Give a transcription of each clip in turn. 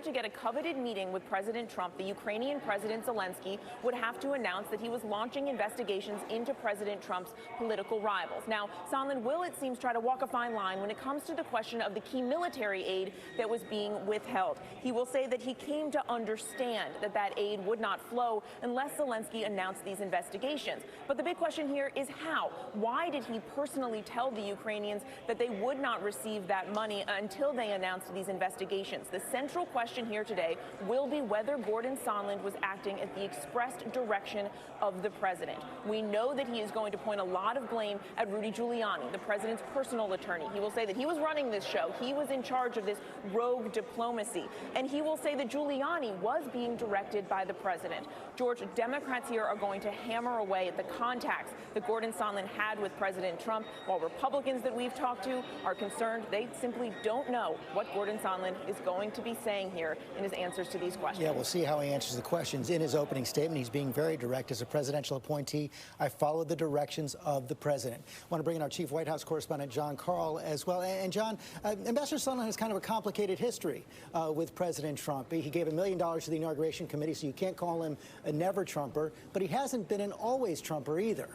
order to get a coveted meeting with President Trump, the Ukrainian President Zelensky would have to announce that he was launching investigations into President Trump's political rivals. Now, Sondland will, it seems, try to walk a fine line when it comes to the question of the key military aid that was being withheld. He will say that he came to understand that that aid would not flow unless Zelensky announced these investigations. But the big question here is how? Why did he personally tell the Ukrainians that they would not receive that money until they announced these investigations? The central question here today will be whether Gordon Sondland was acting at the expressed direction of the president. We know that he is going to point a lot of blame at Rudy Giuliani, the president's personal attorney. He will say that he was running this show. He was in charge of this rogue diplomacy. And he will say that Giuliani was being directed by the president. George, Democrats here are going to hammer away at the contacts that Gordon Sondland had with President Trump, while Republicans that we've talked to are concerned they simply don't know what Gordon Sondland is going to be saying here in his answers to these questions. Yeah, we'll see how he answers the questions. In his opening statement, he's being very direct. As a presidential appointee, I followed the directions of the president. I want to bring in our chief White House correspondent, John Karl, as well. And John, Ambassador Sondland has kind of a complicated history with President Trump. He gave $1 million to the inauguration committee, so you can't call him a never-Trumper, but he hasn't been an always-Trumper either.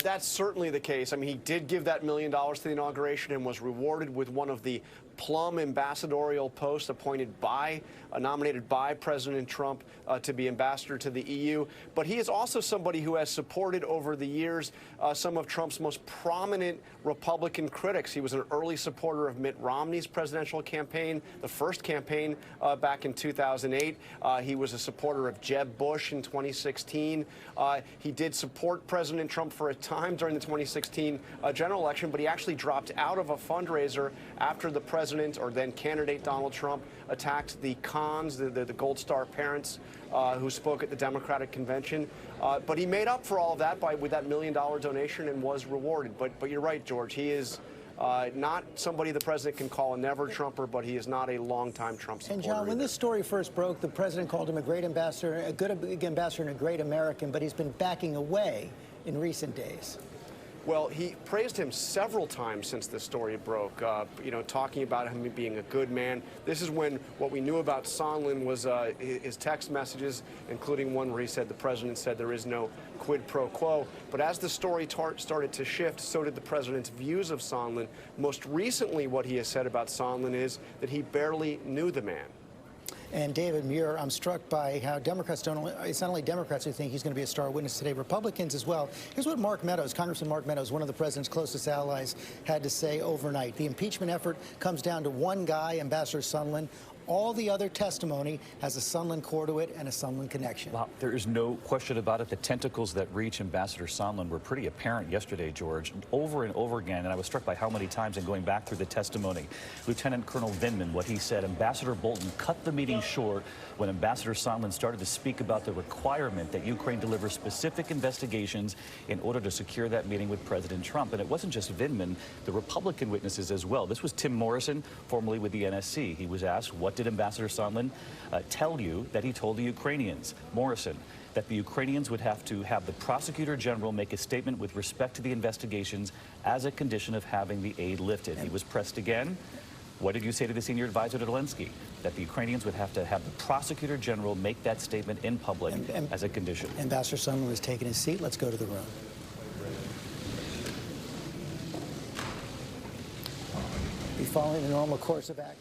That's certainly the case. I mean, he did give that $1 million to the inauguration and was rewarded with one of the plum ambassadorial posts nominated by President Trump to be ambassador to the EU. But he is also somebody who has supported over the years some of Trump's most prominent Republican critics. He was an early supporter of Mitt Romney's presidential campaign, the first campaign back in 2008. He was a supporter of Jeb Bush in 2016. He did support President Trump for a time during the 2016 general election, but he actually dropped out of a fundraiser after the president, or then candidate Donald Trump, attacked the Khans, the Gold Star parents who spoke at the Democratic convention. But he made up for all of that with that $1 million donation and was rewarded. But you're right, George. He is not somebody the president can call a never-Trumper, but he is not a longtime Trump supporter. And John, when this story first broke, the president called him a great ambassador, a good ambassador and a great American, but he's been backing away in recent days. Well, he praised him several times since the story broke, talking about him being a good man. This is when what we knew about Sondland was his text messages, including one where he said the president said there is no quid pro quo. But as the story started to shift, so did the president's views of Sondland. Most recently, what he has said about Sondland is that he barely knew the man. And David Muir, I'm struck by how Democrats it's not only Democrats who think he's going to be a star witness today, Republicans as well. Here's what Mark Meadows, Congressman Mark Meadows, one of the president's closest allies, had to say overnight. The impeachment effort comes down to one guy, Ambassador Sondland. All the other testimony has a Sondland core to it and a Sondland connection. Well, there is no question about it. The tentacles that reach Ambassador Sondland were pretty apparent yesterday, George, over and over again. And I was struck by how many times, in going back through the testimony, Lieutenant Colonel Vindman, what he said, Ambassador Bolton cut the meeting short when Ambassador Sondland started to speak about the requirement that Ukraine deliver specific investigations in order to secure that meeting with President Trump. And it wasn't just Vindman, the Republican witnesses as well. This was Tim Morrison, formerly with the NSC. He was asked, what did Ambassador Sondland tell you that he told the Ukrainians? Morrison, that the Ukrainians would have to have the prosecutor general make a statement with respect to the investigations as a condition of having the aid lifted. He was pressed again. What did you say to the senior advisor to Zelensky? That the Ukrainians would have to have the prosecutor general make that statement in public as a condition. Ambassador Sondland has taken his seat. Let's go to the room. Be following the normal course of action.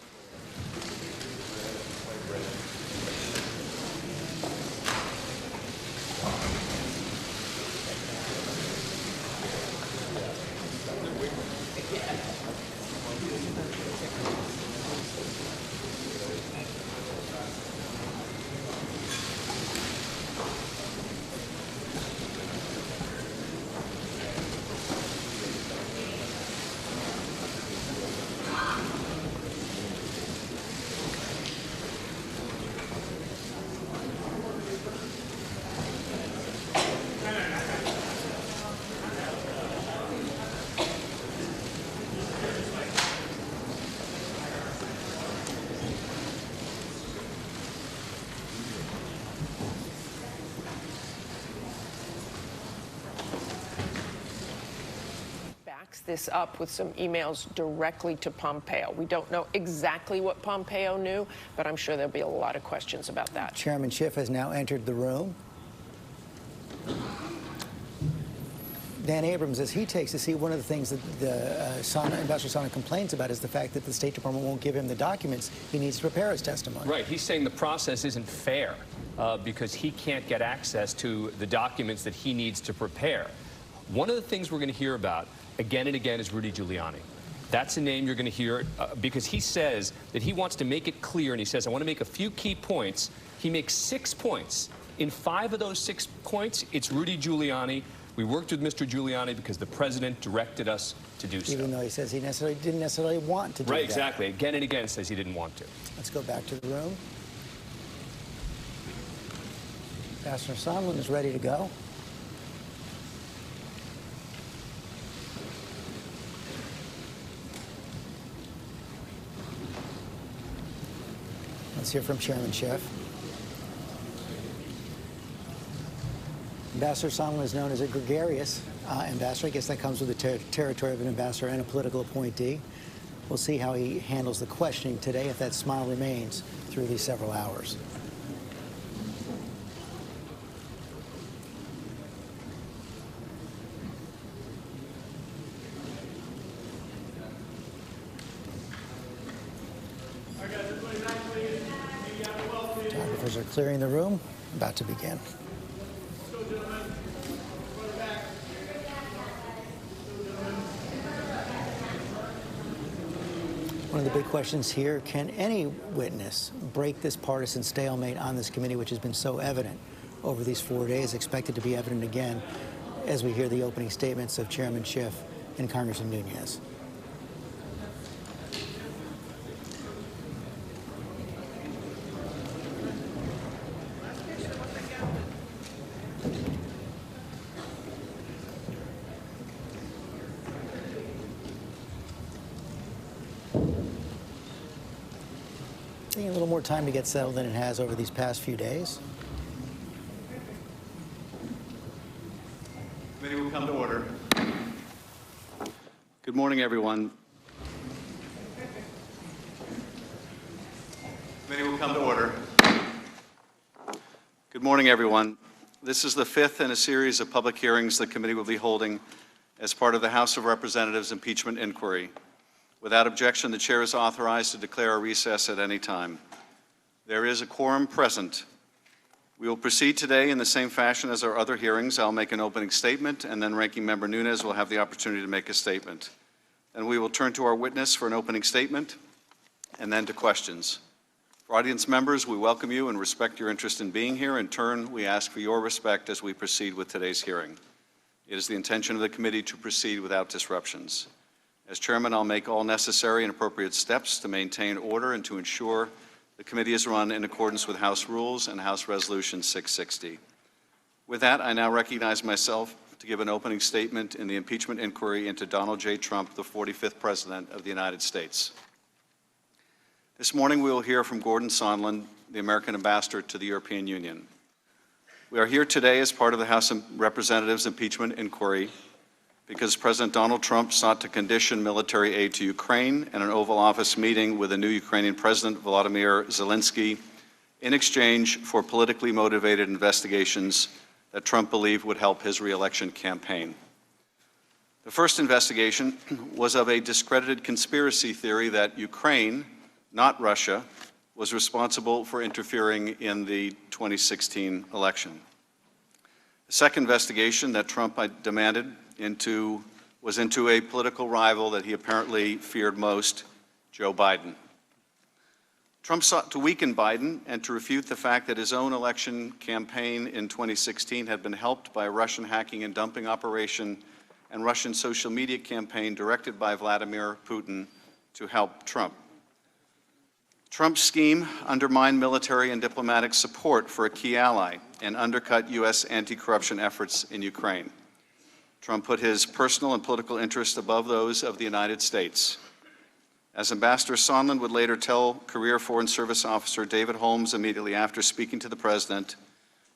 this up with some emails directly to Pompeo. We don't know exactly what Pompeo knew, but I'm sure there'll be a lot of questions about that. Chairman Schiff has now entered the room. Dan Abrams, as he takes a seat, one of the things that Ambassador Sondland complains about is the fact that the State Department won't give him the documents he needs to prepare his testimony. Right. He's saying the process isn't fair because he can't get access to the documents that he needs to prepare. One of the things we're going to hear about again and again is Rudy Giuliani. That's a name you're going to hear because he says that he wants to make it clear, and he says, I want to make a few key points. He makes 6 points. In 5 of those 6 points, it's Rudy Giuliani. We worked with Mr. Giuliani because the president directed us to do so. Even though he says he didn't necessarily want to do that. Right, exactly. Again and again says he didn't want to. Let's go back to the room. Ambassador Sondland is ready to go. Let's hear from Chairman Schiff. Ambassador Sondland is known as a gregarious ambassador. I guess that comes with the territory of an ambassador and a political appointee. We'll see how he handles the questioning today, if that smile remains through these several hours. Photographers are clearing the room. About to begin. One of the big questions here, can any witness break this partisan stalemate on this committee, which has been so evident over these 4 days, expected to be evident again as we hear the opening statements of Chairman Schiff and Congressman Nunes? Taking a little more time to get settled than it has over these past few days. Committee will come to order. Good morning, everyone. Committee will come to order. Good morning, everyone. This is the 5th in a series of public hearings the committee will be holding as part of the House of Representatives impeachment inquiry. Without objection, the chair is authorized to declare a recess at any time. There is a quorum present. We will proceed today in the same fashion as our other hearings. I'll make an opening statement, and then Ranking Member Nunes will have the opportunity to make a statement. Then we will turn to our witness for an opening statement, and then to questions. For audience members, we welcome you and respect your interest in being here. In turn, we ask for your respect as we proceed with today's hearing. It is the intention of the committee to proceed without disruptions. As chairman, I'll make all necessary and appropriate steps to maintain order and to ensure the committee is run in accordance with House rules and House Resolution 660. With that, I now recognize myself to give an opening statement in the impeachment inquiry into Donald J. Trump, the 45th President of the United States. This morning, we will hear from Gordon Sondland, the American ambassador to the European Union. We are here today as part of the House of Representatives impeachment inquiry because President Donald Trump sought to condition military aid to Ukraine and an Oval Office meeting with the new Ukrainian President, Volodymyr Zelensky, in exchange for politically motivated investigations that Trump believed would help his re-election campaign. The first investigation was of a discredited conspiracy theory that Ukraine, not Russia, was responsible for interfering in the 2016 election. The second investigation that Trump demanded was into a political rival that he apparently feared most, Joe Biden. Trump sought to weaken Biden and to refute the fact that his own election campaign in 2016 had been helped by a Russian hacking and dumping operation and Russian social media campaign directed by Vladimir Putin to help Trump. Trump's scheme undermined military and diplomatic support for a key ally and undercut U.S. anti-corruption efforts in Ukraine. Trump put his personal and political interests above those of the United States. As Ambassador Sondland would later tell career Foreign Service officer David Holmes immediately after speaking to the president,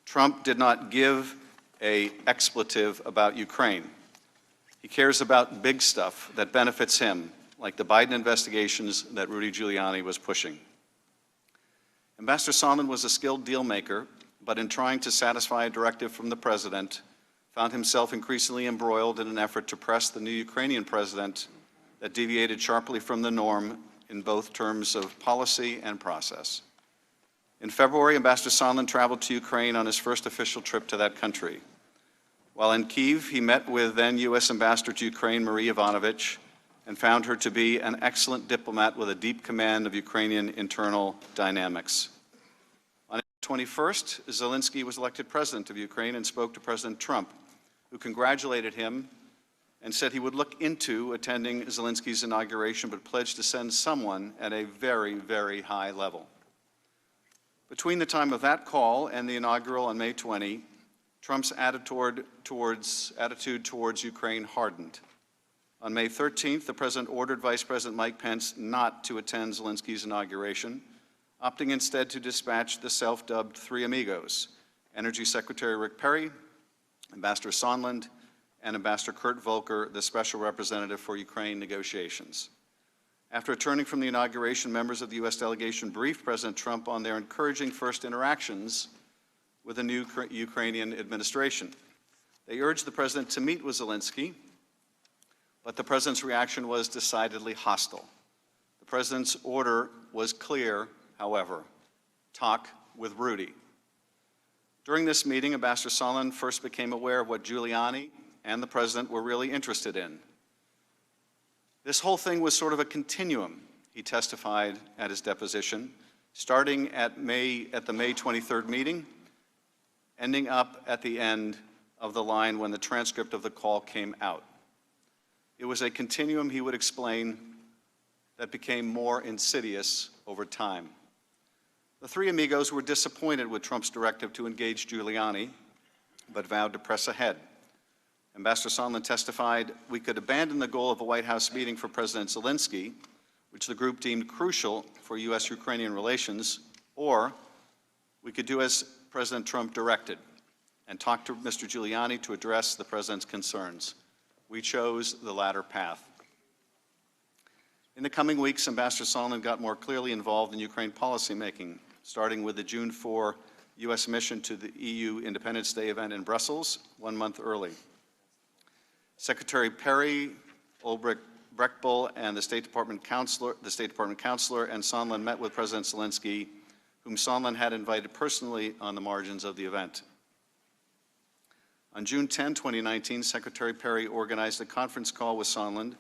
Trump did not give an expletive about Ukraine. He cares about big stuff that benefits him, like the Biden investigations that Rudy Giuliani was pushing. Ambassador Sondland was a skilled deal maker, but in trying to satisfy a directive from the president, found himself increasingly embroiled in an effort to press the new Ukrainian president that deviated sharply from the norm in both terms of policy and process. In February, Ambassador Sondland traveled to Ukraine on his first official trip to that country. While in Kyiv, he met with then U.S. Ambassador to Ukraine, Marie Ivanovich, and found her to be an excellent diplomat with a deep command of Ukrainian internal dynamics. On April 21st, Zelensky was elected president of Ukraine and spoke to President Trump, who congratulated him and said he would look into attending Zelensky's inauguration, but pledged to send someone at a very, very high level. Between the time of that call and the inaugural on May 20, Trump's attitude towards Ukraine hardened. On May 13th, the president ordered Vice President Mike Pence not to attend Zelensky's inauguration, opting instead to dispatch the self-dubbed Three Amigos, Energy Secretary Rick Perry, Ambassador Sondland, and Ambassador Kurt Volker, the Special Representative for Ukraine negotiations. After returning from the inauguration, members of the U.S. delegation briefed President Trump on their encouraging first interactions with the new Ukrainian administration. They urged the president to meet with Zelensky, but the president's reaction was decidedly hostile. The president's order was clear, however: talk with Rudy. During this meeting, Ambassador Sondland first became aware of what Giuliani and the president were really interested in. This whole thing was sort of a continuum, he testified at his deposition, starting at the May 23rd meeting, ending up at the end of the line when the transcript of the call came out. It was a continuum, he would explain, that became more insidious over time. The Three Amigos were disappointed with Trump's directive to engage Giuliani, but vowed to press ahead. Ambassador Sondland testified, "We could abandon the goal of a White House meeting for President Zelensky, which the group deemed crucial for U.S.-Ukrainian relations, or we could do as President Trump directed and talk to Mr. Giuliani to address the president's concerns. We chose the latter path." In the coming weeks, Ambassador Sondland got more clearly involved in Ukraine policymaking, starting with the June 4 U.S. mission to the EU Independence Day event in Brussels 1 month early. Secretary Perry, Ulbricht Brechtbull, and the State Department counselor and Sondland met with President Zelensky, whom Sondland had invited personally on the margins of the event. On June 10, 2019, Secretary Perry organized a conference call with Sondland,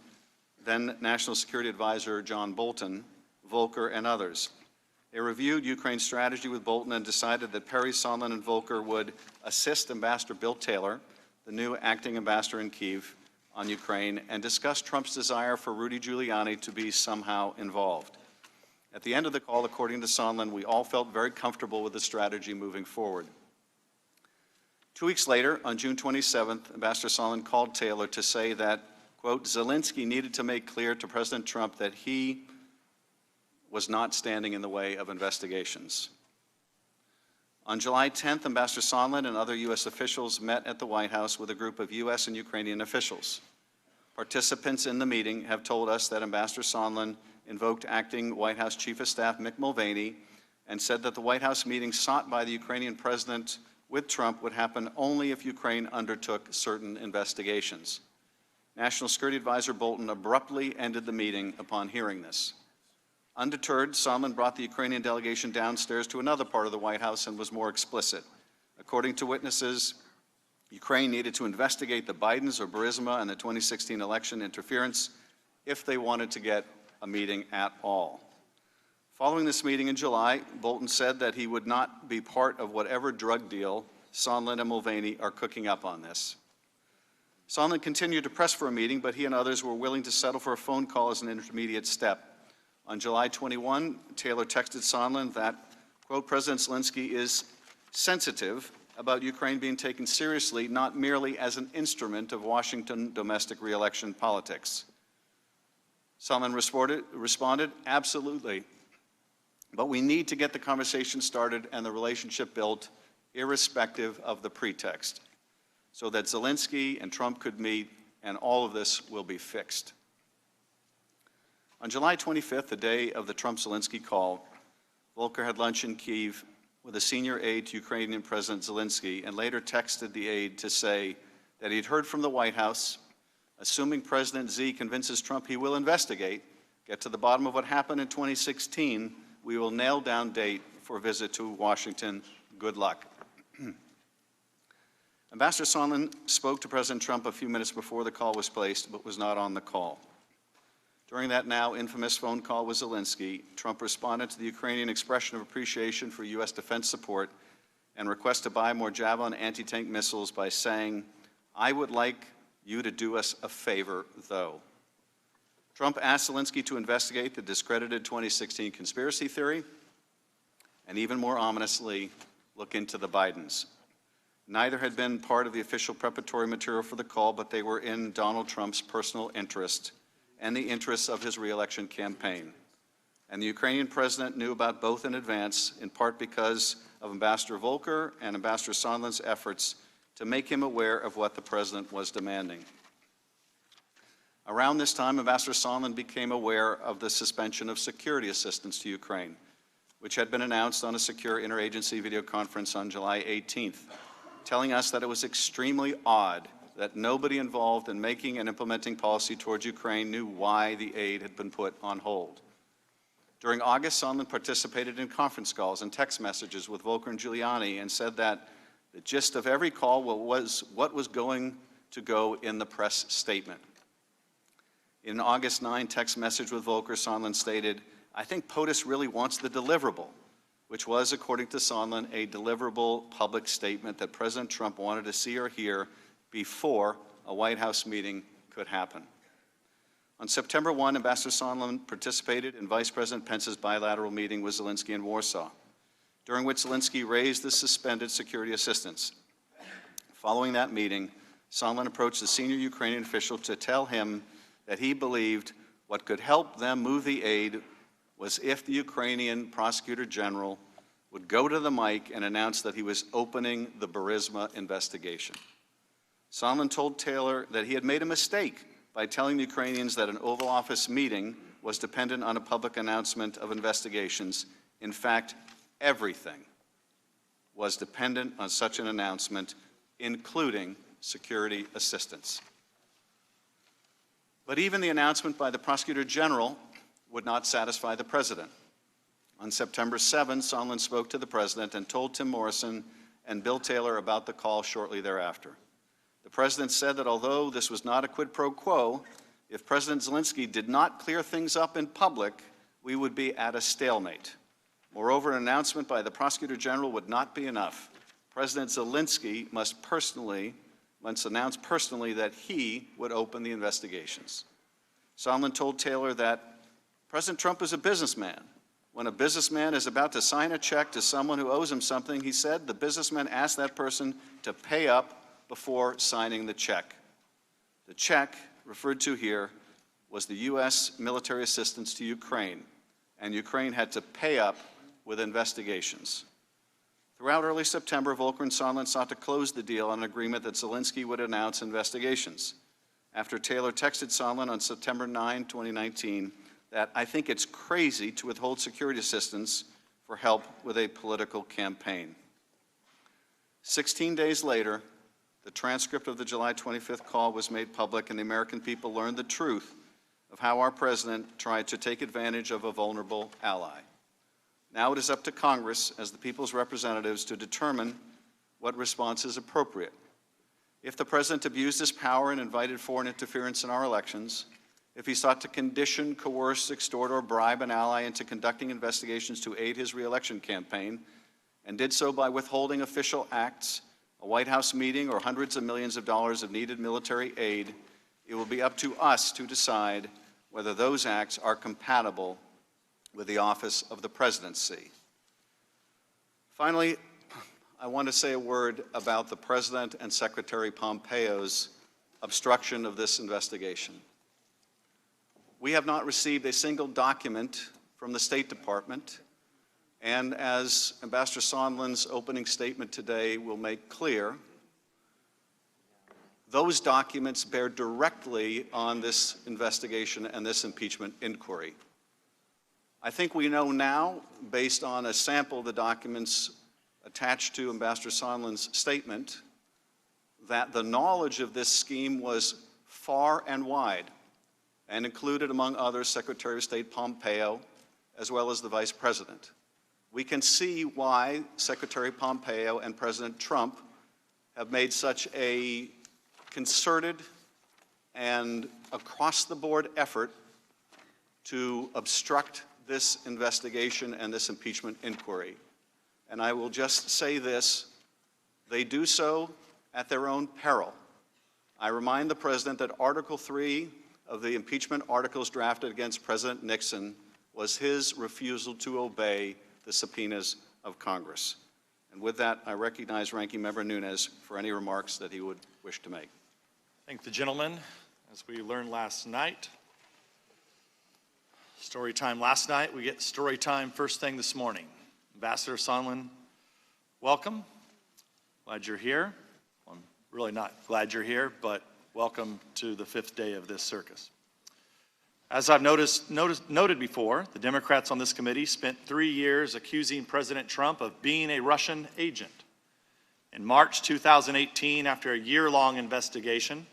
then National Security Advisor John Bolton, Volker, and others. They reviewed Ukraine's strategy with Bolton and decided that Perry, Sondland, and Volker would assist Ambassador Bill Taylor, the new acting ambassador in Kyiv, on Ukraine, and discuss Trump's desire for Rudy Giuliani to be somehow involved. At the end of the call, according to Sondland, we all felt very comfortable with the strategy moving forward. 2 weeks later, on June 27th, Ambassador Sondland called Taylor to say that, quote, Zelensky needed to make clear to President Trump that he was not standing in the way of investigations. On July 10th, Ambassador Sondland and other U.S. officials met at the White House with a group of U.S. and Ukrainian officials. Participants in the meeting have told us that Ambassador Sondland invoked acting White House Chief of Staff Mick Mulvaney and said that the White House meeting sought by the Ukrainian president with Trump would happen only if Ukraine undertook certain investigations. National Security Advisor Bolton abruptly ended the meeting upon hearing this. Undeterred, Sondland brought the Ukrainian delegation downstairs to another part of the White House and was more explicit. According to witnesses, Ukraine needed to investigate the Bidens or Burisma and the 2016 election interference if they wanted to get a meeting at all. Following this meeting in July, Bolton said that he would not be part of whatever drug deal Sondland and Mulvaney are cooking up on this. Sondland continued to press for a meeting, but he and others were willing to settle for a phone call as an intermediate step. On July 21, Taylor texted Sondland that, quote, President Zelensky is sensitive about Ukraine being taken seriously, not merely as an instrument of Washington domestic re-election politics. Sondland responded, absolutely, but we need to get the conversation started and the relationship built, irrespective of the pretext, so that Zelensky and Trump could meet and all of this will be fixed. On July 25th, the day of the Trump-Zelensky call, Volker had lunch in Kyiv with a senior aide to Ukrainian President Zelensky and later texted the aide to say that he'd heard from the White House, assuming President Z convinces Trump he will investigate, get to the bottom of what happened in 2016, we will nail down date for a visit to Washington. Good luck. Ambassador Sondland spoke to President Trump a few minutes before the call was placed, but was not on the call. During that now infamous phone call with Zelensky, Trump responded to the Ukrainian expression of appreciation for U.S. defense support and request to buy more Javelin anti-tank missiles by saying, "I would like you to do us a favor, though." Trump asked Zelensky to investigate the discredited 2016 conspiracy theory and, even more ominously, look into the Bidens. Neither had been part of the official preparatory material for the call, but they were in Donald Trump's personal interest and the interests of his re-election campaign. And the Ukrainian president knew about both in advance, in part because of Ambassador Volker and Ambassador Sondland's efforts to make him aware of what the president was demanding. Around this time, Ambassador Sondland became aware of the suspension of security assistance to Ukraine, which had been announced on a secure interagency video conference on July 18th, telling us that it was extremely odd that nobody involved in making and implementing policy towards Ukraine knew why the aid had been put on hold. During August, Sondland participated in conference calls and text messages with Volker and Giuliani and said that the gist of every call was what was going to go in the press statement. In an August 9 text message with Volker, Sondland stated, "I think POTUS really wants the deliverable," which was, according to Sondland, a deliverable public statement that President Trump wanted to see or hear before a White House meeting could happen. On September 1, Ambassador Sondland participated in Vice President Pence's bilateral meeting with Zelensky in Warsaw, during which Zelensky raised the suspended security assistance. Following that meeting, Sondland approached the senior Ukrainian official to tell him that he believed what could help them move the aid was if the Ukrainian prosecutor general would go to the mic and announce that he was opening the Burisma investigation. Sondland told Taylor that he had made a mistake by telling the Ukrainians that an Oval Office meeting was dependent on a public announcement of investigations. In fact, everything was dependent on such an announcement, including security assistance. But even the announcement by the prosecutor general would not satisfy the president. On September 7, Sondland spoke to the president and told Tim Morrison and Bill Taylor about the call shortly thereafter. The president said that although this was not a quid pro quo, if President Zelensky did not clear things up in public, we would be at a stalemate. Moreover, an announcement by the prosecutor general would not be enough. President Zelensky must announce personally that he would open the investigations. Sondland told Taylor that President Trump is a businessman. When a businessman is about to sign a check to someone who owes him something, he said the businessman asked that person to pay up before signing the check. The check referred to here was the U.S. military assistance to Ukraine, and Ukraine had to pay up with investigations. Throughout early September, Volker and Sondland sought to close the deal on an agreement that Zelensky would announce investigations. After Taylor texted Sondland on September 9, 2019, that "I think it's crazy to withhold security assistance for help with a political campaign." 16 days later, the transcript of the July 25th call was made public, and the American people learned the truth of how our president tried to take advantage of a vulnerable ally. Now it is up to Congress, as the people's representatives, to determine what response is appropriate. If the president abused his power and invited foreign interference in our elections, if he sought to condition, coerce, extort, or bribe an ally into conducting investigations to aid his re-election campaign, and did so by withholding official acts, a White House meeting, or hundreds of millions of dollars of needed military aid, it will be up to us to decide whether those acts are compatible with the office of the presidency. Finally, I want to say a word about the President and Secretary Pompeo's obstruction of this investigation. We have not received a single document from the State Department, and as Ambassador Sondland's opening statement today will make clear, Those documents bear directly on this investigation and this impeachment inquiry. I think we know now, based on a sample of the documents attached to Ambassador Sondland's statement, that the knowledge of this scheme was far and wide and included, among others, Secretary of State Pompeo, as well as the Vice President. We can see why Secretary Pompeo and President Trump have made such a concerted and across-the-board effort to obstruct this investigation and this impeachment inquiry. And I will just say this, they do so at their own peril. I remind the President that Article 3 of the impeachment articles drafted against President Nixon was his refusal to obey the subpoenas of Congress. And with that, I recognize Ranking Member Nunes for any remarks that he would wish to make. Thank the gentleman. As we learned last night, story time last night, we get story time first thing this morning. Ambassador Sondland, welcome. Glad you're here. Well, I'm really not glad you're here, but welcome to the fifth day of this circus. As I've noted before, the Democrats on this committee spent 3 years accusing President Trump of being a Russian agent. In March 2018, after a year-long investigation,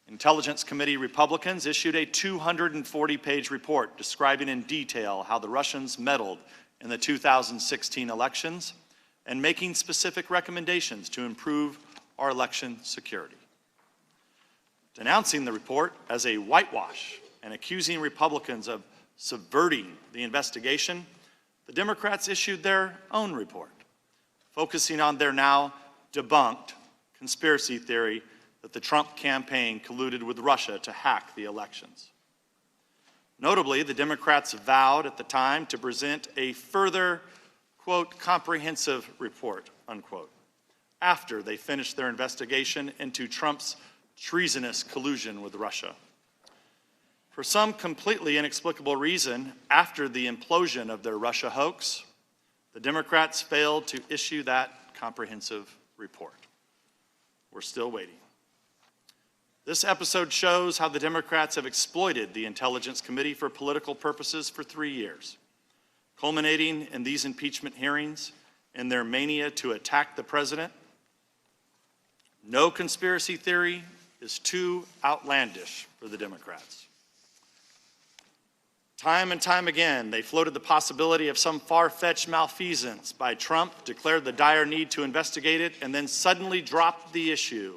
Intelligence Committee Republicans issued a 240-page report describing in detail how the Russians meddled in the 2016 elections and making specific recommendations to improve our election security. Denouncing the report as a whitewash and accusing Republicans of subverting the investigation, the Democrats issued their own report, focusing on their now debunked conspiracy theory that the Trump campaign colluded with Russia to hack the elections. Notably, the Democrats vowed at the time to present a further, quote, comprehensive report, unquote, after they finished their investigation into Trump's treasonous collusion with Russia. For some completely inexplicable reason, after the implosion of their Russia hoax, the Democrats failed to issue that comprehensive report. We're still waiting. This episode shows how the Democrats have exploited the Intelligence Committee for political purposes for 3 years, culminating in these impeachment hearings and their mania to attack the president. No conspiracy theory is too outlandish for the Democrats. Time and time again, they floated the possibility of some far-fetched malfeasance by Trump, declared the dire need to investigate it, and then suddenly dropped the issue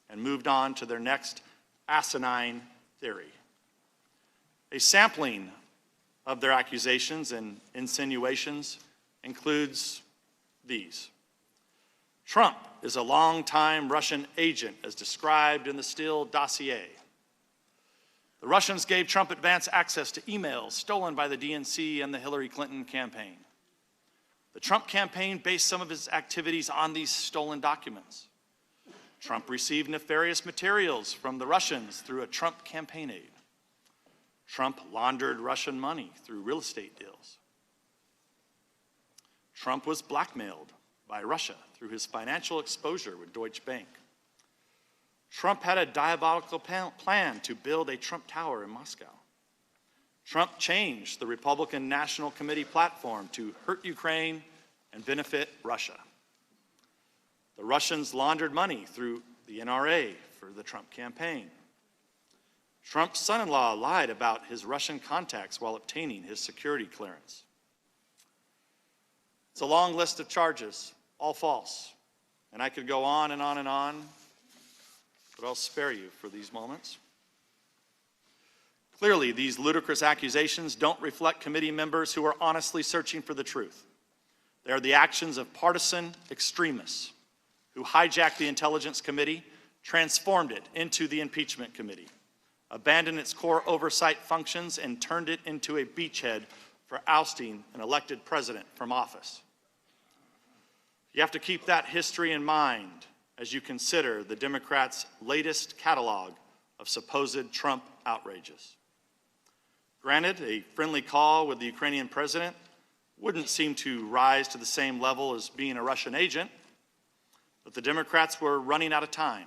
and moved on to their next asinine theory. A sampling of their accusations and insinuations includes these. Trump is a longtime Russian agent, as described in the Steele dossier. The Russians gave Trump advance access to emails stolen by the DNC and the Hillary Clinton campaign. The Trump campaign based some of its activities on these stolen documents. Trump received nefarious materials from the Russians through a Trump campaign aide. Trump laundered Russian money through real estate deals. Trump was blackmailed by Russia through his financial exposure with Deutsche Bank. Trump had a diabolical plan to build a Trump Tower in Moscow. Trump changed the Republican National Committee platform to hurt Ukraine and benefit Russia. The Russians laundered money through the NRA for the Trump campaign. Trump's son-in-law lied about his Russian contacts while obtaining his security clearance. It's a long list of charges, all false. And I could go on and on and on, but I'll spare you for these moments. Clearly, these ludicrous accusations don't reflect committee members who are honestly searching for the truth. They are the actions of partisan extremists who hijacked the Intelligence Committee, transformed it into the Impeachment Committee, abandoned its core oversight functions, and turned it into a beachhead for ousting an elected president from office. You have to keep that history in mind as you consider the Democrats' latest catalog of supposed Trump outrages. Granted, a friendly call with the Ukrainian president wouldn't seem to rise to the same level as being a Russian agent, but the Democrats were running out of time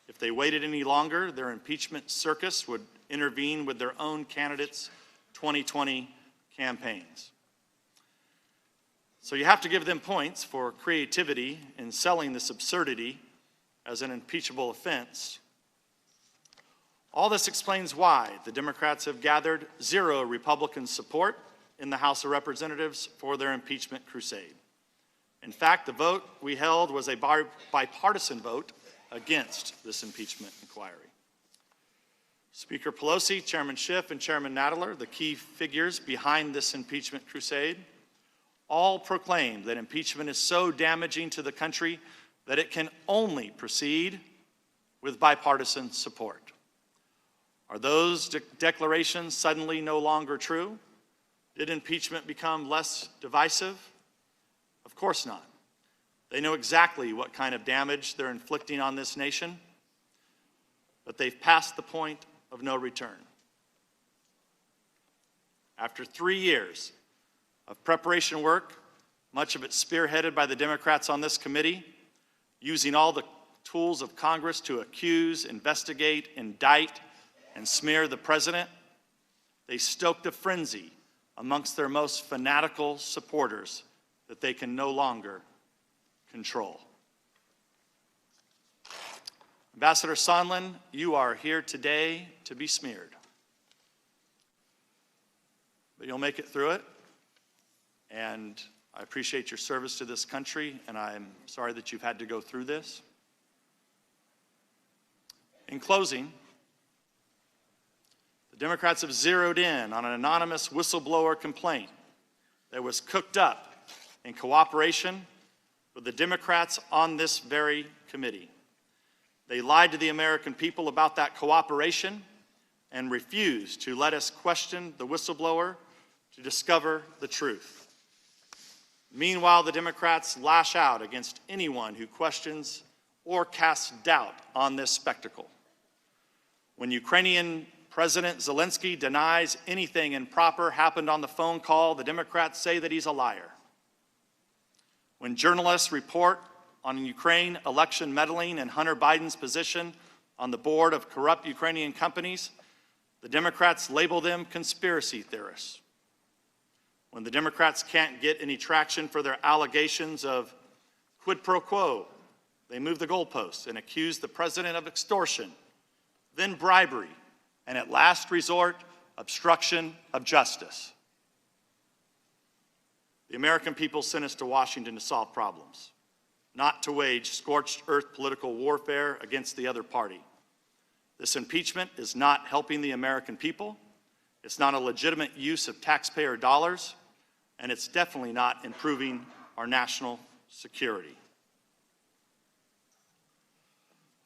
If they waited any longer, their impeachment circus would intervene with their own candidates' 2020 campaigns. So you have to give them points for creativity in selling this absurdity as an impeachable offense. All this explains why the Democrats have gathered 0 Republican support in the House of Representatives for their impeachment crusade. In fact, the vote we held was a bipartisan vote against this impeachment inquiry. Speaker Pelosi, Chairman Schiff, and Chairman Nadler, the key figures behind this impeachment crusade, all proclaimed that impeachment is so damaging to the country that it can only proceed with bipartisan support. Are those declarations suddenly no longer true? Did impeachment become less divisive? Of course not. They know exactly what kind of damage they're inflicting on this nation, but they've passed the point of no return. After 3 years of preparation work, much of it spearheaded by the Democrats on this committee, using all the tools of Congress to accuse, investigate, indict, and smear the president, they stoked a frenzy amongst their most fanatical supporters that they can no longer control. Ambassador Sondland, you are here today to be smeared. But you'll make it through it, and I appreciate your service to this country, and I'm sorry that you've had to go through this. In closing, the Democrats have zeroed in on an anonymous whistleblower complaint that was cooked up in cooperation with the Democrats on this very committee. They lied to the American people about that cooperation and refused to let us question the whistleblower to discover the truth. Meanwhile, the Democrats lash out against anyone who questions or casts doubt on this spectacle. When Ukrainian President Zelensky denies anything improper happened on the phone call, the Democrats say that he's a liar. When journalists report on Ukraine election meddling and Hunter Biden's position on the board of corrupt Ukrainian companies, the Democrats label them conspiracy theorists. When the Democrats can't get any traction for their allegations of quid pro quo, they move the goalposts and accuse the president of extortion, then bribery, and at last resort, obstruction of justice. The American people sent us to Washington to solve problems, not to wage scorched earth political warfare against the other party. This impeachment is not helping the American people. It's not a legitimate use of taxpayer dollars, and it's definitely not improving our national security.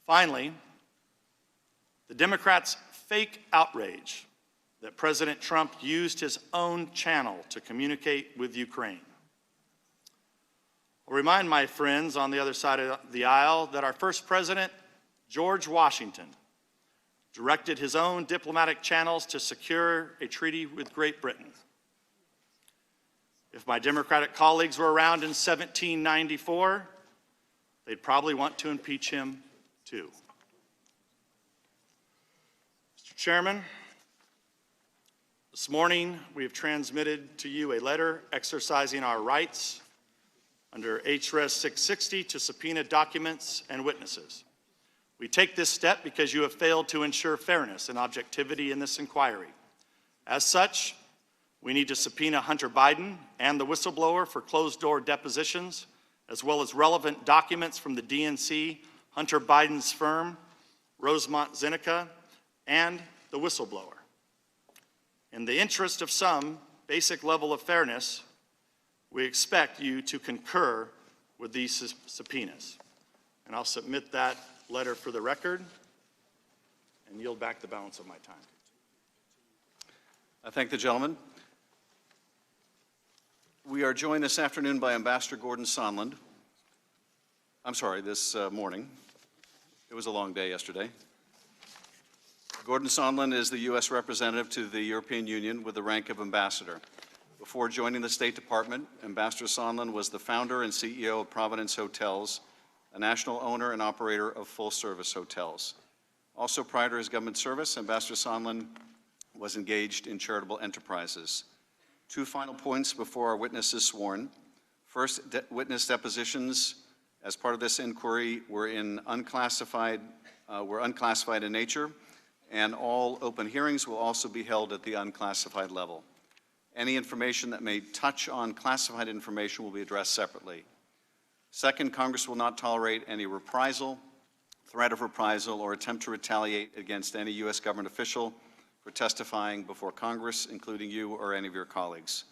Finally, the Democrats' fake outrage that President Trump used his own channel to communicate with Ukraine. I'll remind my friends on the other side of the aisle that our first president, George Washington, directed his own diplomatic channels to secure a treaty with Great Britain. If my Democratic colleagues were around in 1794, they'd probably want to impeach him too. Mr. Chairman, this morning we have transmitted to you a letter exercising our rights under HRS 660 to subpoena documents and witnesses. We take this step because you have failed to ensure fairness and objectivity in this inquiry. As such, we need to subpoena Hunter Biden and the whistleblower for closed-door depositions, as well as relevant documents from the DNC, Hunter Biden's firm, Rosemont Zeneca, and the whistleblower. In the interest of some basic level of fairness, we expect you to concur with these subpoenas. And I'll submit that letter for the record and yield back the balance of my time. I thank the gentleman. We are joined this afternoon by Ambassador Gordon Sondland. This morning. It was a long day yesterday. Gordon Sondland is the U.S. representative to the European Union with the rank of ambassador. Before joining the State Department, Ambassador Sondland was the founder and CEO of Providence Hotels, a national owner and operator of full-service hotels. Also, prior to his government service, Ambassador Sondland was engaged in charitable enterprises. Two final points before our witness is sworn. First, witness depositions as part of this inquiry were unclassified in nature, and all open hearings will also be held at the unclassified level. Any information that may touch on classified information will be addressed separately. Second, Congress will not tolerate any reprisal, threat of reprisal, or attempt to retaliate against any U.S. government official for testifying before Congress, including you or any of your colleagues.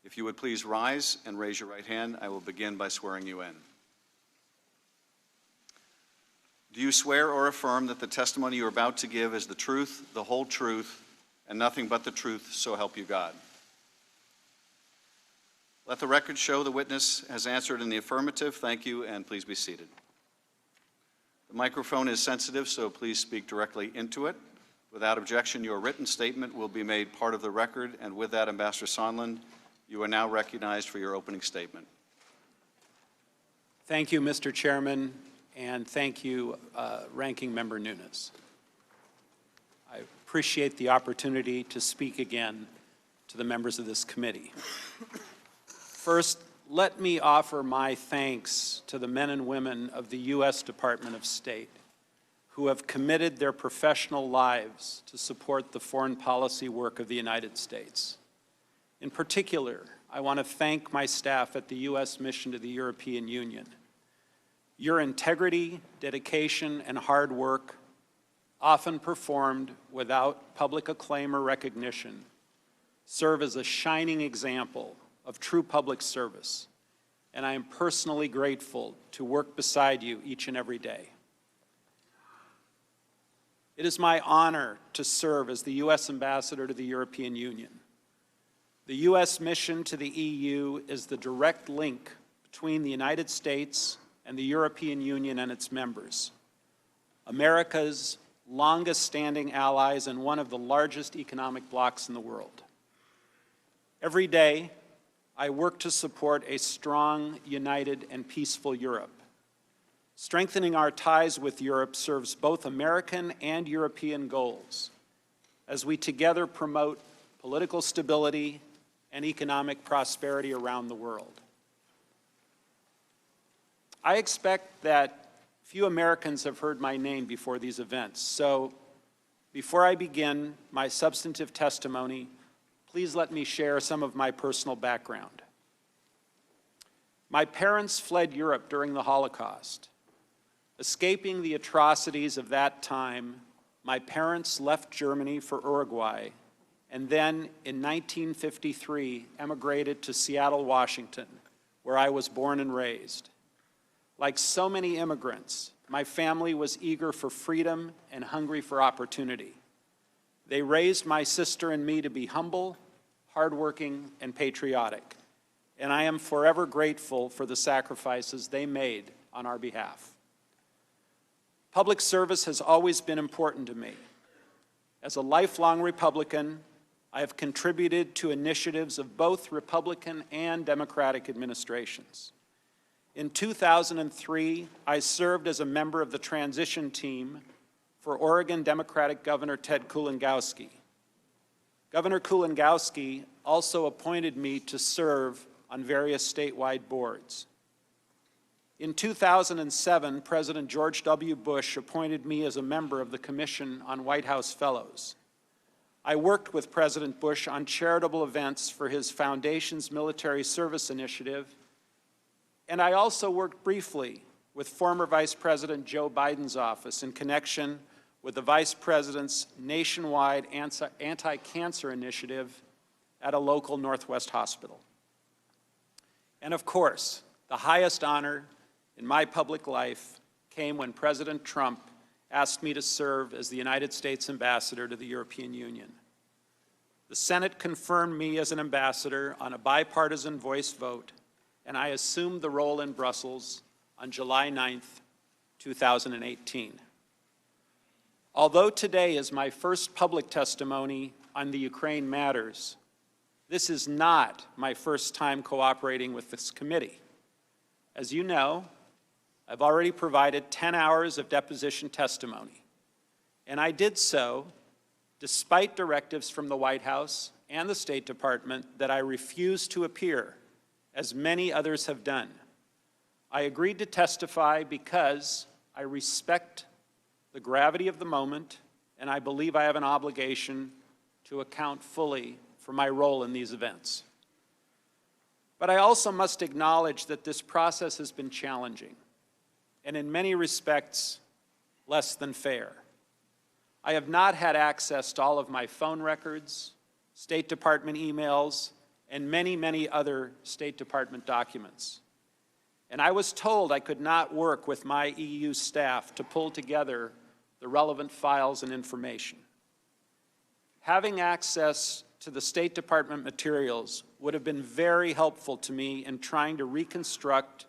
If you would please rise and raise your right hand, I will begin by swearing you in. Do you swear or affirm that the testimony you are about to give is the truth, the whole truth, and nothing but the truth, so help you God? Let the record show the witness has answered in the affirmative. Thank you, and please be seated. The microphone is sensitive, so please speak directly into it. Without objection, your written statement will be made part of the record, and with that, Ambassador Sondland, you are now recognized for your opening statement. Thank you, Mr. Chairman, and thank you, Ranking Member Nunes. I appreciate the opportunity to speak again to the members of this committee. First, let me offer my thanks to the men and women of the U.S. Department of State who have committed their professional lives to support the foreign policy work of the United States. In particular, I want to thank my staff at the U.S. Mission to the European Union. Your integrity, dedication, and hard work, often performed without public acclaim or recognition, serve as a shining example of true public service, and I am personally grateful to work beside you each and every day. It is my honor to serve as the U.S. Ambassador to the European Union. The U.S. mission to the EU is the direct link between the United States and the European Union and its members, America's longest-standing allies and one of the largest economic blocs in the world. Every day, I work to support a strong, united, and peaceful Europe. Strengthening our ties with Europe serves both American and European goals as we together promote political stability and economic prosperity around the world. I expect that few Americans have heard my name before these events, so before I begin my substantive testimony, please let me share some of my personal background. My parents fled Europe during the Holocaust. Escaping the atrocities of that time, my parents left Germany for Uruguay and then, in 1953, emigrated to Seattle, Washington, where I was born and raised. Like so many immigrants, my family was eager for freedom and hungry for opportunity. They raised my sister and me to be humble, hardworking, and patriotic, and I am forever grateful for the sacrifices they made on our behalf. Public service has always been important to me. As a lifelong Republican, I have contributed to initiatives of both Republican and Democratic administrations. In 2003, I served as a member of the transition team for Oregon Democratic Governor Ted Kulongoski. Governor Kulongoski also appointed me to serve on various statewide boards. In 2007, President George W. Bush appointed me as a member of the Commission on White House Fellows. I worked with President Bush on charitable events for his foundation's military service initiative, and I also worked briefly with former Vice President Joe Biden's office in connection with the Vice President's nationwide anti-cancer initiative at a local Northwest hospital. And of course, the highest honor in my public life came when President Trump asked me to serve as the United States Ambassador to the European Union. The Senate confirmed me as an ambassador on a bipartisan voice vote, and I assumed the role in Brussels on July 9th, 2018. Although today is my first public testimony on the Ukraine matters, this is not my first time cooperating with this committee. As you know, I've already provided 10 hours of deposition testimony, and I did so despite directives from the White House and the State Department that I refuse to appear, as many others have done. I agreed to testify because I respect the gravity of the moment, and I believe I have an obligation to account fully for my role in these events. But I also must acknowledge that this process has been challenging, and in many respects, less than fair. I have not had access to all of my phone records, State Department emails, and many, many other State Department documents. And I was told I could not work with my EU staff to pull together the relevant files and information. Having access to the State Department materials would have been very helpful to me in trying to reconstruct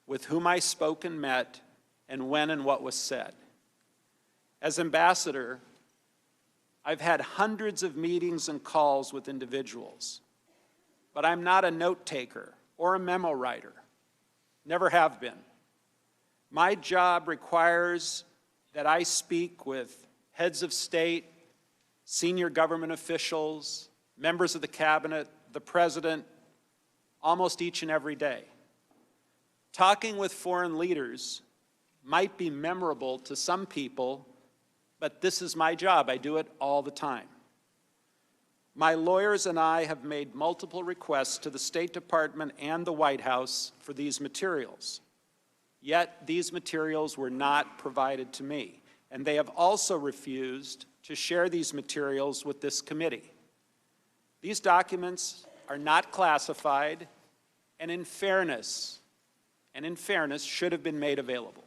with whom I spoke and met, and when and what was said. As ambassador, I've had hundreds of meetings and calls with individuals, but I'm not a note taker or a memo writer. Never have been. My job requires that I speak with heads of state, senior government officials, members of the cabinet, the president, almost each and every day. Talking with foreign leaders might be memorable to some people, but this is my job. I do it all the time. My lawyers and I have made multiple requests to the State Department and the White House for these materials. Yet these materials were not provided to me, and they have also refused to share these materials with this committee. These documents are not classified, and in fairness, should have been made available.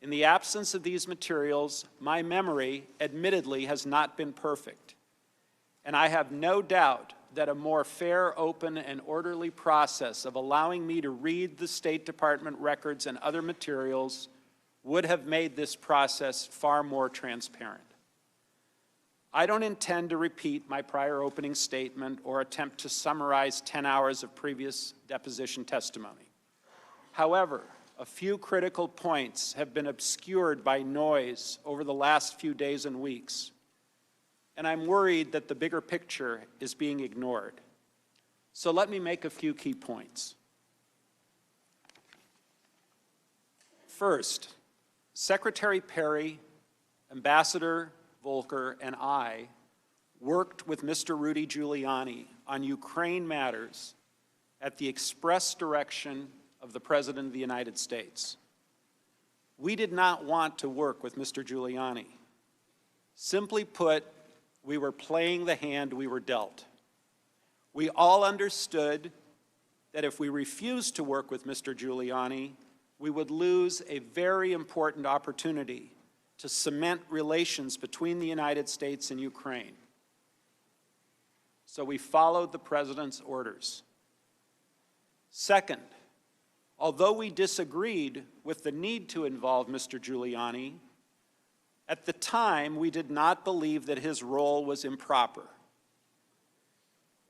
In the absence of these materials, my memory, admittedly, has not been perfect. And I have no doubt that a more fair, open, and orderly process of allowing me to read the State Department records and other materials would have made this process far more transparent. I don't intend to repeat my prior opening statement or attempt to summarize 10 hours of previous deposition testimony. However, a few critical points have been obscured by noise over the last few days and weeks, and I'm worried that the bigger picture is being ignored. So let me make a few key points. First, Secretary Perry, Ambassador Volker, and I worked with Mr. Rudy Giuliani on Ukraine matters at the express direction of the President of the United States. We did not want to work with Mr. Giuliani. Simply put, we were playing the hand we were dealt. We all understood that if we refused to work with Mr. Giuliani, we would lose a very important opportunity to cement relations between the United States and Ukraine. So we followed the President's orders. Second, although we disagreed with the need to involve Mr. Giuliani, at the time, we did not believe that his role was improper.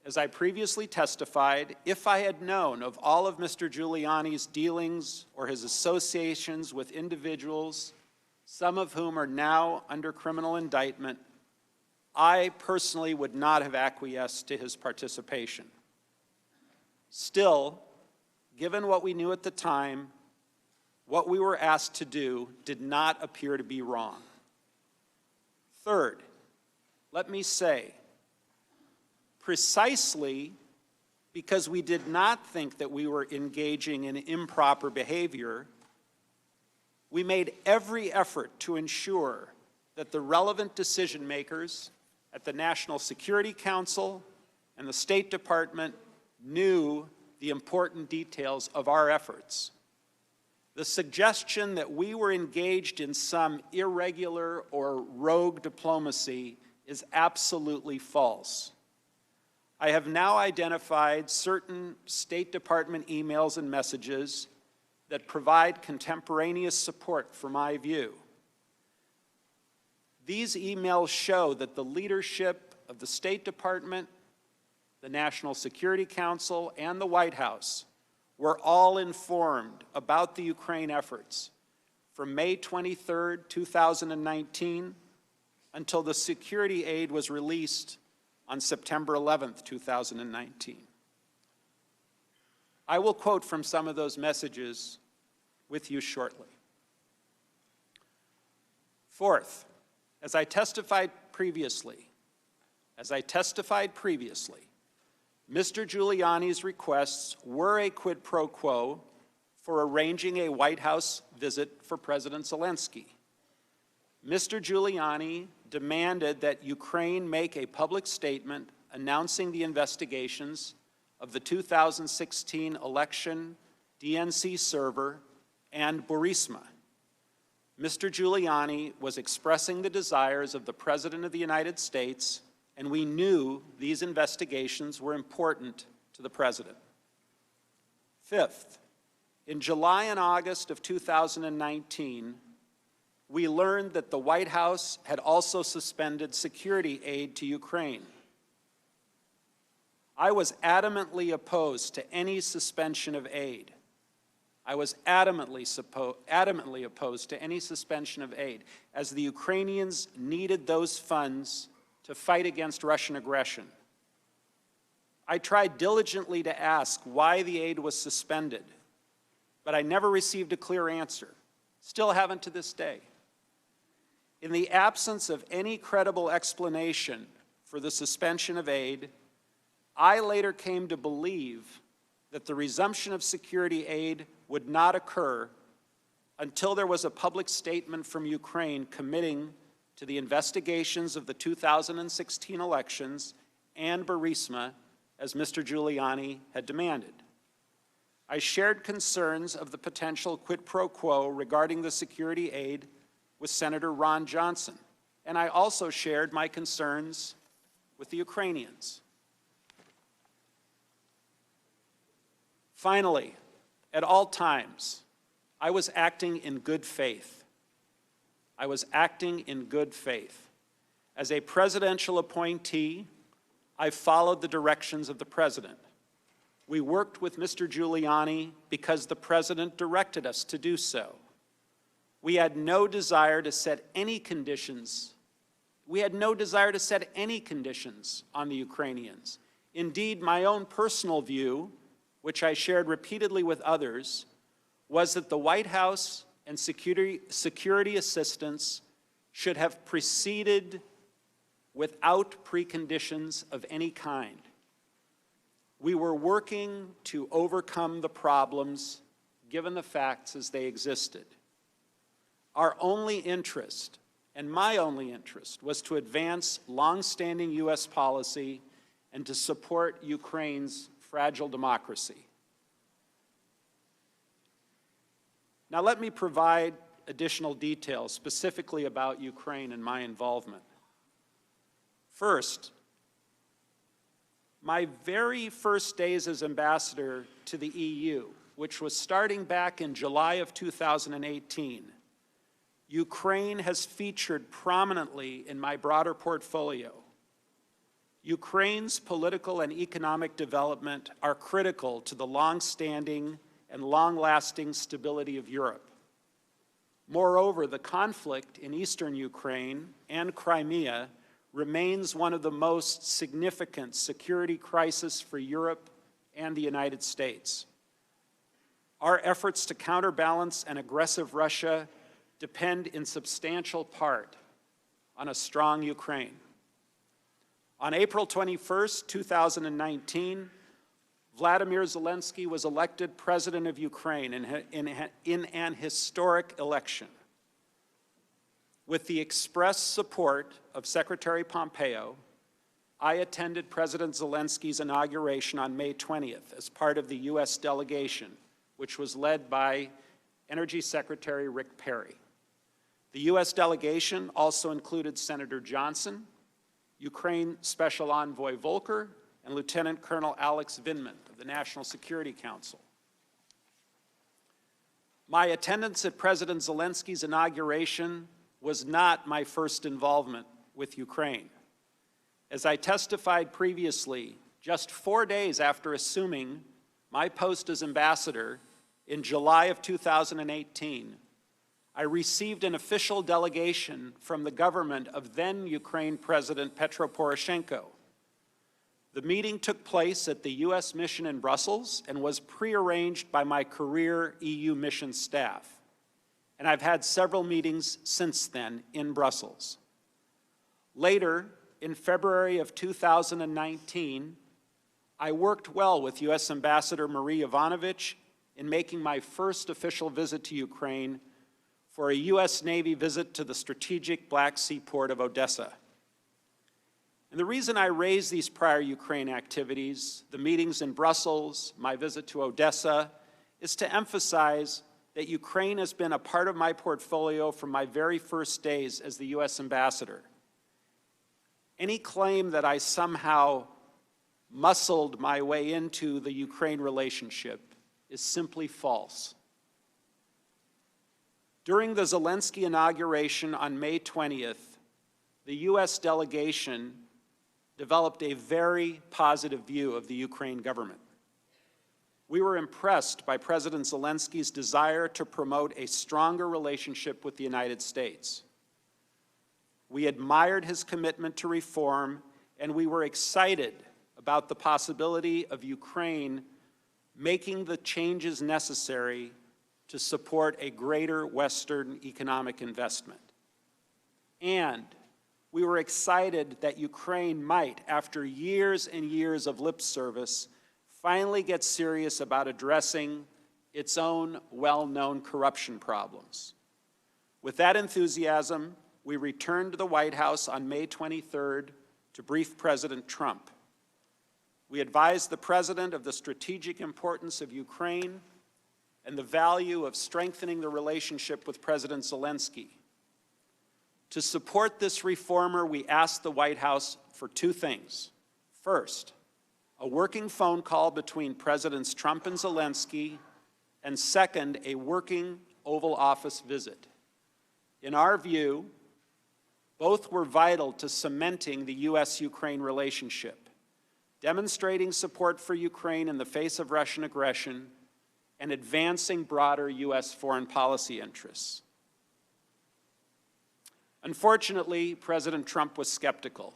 As I previously testified, if I had known of all of Mr. Giuliani's dealings or his associations with individuals, some of whom are now under criminal indictment, I personally would not have acquiesced to his participation. Still, given what we knew at the time, what we were asked to do did not appear to be wrong. Third, let me say, precisely because we did not think that we were engaging in improper behavior, we made every effort to ensure that the relevant decision makers at the National Security Council and the State Department knew the important details of our efforts. The suggestion that we were engaged in some irregular or rogue diplomacy is absolutely false. I have now identified certain State Department emails and messages that provide contemporaneous support for my view. These emails show that the leadership of the State Department, the National Security Council, and the White House were all informed about the Ukraine efforts from May 23, 2019, until the security aid was released on September 11, 2019. I will quote from some of those messages with you shortly. Fourth, as I testified previously, Mr. Giuliani's requests were a quid pro quo for arranging a White House visit for President Zelensky. Mr. Giuliani demanded that Ukraine make a public statement announcing the investigations of the 2016 election, DNC server, and Burisma. Mr. Giuliani was expressing the desires of the President of the United States, and we knew these investigations were important to the President. Fifth, in July and August of 2019, we learned that the White House had also suspended security aid to Ukraine. I was adamantly opposed to any suspension of aid. I was adamantly opposed to any suspension of aid, as the Ukrainians needed those funds to fight against Russian aggression. I tried diligently to ask why the aid was suspended, but I never received a clear answer. Still haven't to this day. In the absence of any credible explanation for the suspension of aid, I later came to believe that the resumption of security aid would not occur until there was a public statement from Ukraine committing to the investigations of the 2016 elections and Burisma, as Mr. Giuliani had demanded. I shared concerns of the potential quid pro quo regarding the security aid with Senator Ron Johnson, and I also shared my concerns with the Ukrainians. Finally, at all times, I was acting in good faith. I was acting in good faith. As a presidential appointee, I followed the directions of the President. We worked with Mr. Giuliani because the President directed us to do so. We had no desire to set any conditions. We had no desire to set any conditions on the Ukrainians. Indeed, my own personal view, which I shared repeatedly with others, was that the White House and security assistance should have proceeded without preconditions of any kind. We were working to overcome the problems given the facts as they existed. Our only interest, and my only interest, was to advance long-standing U.S. policy and to support Ukraine's fragile democracy. Now let me provide additional details specifically about Ukraine and my involvement. First, my very first days as ambassador to the EU, which was starting back in July of 2018, Ukraine has featured prominently in my broader portfolio. Ukraine's political and economic development are critical to the long-standing and long-lasting stability of Europe. Moreover, the conflict in eastern Ukraine and Crimea remains one of the most significant security crises for Europe and the United States. Our efforts to counterbalance an aggressive Russia depend in substantial part on a strong Ukraine. On April 21st, 2019, Vladimir Zelensky was elected president of Ukraine in an historic election. With the express support of Secretary Pompeo, I attended President Zelensky's inauguration on May 20th as part of the U.S. delegation, which was led by Energy Secretary Rick Perry. The U.S. delegation also included Senator Johnson, Ukraine Special Envoy Volker, and Lieutenant Colonel Alex Vindman of the National Security Council. My attendance at President Zelensky's inauguration was not my first involvement with Ukraine. As I testified previously, just 4 days after assuming my post as ambassador, in July of 2018, I received an official delegation from the government of then Ukraine President Petro Poroshenko. The meeting took place at the U.S. mission in Brussels and was prearranged by my career EU mission staff. And I've had several meetings since then in Brussels. Later, in February of 2019, I worked well with U.S. Ambassador Marie Yovanovitch in making my first official visit to Ukraine for a U.S. Navy visit to the strategic Black Sea port of Odessa. And the reason I raise these prior Ukraine activities, the meetings in Brussels, my visit to Odessa, is to emphasize that Ukraine has been a part of my portfolio from my very first days as the U.S. ambassador. Any claim that I somehow muscled my way into the Ukraine relationship is simply false. During the Zelensky inauguration on May 20th, the U.S. delegation developed a very positive view of the Ukraine government. We were impressed by President Zelensky's desire to promote a stronger relationship with the United States. We admired his commitment to reform, and we were excited about the possibility of Ukraine making the changes necessary to support a greater Western economic investment. And we were excited that Ukraine might, after years and years of lip service, finally get serious about addressing its own well-known corruption problems. With that enthusiasm, we returned to the White House on May 23rd to brief President Trump. We advised the President of the strategic importance of Ukraine and the value of strengthening the relationship with President Zelensky. To support this reformer, we asked the White House for two things. First, a working phone call between Presidents Trump and Zelensky, and second, a working Oval Office visit. In our view, both were vital to cementing the U.S.-Ukraine relationship, demonstrating support for Ukraine in the face of Russian aggression, and advancing broader U.S. foreign policy interests. Unfortunately, President Trump was skeptical.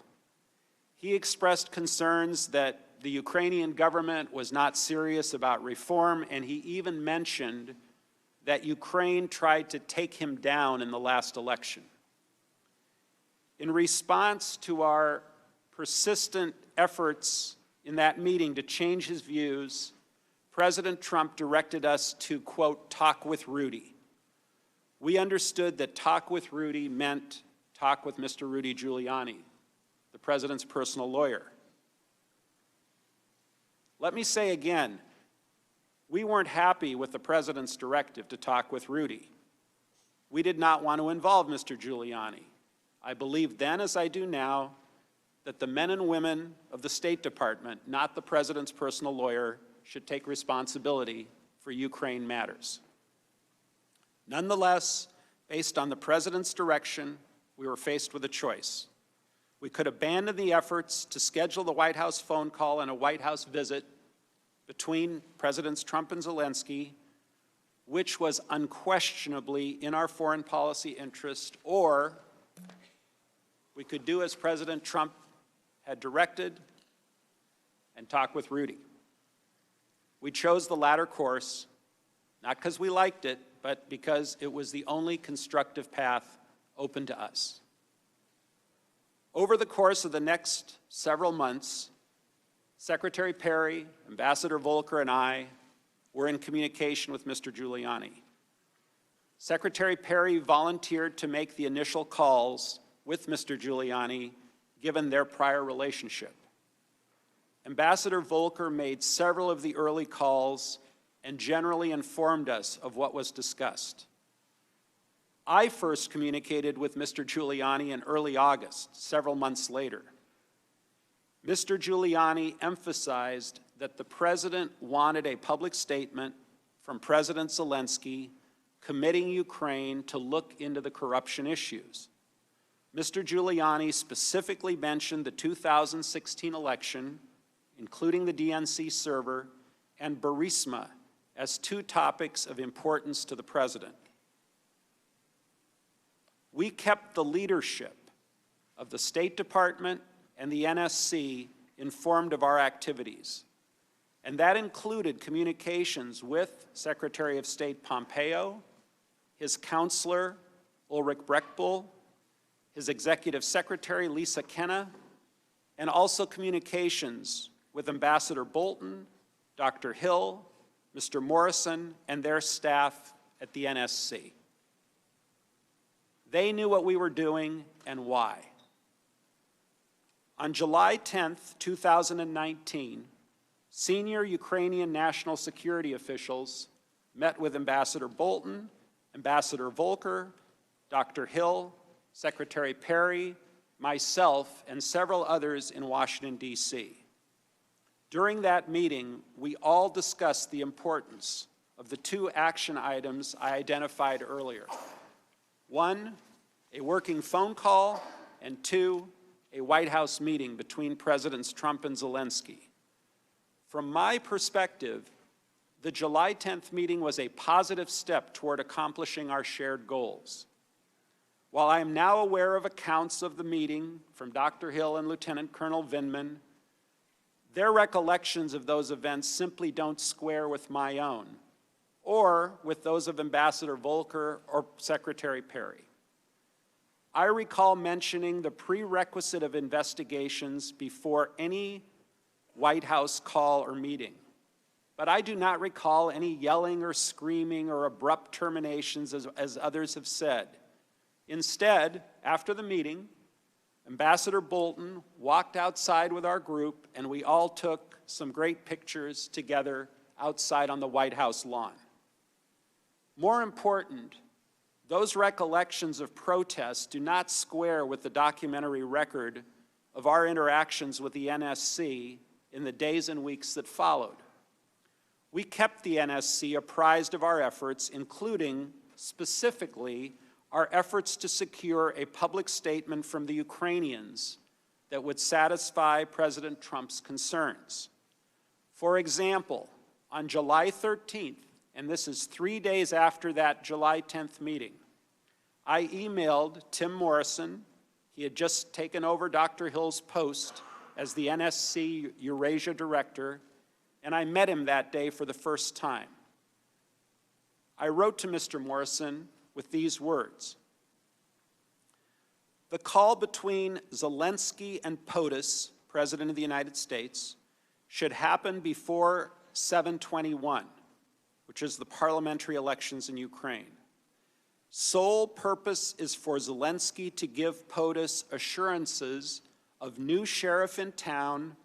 He expressed concerns that the Ukrainian government was not serious about reform, and he even mentioned that Ukraine tried to take him down in the last election. In response to our persistent efforts in that meeting to change his views, President Trump directed us to, quote, talk with Rudy. We understood that talk with Rudy meant talk with Mr. Rudy Giuliani, the president's personal lawyer. Let me say again, we weren't happy with the president's directive to talk with Rudy. We did not want to involve Mr. Giuliani. I believed then, as I do now, that the men and women of the State Department, not the president's personal lawyer, should take responsibility for Ukraine matters. Nonetheless, based on the president's direction, we were faced with a choice. We could abandon the efforts to schedule the White House phone call and a White House visit between Presidents Trump and Zelensky, which was unquestionably in our foreign policy interest, or we could do as President Trump had directed and talk with Rudy. We chose the latter course, not because we liked it, but because it was the only constructive path open to us. Over the course of the next several months, Secretary Perry, Ambassador Volker, and I were in communication with Mr. Giuliani. Secretary Perry volunteered to make the initial calls with Mr. Giuliani, given their prior relationship. Ambassador Volker made several of the early calls and generally informed us of what was discussed. I first communicated with Mr. Giuliani in early August, several months later. Mr. Giuliani emphasized that the president wanted a public statement from President Zelensky committing Ukraine to look into the corruption issues. Mr. Giuliani specifically mentioned the 2016 election, including the DNC server, and Burisma as two topics of importance to the President. We kept the leadership of the State Department and the NSC informed of our activities, and that included communications with Secretary of State Pompeo, his counselor, Ulrich Brechtbull, his executive secretary, Lisa Kenna, and also communications with Ambassador Bolton, Dr. Hill, Mr. Morrison, and their staff at the NSC. They knew what we were doing and why. On July 10th, 2019, senior Ukrainian national security officials met with Ambassador Bolton, Ambassador Volker, Dr. Hill, Secretary Perry, myself, and several others in Washington, D.C. During that meeting, we all discussed the importance of the two action items I identified earlier. One, a working phone call, and two, a White House meeting between Presidents Trump and Zelensky. From my perspective, the July 10th meeting was a positive step toward accomplishing our shared goals. While I am now aware of accounts of the meeting from Dr. Hill and Lieutenant Colonel Vindman, their recollections of those events simply don't square with my own, or with those of Ambassador Volker or Secretary Perry. I recall mentioning the prerequisite of investigations before any White House call or meeting, but I do not recall any yelling or screaming or abrupt terminations as others have said. Instead, after the meeting, Ambassador Bolton walked outside with our group, and we all took some great pictures together outside on the White House lawn. More important, those recollections of protests do not square with the documentary record of our interactions with the NSC in the days and weeks that followed. We kept the NSC apprised of our efforts, including, specifically, our efforts to secure a public statement from the Ukrainians that would satisfy President Trump's concerns. For example, on July 13th, and this is 3 days after that July 10th meeting, I emailed Tim Morrison. He had just taken over Dr. Hill's post as the NSC Eurasia Director, and I met him that day for the first time. I wrote to Mr. Morrison with these words: "The call between Zelensky and POTUS, President of the United States, should happen before 7/21, which is the parliamentary elections in Ukraine. Sole purpose is for Zelensky to give POTUS assurances of new sheriff in town,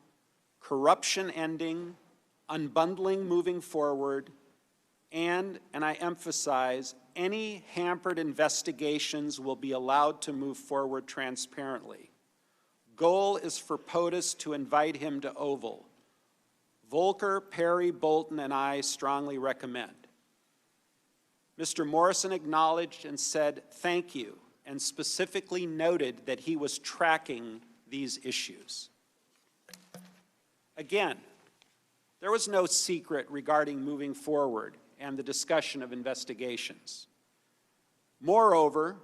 corruption ending, unbundling moving forward, and I emphasize, any hampered investigations will be allowed to move forward transparently. Goal is for POTUS to invite him to Oval. Volker, Perry, Bolton, and I strongly recommend." Mr. Morrison acknowledged and said thank you, and specifically noted that he was tracking these issues. Again, there was no secret regarding moving forward and the discussion of investigations. Moreover,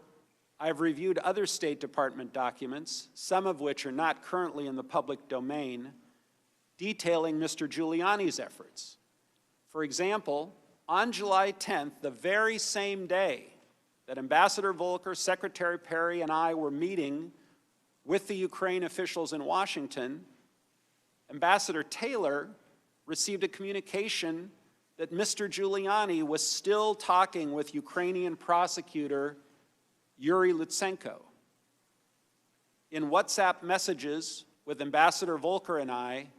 I've reviewed other State Department documents, some of which are not currently in the public domain, detailing Mr. Giuliani's efforts. For example, on July 10th, the very same day that Ambassador Volker, Secretary Perry, and I were meeting with the Ukraine officials in Washington, Ambassador Taylor received a communication that Mr. Giuliani was still talking with Ukrainian prosecutor Yuri Lutsenko. In WhatsApp messages with Ambassador Volker and I,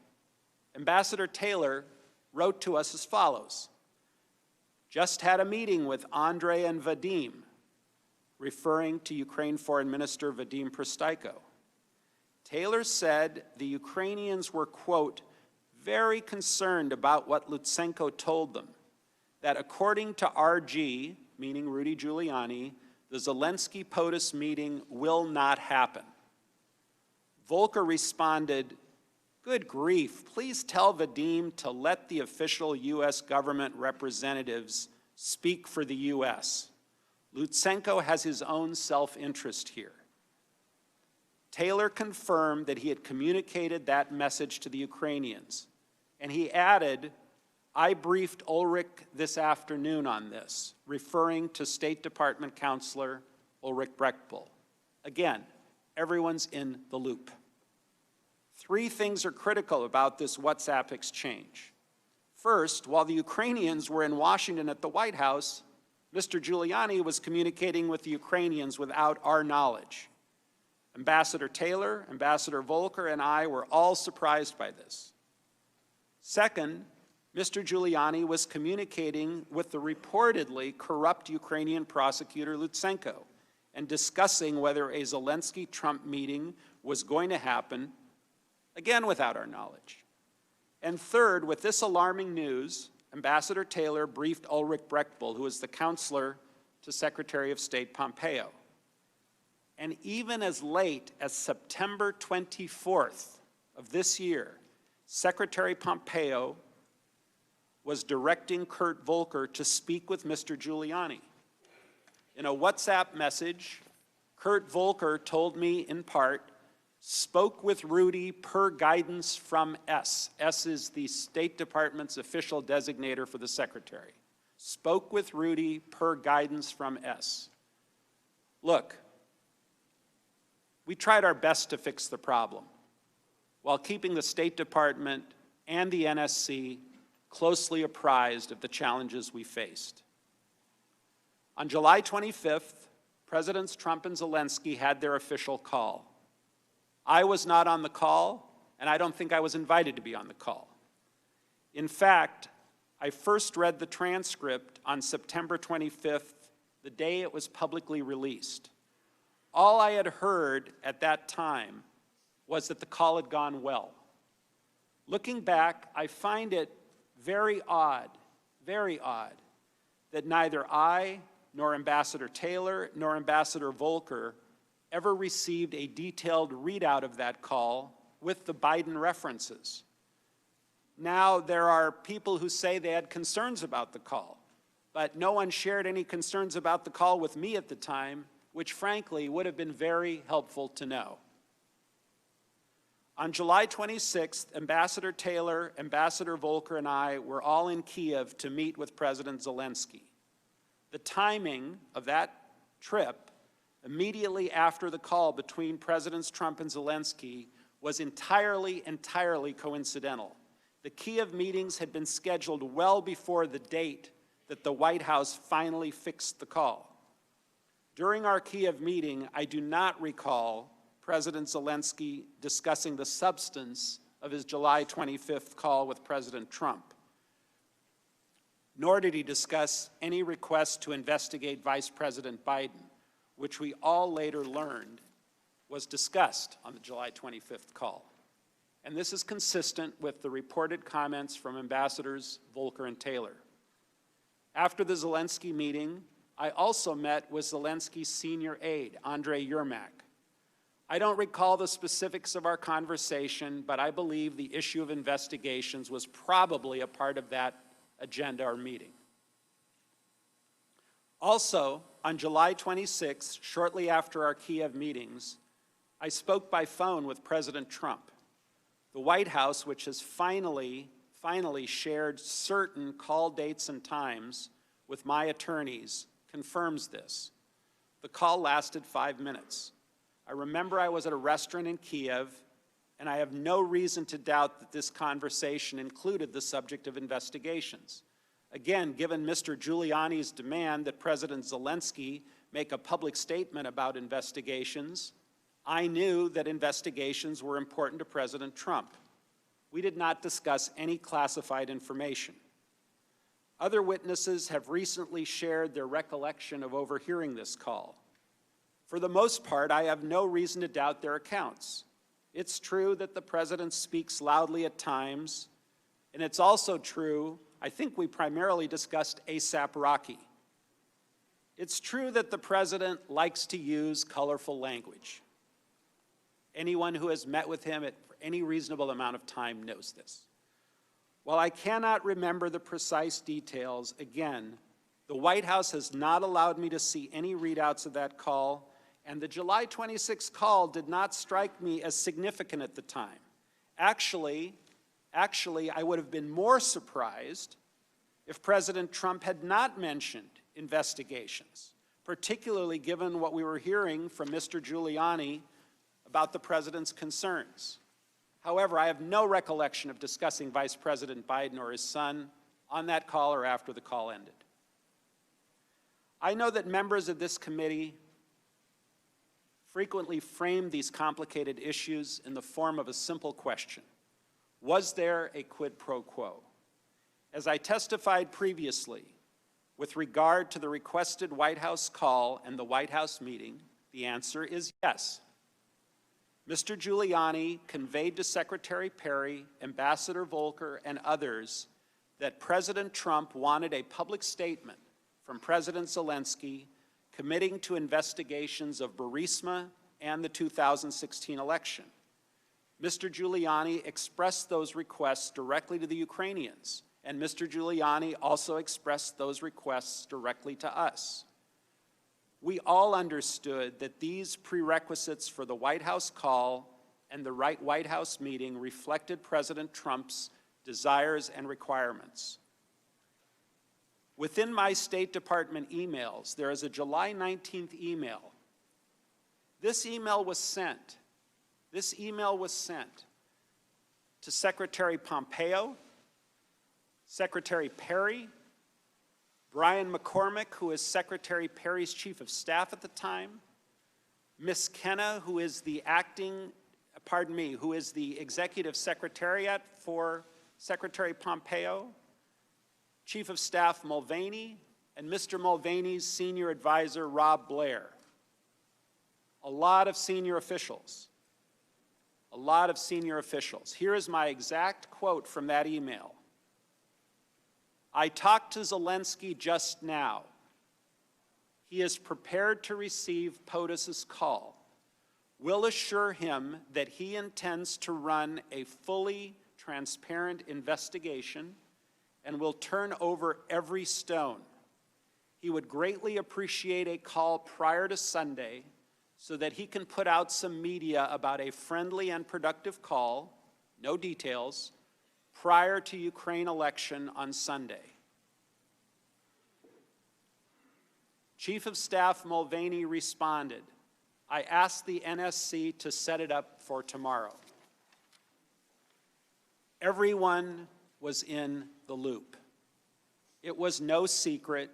Ambassador Taylor wrote to us as follows: "Just had a meeting with Andrei and Vadim," referring to Ukraine Foreign Minister Vadim Prystaiko. Taylor said the Ukrainians were, quote, "very concerned about what Lutsenko told them, that according to RG," meaning Rudy Giuliani, "the Zelensky-POTUS meeting will not happen." Volker responded, Good grief, please tell Vadim to let the official U.S. government representatives speak for the U.S. Lutsenko has his own self-interest here. Taylor confirmed that he had communicated that message to the Ukrainians, and he added, "I briefed Ulrich this afternoon on this," referring to State Department Counselor Ulrich Brechtbull. Again, everyone's in the loop. Three things are critical about this WhatsApp exchange. First, while the Ukrainians were in Washington at the White House, Mr. Giuliani was communicating with the Ukrainians without our knowledge. Ambassador Taylor, Ambassador Volker, and I were all surprised by this. Second, Mr. Giuliani was communicating with the reportedly corrupt Ukrainian prosecutor Lutsenko and discussing whether a Zelensky-Trump meeting was going to happen, again without our knowledge. And third, with this alarming news, Ambassador Taylor briefed Ulrich Brechtbull, who is the counselor to Secretary of State Pompeo. And even as late as September 24th of this year, Secretary Pompeo was directing Kurt Volker to speak with Mr. Giuliani. In a WhatsApp message, Kurt Volker told me in part, "Spoke with Rudy per guidance from S." S is the State Department's official designator for the Secretary. "Spoke with Rudy per guidance from S." Look, we tried our best to fix the problem while keeping the State Department and the NSC closely apprised of the challenges we faced. On July 25th, Presidents Trump and Zelensky had their official call. I was not on the call, and I don't think I was invited to be on the call. In fact, I first read the transcript on September 25th, the day it was publicly released. All I had heard at that time was that the call had gone well. Looking back, I find it very odd, that neither I, nor Ambassador Taylor, nor Ambassador Volker ever received a detailed readout of that call with the Biden references. Now, there are people who say they had concerns about the call, but no one shared any concerns about the call with me at the time, which frankly would have been very helpful to know. On July 26th, Ambassador Taylor, Ambassador Volker, and I were all in Kiev to meet with President Zelensky. The timing of that trip, immediately after the call between Presidents Trump and Zelensky, was entirely coincidental. The Kiev meetings had been scheduled well before the date that the White House finally fixed the call. During our Kiev meeting, I do not recall President Zelensky discussing the substance of his July 25th call with President Trump, nor did he discuss any request to investigate Vice President Biden, which we all later learned was discussed on the July 25th call. And this is consistent with the reported comments from Ambassadors Volker and Taylor. After the Zelensky meeting, I also met with Zelensky's senior aide, Andrei Yermak. I don't recall the specifics of our conversation, but I believe the issue of investigations was probably a part of that agenda or meeting. Also, on July 26th, shortly after our Kiev meetings, I spoke by phone with President Trump. The White House, which has finally shared certain call dates and times with my attorneys, confirms this. The call lasted 5 minutes. I remember I was at a restaurant in Kiev, and I have no reason to doubt that this conversation included the subject of investigations. Again, given Mr. Giuliani's demand that President Zelensky make a public statement about investigations, I knew that investigations were important to President Trump. We did not discuss any classified information. Other witnesses have recently shared their recollection of overhearing this call. For the most part, I have no reason to doubt their accounts. It's true that the president speaks loudly at times, and it's also true, I think we primarily discussed ASAP Rocky. It's true that the president likes to use colorful language. Anyone who has met with him at any reasonable amount of time knows this. While I cannot remember the precise details, again, the White House has not allowed me to see any readouts of that call, and the July 26 call did not strike me as significant at the time. Actually, I would have been more surprised if President Trump had not mentioned investigations, particularly given what we were hearing from Mr. Giuliani about the president's concerns. However, I have no recollection of discussing Vice President Biden or his son on that call or after the call ended. I know that members of this committee frequently frame these complicated issues in the form of a simple question: was there a quid pro quo? As I testified previously, with regard to the requested White House call and the White House meeting, the answer is yes. Mr. Giuliani conveyed to Secretary Perry, Ambassador Volker, and others that President Trump wanted a public statement from President Zelensky committing to investigations of Burisma and the 2016 election. Mr. Giuliani expressed those requests directly to the Ukrainians, and Mr. Giuliani also expressed those requests directly to us. We all understood that these prerequisites for the White House call and the White House meeting reflected President Trump's desires and requirements. Within my State Department emails, there is a July 19th email. This email was sent to Secretary Pompeo, Secretary Perry, Brian McCormick, who is Secretary Perry's chief of staff at the time, Ms. Kenna, who is the executive secretariat for Secretary Pompeo, Chief of Staff Mulvaney, and Mr. Mulvaney's senior advisor, Rob Blair. A lot of senior officials. Here is my exact quote from that email. I talked to Zelensky just now. He is prepared to receive POTUS's call. We'll assure him that he intends to run a fully transparent investigation and will turn over every stone. He would greatly appreciate a call prior to Sunday so that he can put out some media about a friendly and productive call, no details, prior to Ukraine election on Sunday. Chief of Staff Mulvaney responded, I asked the NSC to set it up for tomorrow. Everyone was in the loop. It was no secret.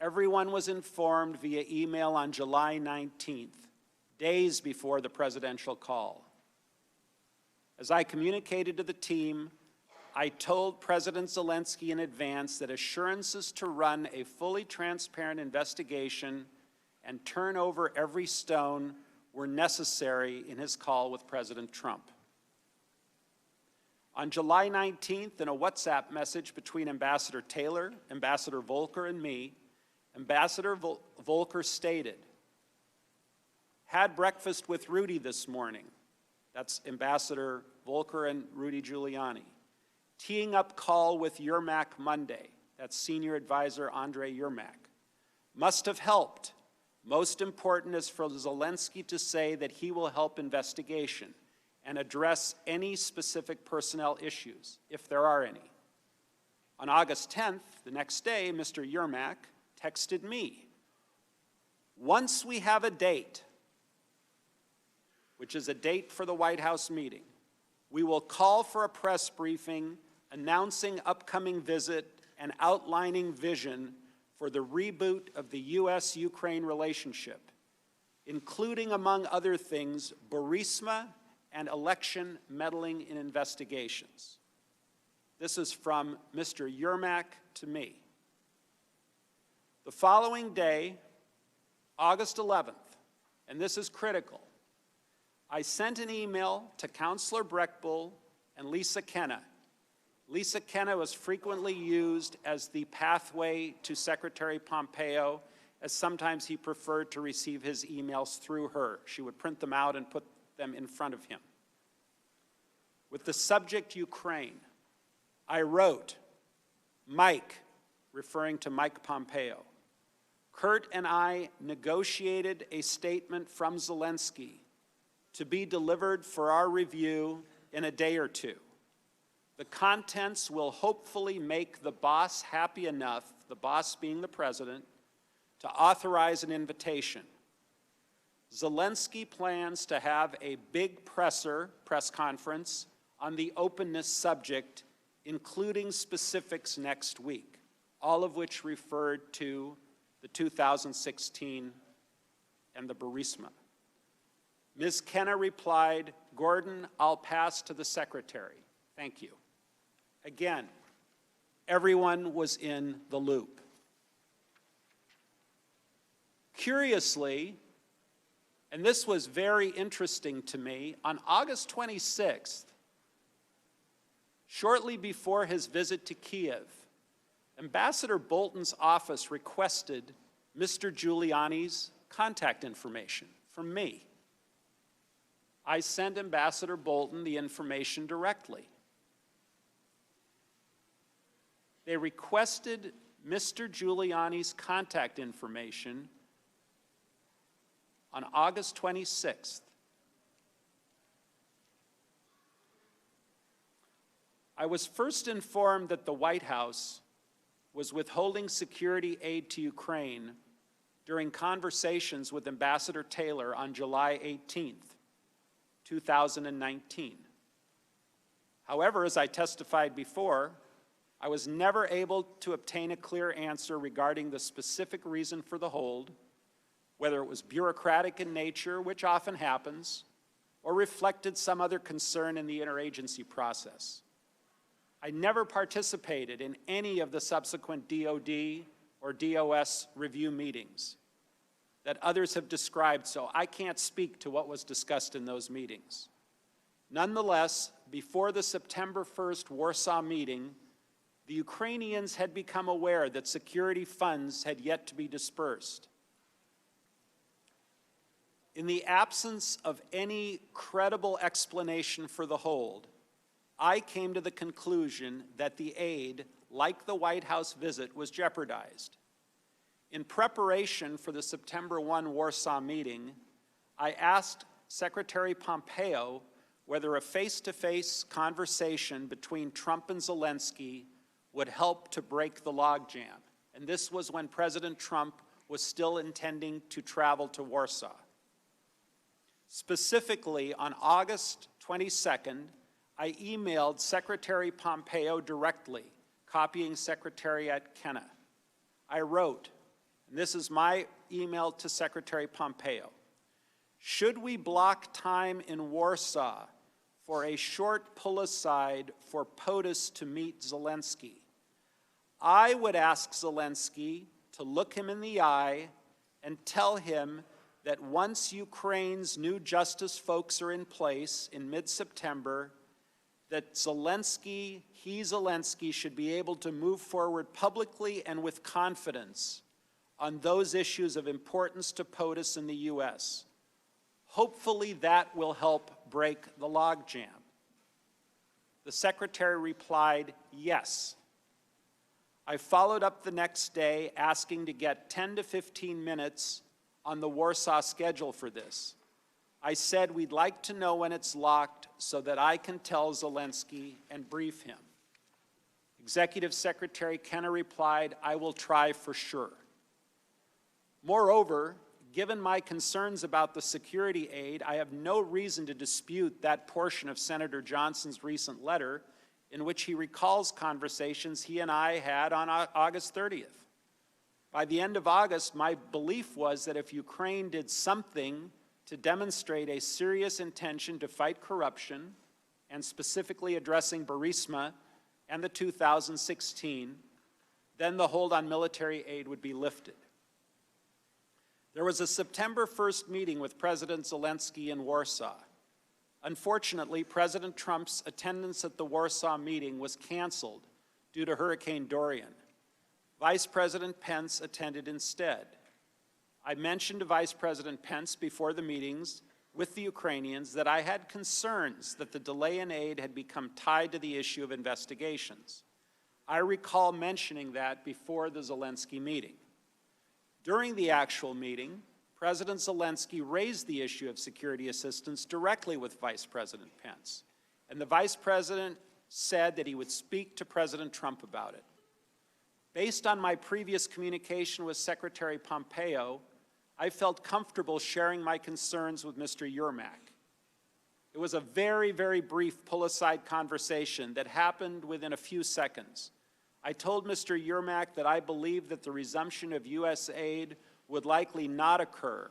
Everyone was informed via email on July 19th, days before the presidential call. As I communicated to the team, I told President Zelensky in advance that assurances to run a fully transparent investigation and turn over every stone were necessary in his call with President Trump. On July 19th, in a WhatsApp message between Ambassador Taylor, Ambassador Volker, and me, Ambassador Volker stated, had breakfast with Rudy this morning. That's Ambassador Volker and Rudy Giuliani. Teeing up call with Yermak Monday. That's Senior Advisor Andrei Yermak. Must have helped. Most important is for Zelensky to say that he will help investigation and address any specific personnel issues, if there are any. On August 10th, the next day, Mr. Yermak texted me, once we have a date, which is a date for the White House meeting, we will call for a press briefing announcing upcoming visit and outlining vision for the reboot of the U.S.-Ukraine relationship, including, among other things, Burisma and election meddling in investigations. This is from Mr. Yermak to me. The following day, August 11th, and this is critical, I sent an email to Counselor Breckbull and Lisa Kenna. Lisa Kenna was frequently used as the pathway to Secretary Pompeo, as sometimes he preferred to receive his emails through her. She would print them out and put them in front of him. with the subject Ukraine, I wrote, Mike, referring to Mike Pompeo, Kurt and I negotiated a statement from Zelensky to be delivered for our review in a day or two. The contents will hopefully make the boss happy enough, the boss being the president, to authorize an invitation. Zelensky plans to have a big press conference on the openness subject, including specifics next week, all of which referred to the 2016 and the Burisma. Ms. Kenna replied, Gordon, I'll pass to the secretary. Thank you. Again, everyone was in the loop. Curiously, and this was very interesting to me, on August 26th, shortly before his visit to Kiev, Ambassador Bolton's office requested Mr. Giuliani's contact information from me. I sent Ambassador Bolton the information directly. They requested Mr. Giuliani's contact information on August 26th. I was first informed that the White House was withholding security aid to Ukraine during conversations with Ambassador Taylor on July 18th, 2019. However, as I testified before, I was never able to obtain a clear answer regarding the specific reason for the hold, whether it was bureaucratic in nature, which often happens, or reflected some other concern in the interagency process. I never participated in any of the subsequent DOD or DOS review meetings that others have described, so I can't speak to what was discussed in those meetings. Nonetheless, before the September 1st Warsaw meeting, the Ukrainians had become aware that security funds had yet to be dispersed. In the absence of any credible explanation for the hold, I came to the conclusion that the aid, like the White House visit, was jeopardized. In preparation for the September 1 Warsaw meeting, I asked Secretary Pompeo whether a face-to-face conversation between Trump and Zelensky would help to break the logjam. And this was when President Trump was still intending to travel to Warsaw. Specifically, on August 22nd, I emailed Secretary Pompeo directly, copying Secretary Kenna. I wrote, and this is my email to Secretary Pompeo, should we block time in Warsaw for a short pull-aside for POTUS to meet Zelensky? I would ask Zelensky to look him in the eye and tell him that once Ukraine's new justice folks are in place in mid-September, that Zelensky should be able to move forward publicly and with confidence on those issues of importance to POTUS in the U.S. Hopefully that will help break the logjam. The Secretary replied, yes. I followed up the next day asking to get 10 to 15 minutes on the Warsaw schedule for this. I said we'd like to know when it's locked so that I can tell Zelensky and brief him. Executive Secretary Kenna replied, I will try for sure. Moreover, given my concerns about the security aid, I have no reason to dispute that portion of Senator Johnson's recent letter in which he recalls conversations he and I had on August 30th. By the end of August, my belief was that if Ukraine did something to demonstrate a serious intention to fight corruption, and specifically addressing Burisma and the 2016, then the hold on military aid would be lifted. There was a September 1st meeting with President Zelensky in Warsaw. Unfortunately, President Trump's attendance at the Warsaw meeting was canceled due to Hurricane Dorian. Vice President Pence attended instead. I mentioned to Vice President Pence before the meetings with the Ukrainians that I had concerns that the delay in aid had become tied to the issue of investigations. I recall mentioning that before the Zelensky meeting. During the actual meeting, President Zelensky raised the issue of security assistance directly with Vice President Pence, and the Vice President said that he would speak to President Trump about it. Based on my previous communication with Secretary Pompeo, I felt comfortable sharing my concerns with Mr. Yermak. It was a very, very brief pull-aside conversation that happened within a few seconds. I told Mr. Yermak that I believed that the resumption of U.S. aid would likely not occur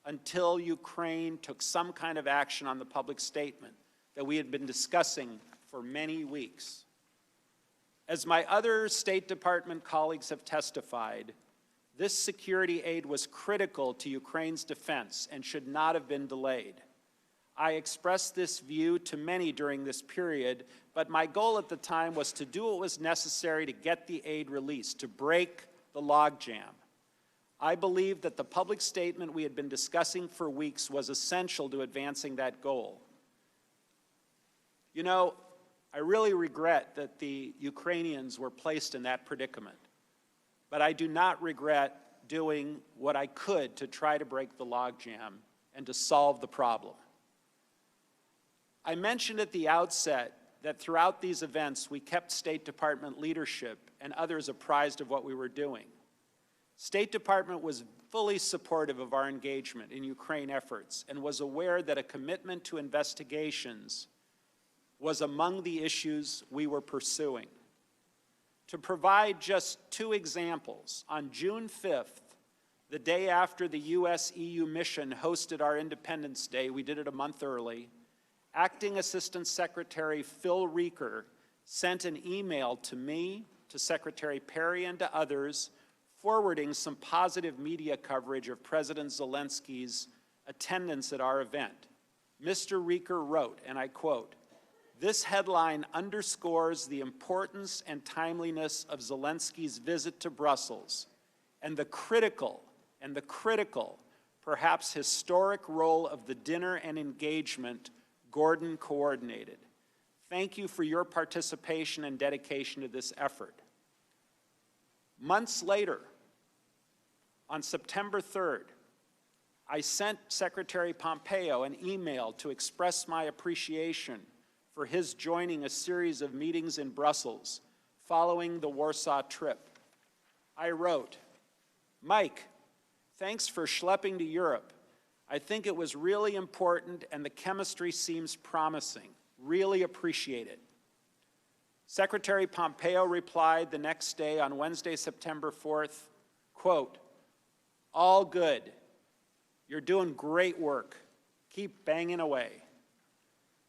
until Ukraine took some kind of action on the public statement that we had been discussing for many weeks. As my other State Department colleagues have testified, this security aid was critical to Ukraine's defense and should not have been delayed. I expressed this view to many during this period, but my goal at the time was to do what was necessary to get the aid released, to break the logjam. I believe that the public statement we had been discussing for weeks was essential to advancing that goal. You know, I really regret that the Ukrainians were placed in that predicament, but I do not regret doing what I could to try to break the logjam and to solve the problem. I mentioned at the outset that throughout these events, we kept State Department leadership and others apprised of what we were doing. State Department was fully supportive of our engagement in Ukraine efforts and was aware that a commitment to investigations was among the issues we were pursuing. To provide just two examples, on June 5th, the day after the U.S.-EU mission hosted our Independence Day, we did it a month early, Acting Assistant Secretary Phil Reeker sent an email to me, to Secretary Perry, and to others, forwarding some positive media coverage of President Zelensky's attendance at our event. Mr. Reeker wrote, and I quote, "This headline underscores the importance and timeliness of Zelensky's visit to Brussels and the critical, perhaps historic role of the dinner and engagement Gordon coordinated. Thank you for your participation and dedication to this effort." Months later, on September 3rd, I sent Secretary Pompeo an email to express my appreciation for his joining a series of meetings in Brussels following the Warsaw trip. I wrote, "Mike, thanks for schlepping to Europe. I think it was really important and the chemistry seems promising. Really appreciate it." Secretary Pompeo replied the next day on Wednesday, September 4th, quote, "All good. You're doing great work. Keep banging away."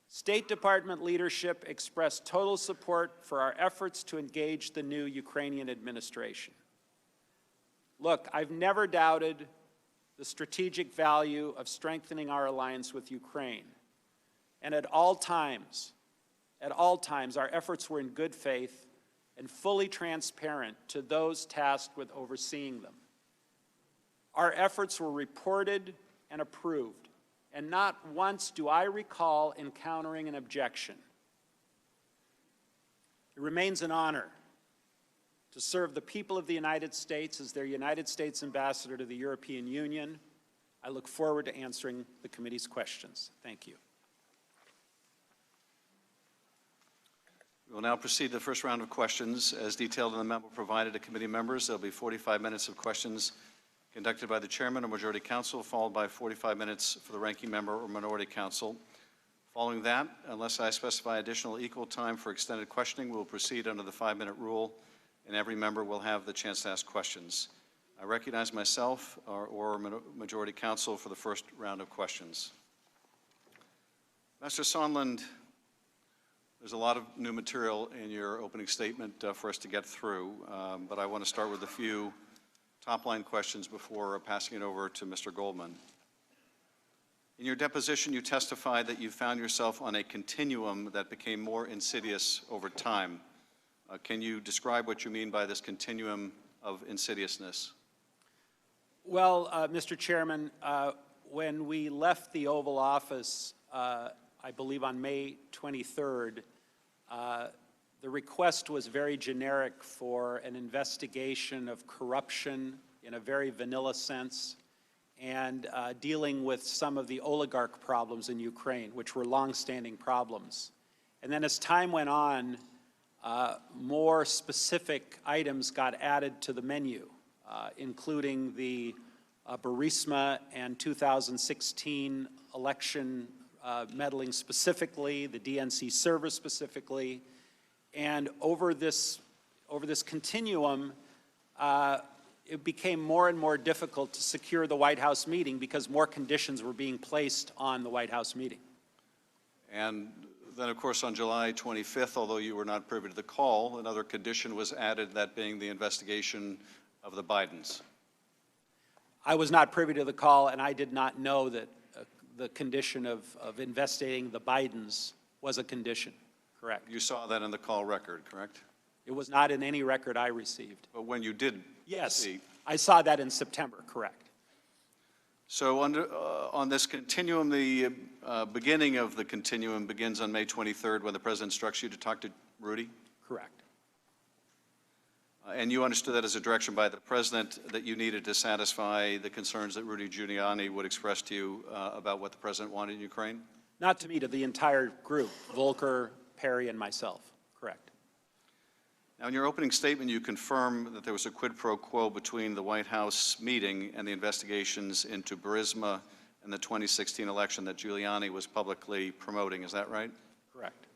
State Department leadership expressed total support for our efforts to engage the new Ukrainian administration. Look, I've never doubted the strategic value of strengthening our alliance with Ukraine. And at all times, our efforts were in good faith and fully transparent to those tasked with overseeing them. Our efforts were reported and approved, and not once do I recall encountering an objection. It remains an honor to serve the people of the United States as their United States ambassador to the European Union. I look forward to answering the committee's questions. Thank you. We will now proceed to the first round of questions. As detailed in the memo provided to committee members, there will be 45 minutes of questions conducted by the chairman or majority counsel, followed by 45 minutes for the ranking member or minority counsel. Following that, unless I specify additional equal time for extended questioning, we will proceed under the 5-minute rule, and every member will have the chance to ask questions. I recognize myself or majority counsel for the first round of questions. Mr. Sondland, there's a lot of new material in your opening statement for us to get through, but I want to start with a few top-line questions before passing it over to Mr. Goldman. In your deposition, you testified that you found yourself on a continuum that became more insidious over time. Can you describe what you mean by this continuum of insidiousness? Well, Mr. Chairman, when we left the Oval Office, I believe on May 23rd, the request was very generic for an investigation of corruption in a very vanilla sense, and dealing with some of the oligarch problems in Ukraine, which were longstanding problems. And then as time went on, more specific items got added to the menu, including the Burisma and 2016 election meddling specifically, the DNC server specifically. And over this continuum, it became more and more difficult to secure the White House meeting because more conditions were being placed on the White House meeting. And then, of course, on July 25th, although you were not privy to the call, another condition was added, that being the investigation of the Bidens. I was not privy to the call, and I did not know that the condition of investigating the Bidens was a condition, correct? You saw that in the call record, correct? It was not in any record I received. But when you did see. I saw that in September, correct. So on this continuum, the beginning of the continuum begins on May 23rd when the President instructs you to talk to Rudy? Correct. And you understood that as a direction by the President that you needed to satisfy the concerns that Rudy Giuliani would express to you about what the President wanted in Ukraine? Not to me, to the entire group, Volker, Perry, and myself, correct. Now, in your opening statement, you confirm that there was a quid pro quo between the White House meeting and the investigations into Burisma and the 2016 election that Giuliani was publicly promoting. Is that right? Correct.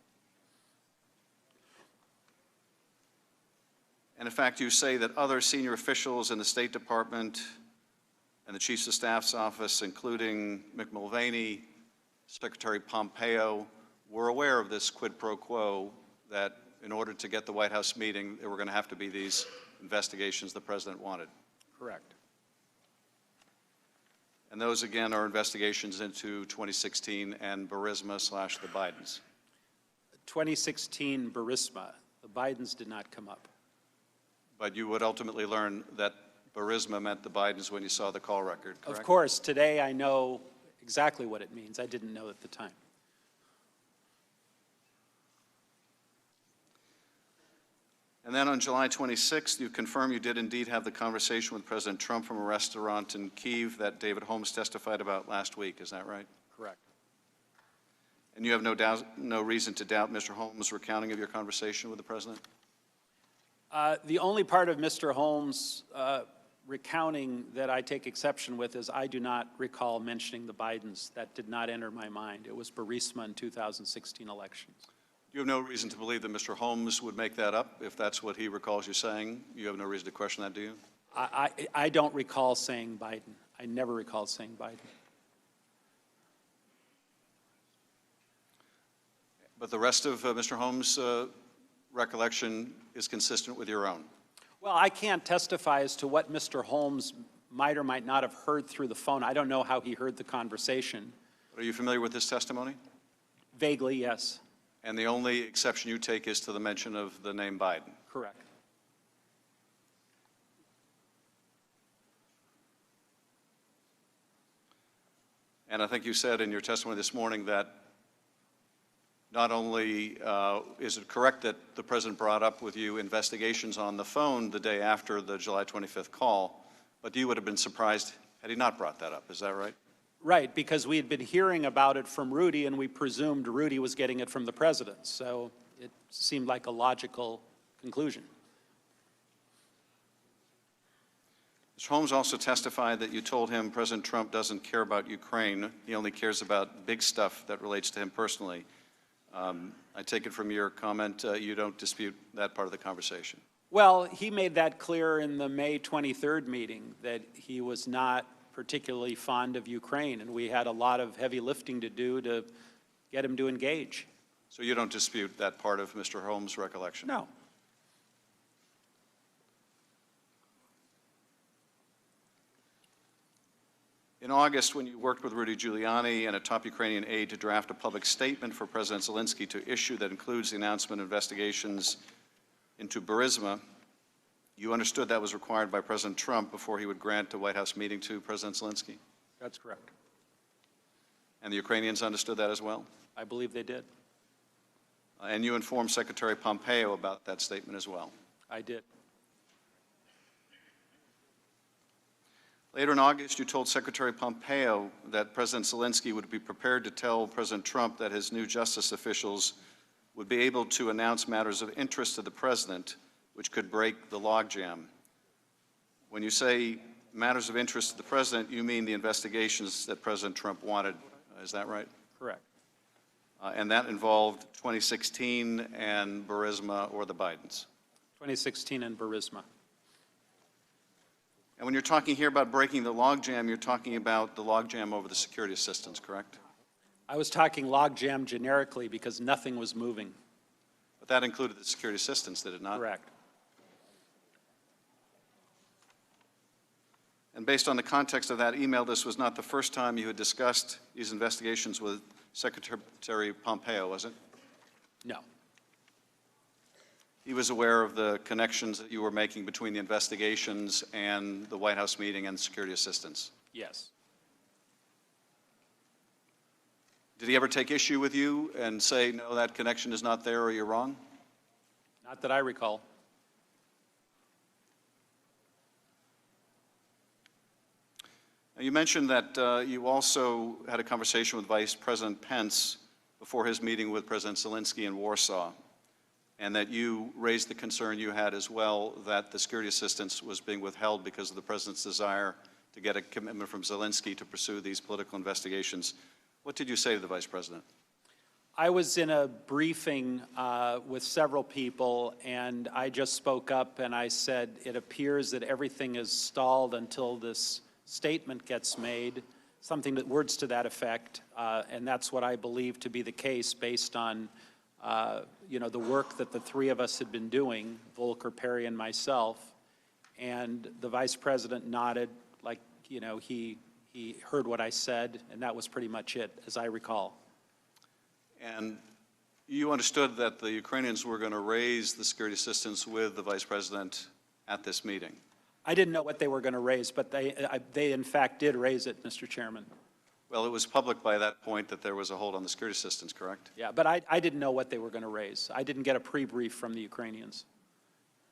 And in fact, you say that other senior officials in the State Department and the Chiefs of Staff's office, including Mick Mulvaney, Secretary Pompeo, were aware of this quid pro quo, that in order to get the White House meeting, there were going to have to be these investigations the President wanted. Correct. And those, again, are investigations into 2016 and Burisma / the Bidens. 2016 Burisma, the Bidens did not come up. But you would ultimately learn that Burisma meant the Bidens when you saw the call record, correct? Of course, today I know exactly what it means. I didn't know at the time. And then on July 26th, you confirm you did indeed have the conversation with President Trump from a restaurant in Kyiv that David Holmes testified about last week. Is that right? Correct. And you have no reason to doubt Mr. Holmes' recounting of your conversation with the President? The only part of Mr. Holmes' recounting that I take exception with is I do not recall mentioning the Bidens. That did not enter my mind. It was Burisma in 2016 elections. You have no reason to believe that Mr. Holmes would make that up if that's what he recalls you saying? You have no reason to question that, do you? I don't recall saying Biden. I never recall saying Biden. But the rest of Mr. Holmes' recollection is consistent with your own? Well, I can't testify as to what Mr. Holmes might or might not have heard through the phone. I don't know how he heard the conversation. Are you familiar with this testimony? Vaguely, yes. And the only exception you take is to the mention of the name Biden? Correct. And I think you said in your testimony this morning that not only is it correct that the President brought up with you investigations on the phone the day after the July 25th call, but you would have been surprised had he not brought that up. Is that right? Right, because we had been hearing about it from Rudy, and we presumed Rudy was getting it from the President. So it seemed like a logical conclusion. Mr. Holmes also testified that you told him President Trump doesn't care about Ukraine. He only cares about big stuff that relates to him personally. I take it from your comment you don't dispute that part of the conversation. Well, he made that clear in the May 23rd meeting that he was not particularly fond of Ukraine, and we had a lot of heavy lifting to do to get him to engage. So you don't dispute that part of Mr. Holmes' recollection? No. In August, when you worked with Rudy Giuliani and a top Ukrainian aide to draft a public statement for President Zelensky to issue that includes the announcement of investigations into Burisma, you understood that was required by President Trump before he would grant a White House meeting to President Zelensky? That's correct. And the Ukrainians understood that as well? I believe they did. And you informed Secretary Pompeo about that statement as well? I did. Later in August, you told Secretary Pompeo that President Zelensky would be prepared to tell President Trump that his new justice officials would be able to announce matters of interest to the president, which could break the logjam. When you say matters of interest to the president, you mean the investigations that President Trump wanted. Is that right? Correct. And that involved 2016 and Burisma or the Bidens. 2016 and Burisma. And when you're talking here about breaking the logjam, you're talking about the logjam over the security assistance, correct? I was talking logjam generically because nothing was moving. But that included the security assistance, did it not? Correct. And based on the context of that email, this was not the first time you had discussed these investigations with Secretary Pompeo, was it? No. He was aware of the connections that you were making between the investigations and the White House meeting and security assistance? Yes. Did he ever take issue with you and say, no, that connection is not there or you're wrong? Not that I recall. Now, you mentioned that you also had a conversation with Vice President Pence before his meeting with President Zelensky in Warsaw, and that you raised the concern you had as well that the security assistance was being withheld because of the president's desire to get a commitment from Zelensky to pursue these political investigations. What did you say to the Vice President? I was in a briefing with several people, and I just spoke up and I said, it appears that everything is stalled until this statement gets made, words to that effect, and that's what I believe to be the case based on the work that the three of us had been doing, Volker, Perry, and myself. And the Vice President nodded like, he heard what I said, and that was pretty much it, as I recall. And you understood that the Ukrainians were going to raise the security assistance with the Vice President at this meeting? I didn't know what they were going to raise, but they in fact did raise it, Mr. Chairman. Well, it was public by that point that there was a hold on the security assistance, correct? Yeah, but I didn't know what they were going to raise. I didn't get a pre-brief from the Ukrainians.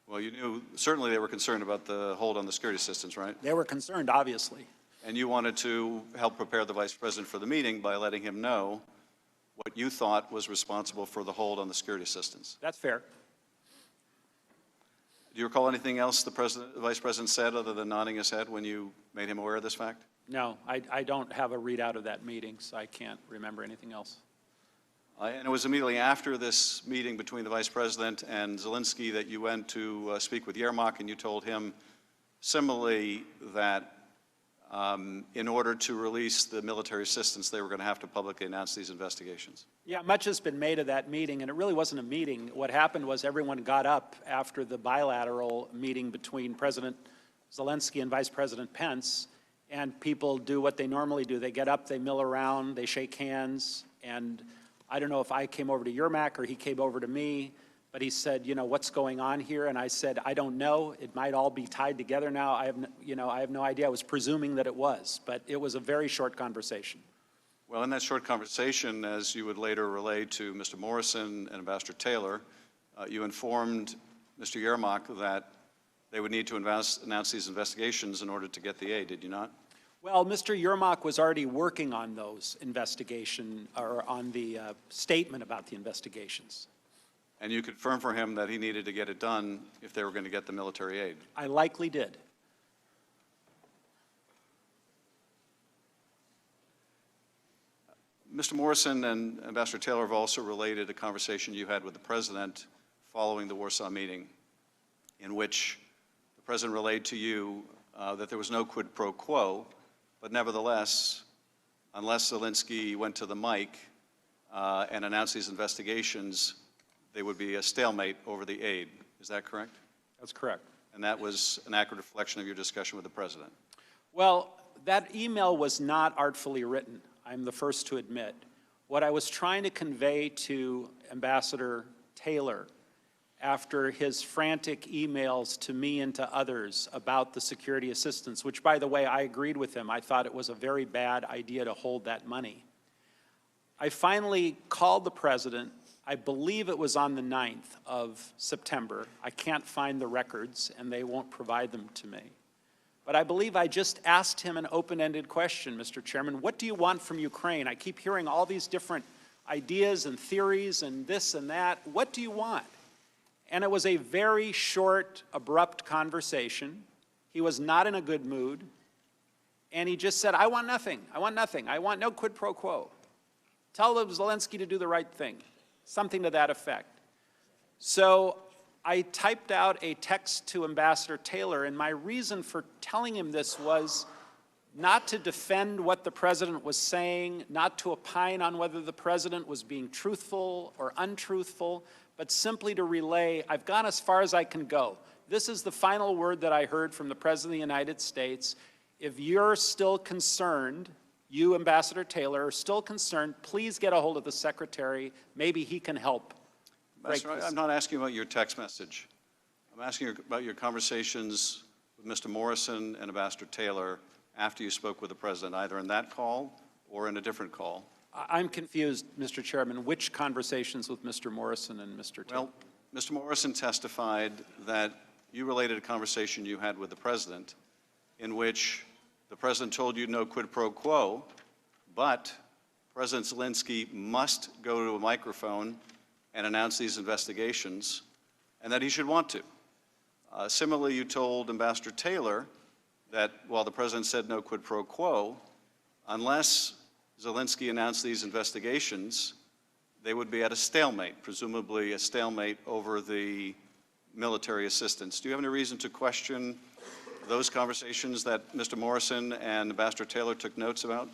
Well, you knew, certainly they were concerned about the hold on the security assistance, right? They were concerned, obviously. And you wanted to help prepare the Vice President for the meeting by letting him know what you thought was responsible for the hold on the security assistance. That's fair. Do you recall anything else the Vice President said other than nodding his head when you made him aware of this fact? No, I don't have a readout of that meeting, so I can't remember anything else. And it was immediately after this meeting between the Vice President and Zelensky that you went to speak with Yermak, and you told him similarly that in order to release the military assistance, they were going to have to publicly announce these investigations. Yeah, much has been made of that meeting, and it really wasn't a meeting. What happened was everyone got up after the bilateral meeting between President Zelensky and Vice President Pence, and people do what they normally do. They get up, they mill around, they shake hands, and I don't know if I came over to Yermak or he came over to me, but he said, what's going on here? And I said, I don't know. It might all be tied together now. I have no idea. I was presuming that it was, but it was a very short conversation. Well, in that short conversation, as you would later relay to Mr. Morrison and Ambassador Taylor, you informed Mr. Yermak that they would need to announce these investigations in order to get the aid, did you not? Well, Mr. Yermak was already working on those investigation, or on the statement about the investigations. And you confirmed for him that he needed to get it done if they were going to get the military aid? I likely did. Mr. Morrison and Ambassador Taylor have also related a conversation you had with the President following the Warsaw meeting, in which the President relayed to you that there was no quid pro quo, but nevertheless, unless Zelensky went to the mic and announced these investigations, there would be a stalemate over the aid. Is that correct? That's correct. And that was an accurate reflection of your discussion with the President? Well, that email was not artfully written, I'm the first to admit. What I was trying to convey to Ambassador Taylor after his frantic emails to me and to others about the security assistance, which, by the way, I agreed with him. I thought it was a very bad idea to hold that money. I finally called the president. I believe it was on the 9th of September. I can't find the records, and they won't provide them to me. But I believe I just asked him an open-ended question, Mr. Chairman. What do you want from Ukraine? I keep hearing all these different ideas and theories and this and that. What do you want? And it was a very short, abrupt conversation. He was not in a good mood. And he just said, I want nothing. I want nothing. I want no quid pro quo. Tell Zelensky to do the right thing. Something to that effect. So I typed out a text to Ambassador Taylor, and my reason for telling him this was not to defend what the president was saying, not to opine on whether the president was being truthful or untruthful, but simply to relay, I've gone as far as I can go. This is the final word that I heard from the President of the United States. If you're still concerned, you, Ambassador Taylor, are still concerned, please get a hold of the Secretary. Maybe he can help. I'm not asking about your text message. I'm asking about your conversations with Mr. Morrison and Ambassador Taylor after you spoke with the President, either in that call or in a different call. I'm confused, Mr. Chairman. Which conversations with Mr. Morrison and Mr. Taylor? Well, Mr. Morrison testified that you related a conversation you had with the President in which the President told you no quid pro quo, but President Zelensky must go to a microphone and announce these investigations, and that he should want to. Similarly, you told Ambassador Taylor that while the President said no quid pro quo, unless Zelensky announced these investigations, they would be at a stalemate, presumably a stalemate over the military assistance. Do you have any reason to question those conversations that Mr. Morrison and Ambassador Taylor took notes about?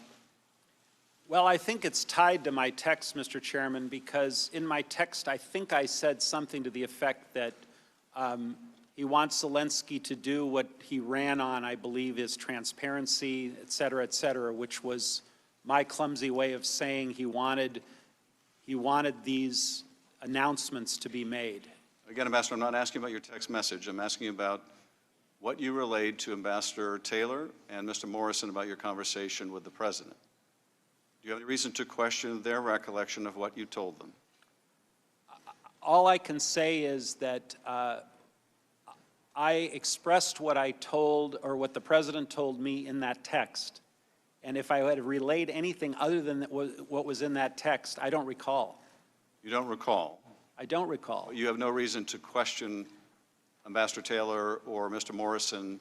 Well, I think it's tied to my text, Mr. Chairman, because in my text, I think I said something to the effect that he wants Zelensky to do what he ran on, I believe, is transparency, et cetera, which was my clumsy way of saying he wanted these announcements to be made. Again, Ambassador, I'm not asking about your text message. I'm asking about what you relayed to Ambassador Taylor and Mr. Morrison about your conversation with the President. Do you have any reason to question their recollection of what you told them? All I can say is that I expressed what I told, or what the President told me in that text. And if I had relayed anything other than what was in that text, I don't recall. You don't recall? I don't recall. You have no reason to question Ambassador Taylor or Mr. Morrison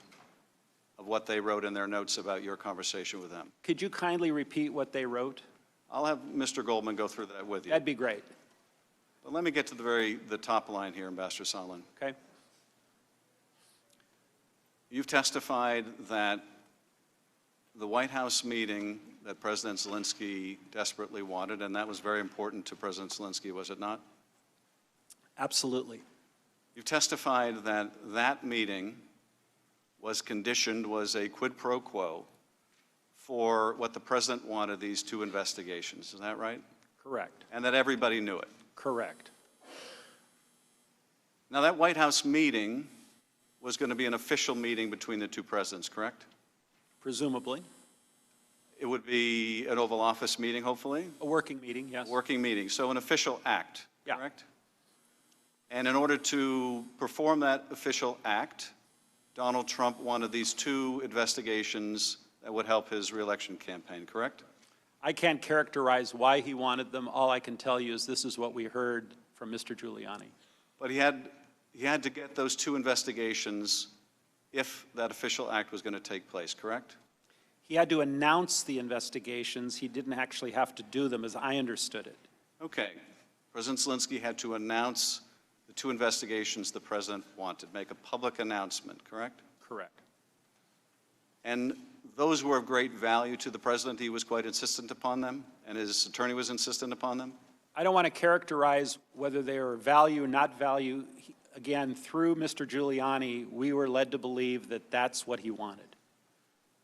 of what they wrote in their notes about your conversation with them. Could you kindly repeat what they wrote? I'll have Mr. Goldman go through that with you. That'd be great. But let me get to the top line here, Ambassador Sondland. Okay. You've testified that the White House meeting that President Zelensky desperately wanted, and that was very important to President Zelensky, was it not? Absolutely. You've testified that that meeting was conditioned, was a quid pro quo for what the President wanted, these two investigations. Is that right? Correct. And that everybody knew it? Correct. Now, that White House meeting was going to be an official meeting between the two presidents, correct? Presumably. It would be an Oval Office meeting, hopefully? A working meeting, yes. A working meeting, so an official act, yeah. Correct? And in order to perform that official act, Donald Trump wanted these two investigations that would help his reelection campaign, correct? I can't characterize why he wanted them. All I can tell you is this is what we heard from Mr. Giuliani. But he had to get those two investigations if that official act was going to take place, correct? He had to announce the investigations. He didn't actually have to do them, as I understood it. Okay. President Zelensky had to announce the two investigations the president wanted, make a public announcement, correct? Correct. And those were of great value to the president. He was quite insistent upon them, and his attorney was insistent upon them? I don't want to characterize whether they are value or not value. Again, through Mr. Giuliani, we were led to believe that that's what he wanted.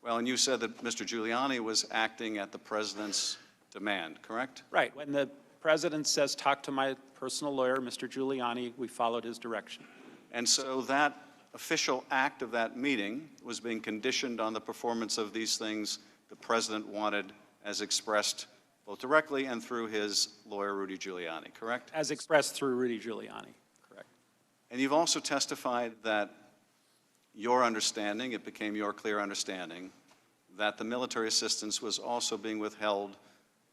Well, and you said that Mr. Giuliani was acting at the president's demand, correct? Right. When the president says, talk to my personal lawyer, Mr. Giuliani, we followed his direction. And so that official act of that meeting was being conditioned on the performance of these things the president wanted as expressed both directly and through his lawyer, Rudy Giuliani, correct? As expressed through Rudy Giuliani, correct. And you've also testified that your understanding, it became your clear understanding, that the military assistance was also being withheld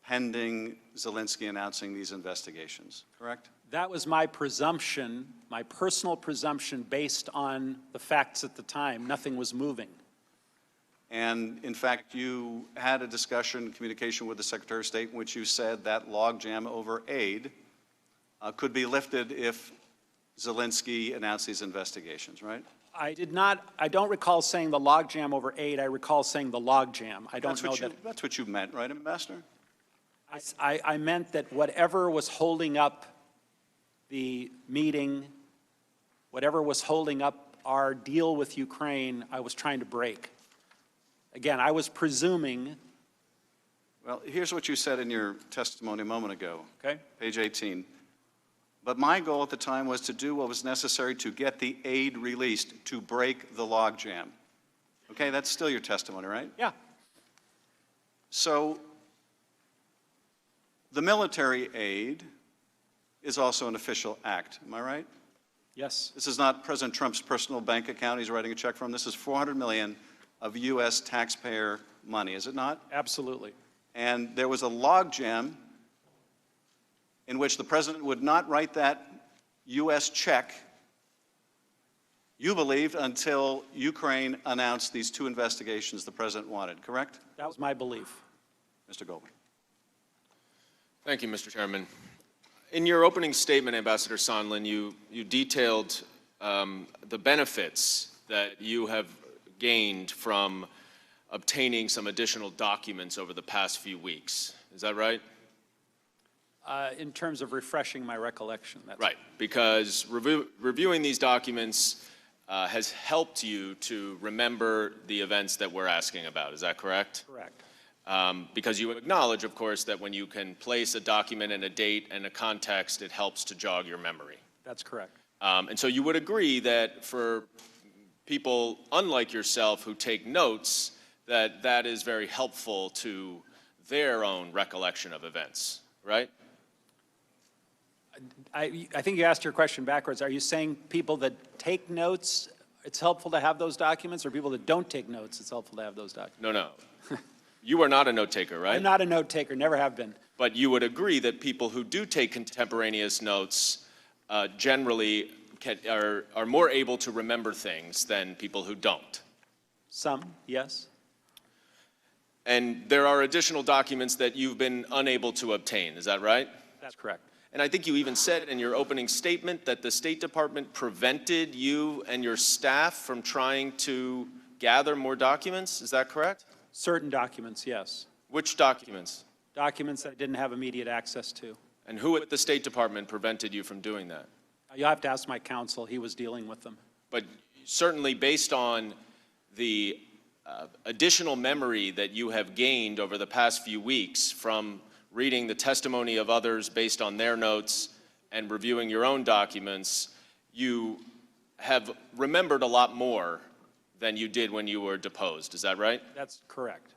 pending Zelensky announcing these investigations, correct? That was my presumption, my personal presumption based on the facts at the time. Nothing was moving. And in fact, you had a discussion, communication with the Secretary of State in which you said that logjam over aid could be lifted if Zelensky announced these investigations, right? I don't recall saying the logjam over aid. I recall saying the logjam. I don't know that. That's what you meant, right, Ambassador? I meant that whatever was holding up the meeting, whatever was holding up our deal with Ukraine, I was trying to break. Again, I was presuming. Well, here's what you said in your testimony a moment ago. Okay. Page 18. But my goal at the time was to do what was necessary to get the aid released, to break the logjam. Okay, that's still your testimony, right? Yeah. So the military aid is also an official act, am I right? Yes. This is not President Trump's personal bank account he's writing a check from. This is $400 million of U.S. taxpayer money, is it not? Absolutely. And there was a logjam in which the president would not write that U.S. check, you believed, until Ukraine announced these two investigations the president wanted, correct? That was my belief. Mr. Goldman. Thank you, Mr. Chairman. In your opening statement, Ambassador Sondland, you detailed the benefits that you have gained from obtaining some additional documents over the past few weeks. Is that right? In terms of refreshing my recollection. That's right, because reviewing these documents has helped you to remember the events that we're asking about. Is that correct? Correct. Because you acknowledge, of course, that when you can place a document and a date and a context, it helps to jog your memory. That's correct. And so you would agree that for people unlike yourself who take notes, that is very helpful to their own recollection of events, right? I think you asked your question backwards. Are you saying people that take notes, it's helpful to have those documents, or people that don't take notes, it's helpful to have those documents? No. You are not a note taker, right? I'm not a note taker, never have been. But you would agree that people who do take contemporaneous notes generally are more able to remember things than people who don't. Some, yes. And there are additional documents that you've been unable to obtain, is that right? That's correct. And I think you even said in your opening statement that the State Department prevented you and your staff from trying to gather more documents, is that correct? Certain documents, yes. Which documents? Documents that I didn't have immediate access to. And who at the State Department prevented you from doing that? You'll have to ask my counsel. He was dealing with them. But certainly based on the additional memory that you have gained over the past few weeks from reading the testimony of others based on their notes and reviewing your own documents, you have remembered a lot more than you did when you were deposed. Is that right? That's correct.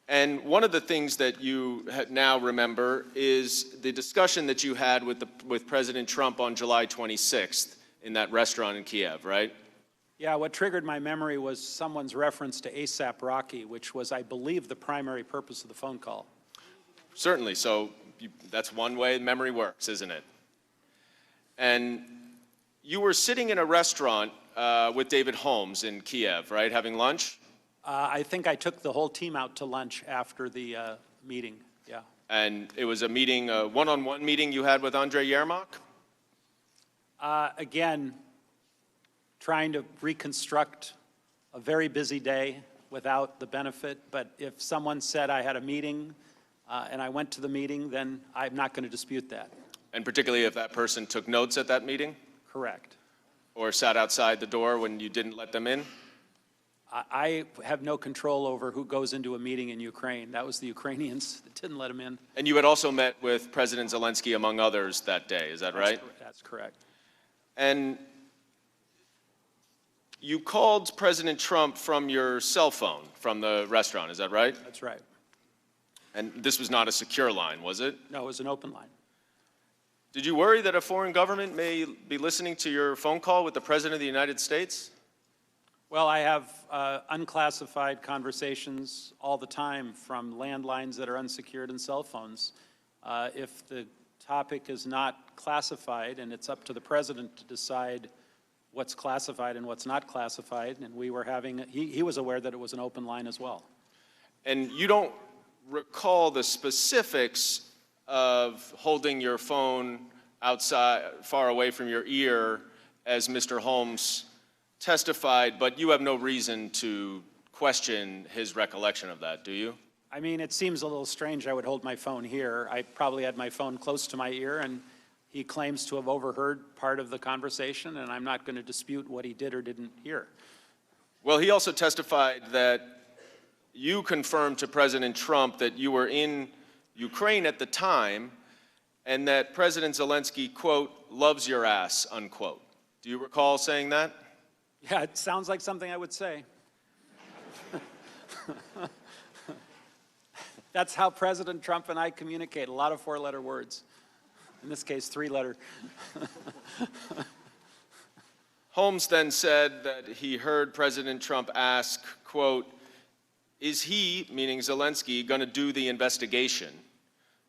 And one of the things that you now remember is the discussion that you had with President Trump on July 26th in that restaurant in Kiev, right? Yeah, what triggered my memory was someone's reference to ASAP Rocky, which was, I believe, the primary purpose of the phone call. Certainly. So that's one way memory works, isn't it? And you were sitting in a restaurant with David Holmes in Kiev, right, having lunch? I think I took the whole team out to lunch after the meeting, yeah. And it was a meeting, a one-on-one meeting you had with Andrei Yermak? Again, trying to reconstruct a very busy day without the benefit, but if someone said I had a meeting and I went to the meeting, then I'm not going to dispute that. And particularly if that person took notes at that meeting? Correct. Or sat outside the door when you didn't let them in? I have no control over who goes into a meeting in Ukraine. That was the Ukrainians that didn't let them in. And you had also met with President Zelensky, among others, that day, is that right? That's correct. And you called President Trump from your cell phone from the restaurant, is that right? That's right. And this was not a secure line, was it? No, it was an open line. Did you worry that a foreign government may be listening to your phone call with the President of the United States? Well, I have unclassified conversations all the time from landlines that are unsecured and cell phones. If the topic is not classified, and it's up to the president to decide what's classified and what's not classified, and we were having, he was aware that it was an open line as well. And you don't recall the specifics of holding your phone outside, far away from your ear, as Mr. Holmes testified, but you have no reason to question his recollection of that, do you? I mean, it seems a little strange I would hold my phone here. I probably had my phone close to my ear, and he claims to have overheard part of the conversation, and I'm not going to dispute what he did or didn't hear. Well, he also testified that you confirmed to President Trump that you were in Ukraine at the time, and that President Zelensky, quote, loves your ass, unquote. Do you recall saying that? Yeah, it sounds like something I would say. That's how President Trump and I communicate, a lot of four-letter words. In this case, three-letter. Holmes then said that he heard President Trump ask, quote, is he, meaning Zelensky, going to do the investigation?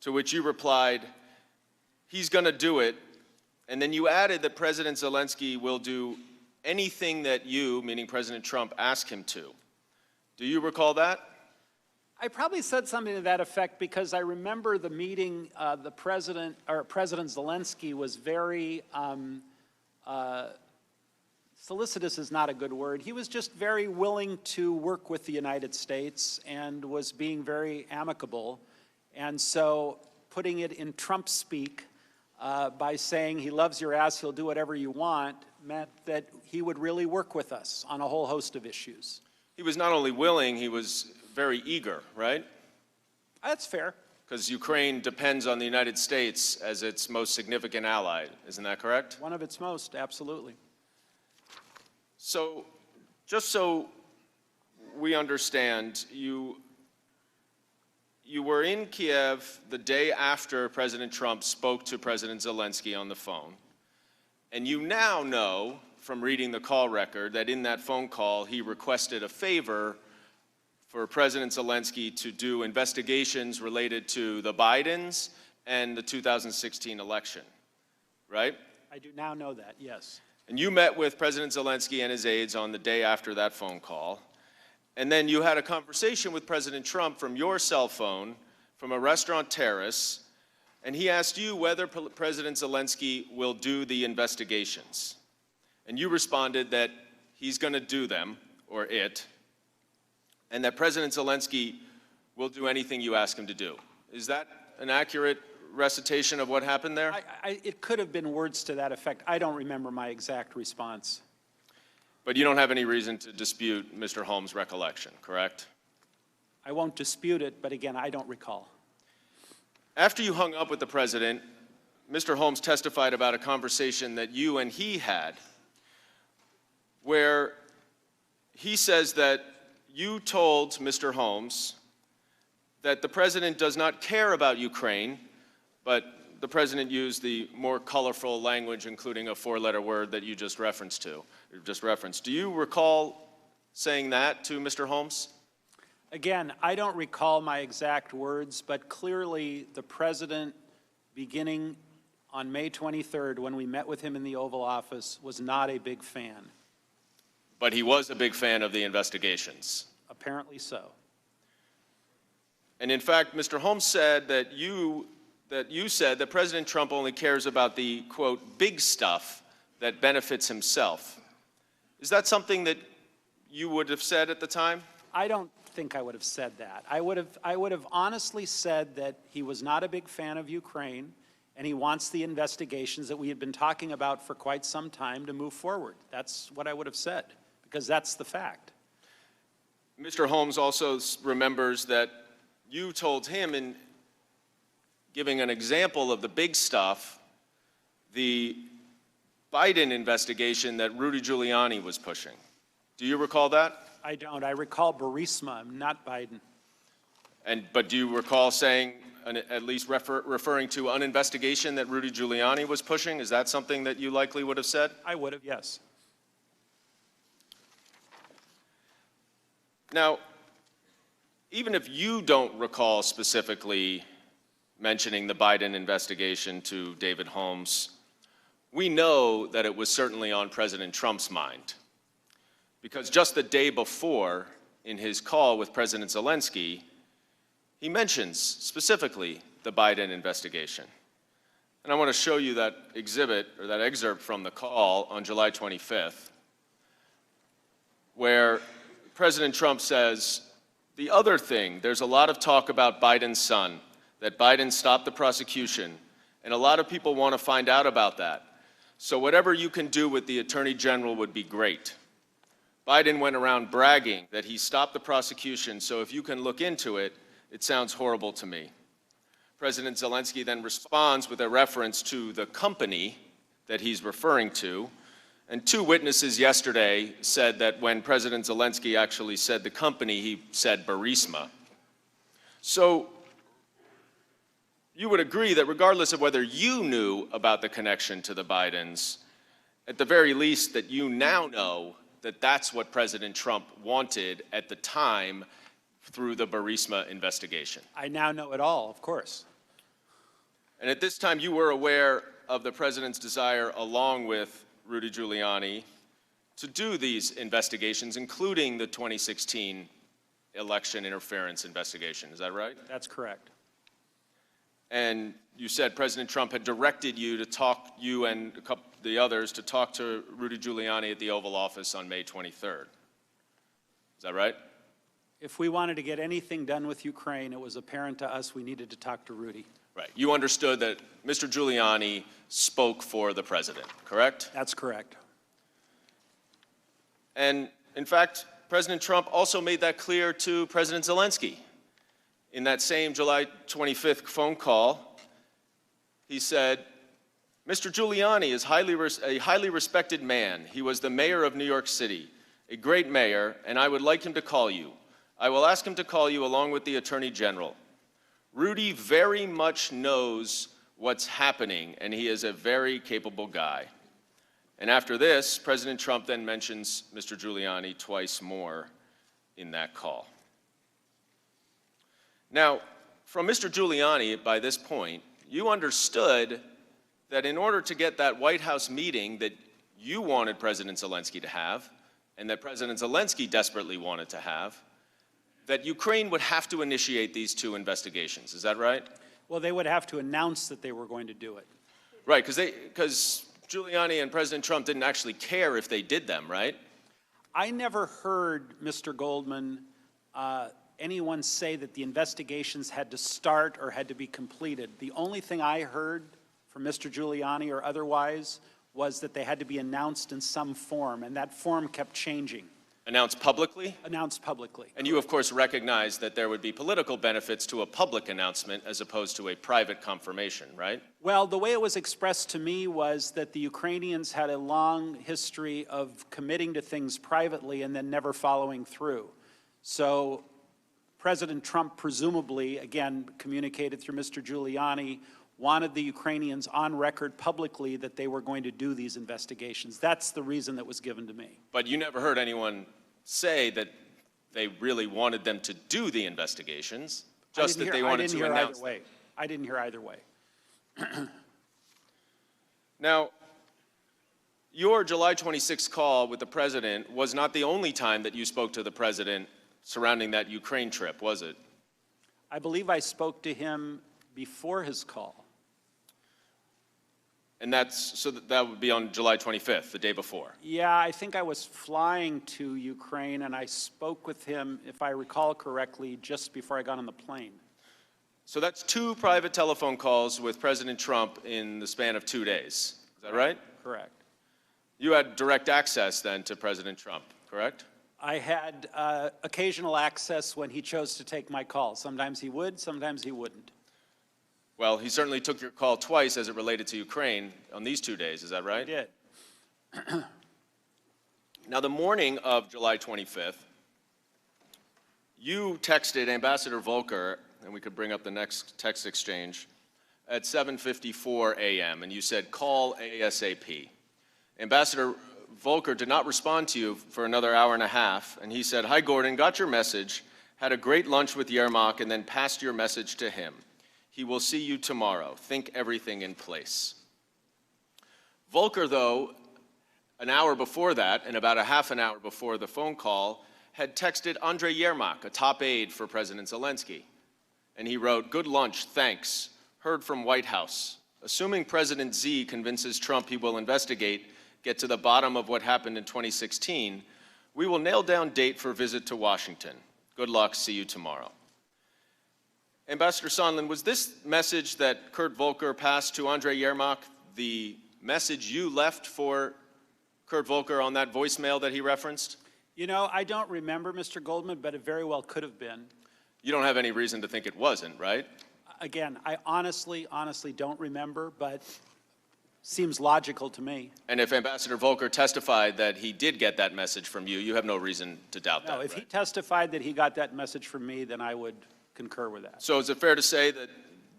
To which you replied, he's going to do it. And then you added that President Zelensky will do anything that you, meaning President Trump, ask him to. Do you recall that? I probably said something to that effect because I remember the meeting, President Zelensky was very, solicitous is not a good word. He was just very willing to work with the United States and was being very amicable. And so putting it in Trump speak by saying he loves your ass, he'll do whatever you want, meant that he would really work with us on a whole host of issues. He was not only willing, he was very eager, right? That's fair. Because Ukraine depends on the United States as its most significant ally. Isn't that correct? One of its most, absolutely. So, just so we understand, you were in Kiev the day after President Trump spoke to President Zelensky on the phone, and you now know from reading the call record that in that phone call he requested a favor for President Zelensky to do investigations related to the Bidens and the 2016 election, right? I do now know that, yes. And you met with President Zelensky and his aides on the day after that phone call. And then you had a conversation with President Trump from your cell phone from a restaurant terrace, and he asked you whether President Zelensky will do the investigations. And you responded that he's going to do them, or it, and that President Zelensky will do anything you ask him to do. Is that an accurate recitation of what happened there? It could have been words to that effect. I don't remember my exact response. But you don't have any reason to dispute Mr. Holmes' recollection, correct? I won't dispute it, but again, I don't recall. After you hung up with the president, Mr. Holmes testified about a conversation that you and he had where he says that you told Mr. Holmes that the president does not care about Ukraine, but the president used the more colorful language, including a four-letter word that you just referenced. Do you recall saying that to Mr. Holmes? Again, I don't recall my exact words, but clearly the president, beginning on May 23rd, when we met with him in the Oval Office, was not a big fan. But he was a big fan of the investigations. Apparently so. And in fact, Mr. Holmes said that you said that President Trump only cares about the, quote, big stuff that benefits himself. Is that something that you would have said at the time? I don't think I would have said that. I would have honestly said that he was not a big fan of Ukraine, and he wants the investigations that we had been talking about for quite some time to move forward. That's what I would have said, because that's the fact. Mr. Holmes also remembers that you told him, in giving an example of the big stuff, the Biden investigation that Rudy Giuliani was pushing. Do you recall that? I don't. I recall Burisma, not Biden. But do you recall saying, at least referring to an investigation that Rudy Giuliani was pushing? Is that something that you likely would have said? I would have, yes. Now, even if you don't recall specifically mentioning the Biden investigation to David Holmes, we know that it was certainly on President Trump's mind. Because just the day before, in his call with President Zelensky, he mentions specifically the Biden investigation. And I want to show you that exhibit, or that excerpt from the call on July 25th, where President Trump says, the other thing, there's a lot of talk about Biden's son, that Biden stopped the prosecution, and a lot of people want to find out about that. So whatever you can do with the Attorney General would be great. Biden went around bragging that he stopped the prosecution, so if you can look into it, it sounds horrible to me. President Zelensky then responds with a reference to the company that he's referring to, and two witnesses yesterday said that when President Zelensky actually said the company, he said Burisma. So you would agree that regardless of whether you knew about the connection to the Bidens, at the very least that you now know that that's what President Trump wanted at the time through the Burisma investigation. I now know it all, of course. And at this time, you were aware of the president's desire, along with Rudy Giuliani, to do these investigations, including the 2016 election interference investigation. Is that right? That's correct. And you said President Trump had directed you to talk, you and a couple the others, to talk to Rudy Giuliani at the Oval Office on May 23rd. Is that right? If we wanted to get anything done with Ukraine, it was apparent to us we needed to talk to Rudy. Right. You understood that Mr. Giuliani spoke for the president, correct? That's correct. And in fact, President Trump also made that clear to President Zelensky. In that same July 25th phone call, he said, Mr. Giuliani is a highly respected man. He was the mayor of New York City, a great mayor, and I would like him to call you. I will ask him to call you along with the Attorney General. Rudy very much knows what's happening, and he is a very capable guy. And after this, President Trump then mentions Mr. Giuliani twice more in that call. Now, from Mr. Giuliani, by this point, you understood that in order to get that White House meeting that you wanted President Zelensky to have, and that President Zelensky desperately wanted to have, that Ukraine would have to initiate these two investigations. Is that right? Well, they would have to announce that they were going to do it. Right, because Giuliani and President Trump didn't actually care if they did them, right? I never heard, Mr. Goldman, anyone say that the investigations had to start or had to be completed. The only thing I heard from Mr. Giuliani or otherwise was that they had to be announced in some form, and that form kept changing. Announced publicly? Announced publicly. And you, of course, recognize that there would be political benefits to a public announcement as opposed to a private confirmation, right? Well, the way it was expressed to me was that the Ukrainians had a long history of committing to things privately and then never following through. So President Trump presumably, again, communicated through Mr. Giuliani, wanted the Ukrainians on record publicly that they were going to do these investigations. That's the reason that was given to me. But you never heard anyone say that they really wanted them to do the investigations, just that they wanted to announce them. I didn't hear either way. Now, your July 26th call with the president was not the only time that you spoke to the president surrounding that Ukraine trip, was it? I believe I spoke to him before his call. And that would be on July 25th, the day before. Yeah, I think I was flying to Ukraine, and I spoke with him, if I recall correctly, just before I got on the plane. So that's two private telephone calls with President Trump in the span of 2 days. Is that right? Correct. You had direct access then to President Trump, correct? I had occasional access when he chose to take my call. Sometimes he would, sometimes he wouldn't. Well, he certainly took your call twice as it related to Ukraine on these 2 days, is that right? He did. Now, the morning of July 25th, You texted Ambassador Volker, and we could bring up the next text exchange, at 7:54 a.m., and you said, call ASAP. Ambassador Volker did not respond to you for another hour and a half, and he said, hi, Gordon, got your message, had a great lunch with Yermak, and then passed your message to him. He will see you tomorrow. Think everything in place. Volker, though, an hour before that, and about a half an hour before the phone call, had texted Andrei Yermak, a top aide for President Zelensky. And he wrote, good lunch, thanks. Heard from White House. Assuming President Z convinces Trump he will investigate, get to the bottom of what happened in 2016, we will nail down date for visit to Washington. Good luck, see you tomorrow. Ambassador Sondland, was this message that Kurt Volker passed to Andrei Yermak the message you left for Kurt Volker on that voicemail that he referenced? You know, I don't remember, Mr. Goldman, but it very well could have been. You don't have any reason to think it wasn't, right? Again, I honestly don't remember, but seems logical to me. And if Ambassador Volker testified that he did get that message from you, you have no reason to doubt that, No, if right? he testified that he got that message from me, then I would concur with that. So is it fair to say that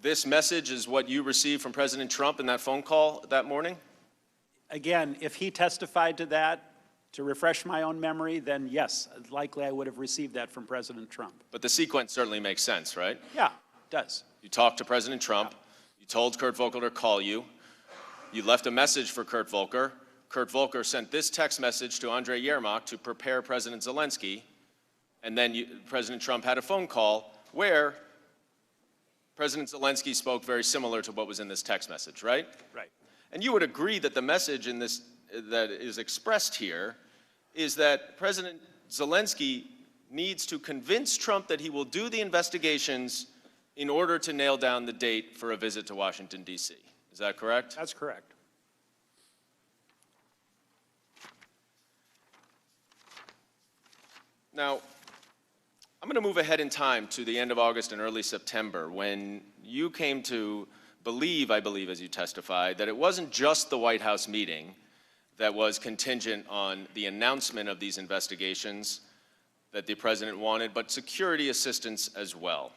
this message is what you received from President Trump in that phone call that morning? Again, if he testified to that, to refresh my own memory, then yes, likely I would have received that from President Trump. But the sequence certainly makes sense, right? Yeah, it does. You talked to President Trump. Yeah. You told Kurt Volker to call you. You left a message for Kurt Volker. Kurt Volker sent this text message to Andrei Yermak to prepare President Zelensky. And then President Trump had a phone call where President Zelensky spoke very similar to what was in this text message, right? Right. And you would agree that the message in this that is expressed here is that President Zelensky needs to convince Trump that he will do the investigations in order to nail down the date for a visit to Washington, D.C. Is that correct? That's correct. Now, I'm going to move ahead in time to the end of August and early September when you came to believe, I believe as you testified, that it wasn't just the White House meeting that was contingent on the announcement of these investigations that the president wanted, but security assistance as well.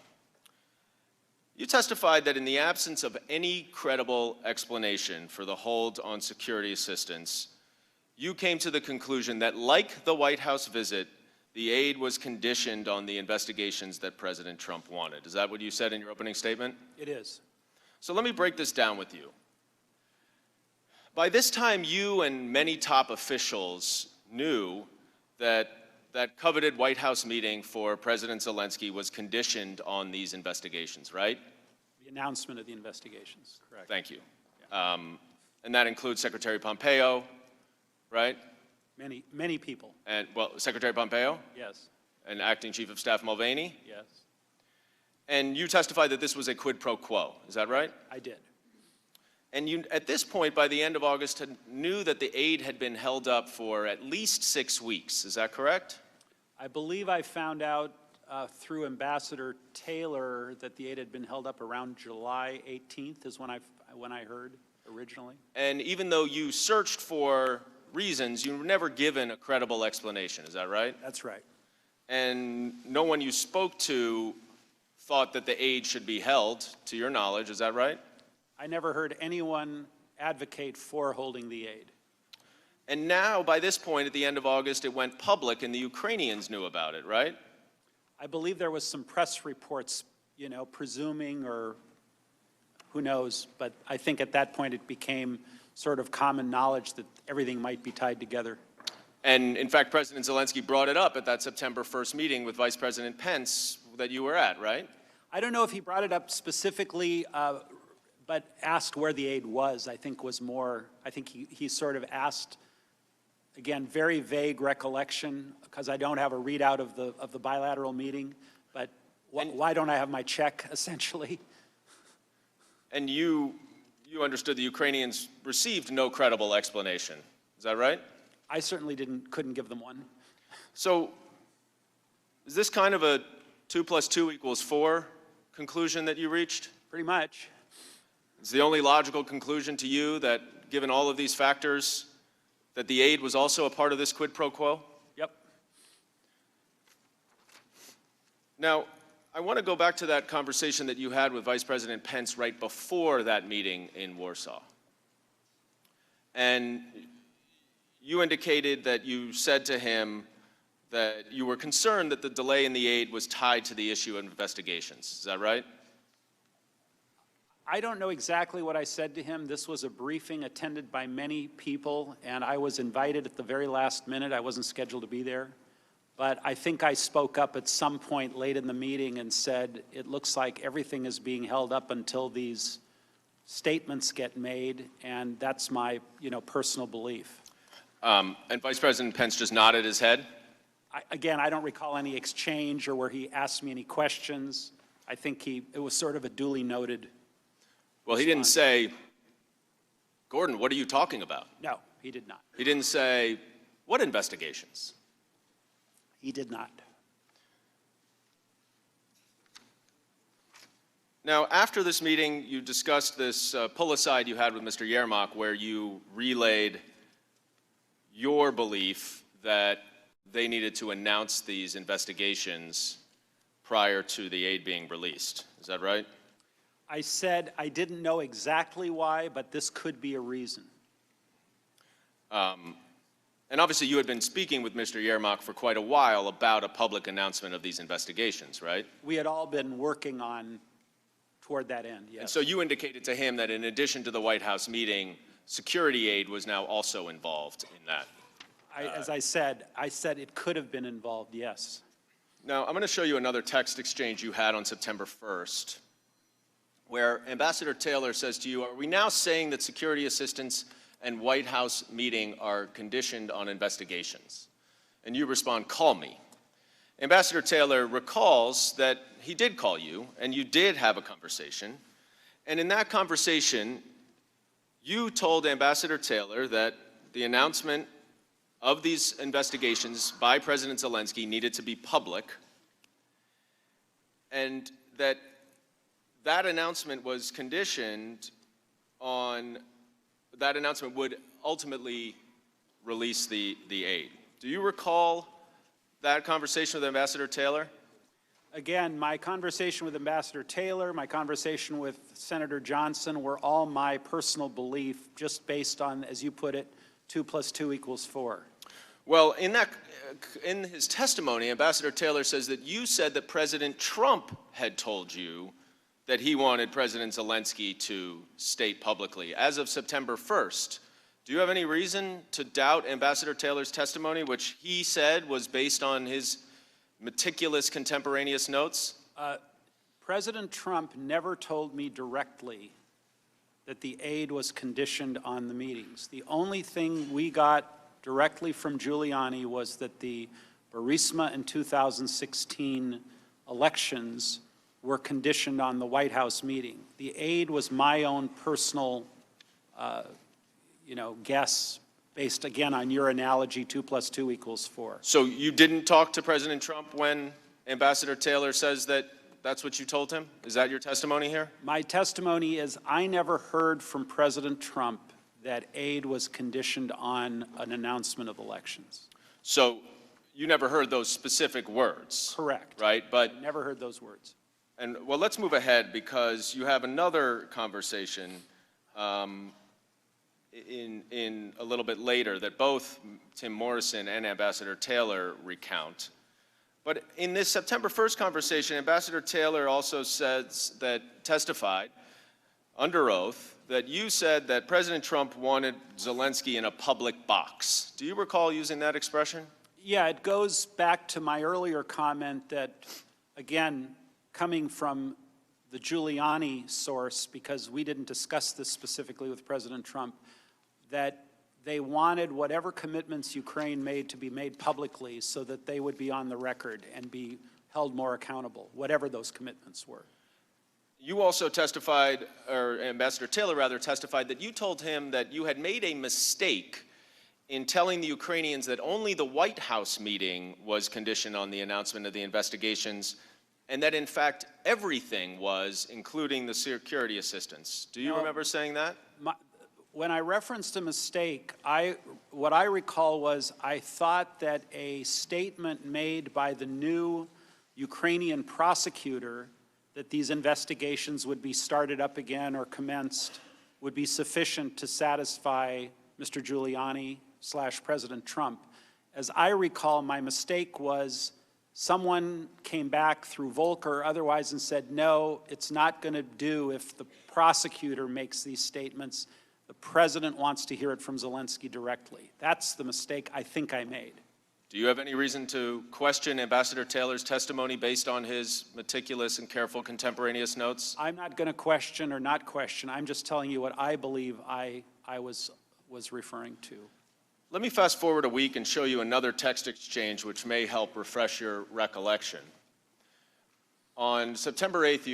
You testified that in the absence of any credible explanation for the hold on security assistance, you came to the conclusion that, like the White House visit, the aid was conditioned on the investigations that President Trump wanted. Is that what you said in your opening statement? It is. So let me break this down with you. By this time, you and many top officials knew that that coveted White House meeting for President Zelensky was conditioned on these investigations, right? The announcement of the investigations, correct. Thank you. And that includes Secretary Pompeo, right? Many people. And, well, Secretary Pompeo? Yes. And Acting Chief of Staff Mulvaney? Yes. And you testified that this was a quid pro quo, is that right? I did. And you, at this point, by the end of August, knew that the aid had been held up for at least 6 weeks. Is that correct? I believe I found out through Ambassador Taylor that the aid had been held up around July 18th is when I heard originally. And even though you searched for reasons, you were never given a credible explanation. Is that right? That's right. And no one you spoke to thought that the aid should be held, to your knowledge. Is that right? I never heard anyone advocate for holding the aid. And now, by this point, at the end of August, it went public and the Ukrainians knew about it, right? I believe there was some press reports, you know, presuming or who knows, but I think at that point it became sort of common knowledge that everything might be tied together. And in fact, President Zelensky brought it up at that September 1st meeting with Vice President Pence that you were at, right? I don't know if he brought it up specifically, but asked where the aid was, I think was more, I think he sort of asked, again, very vague recollection, because I don't have a readout of the bilateral meeting, but why don't I have my check, essentially? And you understood the Ukrainians received no credible explanation. Is that right? I certainly couldn't give them one. So is this kind of a 2 + 2 = 4 conclusion that you reached? Pretty much. Is the only logical conclusion to you that, given all of these factors, that the aid was also a part of this quid pro quo? Yep. Now, I want to go back to that conversation that you had with Vice President Pence right before that meeting in Warsaw. And you indicated that you said to him that you were concerned that the delay in the aid was tied to the issue of investigations. Is that right? I don't know exactly what I said to him. This was a briefing attended by many people, and I was invited at the very last minute. I wasn't scheduled to be there. But I think I spoke up at some point late in the meeting and said, it looks like everything is being held up until these statements get made, and that's my, personal belief. And Vice President Pence just nodded his head? Again, I don't recall any exchange or where he asked me any questions. I think it was sort of a duly noted. Well, he didn't say, Gordon, what are you talking about? No, he did not. He didn't say, what investigations? He did not. Now, after this meeting, you discussed this pull-aside you had with Mr. Yermak, where you relayed your belief that they needed to announce these investigations prior to the aid being released. Is that right? I said I didn't know exactly why, but this could be a reason. And obviously, you had been speaking with Mr. Yermak for quite a while about a public announcement of these investigations, right? We had all been working toward that end, yes. And so you indicated to him that in addition to the White House meeting, security aid was now also involved in that. As I said it could have been involved, yes. Now, I'm going to show you another text exchange you had on September 1st, where Ambassador Taylor says to you, are we now saying that security assistance and White House meeting are conditioned on investigations? And you respond, call me. Ambassador Taylor recalls that he did call you, and you did have a conversation. And in that conversation, you told Ambassador Taylor that the announcement of these investigations by President Zelensky needed to be public, and that that announcement was conditioned on, that announcement would ultimately release the aid. Do you recall that conversation with Ambassador Taylor? Again, my conversation with Ambassador Taylor, my conversation with Senator Johnson were all my personal belief, just based on, as you put it, 2 + 2 = 4. Well, in his testimony, Ambassador Taylor says that you said that President Trump had told you that he wanted President Zelensky to state publicly as of September 1st. Do you have any reason to doubt Ambassador Taylor's testimony, which he said was based on his meticulous contemporaneous notes? President Trump never told me directly that the aid was conditioned on the meetings. The only thing we got directly from Giuliani was that the Burisma and 2016 elections were conditioned on the White House meeting. The aid was my own personal, guess, based again on your analogy, 2 + 2 = 4. So you didn't talk to President Trump when Ambassador Taylor says that that's what you told him? Is that your testimony here? My testimony is I never heard from President Trump that aid was conditioned on an announcement of elections. So you never heard those specific words? Correct. Right, but never heard those words. And well, let's move ahead because you have another conversation in a little bit later that both Tim Morrison and Ambassador Taylor recount. But in this September 1st conversation, Ambassador Taylor also testified under oath that you said that President Trump wanted Zelensky in a public box. Do you recall using that expression? Yeah, it goes back to my earlier comment that, again, coming from the Giuliani source, because we didn't discuss this specifically with President Trump, that they wanted whatever commitments Ukraine made to be made publicly so that they would be on the record and be held more accountable, whatever those commitments were. You also testified, or Ambassador Taylor rather testified, that you told him that you had made a mistake in telling the Ukrainians that only the White House meeting was conditioned on the announcement of the investigations, and that in fact everything was, including the security assistance. Do you remember saying that? When I referenced a mistake, what I recall was I thought that a statement made by the new Ukrainian prosecutor that these investigations would be started up again or commenced would be sufficient to satisfy Mr. Giuliani / President Trump. As I recall, my mistake was someone came back through Volker or otherwise and said, no, it's not going to do if the prosecutor makes these statements. The president wants to hear it from Zelensky directly. That's the mistake I think I made. Do you have any reason to question Ambassador Taylor's testimony based on his meticulous and careful contemporaneous notes? I'm not going to question or not question. I'm just telling you what I believe I was referring to. Let me fast forward a week and show you another text exchange which may help refresh your recollection. On September 8th,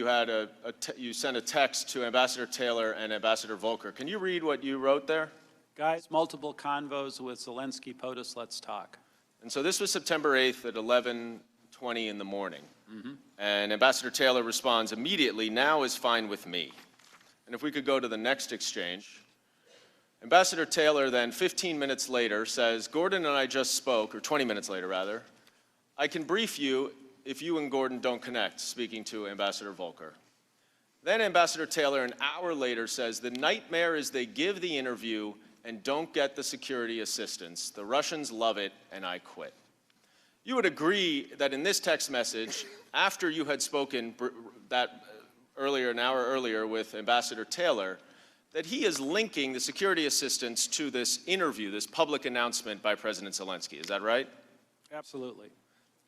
you sent a text to Ambassador Taylor and Ambassador Volker. Can you read what you wrote there? Guys, multiple convos with Zelensky, POTUS, let's talk. And so this was September 8th at 11:20 in the morning. And Ambassador Taylor responds immediately, now is fine with me. And if we could go to the next exchange. Ambassador Taylor then 15 minutes later says, Gordon and I just spoke, or 20 minutes later rather, I can brief you if you and Gordon don't connect, speaking to Ambassador Volker. Then Ambassador Taylor an hour later says, the nightmare is they give the interview and don't get the security assistance. The Russians love it, and I quit. You would agree that in this text message, after you had spoken an hour earlier with Ambassador Taylor, that he is linking the security assistance to this interview, this public announcement by President Zelensky. Is that right? Absolutely.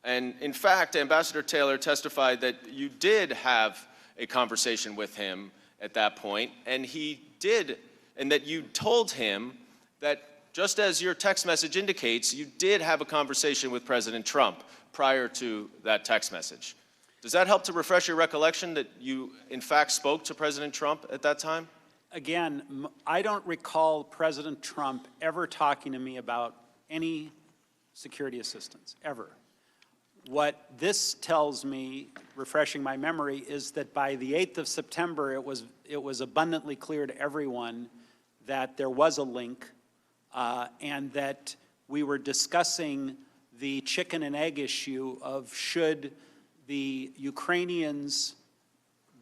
And in fact, Ambassador Taylor testified that you did have a conversation with him at that point, and that you told him that, just as your text message indicates, you did have a conversation with President Trump prior to that text message. Does that help to refresh your recollection that you, in fact, spoke to President Trump at that time? Again, I don't recall President Trump ever talking to me about any security assistance, ever. What this tells me, refreshing my memory, is that by the 8th of September, it was abundantly clear to everyone that there was a link and that we were discussing the chicken and egg issue of should the Ukrainians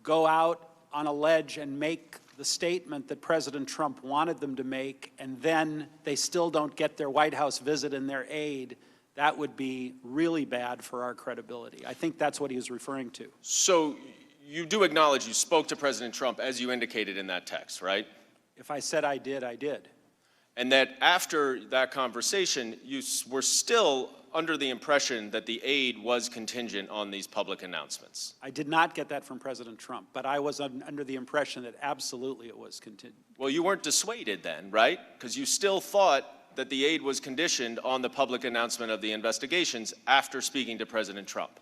go out on a ledge and make the statement that President Trump wanted them to make, and then they still don't get their White House visit and their aid. That would be really bad for our credibility. I think that's what he was referring to. So you do acknowledge you spoke to President Trump as you indicated in that text, right? If I said I did, I did. And that after that conversation, you were still under the impression that the aid was contingent on these public announcements. I did not get that from President Trump, but I was under the impression that absolutely it was contingent. Well, you weren't dissuaded then, right? Because you still thought that the aid was conditioned on the public announcement of the investigations after speaking to President Trump.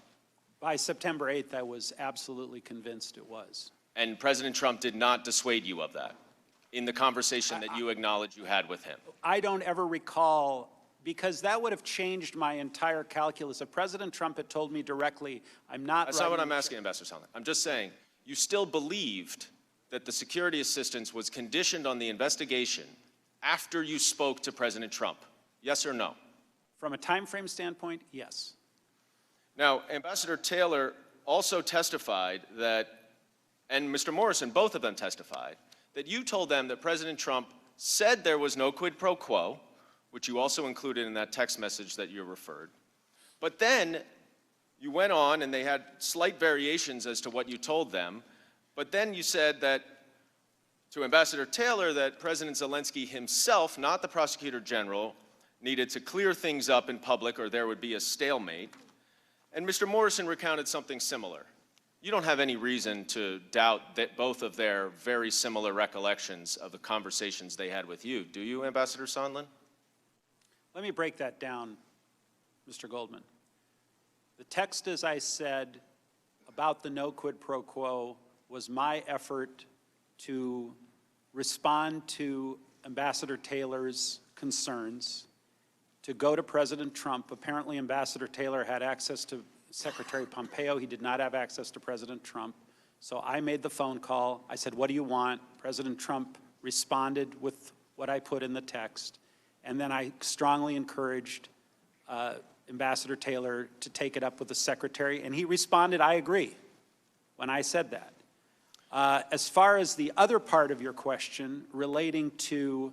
By September 8th, I was absolutely convinced it was. And President Trump did not dissuade you of that in the conversation that you acknowledge you had with him? I don't ever recall, because that would have changed my entire calculus. If President Trump had told me directly, I'm not— That's not what I'm asking, Ambassador Sondland. I'm just saying, you still believed that the security assistance was conditioned on the investigation after you spoke to President Trump, yes or no? From a time frame standpoint, yes. Now, Ambassador Taylor also testified that, and Mr. Morrison, both of them testified, that you told them that President Trump said there was no quid pro quo, which you also included in that text message that you referred. But then you went on, and they had slight variations as to what you told them, but then you said that to Ambassador Taylor that President Zelensky himself, not the prosecutor general, needed to clear things up in public or there would be a stalemate. And Mr. Morrison recounted something similar. You don't have any reason to doubt that both of their very similar recollections of the conversations they had with you, do you, Ambassador Sondland? Let me break that down, Mr. Goldman. The text, as I said, about the no quid pro quo was my effort to respond to Ambassador Taylor's concerns, to go to President Trump. Apparently, Ambassador Taylor had access to Secretary Pompeo. He did not have access to President Trump. So I made the phone call. I said, what do you want? President Trump responded with what I put in the text. And then I strongly encouraged Ambassador Taylor to take it up with the secretary, and he responded, "I agree," when I said that. As far as the other part of your question relating to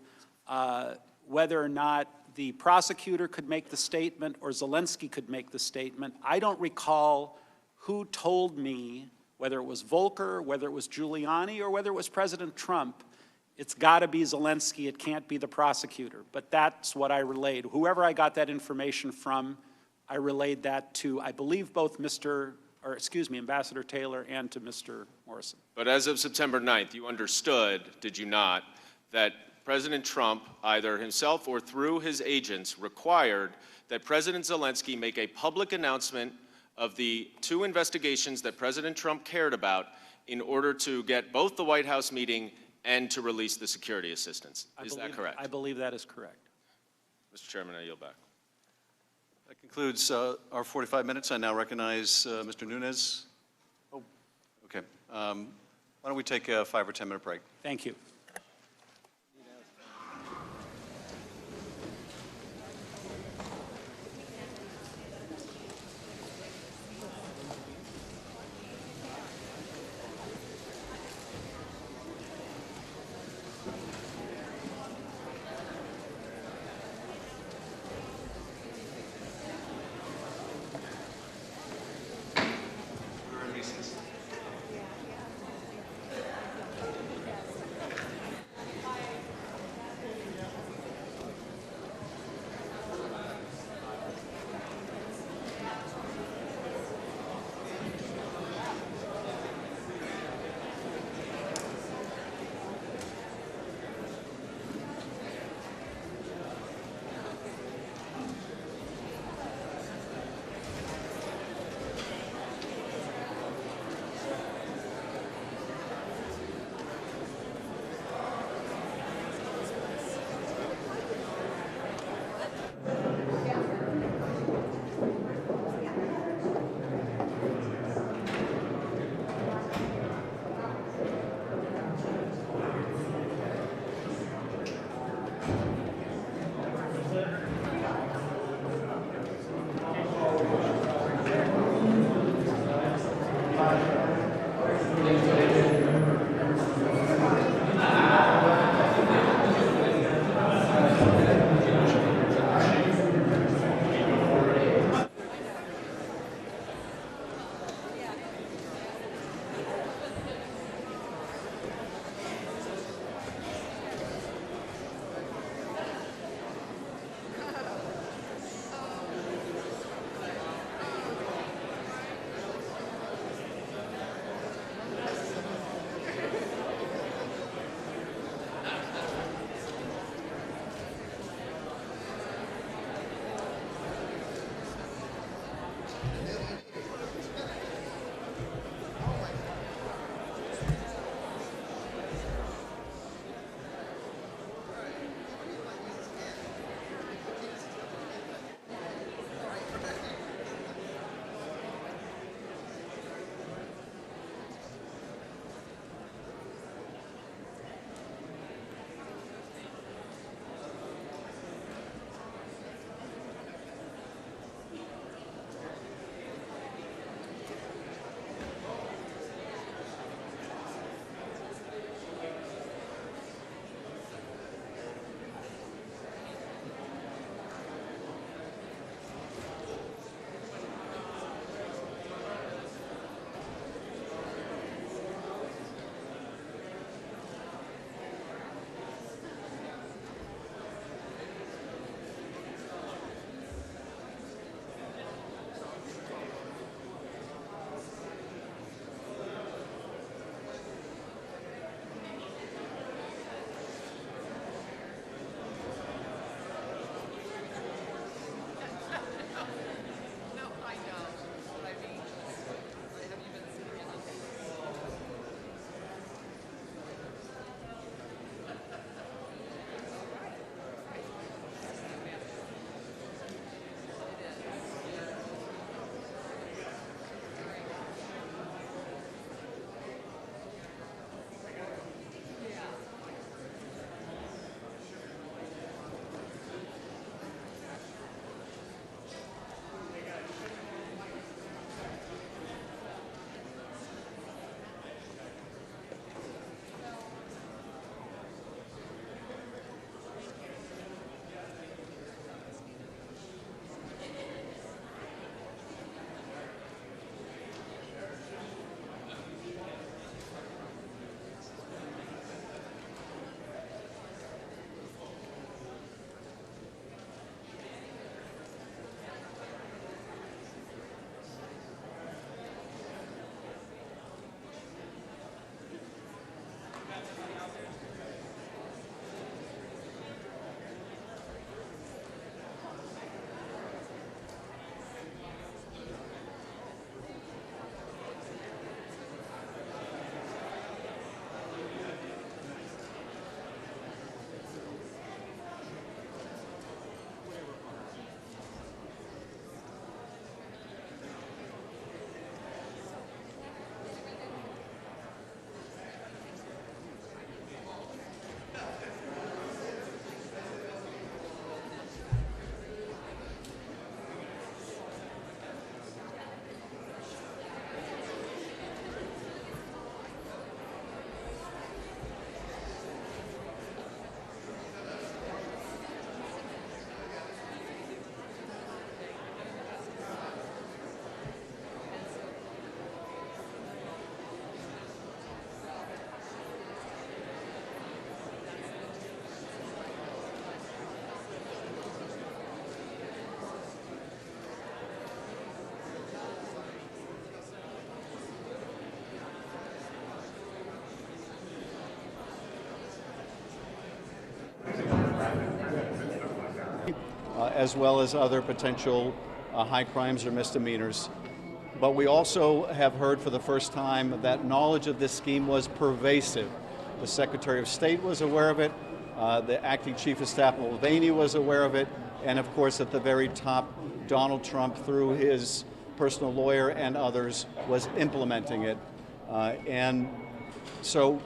whether or not the prosecutor could make the statement or Zelensky could make the statement, I don't recall who told me, whether it was Volker, whether it was Giuliani, or whether it was President Trump, it's got to be Zelensky, it can't be the prosecutor. But that's what I relayed. Whoever I got that information from, I relayed that to, I believe, both Ambassador Taylor and to Mr. Morrison. But as of September 9th, you understood, did you not, that President Trump, either himself or through his agents, required that President Zelensky make a public announcement of the 2 investigations that President Trump cared about in order to get both the White House meeting and to release the security assistance. Is that correct? I believe that is correct. Mr. Chairman, I yield back. That concludes our 45 minutes. I now recognize Mr. Nunes. Oh, okay. Why don't we take a 5 or 10 minute break? Thank you. as well as other potential high crimes or misdemeanors. But we also have heard for the first time that knowledge of this scheme was pervasive. The Secretary of State was aware of it, the Acting Chief of Staff Mulvaney was aware of it, and of course at the very top, Donald Trump, through his personal lawyer and others, was implementing it. And so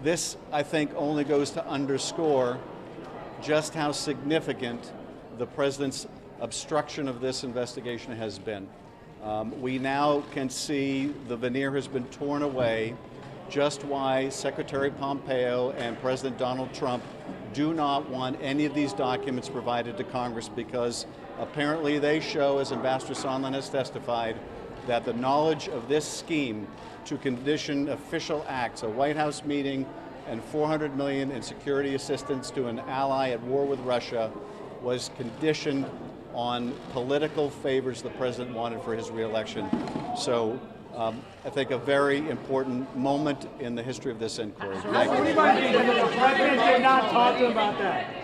this, I think, only goes to underscore just how significant the president's obstruction of this investigation has been. We now can see the veneer has been torn away, just why Secretary Pompeo and President Donald Trump do not want any of these documents provided to Congress, because apparently they show, as Ambassador Sondland has testified, that the knowledge of this scheme to condition official acts, a White House meeting, and $400 million in security assistance to an ally at war with Russia was conditioned on political favors the president wanted for his reelection. So I think a very important moment in the history of this inquiry. Thank you. The president did not talk to him about that.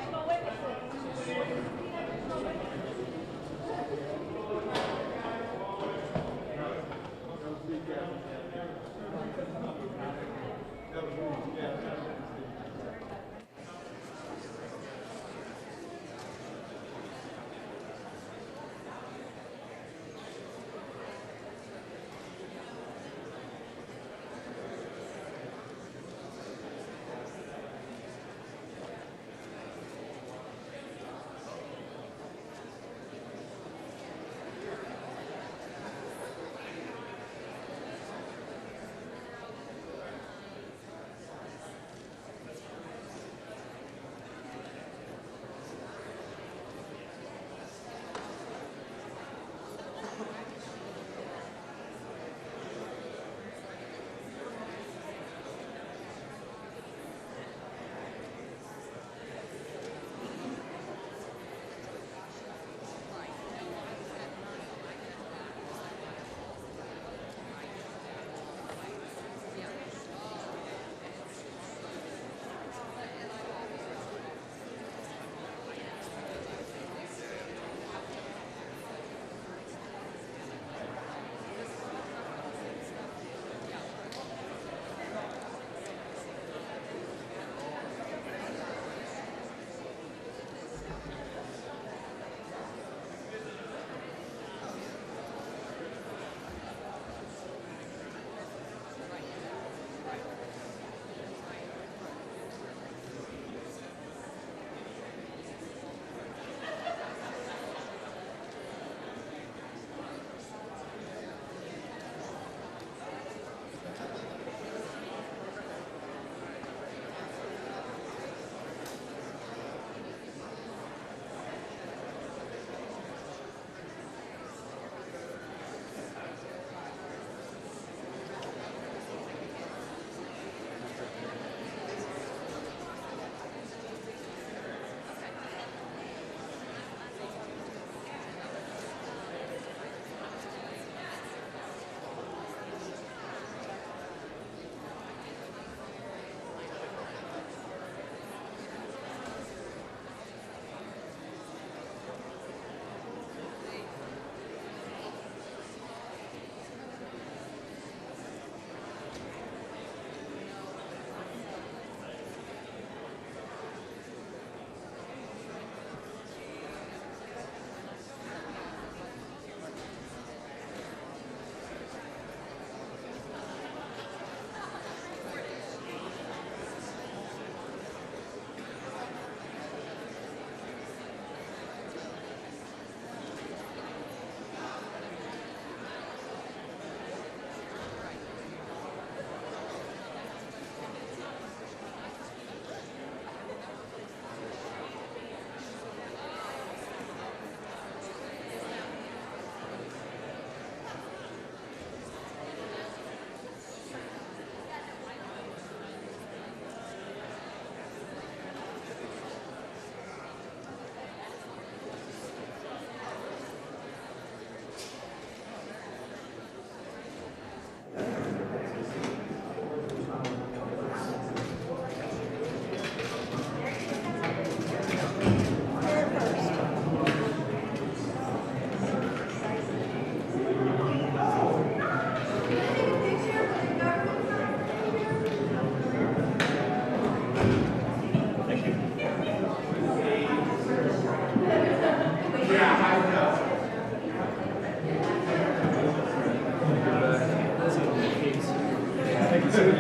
in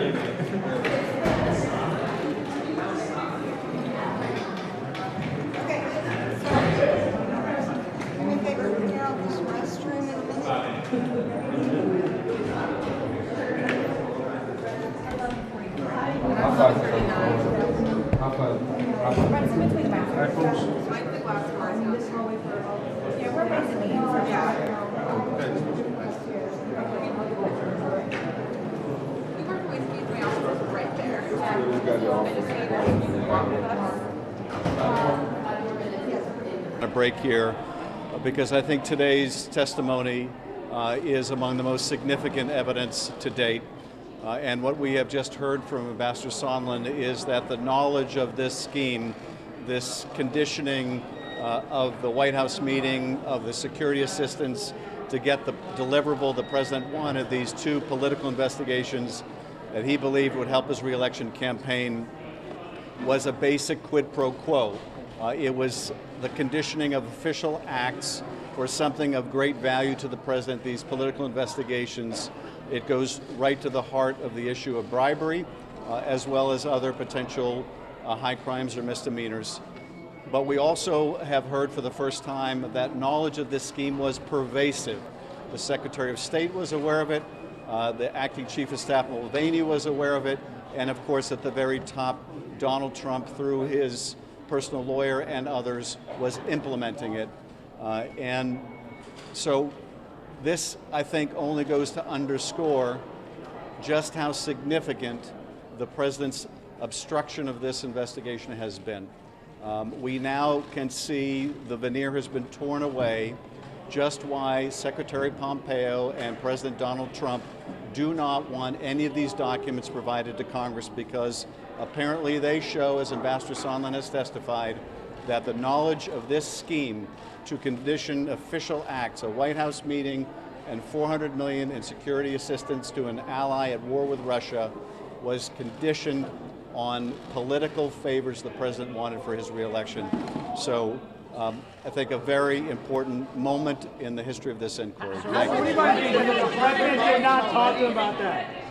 favor of clear out this restroom in a A break here because I think today's testimony is among the most significant evidence to date. And what we have just heard from Ambassador Sondland is that the knowledge of this scheme, this conditioning of the White House meeting, of the security assistance to get the deliverable the president wanted, these two political investigations that he believed would help his reelection campaign, was a basic quid pro quo. It was the conditioning of official acts for something of great value to the president, these political investigations. It goes right to the heart of the issue of bribery, as well as other potential high crimes or misdemeanors. But we also have heard for the first time that knowledge of this scheme was pervasive. The Secretary of State was aware of it, the Acting Chief of Staff Mulvaney was aware of it, and of course at the very top, Donald Trump, through his personal lawyer and others, was implementing it. And so this, I think, only goes to underscore just how significant the president's obstruction of this investigation has been. We now can see the veneer has been torn away just why Secretary Pompeo and President Donald Trump do not want any of these documents provided to Congress, because apparently they show, as Ambassador Sondland has testified, that the knowledge of this scheme to condition official acts, a White House meeting and $400 million in security assistance to an ally at war with Russia, was conditioned on political favors the president wanted for his reelection. So I think a very important moment in the history of this inquiry. Thank you. The president did not talk to him about that.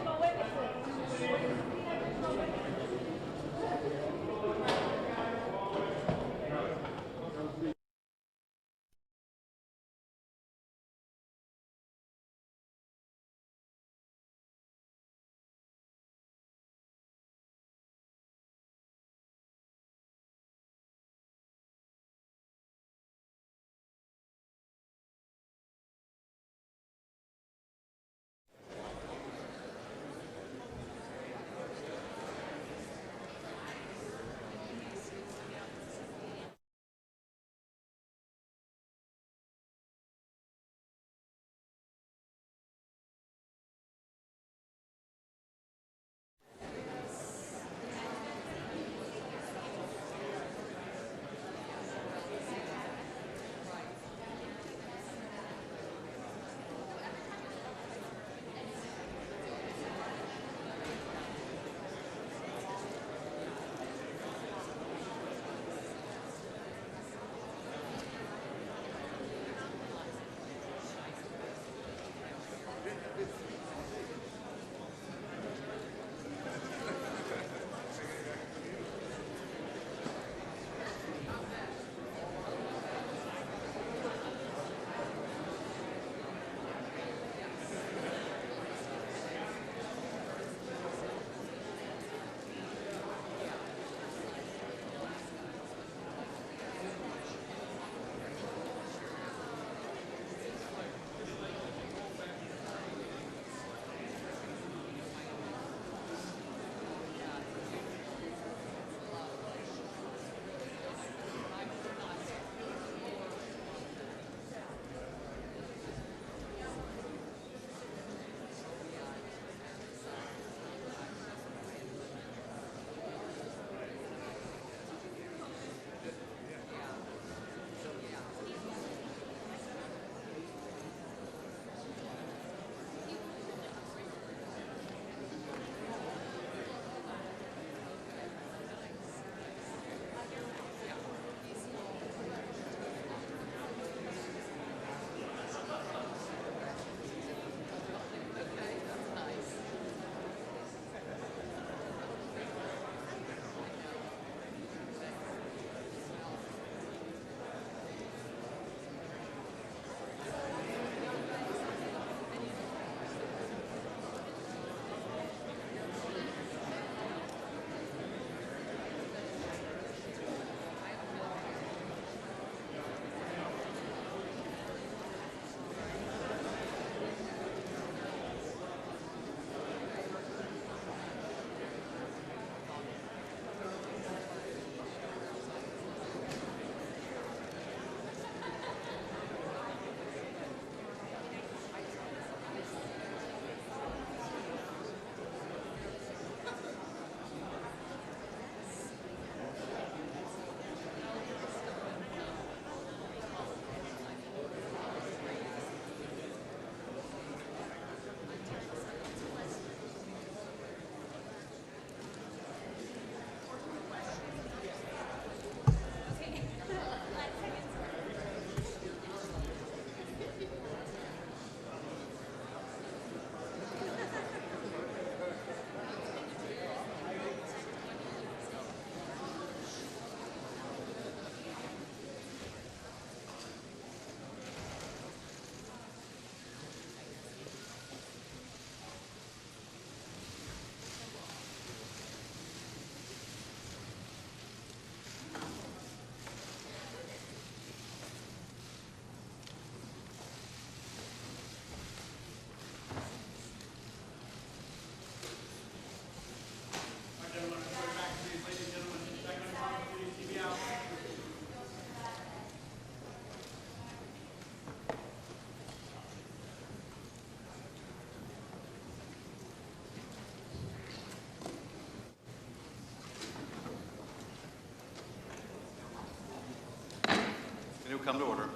come to order.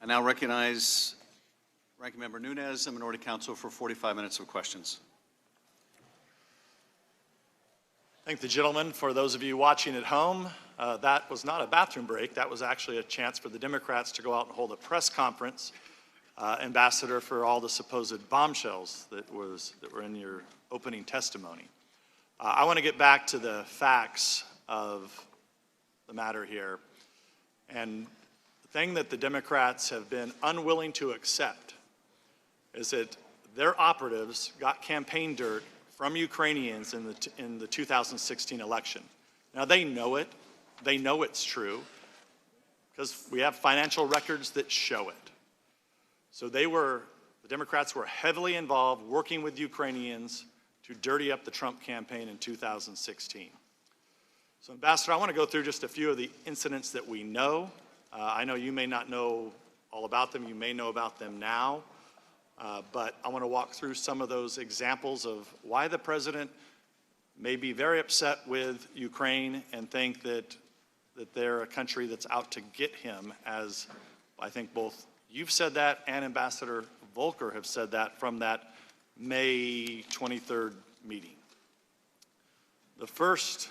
I now recognize Ranking Member Nunes and Minority Counsel for 45 minutes of questions. Thank the gentleman. For those of you watching at home, that was not a bathroom break. That was actually a chance for the Democrats to go out and hold a press conference, Ambassador, for all the supposed bombshells that were in your opening testimony. I want to get back to the facts of the matter here. And the thing that the Democrats have been unwilling to accept is that their operatives got campaign dirt from Ukrainians in the 2016 election. Now, they know it. They know it's true because we have financial records that show it. So the Democrats were heavily involved working with Ukrainians to dirty up the Trump campaign in 2016. So, Ambassador, I want to go through just a few of the incidents that we know. I know you may not know all about them. You may know about them now. But I want to walk through some of those examples of why the president may be very upset with Ukraine and think that they're a country that's out to get him, as I think both you've said that and Ambassador Volker have said that from that May 23rd meeting. The first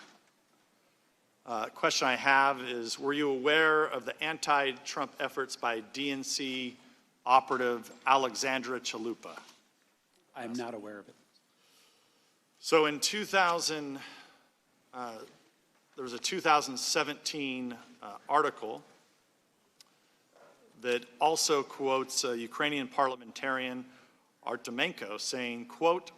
question I have is, were you aware of the anti-Trump efforts by DNC operative Alexandra Chalupa? I'm not aware of it. So in 2000, there was a 2017 article that also quotes a Ukrainian parliamentarian Artemenko saying, quote,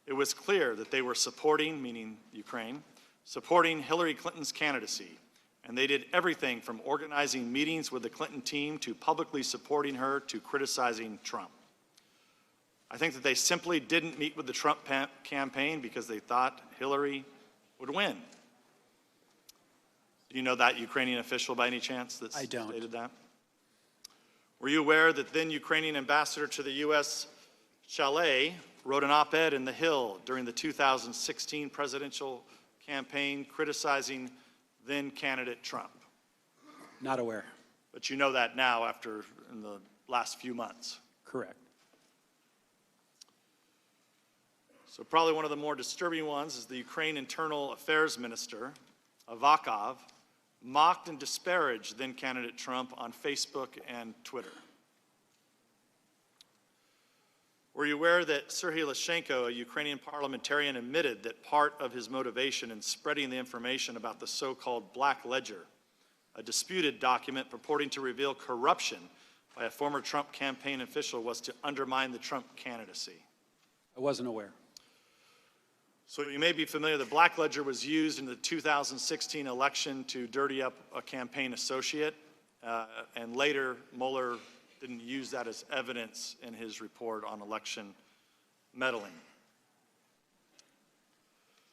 "It was clear that they were supporting," meaning Ukraine, "supporting Hillary Clinton's candidacy. And they did everything from organizing meetings with the Clinton team to publicly supporting her to criticizing Trump. I think that they simply didn't meet with the Trump campaign because they thought Hillary would win." Do you know that Ukrainian official by any chance that stated that? Were you aware that then Ukrainian ambassador to the U.S., Chalet, wrote an op-ed in The Hill during the 2016 presidential campaign criticizing then candidate Trump? Not aware. But you know that now in the last few months. Correct. So probably one of the more disturbing ones is the Ukraine Internal Affairs Minister, Avakov, mocked and disparaged then candidate Trump on Facebook and Twitter. Were you aware that Serhiy Lyshenko, a Ukrainian parliamentarian, admitted that part of his motivation in spreading the information about the so-called Black Ledger, a disputed document purporting to reveal corruption by a former Trump campaign official, was to undermine the Trump candidacy? I wasn't aware. So you may be familiar, the Black Ledger was used in the 2016 election to dirty up a campaign associate, and later Mueller didn't use that as evidence in his report on election meddling.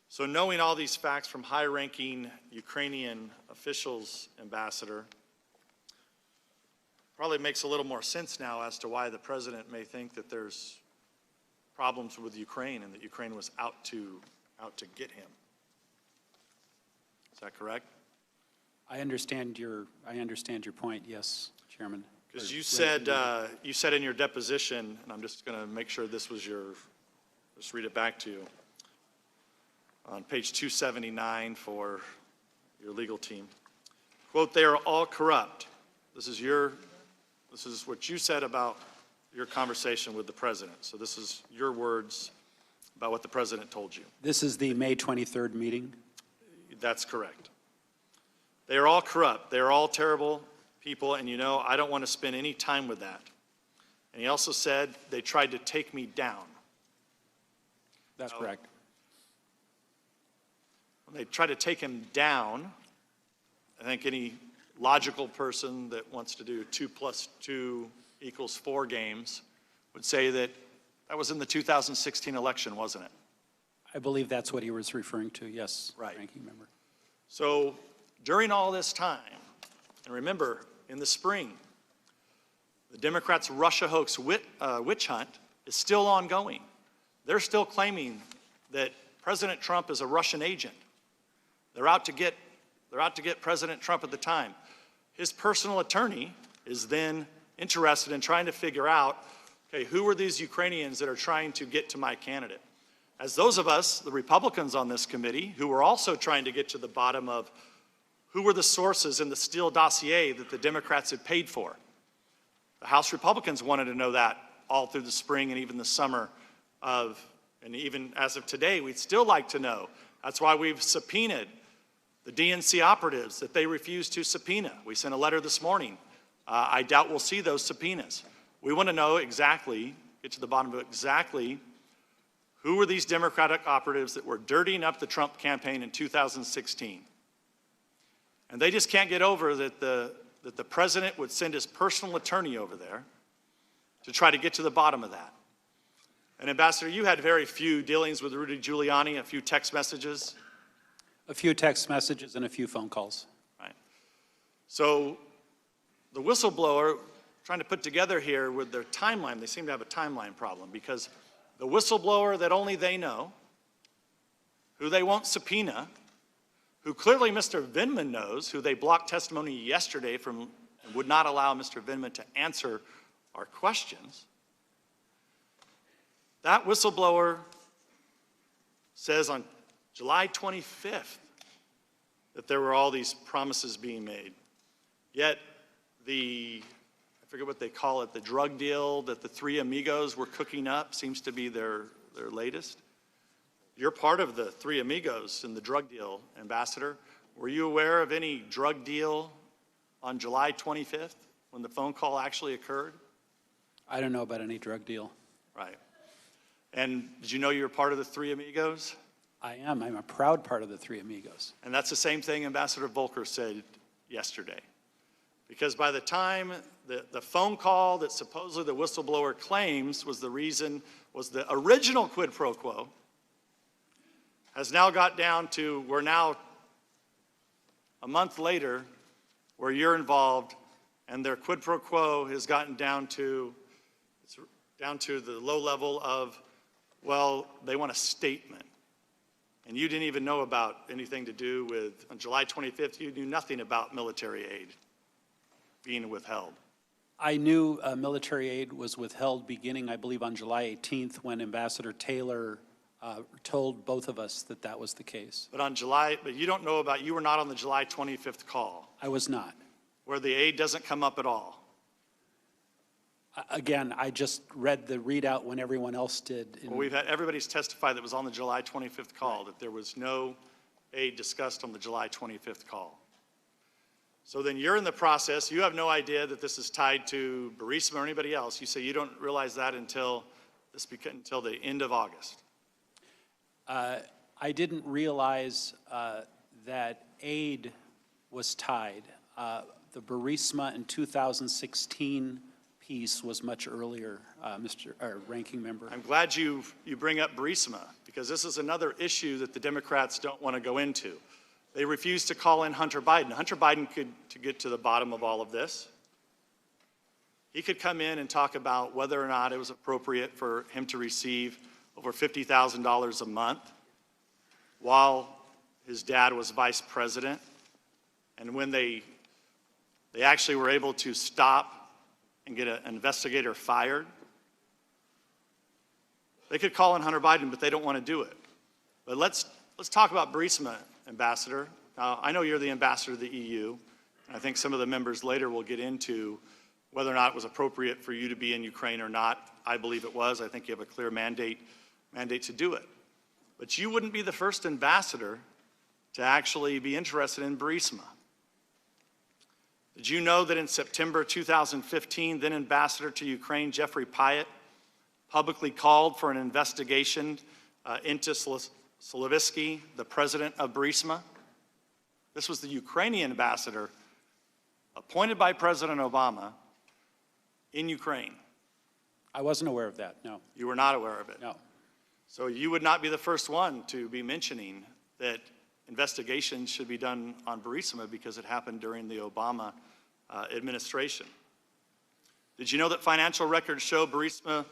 So knowing all these facts from high-ranking Ukrainian officials, Ambassador, probably makes a little more sense now as to why the president may think that there's problems with Ukraine and that Ukraine was out to get him. Is that correct? I understand your point, yes, Chairman. Because you said in your deposition, and I'm just going to make sure this was just read it back to you, on page 279 for your legal team. Quote, "They are all corrupt." This is what you said about your conversation with the president. So this is your words about what the president told you. This is the May 23rd meeting? That's correct. "They are all corrupt. They are all terrible people, and I don't want to spend any time with that." And he also said, "They tried to take me down." That's correct. When they tried to take him down, I think any logical person that wants to do 2 + 2 = 4 games would say that was in the 2016 election, wasn't it? I believe that's what he was referring to, yes, right. Ranking Member. So during all this time, and remember, in the spring, the Democrats' Russia hoax witch hunt is still ongoing. They're still claiming that President Trump is a Russian agent. They're out to get President Trump at the time. his personal attorney is then interested in trying to figure out, okay, who are these Ukrainians that are trying to get to my candidate? As those of us, the Republicans on this committee, who were also trying to get to the bottom of who were the sources in the Steele dossier that the Democrats had paid for. The House Republicans wanted to know that all through the spring and even the summer and even as of today, we'd still like to know. That's why we've subpoenaed the DNC operatives that they refused to subpoena. We sent a letter this morning. I doubt we'll see those subpoenas. We want to know exactly, get to the bottom of exactly who were these Democratic operatives that were dirtying up the Trump campaign in 2016. And they just can't get over that the president would send his personal attorney over there to try to get to the bottom of that. And Ambassador, you had very few dealings with Rudy Giuliani, a few text messages. A few text messages and a few phone calls. Right. So the whistleblower, trying to put together here with their timeline, they seem to have a timeline problem because the whistleblower that only they know, who they won't subpoena, who clearly Mr. Vindman knows, who they blocked testimony yesterday from and would not allow Mr. Vindman to answer our questions. That whistleblower says on July 25th that there were all these promises being made. Yet I forget what they call it, the drug deal that the three amigos were cooking up seems to be their latest. You're part of the three amigos in the drug deal, Ambassador. Were you aware of any drug deal on July 25th when the phone call actually occurred? I don't know about any drug deal. Right. And did you know you were part of the three amigos? I am. I'm a proud part of the three amigos. And that's the same thing Ambassador Volker said yesterday. Because by the time the phone call that supposedly the whistleblower claims was the original quid pro quo, has now got down to, we're now a month later where you're involved and their quid pro quo has gotten down to the low level of, well, they want a statement. And you didn't even know about anything to do with, on July 25th, you knew nothing about military aid being withheld. I knew military aid was withheld beginning, I believe, on July 18th when Ambassador Taylor told both of us that that was the case. But you don't know about, you were not on the July 25th call. I was not. Where the aid doesn't come up at all. Again, I just read the readout when everyone else did. Well, we've had everybody's testified that was on the July 25th call, right, that there was no aid discussed on the July 25th call. So then you're in the process. You have no idea that this is tied to Burisma or anybody else. You say you don't realize that until the end of August. I didn't realize that aid was tied. The Burisma in 2016 piece was much earlier, Ranking Member. I'm glad you bring up Burisma, because this is another issue that the Democrats don't want to go into. They refuse to call in Hunter Biden. Hunter Biden could, to get to the bottom of all of this, he could come in and talk about whether or not it was appropriate for him to receive over $50,000 a month while his dad was vice president. And when they actually were able to stop and get an investigator fired, they could call in Hunter Biden, but they don't want to do it. But let's talk about Burisma, Ambassador. Now, I know you're the ambassador to the EU, and I think some of the members later will get into whether or not it was appropriate for you to be in Ukraine or not. I believe it was. I think you have a clear mandate to do it. But you wouldn't be the first ambassador to actually be interested in Burisma. Did you know that in September 2015, then Ambassador to Ukraine, Jeffrey Pyatt, publicly called for an investigation into Slavitsky, the president of Burisma? This was the Ukrainian ambassador appointed by President Obama in Ukraine. I wasn't aware of that, no. You were not aware of it? No. So you would not be the first one to be mentioning that investigations should be done on Burisma because it happened during the Obama administration. Did you know that financial records show Burisma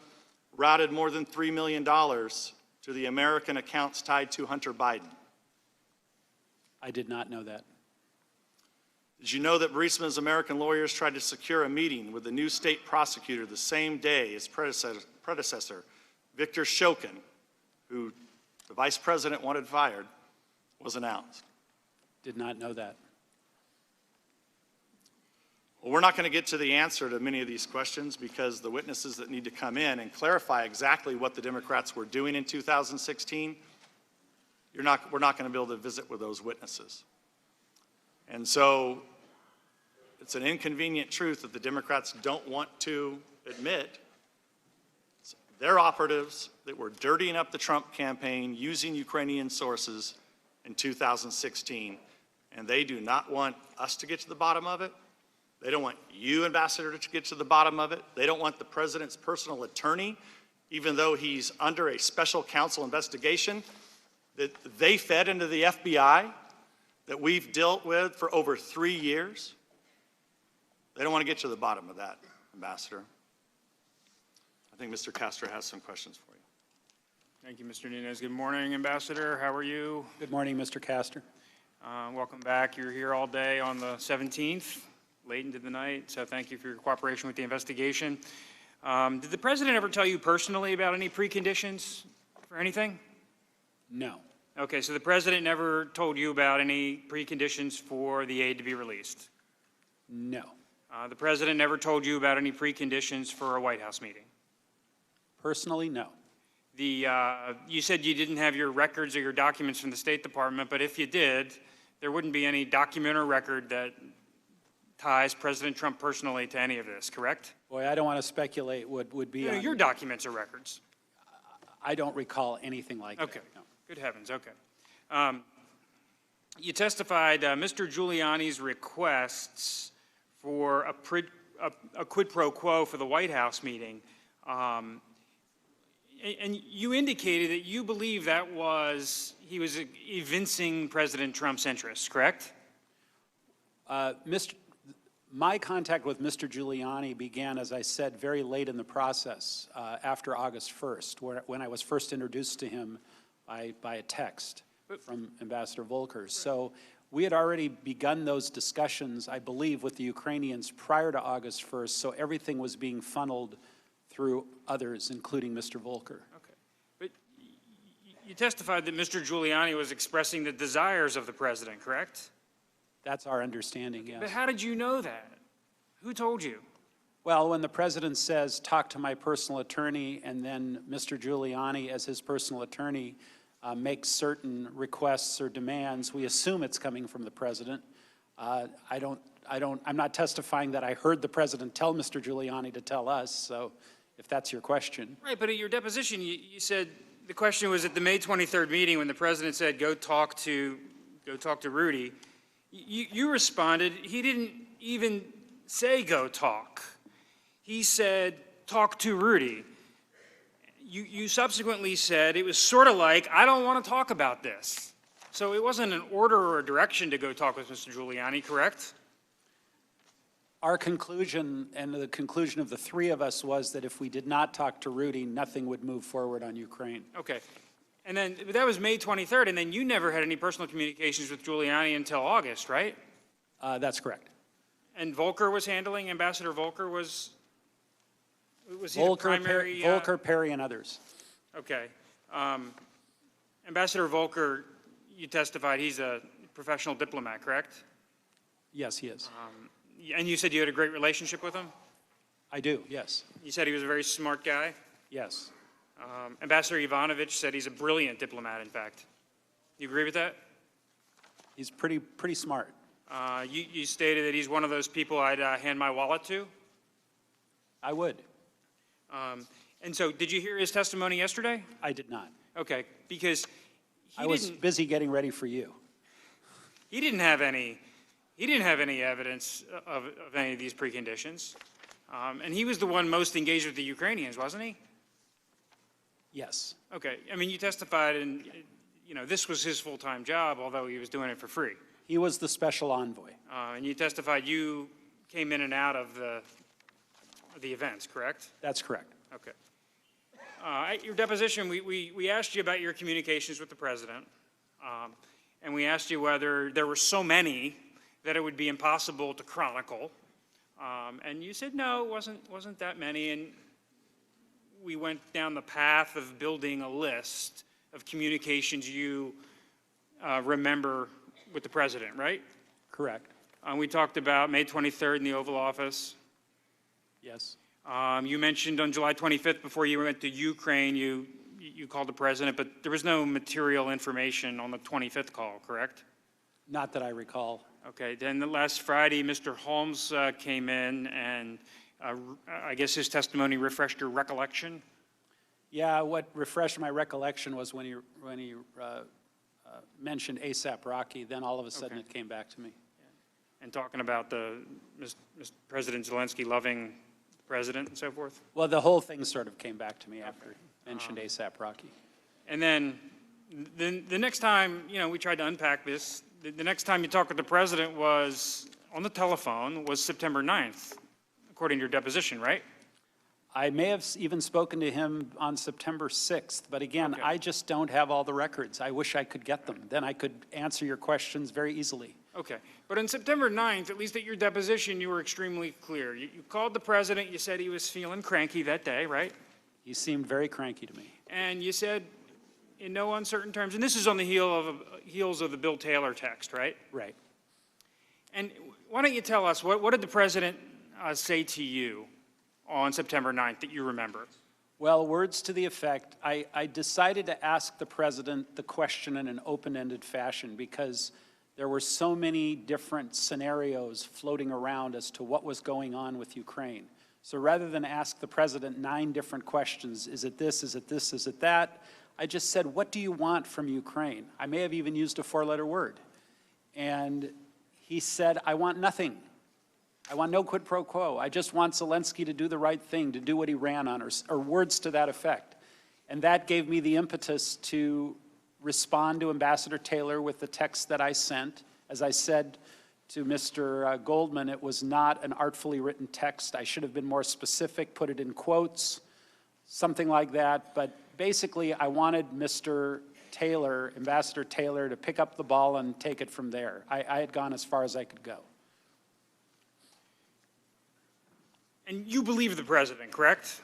routed more than $3 million to the American accounts tied to Hunter Biden? I did not know that. Did you know that Burisma's American lawyers tried to secure a meeting with the new state prosecutor the same day his predecessor, Victor Shokin, who the vice president wanted fired, was announced? Did not know that. Well, we're not going to get to the answer to many of these questions because the witnesses that need to come in and clarify exactly what the Democrats were doing in 2016, we're not going to be able to visit with those witnesses. And so it's an inconvenient truth that the Democrats don't want to admit. They're operatives that were dirtying up the Trump campaign using Ukrainian sources in 2016, and they do not want us to get to the bottom of it. They don't want you, Ambassador, to get to the bottom of it. They don't want the president's personal attorney, even though he's under a special counsel investigation that they fed into the FBI, that we've dealt with for over 3 years. They don't want to get to the bottom of that, Ambassador. I think Mr. Castro has some questions for you. Thank you, Mr. Nunes. Good morning, Ambassador. How are you? Good morning, Mr. Castor. Welcome back. You're here all day on the 17th, late into the night, so thank you for your cooperation with the investigation. Did the president ever tell you personally about any preconditions for anything? No. Okay, so the president never told you about any preconditions for the aid to be released? No. The president never told you about any preconditions for a White House meeting? Personally, no. You said you didn't have your records or your documents from the State Department, but if you did, there wouldn't be any document or record that ties President Trump personally to any of this, correct? Boy, I don't want to speculate what would be on your documents or records. I don't recall anything like that. Okay. No. Good heavens. Okay. You testified Mr. Giuliani's requests for a quid pro quo for the White House meeting, and you indicated that you believe that he was evincing President Trump's interests, correct? My contact with Mr. Giuliani began, as I said, very late in the process, after August 1st, when I was first introduced to him by a text from Ambassador Volker. So we had already begun those discussions, I believe, with the Ukrainians prior to August 1st, so everything was being funneled through others, including Mr. Volker. Okay. But you testified that Mr. Giuliani was expressing the desires of the president, correct? That's our understanding, yes. But how did you know that? Who told you? Well, when the president says, talk to my personal attorney, and then Mr. Giuliani, as his personal attorney, makes certain requests or demands, we assume it's coming from the president. I'm not testifying that I heard the president tell Mr. Giuliani to tell us, so if that's your question. Right, but at your deposition, you said the question was at the May 23rd meeting when the president said, go talk to Rudy. You responded, he didn't even say go talk. He said, talk to Rudy. You subsequently said it was sort of like, I don't want to talk about this. So it wasn't an order or a direction to go talk with Mr. Giuliani, correct? Our conclusion, and the conclusion of the three of us, was that if we did not talk to Rudy, nothing would move forward on Ukraine. Okay. And then that was May 23rd, and then you never had any personal communications with Giuliani until August, right? That's correct. And Volker was handling, Ambassador Volker was he Volker, the primary? Volker, Perry, and others. Okay. Ambassador Volker, you testified he's a professional diplomat, correct? Yes, he is. And you said you had a great relationship with him? I do, yes. You said he was a very smart guy? Yes. Ambassador Ivanovich said he's a brilliant diplomat, in fact. You agree with that? He's pretty smart. You stated that he's one of those people I'd hand my wallet to? I would. And so, did you hear his testimony yesterday? I did not. Okay, because I was busy getting ready for you. He didn't have any evidence of any of these preconditions. And he was the one most engaged with the Ukrainians, wasn't he? Yes. Okay. I mean, you testified, and this was his full-time job, although he was doing it for free. He was the special envoy. And you testified you came in and out of the events, correct? That's correct. Okay. At your deposition, we asked you about your communications with the president, and we asked you whether there were so many that it would be impossible to chronicle. And you said, no, it wasn't that many. And we went down the path of building a list of communications you remember with the president, right? Correct. We talked about May 23rd in the Oval Office. Yes. You mentioned on July 25th, before you went to Ukraine, you called the president, but there was no material information on the 25th call, correct? Not that I recall. Okay, then the last Friday, Mr. Holmes came in, and I guess his testimony refreshed your recollection? Yeah, what refreshed my recollection was when he mentioned ASAP Rocky, then all of a sudden it came back to me. And talking about Mr. President Zelensky loving the president and so forth? Well, the whole thing sort of came back to me after he mentioned ASAP Rocky. And then the next time, we tried to unpack this, the next time you talked with the president was on the telephone was September 9th, according to your deposition, right? I may have even spoken to him on September 6th, but again, I just don't have all the records. I wish I could get them. Then I could answer your questions very easily. Okay, but on September 9th, at least at your deposition, you were extremely clear. You called the president, you said he was feeling cranky that day, right? He seemed very cranky to me. And you said, in no uncertain terms, and this is on the heels of the Bill Taylor text, right? Right. And why don't you tell us, what did the president say to you on September 9th that you remember? Well, words to the effect, I decided to ask the president the question in an open-ended fashion because there were so many different scenarios floating around as to what was going on with Ukraine. So rather than ask the president 9 different questions, is it this, is it this, is it that, I just said, what do you want from Ukraine? I may have even used a 4-letter word. And he said, I want nothing. I want no quid pro quo. I just want Zelensky to do the right thing, to do what he ran on, or words to that effect. And that gave me the impetus to respond to Ambassador Taylor with the text that I sent. As I said to Mr. Goldman, it was not an artfully written text. I should have been more specific, put it in quotes, something like that. But basically, I wanted Mr. Taylor, Ambassador Taylor, to pick up the ball and take it from there. I had gone as far as I could go. And you believe the president, correct?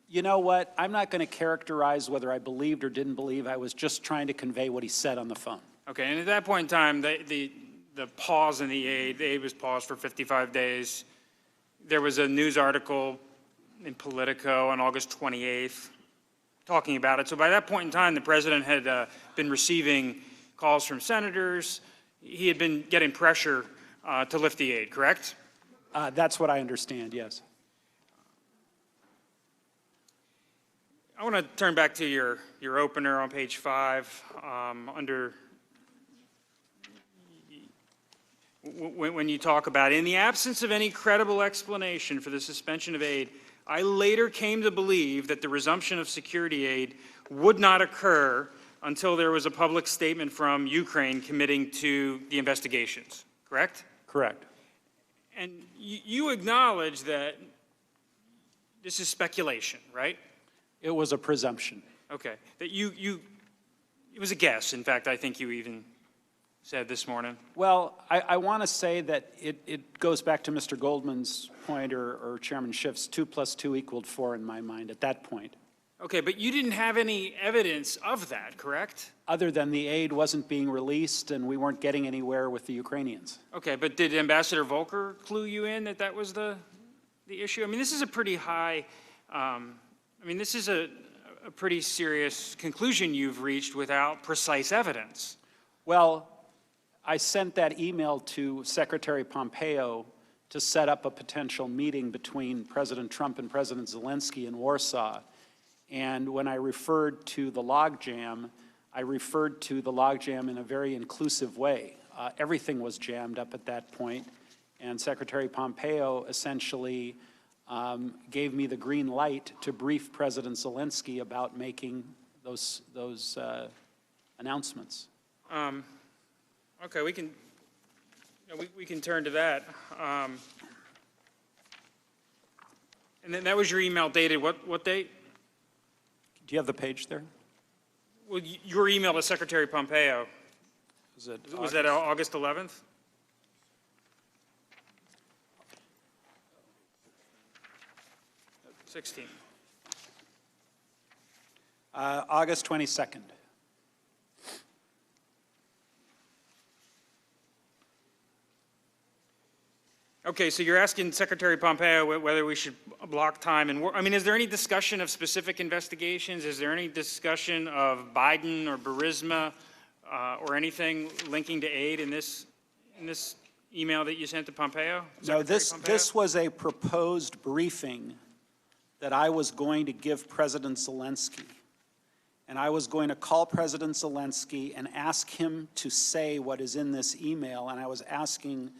You know what? I'm not going to characterize whether I believed or didn't believe. I was just trying to convey what he said on the phone. Okay, and at that point in time, the pause in the aid was paused for 55 days. There was a news article in Politico on August 28th talking about it. So by that point in time, the president had been receiving calls from senators. He had been getting pressure to lift the aid, correct? That's what I understand, yes. I want to turn back to your opener on page 5 under when you talk about, in the absence of any credible explanation for the suspension of aid, I later came to believe that the resumption of security aid would not occur until there was a public statement from Ukraine committing to the investigations, correct? Correct. And you acknowledge that this is speculation, right? It was a presumption. Okay. That it was a guess. In fact, I think you even said this morning. Well, I want to say that it goes back to Mr. Goldman's point or Chairman Schiff's 2 + 2 = 4 in my mind at that point. Okay, but you didn't have any evidence of that, correct? Other than the aid wasn't being released and we weren't getting anywhere with the Ukrainians. Okay, but did Ambassador Volker clue you in that that was the issue? I mean, this is a pretty high, this is a pretty serious conclusion you've reached without precise evidence. Well, I sent that email to Secretary Pompeo to set up a potential meeting between President Trump and President Zelensky in Warsaw. And when I referred to the logjam, I referred to the logjam in a very inclusive way. Everything was jammed up at that point, and Secretary Pompeo essentially gave me the green light to brief President Zelensky about making those announcements. Okay, we can turn to that. And then that was your email dated what date? Do you have the page there? Well, your email to Secretary Pompeo, was that August 11th? 16. August 22nd. Okay, so you're asking Secretary Pompeo whether we should block time and I mean, is there any discussion of specific investigations? Is there any discussion of Biden or Burisma or anything linking to aid in this email that you sent to Pompeo? No, this was a proposed briefing that I was going to give President Zelensky. And I was going to call President Zelensky and ask him to say what is in this email, and I was asking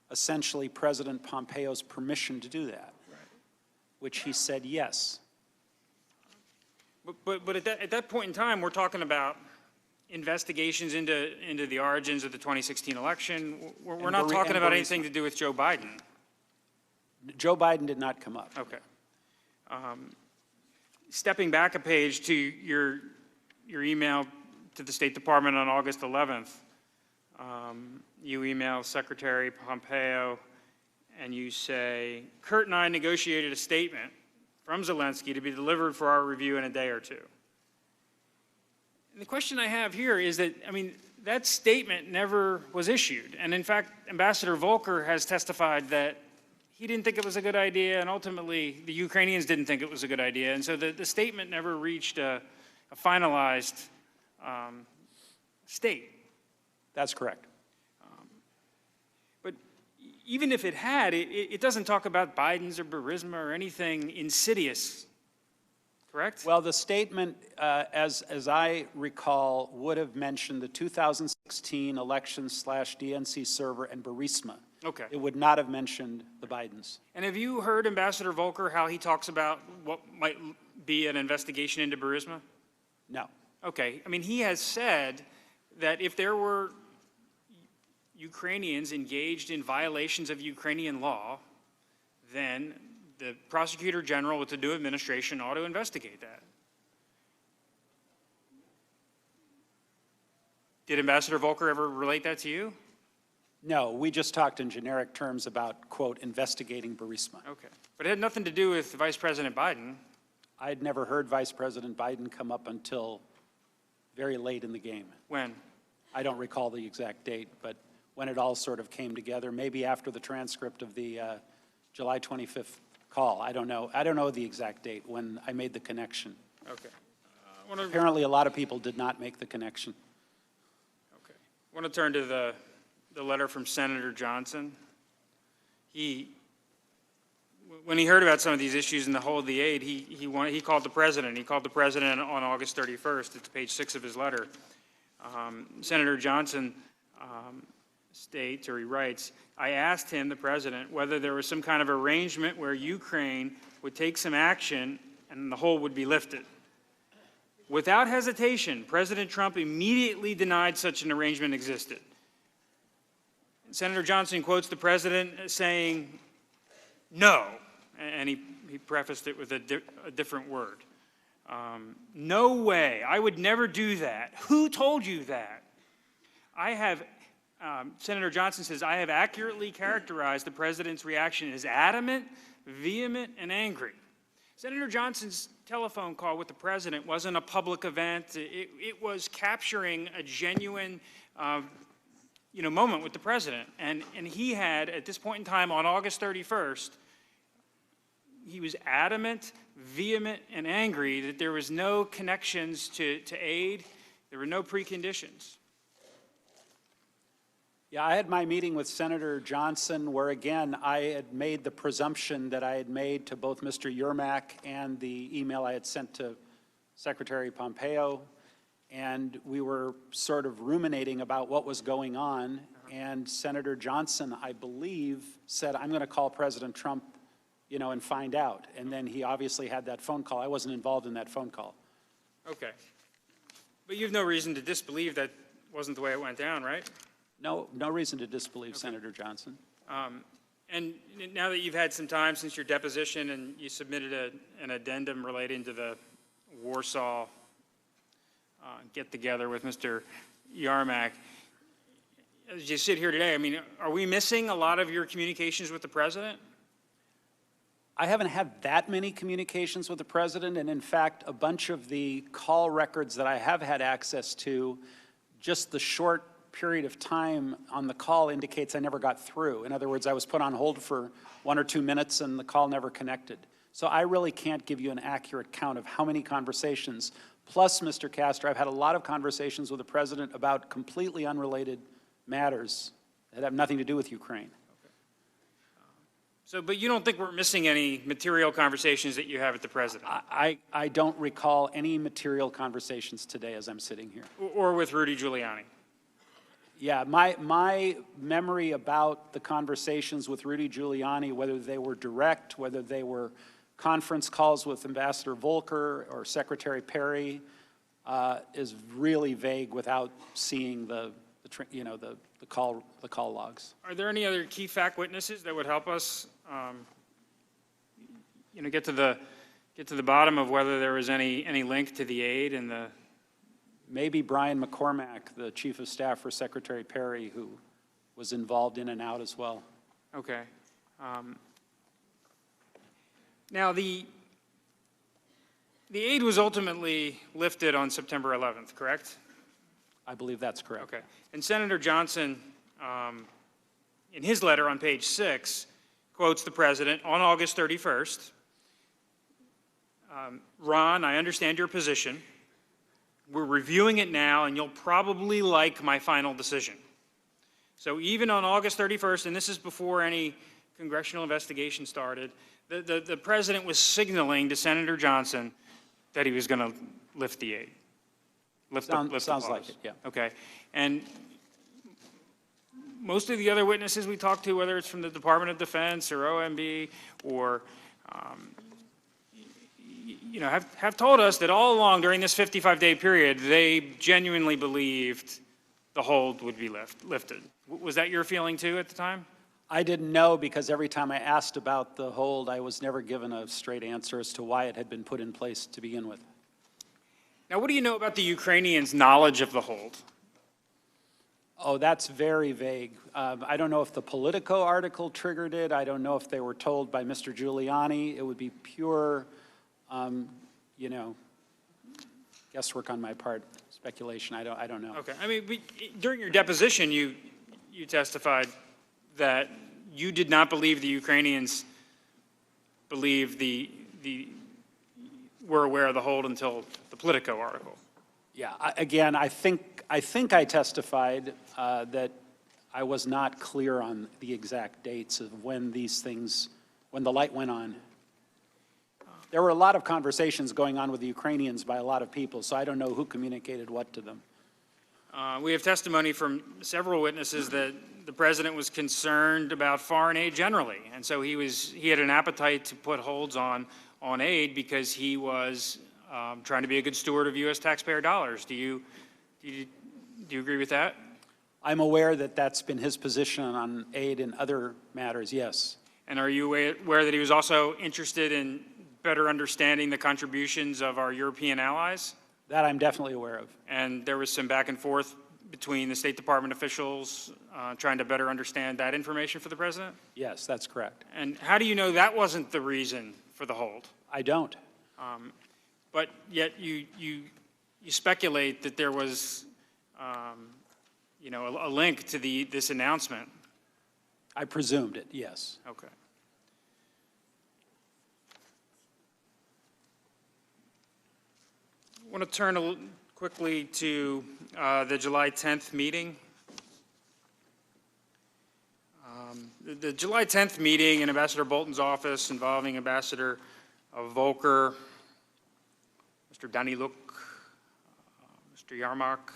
essentially President Pompeo's permission to do that, which he said yes. But at that point in time, we're talking about investigations into the origins of the 2016 election. We're not talking about anything to do with Joe Biden. Joe Biden did not come up. Okay. Stepping back a page to your email to the State Department on August 11th, you email Secretary Pompeo and you say, Kurt and I negotiated a statement from Zelensky to be delivered for our review in a day or two. And the question I have here is that, I mean, that statement never was issued. And in fact, Ambassador Volker has testified that he didn't think it was a good idea, and ultimately the Ukrainians didn't think it was a good idea. And so the statement never reached a finalized state. That's correct. But even if it had, it doesn't talk about Biden's or Burisma or anything insidious, correct? Well, the statement, as I recall, would have mentioned the 2016 election/DNC server and Burisma. Okay. It would not have mentioned the Bidens. And have you heard Ambassador Volker, how he talks about what might be an investigation into Burisma? No. Okay. I mean, he has said that if there were Ukrainians engaged in violations of Ukrainian law, then the prosecutor general with the new administration ought to investigate that. Did Ambassador Volker ever relate that to you? No, we just talked in generic terms about, quote, investigating Burisma. Okay. But it had nothing to do with Vice President Biden. I had never heard Vice President Biden come up until very late in the game. When? I don't recall the exact date, but when it all sort of came together, maybe after the transcript of the July 25th call. I don't know the exact date when I made the connection. Okay. Apparently a lot of people did not make the connection. Okay. I want to turn to the letter from Senator Johnson. When he heard about some of these issues and the whole of the aid, he called the president. He called the president on August 31st. It's page 6 of his letter. Senator Johnson states, or he writes, I asked him, the president, whether there was some kind of arrangement where Ukraine would take some action and the hold would be lifted. Without hesitation, President Trump immediately denied such an arrangement existed. Senator Johnson quotes the president saying, no, and he prefaced it with a different word. No way, I would never do that. Who told you that? Senator Johnson says, I have accurately characterized the president's reaction as adamant, vehement, and angry. Senator Johnson's telephone call with the president wasn't a public event. It was capturing a genuine moment with the president. And he had, at this point in time, on August 31st, he was adamant, vehement, and angry that there was no connections to aid. There were no preconditions. Yeah, I had my meeting with Senator Johnson where, again, I had made the presumption that I had made to both Mr. Yermak and the email I had sent to Secretary Pompeo. And we were sort of ruminating about what was going on. And Senator Johnson, I believe, said, I'm going to call President Trump, and find out. And then he obviously had that phone call. I wasn't involved in that phone call. Okay. But you have no reason to disbelieve that wasn't the way it went down, right? No reason to disbelieve Senator Johnson. And now that you've had some time since your deposition and you submitted an addendum relating to the Warsaw get-together with Mr. Yermak, as you sit here today, I mean, are we missing a lot of your communications with the president? I haven't had that many communications with the president, and in fact, a bunch of the call records that I have had access to, just the short period of time on the call indicates I never got through. In other words, I was put on hold for 1 or 2 minutes and the call never connected. So I really can't give you an accurate count of how many conversations. Plus, Mr. Castor, I've had a lot of conversations with the president about completely unrelated matters that have nothing to do with Ukraine. So, but you don't think we're missing any material conversations that you have with the president? I don't recall any material conversations today as I'm sitting here. Or with Rudy Giuliani? Yeah, my memory about the conversations with Rudy Giuliani, whether they were direct, whether they were conference calls with Ambassador Volker or Secretary Perry, is really vague without seeing the call logs. Are there any other key fact witnesses that would help us, get to the bottom of whether there was any link to the aid and the? Maybe Brian McCormack, the chief of staff for Secretary Perry, who was involved in and out as well. Okay. Now, the aid was ultimately lifted on September 11th, correct? I believe that's correct. Okay. And Senator Johnson, in his letter on page 6, quotes the president on August 31st. Ron, I understand your position. We're reviewing it now, and you'll probably like my final decision. So even on August 31st, and this is before any congressional investigation started, the president was signaling to Senator Johnson that he was going to lift the aid. Sounds like it, yeah. Okay. And most of the other witnesses we talked to, whether it's from the Department of Defense or OMB or have told us that all along during this 55-day period, they genuinely believed the hold would be lifted. Was that your feeling too at the time? I didn't know, because every time I asked about the hold, I was never given a straight answer as to why it had been put in place to begin with. Now, what do you know about the Ukrainians' knowledge of the hold? Oh, that's very vague. I don't know if the Politico article triggered it. I don't know if they were told by Mr. Giuliani. It would be pure guesswork on my part, speculation. I don't know. Okay. I mean, during your deposition, you testified that you did not believe the Ukrainians believed were aware of the hold until the Politico article. Yeah. Again, I think I testified that I was not clear on the exact dates of when when the light went on. There were a lot of conversations going on with the Ukrainians by a lot of people, so I don't know who communicated what to them. We have testimony from several witnesses that the president was concerned about foreign aid generally, and so he had an appetite to put holds on aid because he was trying to be a good steward of U.S. taxpayer dollars. Do you agree with that? I'm aware that that's been his position on aid and other matters, yes. And are you aware that he was also interested in better understanding the contributions of our European allies? That I'm definitely aware of. And there was some back and forth between the State Department officials trying to better understand that information for the president? Yes, that's correct. And how do you know that wasn't the reason for the hold? I don't. But yet you speculate that there was, a link to this announcement. I presumed it, yes. Okay. I want to turn quickly to the July 10th meeting. The July 10th meeting in Ambassador Bolton's office involving Ambassador Volker, Mr. Daniluk, Mr. Yarmak,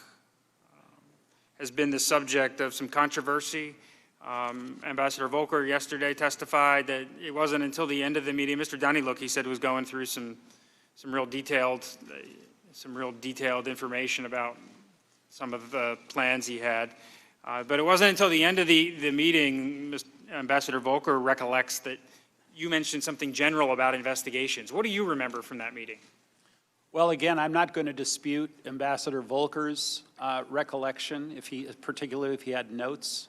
has been the subject of some controversy. Ambassador Volker yesterday testified that it wasn't until the end of the meeting, Mr. Daniluk, he said, was going through some real detailed information about some of the plans he had. But it wasn't until the end of the meeting, Ambassador Volker recollects that you mentioned something general about investigations. What do you remember from that meeting? Well, again, I'm not going to dispute Ambassador Volker's recollection, particularly if he had notes.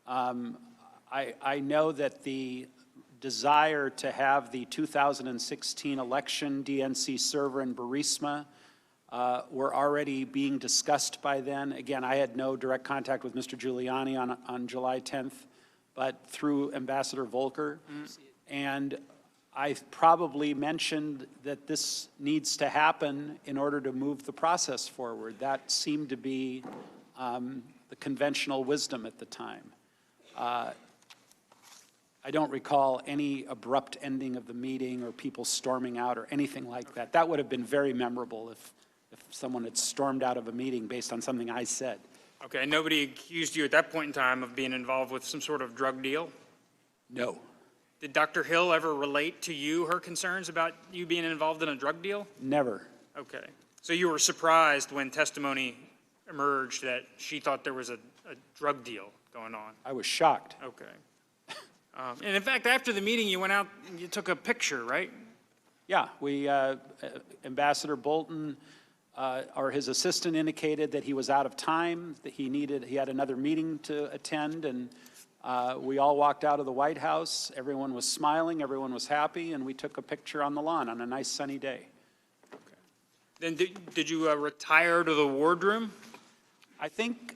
I know that the desire to have the 2016 election DNC server and Burisma were already being discussed by then. Again, I had no direct contact with Mr. Giuliani on July 10th, but through Ambassador Volker. And I probably mentioned that this needs to happen in order to move the process forward. That seemed to be the conventional wisdom at the time. I don't recall any abrupt ending of the meeting or people storming out or anything like that. That would have been very memorable if someone had stormed out of a meeting based on something I said. Okay, and nobody accused you at that point in time of being involved with some sort of drug deal? No. Did Dr. Hill ever relate to you her concerns about you being involved in a drug deal? Never. Okay. So you were surprised when testimony emerged that she thought there was a drug deal going on? I was shocked. Okay. And in fact, after the meeting, you went out and you took a picture, right? Yeah, Ambassador Bolton or his assistant indicated that he was out of time, that he had another meeting to attend, and we all walked out of the White House. Everyone was smiling, everyone was happy, and we took a picture on the lawn on a nice sunny day. Okay. Then did you retire to the wardroom? I think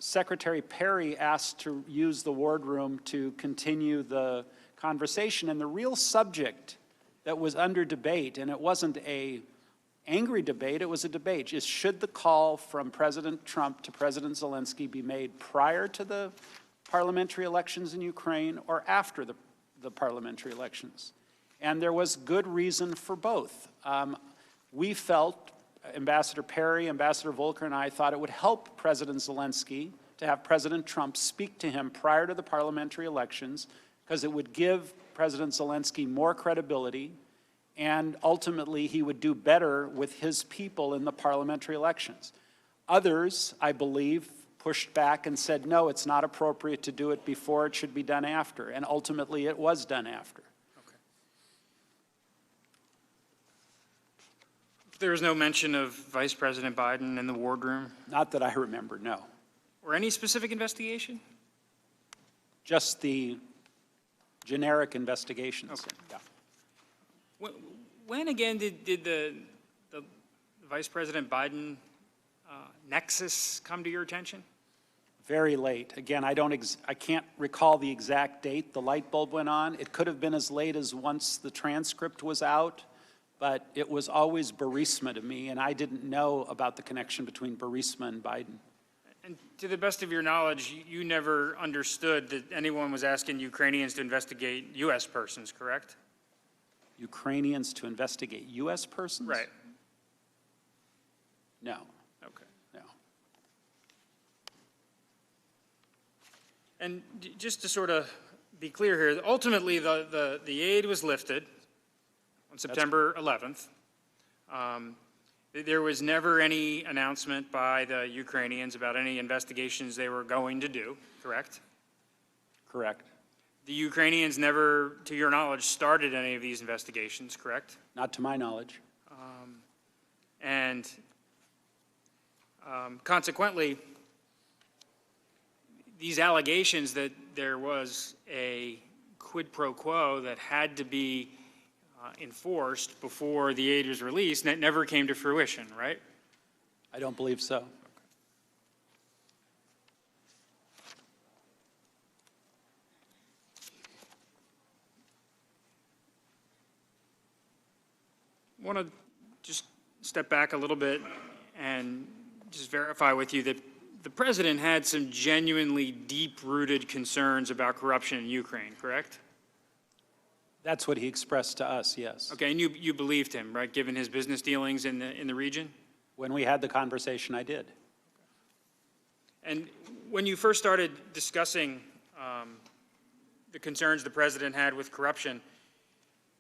Secretary Perry asked to use the wardroom to continue the conversation, and the real subject that was under debate, and it wasn't an angry debate, it was a debate, is should the call from President Trump to President Zelensky be made prior to the parliamentary elections in Ukraine or after the parliamentary elections? And there was good reason for both. We felt, Ambassador Perry, Ambassador Volker, and I thought it would help President Zelensky to have President Trump speak to him prior to the parliamentary elections, because it would give President Zelensky more credibility, and ultimately he would do better with his people in the parliamentary elections. Others, I believe, pushed back and said, no, it's not appropriate to do it before, it should be done after, and ultimately it was done after. There was no mention of Vice President Biden in the wardroom? Not that I remember, no. Or any specific investigation? Just the generic investigations. Okay. Yeah. When again did the Vice President Biden nexus come to your attention? Very late. Again, I can't recall the exact date the light bulb went on. It could have been as late as once the transcript was out, but it was always Burisma to me, and I didn't know about the connection between Burisma and Biden. And to the best of your knowledge, you never understood that anyone was asking Ukrainians to investigate U.S. persons, correct? Ukrainians to investigate U.S. persons? Right. No. Okay. No. And just to sort of be clear here, ultimately the aid was lifted on September 11th. There was never any announcement by the Ukrainians about any investigations they were going to do, correct? Correct. The Ukrainians never, to your knowledge, started any of these investigations, correct? Not to my knowledge. Consequently, these allegations that there was a quid pro quo that had to be enforced before the aid was released, that never came to fruition, right? I don't believe so. I want to just step back a little bit and just verify with you that the president had some genuinely deep-rooted concerns about corruption in Ukraine, correct? That's what he expressed to us, yes. Okay, and you believed him, right, given his business dealings in the region? When we had the conversation, I did. And when you first started discussing the concerns the president had with corruption,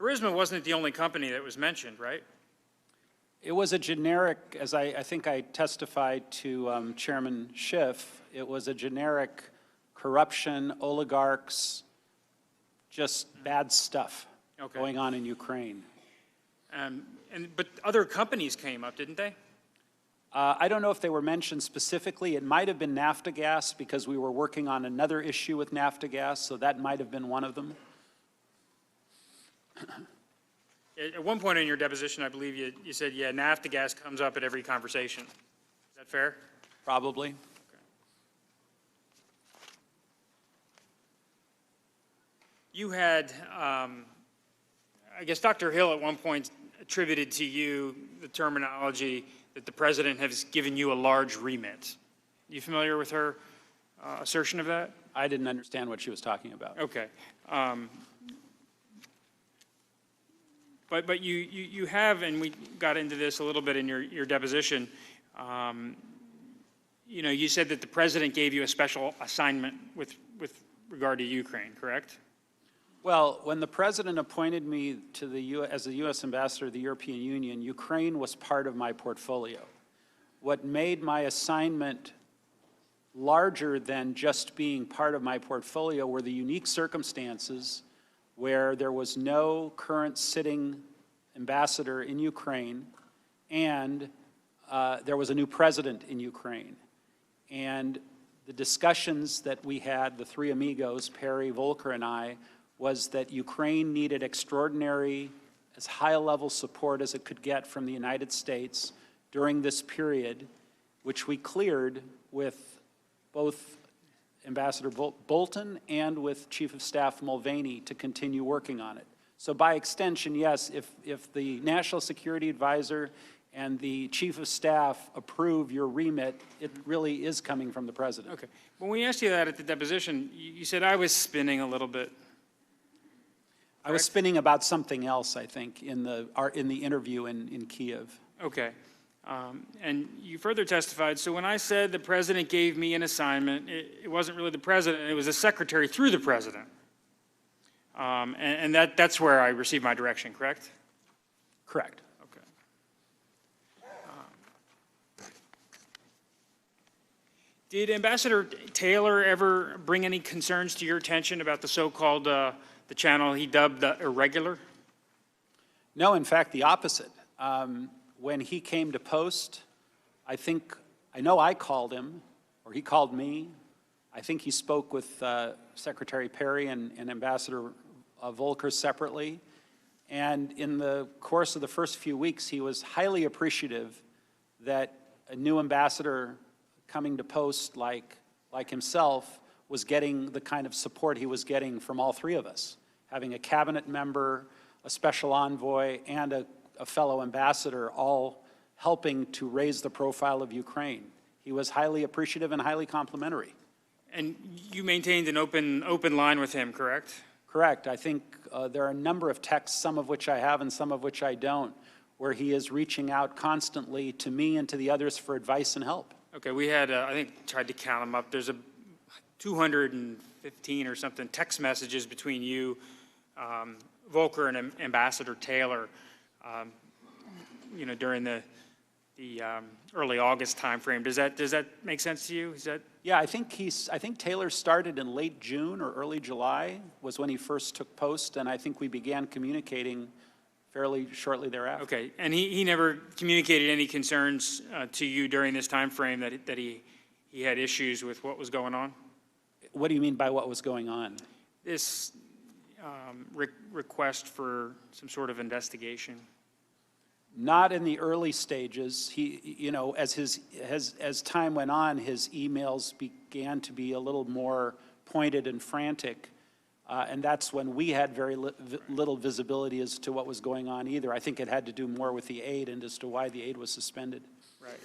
Burisma wasn't the only company that was mentioned, right? It was a generic, as I think I testified to Chairman Schiff, it was a generic corruption, oligarchs, just bad stuff going on in Ukraine. But other companies came up, didn't they? I don't know if they were mentioned specifically. It might have been Naftagaz because we were working on another issue with Naftagaz, so that might have been one of them. At one point in your deposition, I believe you said, yeah, naphtha gas comes up at every conversation. Is that fair? Probably. Okay. You had, I guess Dr. Hill at one point attributed to you the terminology that the president has given you a large remit. You familiar with her assertion of that? I didn't understand what she was talking about. Okay. But you have, and we got into this a little bit in your deposition, you know, you said that the president gave you a special assignment with regard to Ukraine, correct? Well, when the president appointed me to as the U.S. ambassador to the European Union, Ukraine was part of my portfolio. What made my assignment larger than just being part of my portfolio were the unique circumstances where there was no current sitting ambassador in Ukraine, and there was a new president in Ukraine. And the discussions that we had, the three amigos, Perry, Volker, and I, was that Ukraine needed extraordinary, as high a level support as it could get from the United States during this period, which we cleared with both Ambassador Bolton and with Chief of Staff Mulvaney to continue working on it. So by extension, yes, if the National Security Advisor and the Chief of Staff approve your remit, it really is coming from the President. Okay. When we asked you that at the deposition, you said I was spinning a little bit. I was spinning about something else, I think, in the interview in Kiev. Okay. And you further testified, so when I said the president gave me an assignment, it wasn't really the president, it was the secretary through the president. And that's where I received my direction, correct? Correct. Okay. Did Ambassador Taylor ever bring any concerns to your attention about the so-called, the channel he dubbed irregular? No, in fact, the opposite. When he came to post, I know I called him, or he called me. I think he spoke with Secretary Perry and Ambassador Volker separately. And in the course of the first few weeks, he was highly appreciative that a new ambassador coming to post like himself was getting the kind of support he was getting from all three of us. Having a cabinet member, a special envoy, and a fellow ambassador all helping to raise the profile of Ukraine. He was highly appreciative and highly complimentary. And you maintained an open line with him, correct? Correct. I think there are a number of texts, some of which I have and some of which I don't, where he is reaching out constantly to me and to the others for advice and help. Okay, we had, I think, tried to count them up. There's 215 or something text messages between you, Volker, and Ambassador Taylor, you know, during the early August timeframe. Does that make sense to you? Is that? Yeah, I think Taylor started in late June or early July was when he first took post, and I think we began communicating fairly shortly thereafter. Okay, and he never communicated any concerns to you during this time frame that he had issues with what was going on? What do you mean by what was going on? This request for some sort of investigation. Not in the early stages. He, you know, as time went on, his emails began to be a little more pointed and frantic. And that's when we had very little visibility as to what was going on either. I think it had to do more with the aid and as to why the aid was suspended. Right.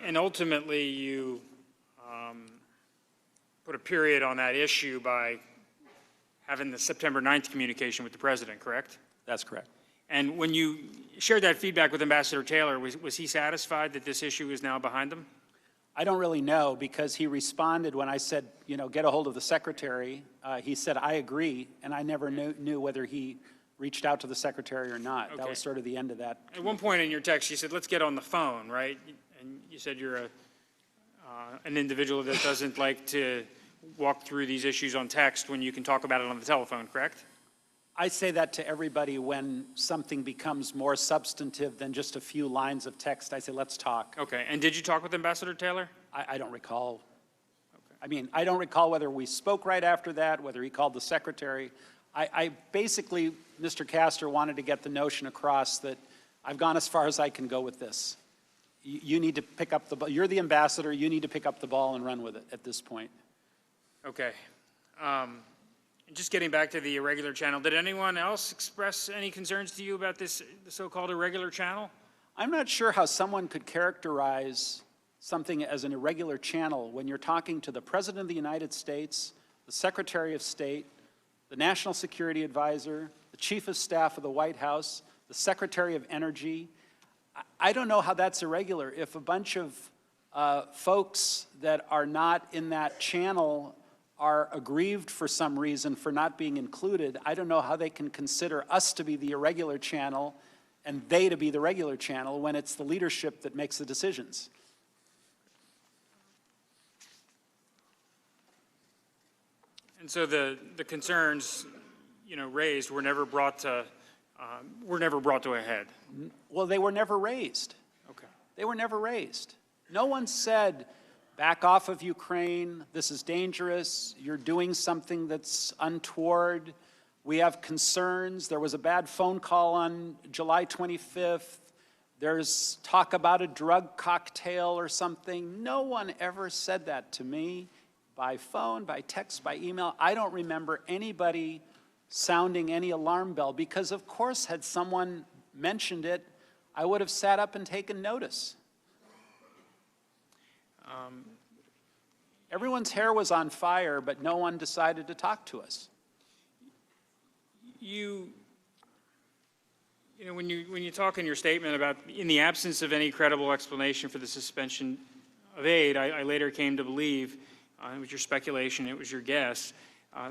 And ultimately you put a period on that issue by having the September 9th communication with the president, correct? That's correct. And when you shared that feedback with Ambassador Taylor, was he satisfied that this issue is now behind them? I don't really know, because he responded when I said, you know, get a hold of the secretary. He said, I agree, and I never knew whether he reached out to the secretary or not. Okay. That was sort of the end of that. At one point in your text, you said, let's get on the phone, right? And you said you're an individual that doesn't like to walk through these issues on text when you can talk about it on the telephone, correct? I say that to everybody when something becomes more substantive than just a few lines of text. I say, let's talk. Okay, and did you talk with Ambassador Taylor? I don't recall. Okay. I mean, I don't recall whether we spoke right after that, whether he called the secretary. I basically, Mr. Castor wanted to get the notion across that I've gone as far as I can go with this. You need to pick up the ball. You're the ambassador. You need to pick up the ball and run with it at this point. Okay. Just getting back to the irregular channel, did anyone else express any concerns to you about this, the so-called irregular channel? I'm not sure how someone could characterize something as an irregular channel when you're talking to the President of the United States, the Secretary of State, the National Security Advisor, the Chief of Staff of the White House, the Secretary of Energy. I don't know how that's irregular. If a bunch of folks that are not in that channel are aggrieved for some reason for not being included, I don't know how they can consider us to be the irregular channel and they to be the regular channel when it's the leadership that makes the decisions. And so the concerns, raised were never brought to a head. Well, they were never raised. Okay. They were never raised. No one said, back off of Ukraine, this is dangerous, you're doing something that's untoward, we have concerns, there was a bad phone call on July 25th, there's talk about a drug cocktail or something. No one ever said that to me by phone, by text, by email. I don't remember anybody sounding any alarm bell because, of course, had someone mentioned it, I would have sat up and taken notice. Everyone's hair was on fire, but no one decided to talk to us. When you talk in your statement about, in the absence of any credible explanation for the suspension of aid, I later came to believe, it was your speculation, it was your guess,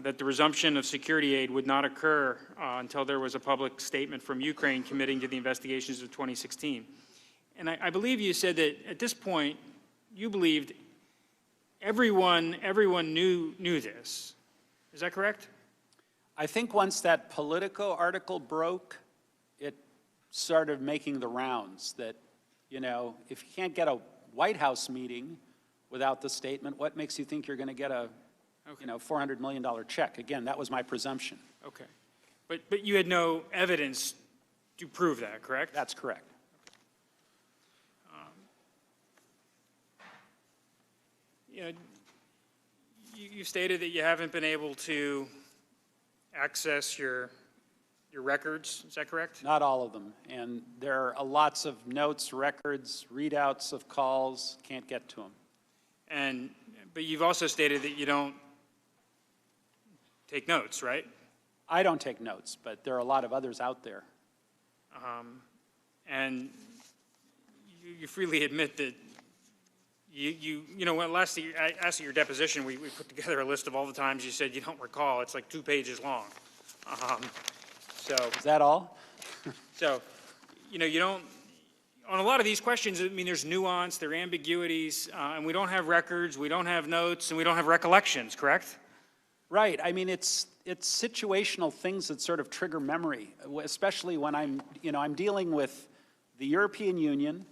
that the resumption of security aid would not occur until there was a public statement from Ukraine committing to the investigations of 2016. And I believe you said that at this point, you believed everyone knew this. Is that correct? I think once that Politico article broke, it started making the rounds that, if you can't get a White House meeting without the statement, what makes you think you're going to get a $400 million check? Again, that was my presumption. Okay. But you had no evidence to prove that, correct? That's correct. You stated that you haven't been able to access your records. Is that correct? Not all of them. And there are lots of notes, records, readouts of calls. Can't get to them. But you've also stated that you don't take notes, right? I don't take notes, but there are a lot of others out there. And you freely admit that when last I asked at your deposition, we put together a list of all the times you said you don't recall. It's like 2 pages long. Is that all? So, you don't, on a lot of these questions, there's nuance, there are ambiguities, and we don't have records, we don't have notes, and we don't have recollections, correct? Right. It's situational things that sort of trigger memory, especially when I'm dealing with the European Union,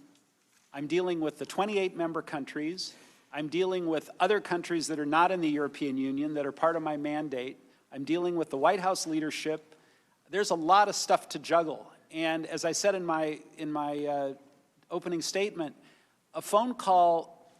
I'm dealing with the 28 member countries, I'm dealing with other countries that are not in the European Union that are part of my mandate, I'm dealing with the White House leadership. There's a lot of stuff to juggle. And as I said in my opening statement, a phone call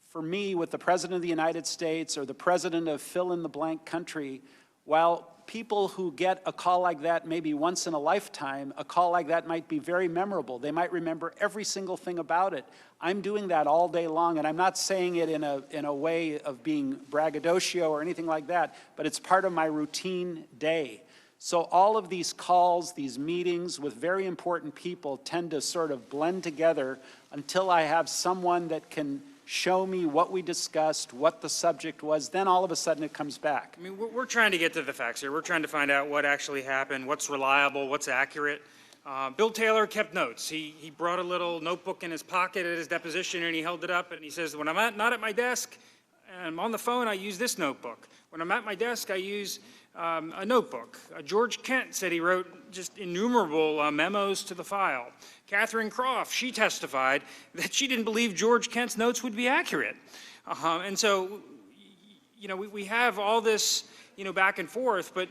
for me with the President of the United States or the President of fill-in-the-blank country, while people who get a call like that maybe once in a lifetime, a call like that might be very memorable. They might remember every single thing about it. I'm doing that all day long, and I'm not saying it in a way of being braggadocio or anything like that, but it's part of my routine day. So all of these calls, these meetings with very important people tend to sort of blend together until I have someone that can show me what we discussed, what the subject was, then all of a sudden it comes back. We're trying to get to the facts here. We're trying to find out what actually happened, what's reliable, what's accurate. Bill Taylor kept notes. He brought a little notebook in his pocket at his deposition and he held it up and he says, when I'm not at my desk and I'm on the phone, I use this notebook. When I'm at my desk, I use a notebook. George Kent said he wrote just innumerable memos to the file. Catherine Croft, she testified that she didn't believe George Kent's notes would be accurate. And so, we have all this, back and forth, but,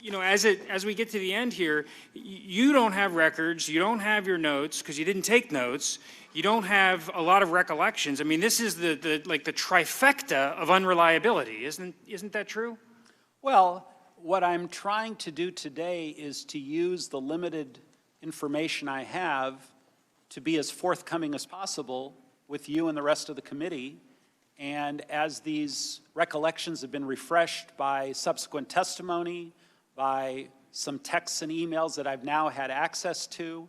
you know, as we get to the end here, you don't have records, you don't have your notes because you didn't take notes. You don't have a lot of recollections. I mean, this is the trifecta of unreliability. Isn't that true? Well, what I'm trying to do today is to use the limited information I have to be as forthcoming as possible with you and the rest of the committee. And as these recollections have been refreshed by subsequent testimony, by some texts and emails that I've now had access to,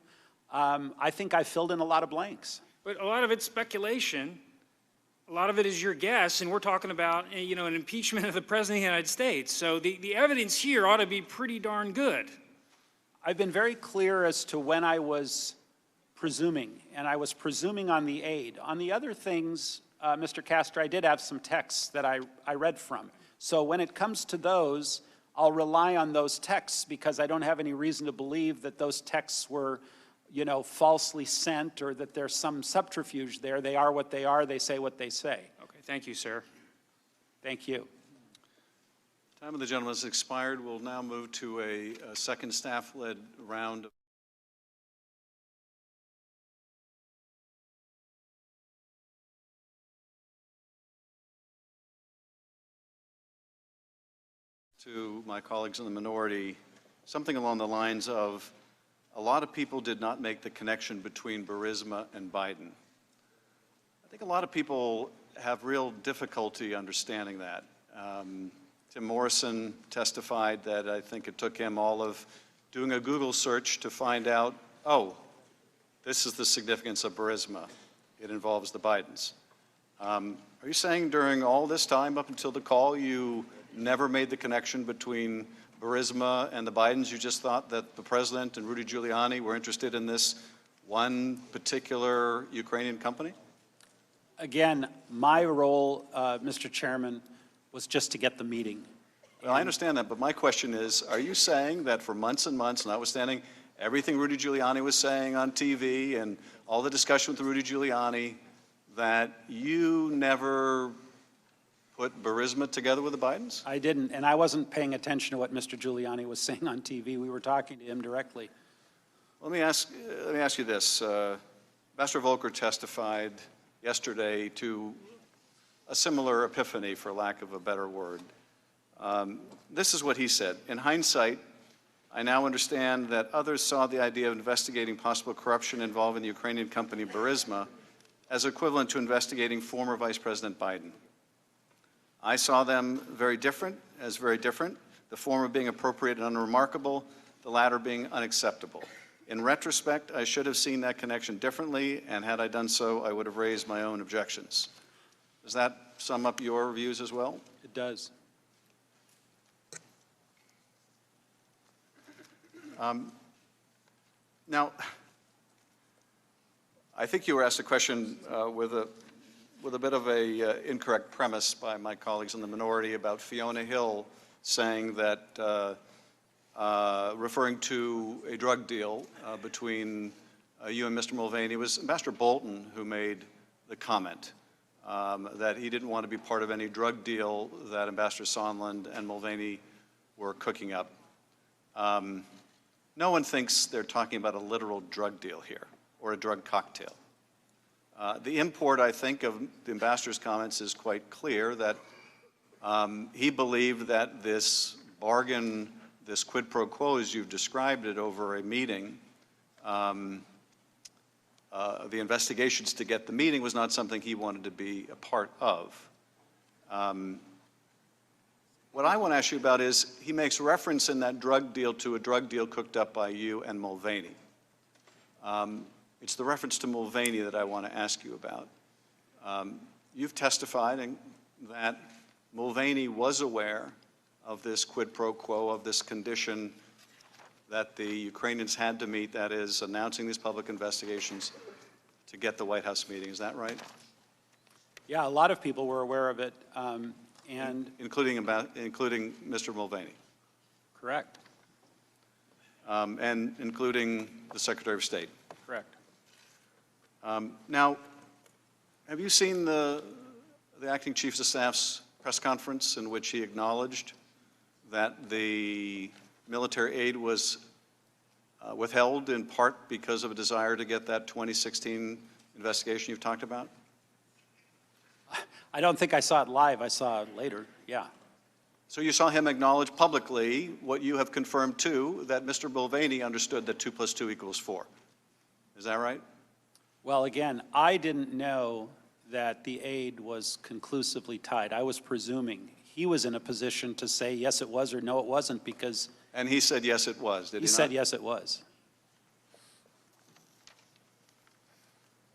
I think I filled in a lot of blanks. But a lot of it's speculation. A lot of it is your guess, and we're talking about, you know, an impeachment of the President of the United States. So the evidence here ought to be pretty darn good. I've been very clear as to when I was presuming, and I was presuming on the aid. On the other things, Mr. Castor, I did have some texts that I read from. So when it comes to those, I'll rely on those texts because I don't have any reason to believe that those texts were, you know, falsely sent or that there's some subterfuge there. They are what they are. They say what they say. Okay, thank you, sir. Thank you. Time of the gentleman has expired. We'll now move to a second staff-led round. To my colleagues in the minority, something along the lines of, a lot of people did not make the connection between Burisma and Biden. I think a lot of people have real difficulty understanding that. Tim Morrison testified that I think it took him all of doing a Google search to find out, oh, this is the significance of Burisma. It involves the Bidens. Are you saying during all this time up until the call you never made the connection between Burisma and the Bidens? You just thought that the president and Rudy Giuliani were interested in this one particular Ukrainian company? Again, my role, Mr. Chairman, was just to get the meeting. Well, I understand that, but my question is, are you saying that for months and months, notwithstanding everything Rudy Giuliani was saying on TV and all the discussion with Rudy Giuliani, that you never put Burisma together with the Bidens? I didn't, and I wasn't paying attention to what Mr. Giuliani was saying on TV. We were talking to him directly. Let me ask you this. Ambassador Volker testified yesterday to a similar epiphany, for lack of a better word. This is what he said. In hindsight, I now understand that others saw the idea of investigating possible corruption involving the Ukrainian company Burisma as equivalent to investigating former Vice President Biden. I saw them very different, the former being appropriate and unremarkable, the latter being unacceptable. In retrospect, I should have seen that connection differently, and had I done so, I would have raised my own objections. Does that sum up your views as well? It does. Now, I think you were asked a question with a bit of a incorrect premise by my colleagues in the minority about Fiona Hill saying that, referring to a drug deal between you and Mr. Mulvaney. It was Ambassador Bolton who made the comment that he didn't want to be part of any drug deal that Ambassador Sondland and Mulvaney were cooking up. No one thinks they're talking about a literal drug deal here or a drug cocktail. The import, I think, of the ambassador's comments is quite clear, that he believed that this bargain, this quid pro quo, as you've described it, over a meeting, the investigations to get the meeting was not something he wanted to be a part of. What I want to ask you about is, he makes reference in that drug deal to a drug deal cooked up by you and Mulvaney. It's the reference to Mulvaney that I want to ask you about. You've testified that Mulvaney was aware of this quid pro quo, of this condition that the Ukrainians had to meet, that is, announcing these public investigations to get the White House meeting. Is that right? Yeah, a lot of people were aware of it, including Mr. Mulvaney. Correct. And including the Secretary of State. Correct. Now, have you seen the Acting Chiefs of Staff's press conference in which he acknowledged that the military aid was withheld in part because of a desire to get that 2016 investigation you've talked about? I don't think I saw it live. I saw it later, yeah. So you saw him acknowledge publicly what you have confirmed too, that Mr. Mulvaney understood that 2 + 2 = 4. Is that right? Well, again, I didn't know that the aid was conclusively tied. I was presuming he was in a position to say yes it was or no it wasn't because... And he said yes it was, did he not? He said yes it was.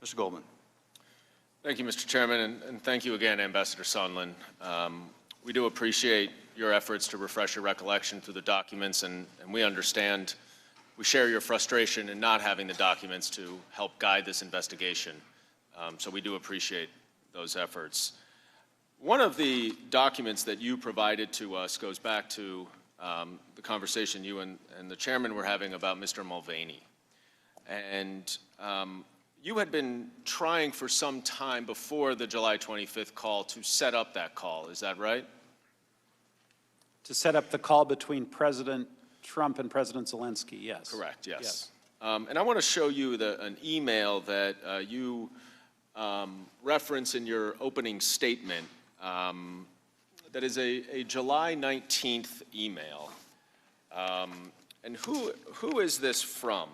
Mr. Goldman. Thank you, Mr. Chairman, and thank you again, Ambassador Sondland. We do appreciate your efforts to refresh your recollection through the documents, and we understand, we share your frustration in not having the documents to help guide this investigation. So we do appreciate those efforts. One of the documents that you provided to us goes back to the conversation you and the chairman were having about Mr. Mulvaney. And you had been trying for some time before the July 25th call to set up that call, is that right? To set up the call between President Trump and President Zelensky, yes. Correct, yes. And I want to show you an email that you reference in your opening statement that is a July 19th email. And who is this from?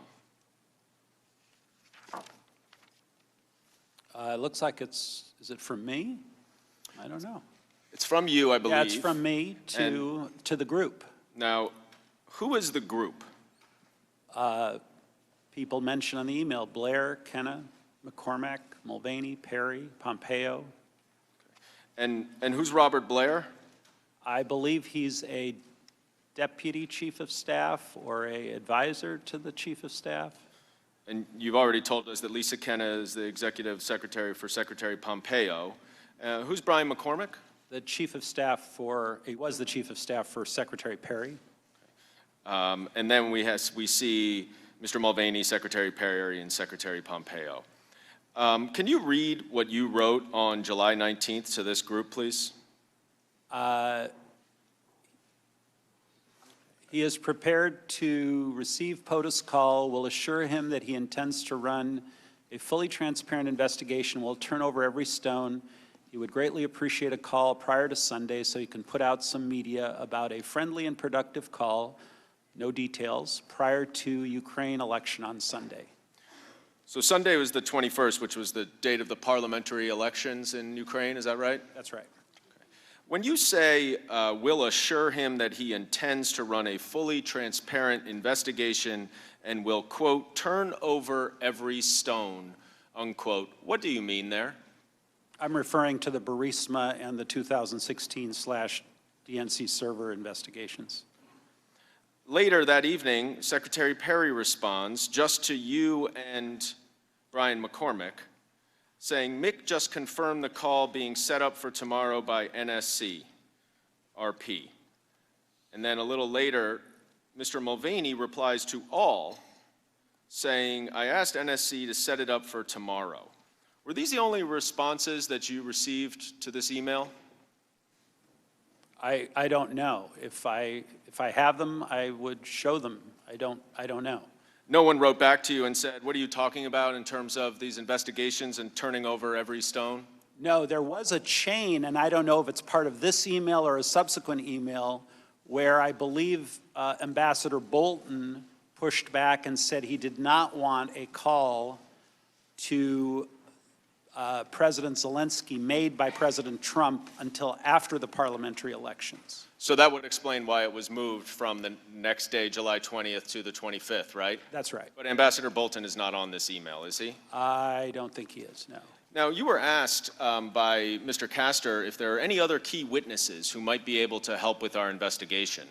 It looks like is it from me? I don't know. It's from you, I believe. Yeah, it's from me to the group. Now, who is the group? People mentioned on the email, Blair, Kenna, McCormack, Mulvaney, Perry, Pompeo. And who's Robert Blair? I believe he's a deputy chief of staff or a advisor to the chief of staff. And you've already told us that Lisa Kenna is the executive secretary for Secretary Pompeo. Who's Brian McCormack? The chief of staff he was the chief of staff for Secretary Perry. And then we see Mr. Mulvaney, Secretary Perry, and Secretary Pompeo. Can you read what you wrote on July 19th to this group, please? He is prepared to receive POTUS call, will assure him that he intends to run a fully transparent investigation, will turn over every stone. He would greatly appreciate a call prior to Sunday so he can put out some media about a friendly and productive call, no details, prior to Ukraine election on Sunday. So Sunday was the 21st, which was the date of the parliamentary elections in Ukraine, is that right? That's right. When you say will assure him that he intends to run a fully transparent investigation and will, quote, turn over every stone, unquote, what do you mean there? I'm referring to the Burisma and the 2016/DNC server investigations. Later that evening, Secretary Perry responds just to you and Brian McCormack, saying, Mick just confirmed the call being set up for tomorrow by NSC, RP. And then a little later, Mr. Mulvaney replies to all, saying, I asked NSC to set it up for tomorrow. Were these the only responses that you received to this email? I don't know. If I have them, I would show them. I don't know. No one wrote back to you and said, what are you talking about in terms of these investigations and turning over every stone? No, there was a chain, and I don't know if it's part of this email or a subsequent email, where I believe Ambassador Bolton pushed back and said he did not want a call to President Zelensky made by President Trump until after the parliamentary elections. So that would explain why it was moved from the next day, July 20th, to the 25th, right? That's right. But Ambassador Bolton is not on this email, is he? I don't think he is, no. Now, you were asked by Mr. Castor if there are any other key witnesses who might be able to help with our investigation.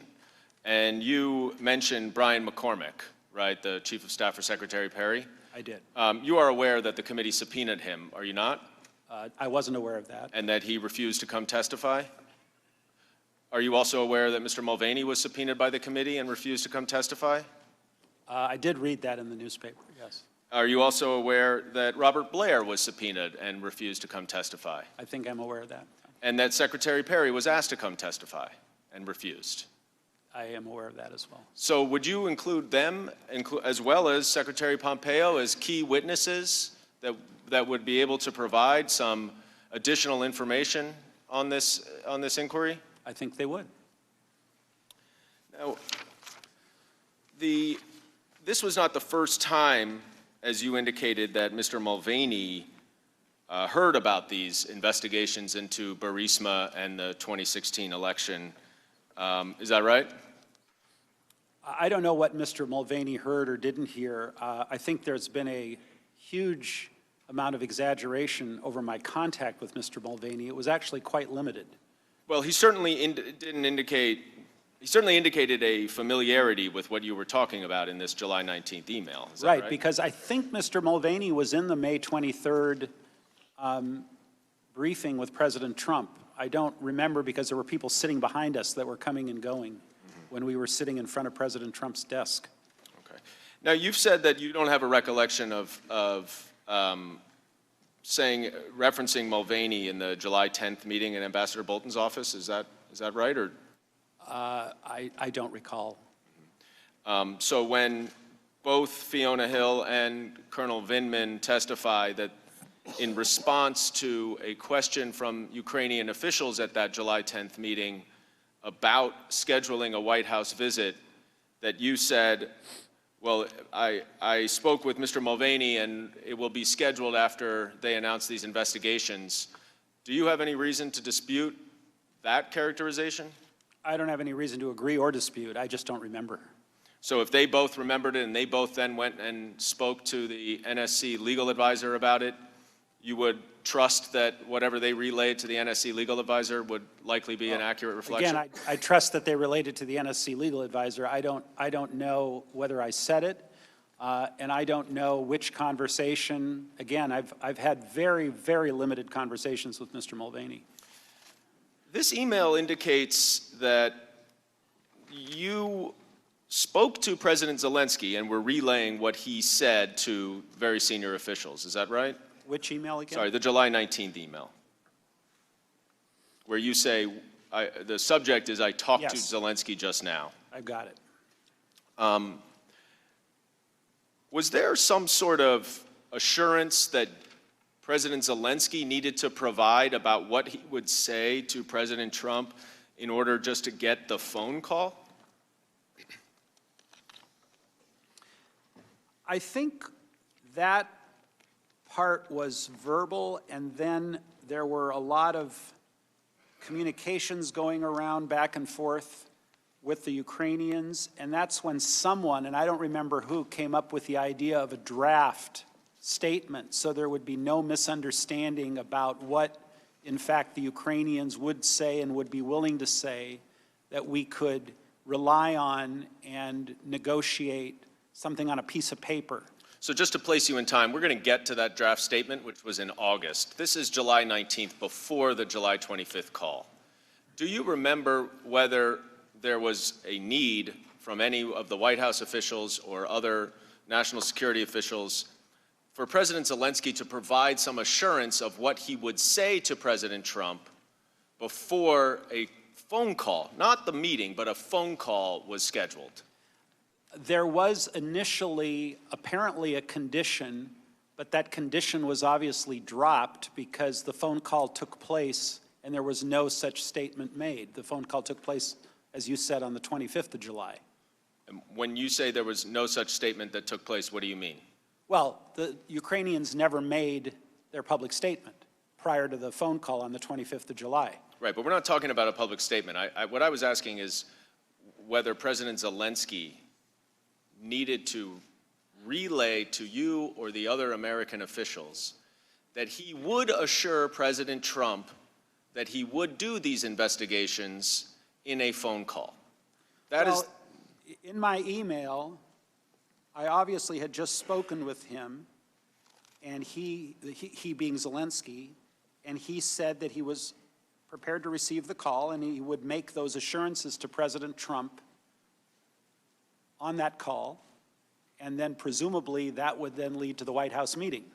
And you mentioned Brian McCormack, right, the Chief of Staff for Secretary Perry? I did. You are aware that the committee subpoenaed him, are you not? I wasn't aware of that. And that he refused to come testify? Are you also aware that Mr. Mulvaney was subpoenaed by the committee and refused to come testify? I did read that in the newspaper, yes. Are you also aware that Robert Blair was subpoenaed and refused to come testify? I think I'm aware of that. And that Secretary Perry was asked to come testify and refused? I am aware of that as well. So would you include them, as well as Secretary Pompeo, as key witnesses that would be able to provide some additional information on this inquiry? I think they would. Now, this was not the first time, as you indicated, that Mr. Mulvaney heard about these investigations into Burisma and the 2016 election. Is that right? I don't know what Mr. Mulvaney heard or didn't hear. I think there's been a huge amount of exaggeration over my contact with Mr. Mulvaney. It was actually quite limited. Well, he certainly he certainly indicated a familiarity with what you were talking about in this July 19th email. Is that right? Because I think Mr. Mulvaney was in the May 23rd briefing with President Trump. I don't remember because there were people sitting behind us that were coming and going when we were sitting in front of President Trump's desk. Okay. Now, you've said that you don't have a recollection of referencing Mulvaney in the July 10th meeting in Ambassador Bolton's office. Is that right? Or I don't recall. So when both Fiona Hill and Colonel Vindman testify that in response to a question from Ukrainian officials at that July 10th meeting about scheduling a White House visit, that you said, well, I spoke with Mr. Mulvaney and it will be scheduled after they announce these investigations. Do you have any reason to dispute that characterization? I don't have any reason to agree or dispute. I just don't remember. So if they both remembered it and they both then went and spoke to the NSC legal advisor about it, you would trust that whatever they relayed to the NSC legal advisor would likely be an accurate reflection? Again, I trust that they related to the NSC legal advisor. I don't know whether I said it, and I don't know which conversation. Again, I've had very, very limited conversations with Mr. Mulvaney. This email indicates that you spoke to President Zelensky and were relaying what he said to very senior officials. Is that right? Which email again? Sorry, the July 19th email, where you say, the subject is, I talked to Zelensky just now. I've got it. Was there some sort of assurance that President Zelensky needed to provide about what he would say to President Trump in order just to get the phone call? I think that part was verbal, and then there were a lot of communications going around back and forth with the Ukrainians, and that's when someone, and I don't remember who, came up with the idea of a draft statement so there would be no misunderstanding about what, in fact, the Ukrainians would say and would be willing to say, that we could rely on and negotiate something on a piece of paper. So just to place you in time, we're going to get to that draft statement, which was in August. This is July 19th, before the July 25th call. Do you remember whether there was a need from any of the White House officials or other national security officials for President Zelensky to provide some assurance of what he would say to President Trump before a phone call, not the meeting, but a phone call was scheduled? There was initially apparently a condition, but that condition was obviously dropped because the phone call took place and there was no such statement made. The phone call took place, as you said, on the 25th of July. And when you say there was no such statement that took place, what do you mean? Well, the Ukrainians never made their public statement prior to the phone call on the 25th of July. Right, but we're not talking about a public statement. What I was asking is whether President Zelensky needed to relay to you or the other American officials that he would assure President Trump that he would do these investigations in a phone call. In my email, I obviously had just spoken with him, and he being Zelensky, and he said that he was prepared to receive the call and he would make those assurances to President Trump on that call, and then presumably that would then lead to the White House meeting.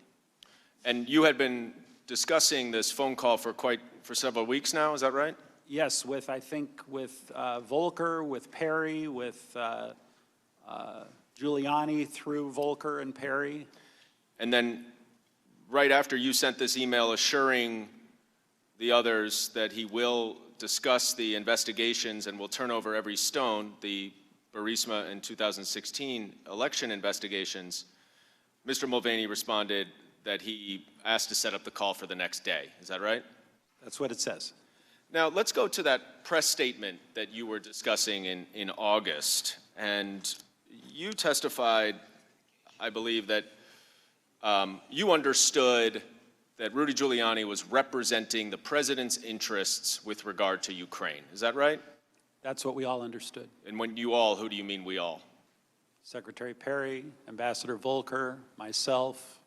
And you had been discussing this phone call for several weeks now, is that right? Yes, I think with Volker, with Perry, with Giuliani through Volker and Perry. And then right after you sent this email assuring the others that he will discuss the investigations and will turn over every stone, the Burisma and 2016 election investigations, Mr. Mulvaney responded that he asked to set up the call for the next day. Is that right? That's what it says. Now, let's go to that press statement that you were discussing in August. And you testified, I believe, that you understood that Rudy Giuliani was representing the president's interests with regard to Ukraine. Is that right? That's what we all understood. And when you all, who do you mean we all? Secretary Perry, Ambassador Volker, myself.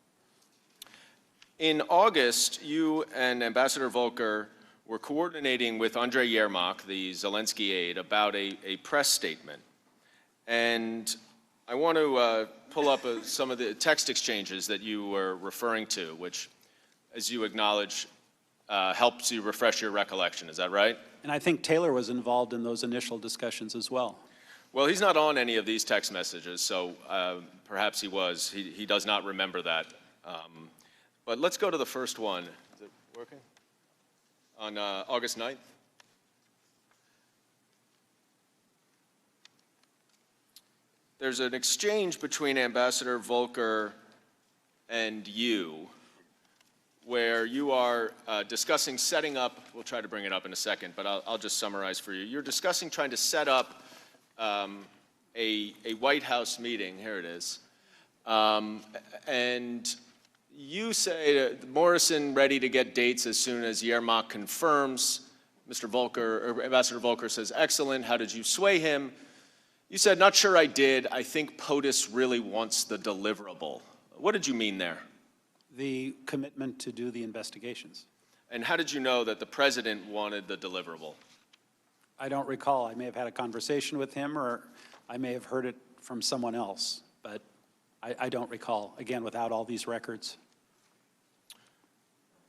In August, you and Ambassador Volker were coordinating with Andrei Yermak, the Zelensky aide, about a press statement. And I want to pull up some of the text exchanges that you were referring to, which, as you acknowledge, helps you refresh your recollection. Is that right? And I think Taylor was involved in those initial discussions as well. Well, he's not on any of these text messages, so perhaps he was. He does not remember that. But let's go to the first one. Is it working? On August 9th. There's an exchange between Ambassador Volker and you where you are discussing setting up, we'll try to bring it up in a second, but I'll just summarize for you. You're discussing trying to set up a White House meeting, here it is, and you say Morrison ready to get dates as soon as Yermak confirms. Mr. Volker, or Ambassador Volker says, excellent, how did you sway him? You said, not sure I did, I think POTUS really wants the deliverable. What did you mean there? The commitment to do the investigations. And how did you know that the president wanted the deliverable? I don't recall. I may have had a conversation with him, or I may have heard it from someone else, but I don't recall, again, without all these records.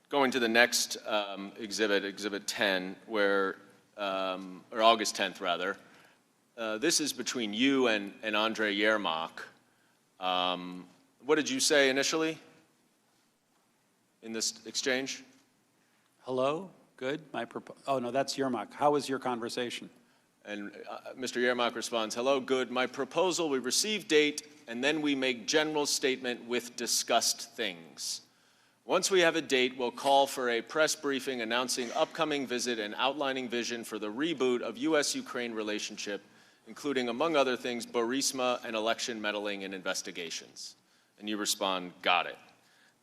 Going to the next exhibit, Exhibit 10, where, or August 10th, rather, this is between you and Andrei Yermak. What did you say initially in this exchange? Hello? Good? Oh, no, that's Yermak. How was your conversation? And Mr. Yermak responds, hello, good. My proposal, we receive date, and then we make general statement with discussed things. Once we have a date, we'll call for a press briefing announcing upcoming visit and outlining vision for the reboot of U.S.-Ukraine relationship, including, among other things, Burisma and election meddling and investigations. And you respond, got it.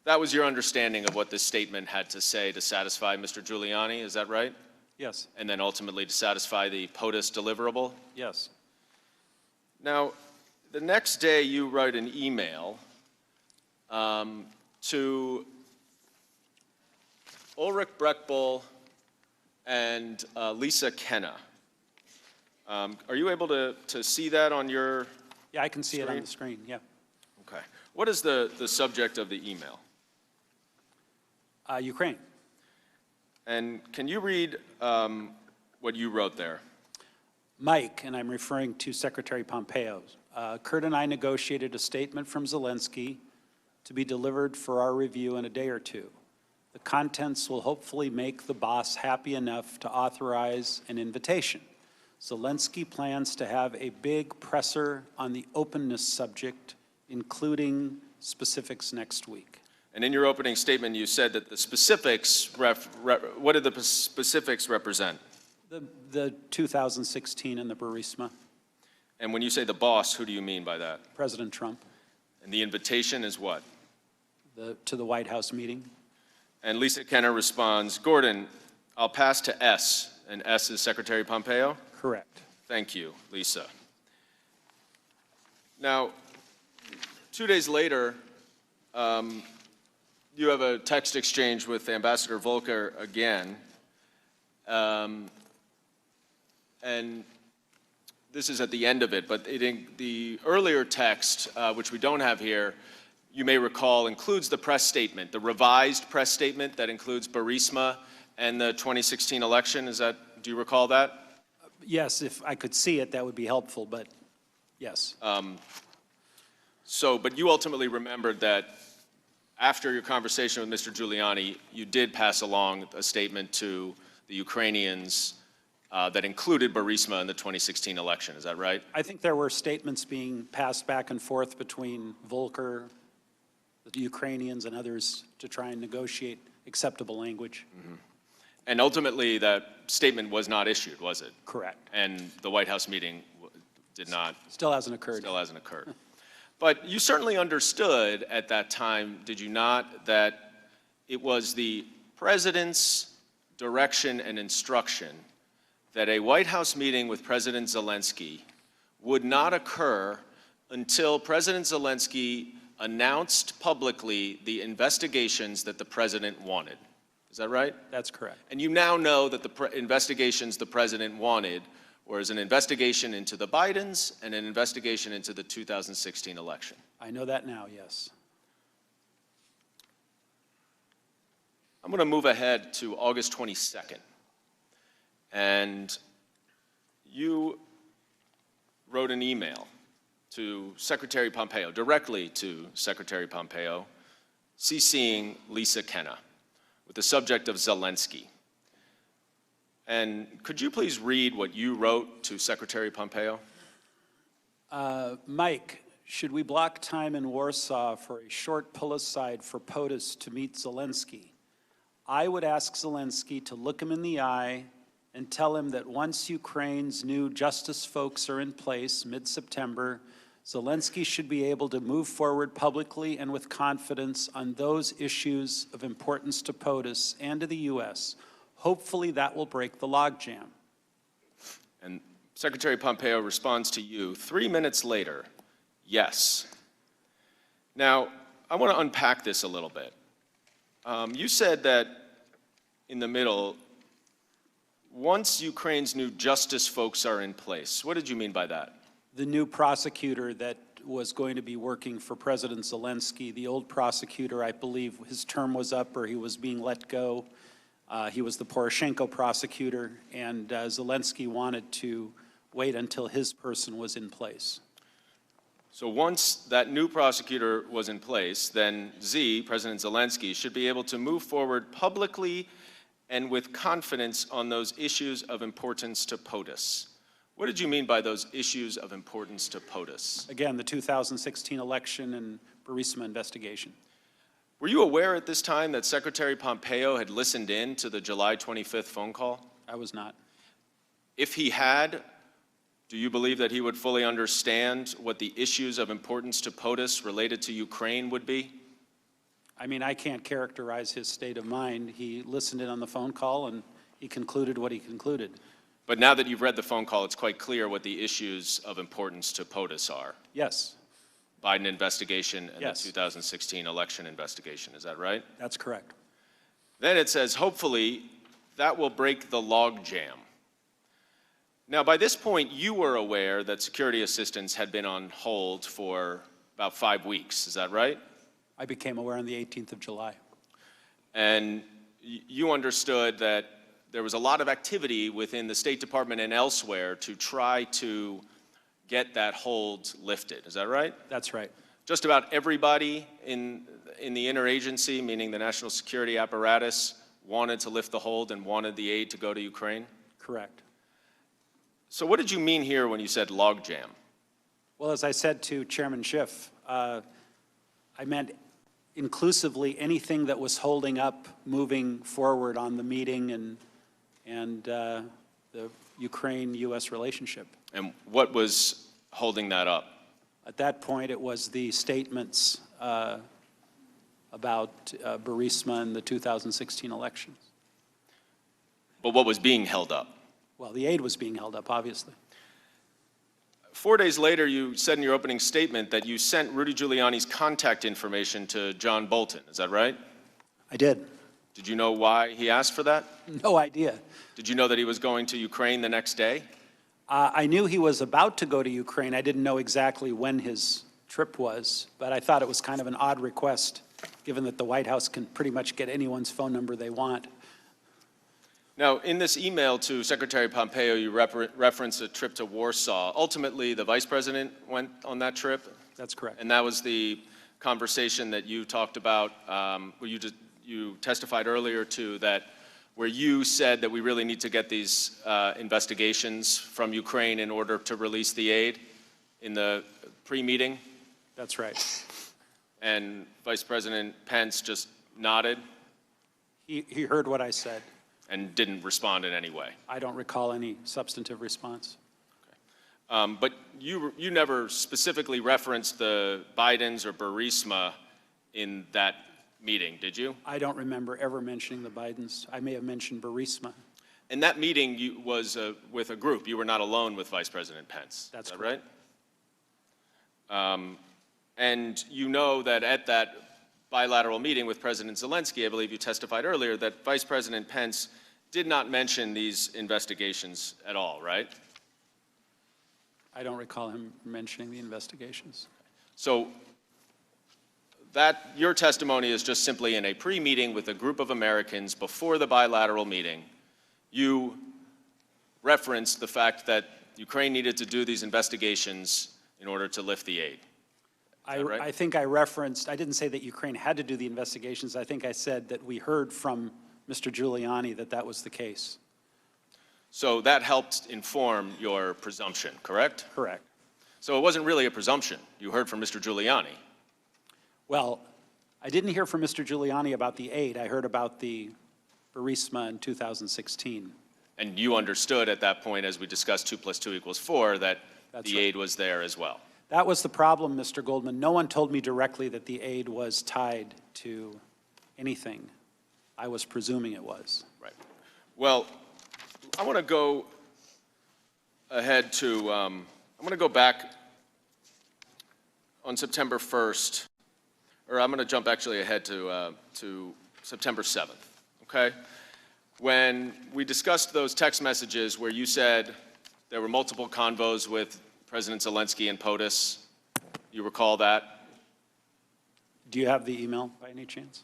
That was your understanding of what this statement had to say to satisfy Mr. Giuliani, is that right? Yes. And then ultimately to satisfy the POTUS deliverable? Yes. Now, the next day you write an email to Ulrich Breckbull and Lisa Kenna. Are you able to see that on your Yeah, I can see screen? it on the screen, yeah. Okay. What is the subject of the email? Ukraine. And can you read what you wrote there? Mike, and I'm referring to Secretary Pompeo, Kurt and I negotiated a statement from Zelensky to be delivered for our review in a day or two. The contents will hopefully make the boss happy enough to authorize an invitation. Zelensky plans to have a big presser on the openness subject, including specifics next week. And in your opening statement, you said that the specifics, what did the specifics represent? The 2016 and the Burisma. And when you say the boss, who do you mean by that? President Trump. And the invitation is what? To the White House meeting. And Lisa Kenner responds, Gordon, I'll pass to S, and S is Secretary Pompeo? Correct. Thank you, Lisa. Now, 2 days later, you have a text exchange with Ambassador Volker again. And this is at the end of it, but the earlier text, which we don't have here, you may recall, includes the press statement, the revised press statement that includes Burisma and the 2016 election. Do Do you recall that? Yes, if I could see it, that would be helpful, but yes. But you ultimately remembered that after your conversation with Mr. Giuliani, you did pass along a statement to the Ukrainians that included Burisma in the 2016 election. Is that right? I think there were statements being passed back and forth between Volker, the Ukrainians, and others to try and negotiate acceptable language. Mm-hmm. And ultimately, that statement was not issued, was it? Correct. And the White House meeting did not. Still hasn't occurred. Still hasn't occurred. But you certainly understood at that time, did you not, that it was the president's direction and instruction that a White House meeting with President Zelensky would not occur until President Zelensky announced publicly the investigations that the president wanted. Is that right? That's correct. And you now know that the investigations the president wanted was an investigation into the Bidens and an investigation into the 2016 election. I know that now, yes. I'm going to move ahead to August 22nd. And you wrote an email to Secretary Pompeo, directly to Secretary Pompeo, CCing Lisa Kenna, with the subject of Zelensky. And could you please read what you wrote to Secretary Pompeo? Mike, should we block time in Warsaw for a short pull-aside for POTUS to meet Zelensky? I would ask Zelensky to look him in the eye and tell him that once Ukraine's new justice folks are in place mid-September, Zelensky should be able to move forward publicly and with confidence on those issues of importance to POTUS and to the U.S. Hopefully that will break the logjam. And Secretary Pompeo responds to you 3 minutes later, yes. Now, I want to unpack this a little bit. You said that in the middle, once Ukraine's new justice folks are in place. What did you mean by that? The new prosecutor that was going to be working for President Zelensky, the old prosecutor, I believe his term was up or he was being let go. He was the Poroshenko prosecutor, and Zelensky wanted to wait until his person was in place. So once that new prosecutor was in place, then President Zelensky, should be able to move forward publicly and with confidence on those issues of importance to POTUS. What did you mean by those issues of importance to POTUS? Again, the 2016 election and Burisma investigation. Were you aware at this time that Secretary Pompeo had listened in to the July 25th phone call? I was not. If he had, do you believe that he would fully understand what the issues of importance to POTUS related to Ukraine would be? I mean, I can't characterize his state of mind. He listened in on the phone call and he concluded what he concluded. But now that you've read the phone call, it's quite clear what the issues of importance to POTUS are. Yes. Biden investigation and yes. the 2016 election investigation, is that right? That's correct. Then it says, hopefully, that will break the logjam. Now, by this point, you were aware that security assistance had been on hold for about 5 weeks, is that right? I became aware on the 18th of July. And you understood that there was a lot of activity within the State Department and elsewhere to try to get that hold lifted, is that right? That's right. Just about everybody in the interagency, meaning the national security apparatus, wanted to lift the hold and wanted the aid to go to Ukraine? Correct. So what did you mean here when you said logjam? Well, as I said to Chairman Schiff, I meant inclusively anything that was holding up moving forward on the meeting and the Ukraine-U.S. relationship. And what was holding that up? At that point, it was the statements about Burisma and the 2016 elections. But what was being held up? Well, the aid was being held up, obviously. 4 days later, you said in your opening statement that you sent Rudy Giuliani's contact information to John Bolton. Is that right? I did. Did you know why he asked for that? No idea. Did you know that he was going to Ukraine the next day? I knew he was about to go to Ukraine. I didn't know exactly when his trip was, but I thought it was kind of an odd request, given that the White House can pretty much get anyone's phone number they want. Now, in this email to Secretary Pompeo, you referenced a trip to Warsaw. Ultimately, the vice president went on that trip? That's correct. And that was the conversation that you talked about, where you testified earlier to, that where you said that we really need to get these investigations from Ukraine in order to release the aid in the pre-meeting? That's right. And Vice President Pence just nodded? He heard what I said. And didn't respond in any way? I don't recall any substantive response. But you never specifically referenced the Bidens or Burisma in that meeting, did you? I don't remember ever mentioning the Bidens. I may have mentioned Burisma. And that meeting was with a group. You were not alone with Vice President Pence. That's Is that correct. right? And you know that at that bilateral meeting with President Zelensky, I believe you testified earlier, that Vice President Pence did not mention these investigations at all, right? I don't recall him mentioning the investigations. So that your testimony is just simply in a pre-meeting with a group of Americans before the bilateral meeting, you referenced the fact that Ukraine needed to do these investigations in order to lift the aid. Right? I think I referenced, I didn't say that Ukraine had to do the investigations. I think I said that we heard from Mr. Giuliani that that was the case. So that helped inform your presumption, correct? Correct. So it wasn't really a presumption. You heard from Mr. Giuliani. Well, I didn't hear from Mr. Giuliani about the aid. I heard about the Burisma in 2016. And you understood at that point, as we discussed 2 + 2 = 4, that That's the right. aid was there as well. That was the problem, Mr. Goldman. No one told me directly that the aid was tied to anything. I was presuming it was. Right. Well, I want to go ahead to, I want to go back on September 1st, or I'm going to jump actually ahead to September 7th, okay? When we discussed those text messages where you said there were multiple convos with President Zelensky and POTUS, you recall that? Do you have the email by any chance?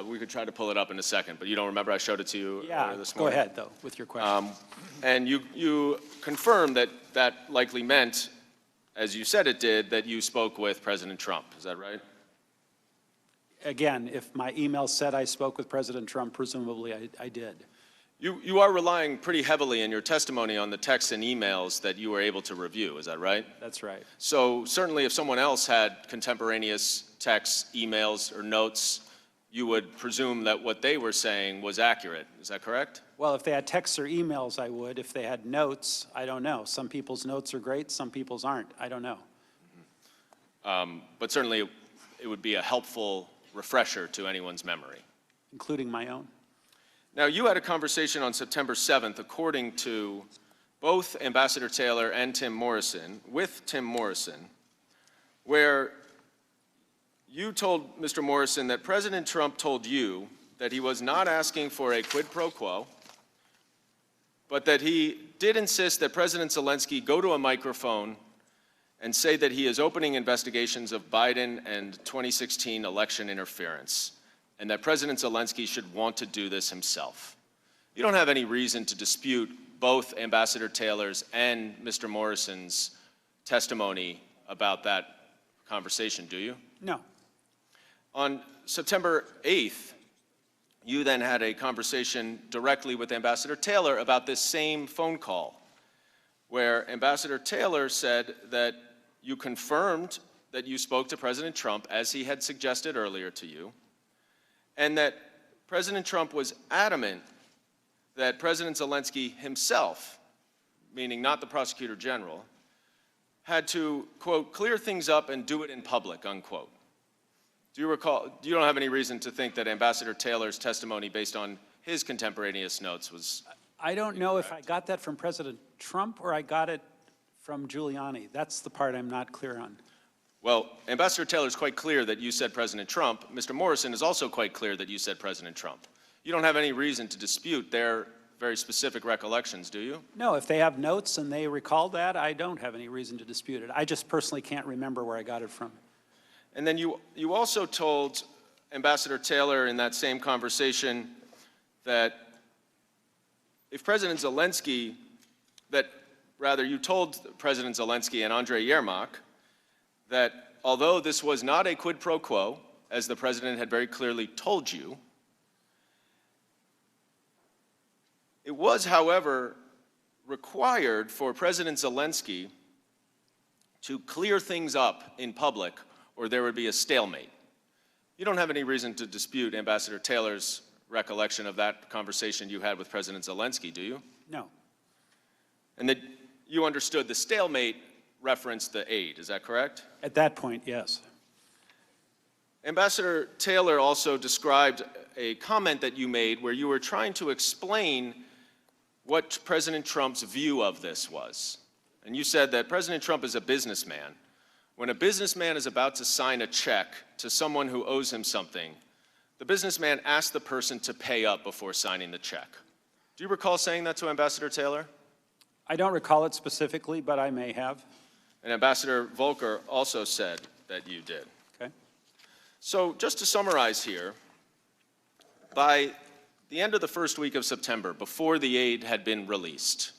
We could try to pull it up in a second, but you don't remember I showed it to you earlier this Go morning? ahead, though, with your question. And you confirmed that that likely meant, as you said it did, that you spoke with President Trump. Is that right? Again, if my email said I spoke with President Trump, presumably I did. You are relying pretty heavily in your testimony on the texts and emails that you were able to review. Is that right? That's right. So certainly if someone else had contemporaneous texts, emails, or notes, you would presume that what they were saying was accurate. Is that correct? Well, if they had texts or emails, I would. If they had notes, I don't know. Some people's notes are great, some people's aren't. I don't know. But certainly it would be a helpful refresher to anyone's memory. Including my own. Now, you had a conversation on September 7th, according to both Ambassador Taylor and Tim Morrison, with Tim Morrison, where you told Mr. Morrison that President Trump told you that he was not asking for a quid pro quo, but that he did insist that President Zelensky go to a microphone and say that he is opening investigations of Biden and 2016 election interference, and that President Zelensky should want to do this himself. You don't have any reason to dispute both Ambassador Taylor's and Mr. Morrison's testimony about that conversation, do you? No. On September 8th, you then had a conversation directly with Ambassador Taylor about this same phone call, where Ambassador Taylor said that you confirmed that you spoke to President Trump, as he had suggested earlier to you, and that President Trump was adamant that President Zelensky himself, meaning not the prosecutor general, had to, quote, clear things up and do it in public, unquote. Do you recall, you don't have any reason to think that Ambassador Taylor's testimony based on his contemporaneous notes was I don't know if I got that from President Trump or I got it from Giuliani. That's the part I'm not clear on. Well, Ambassador Taylor is quite clear that you said President Trump. Mr. Morrison is also quite clear that you said President Trump. You don't have any reason to dispute their very specific recollections, do you? No, if they have notes and they recall that, I don't have any reason to dispute it. I just personally can't remember where I got it from. And then you also told Ambassador Taylor in that same conversation that if President Zelensky, you told President Zelensky and Andrei Yermak that although this was not a quid pro quo, as the president had very clearly told you, it was, however, required for President Zelensky to clear things up in public, or there would be a stalemate. You don't have any reason to dispute Ambassador Taylor's recollection of that conversation you had with President Zelensky, do you? No. And that you understood the stalemate referenced the aid, is that correct? At that point, yes. Ambassador Taylor also described a comment that you made where you were trying to explain what President Trump's view of this was. And you said that President Trump is a businessman. When a businessman is about to sign a check to someone who owes him something, the businessman asks the person to pay up before signing the check. Do you recall saying that to Ambassador Taylor? I don't recall it specifically, but I may have. And Ambassador Volker also said that you did. Okay. So just to summarize here, by the end of the first week of September, before the aid had been released,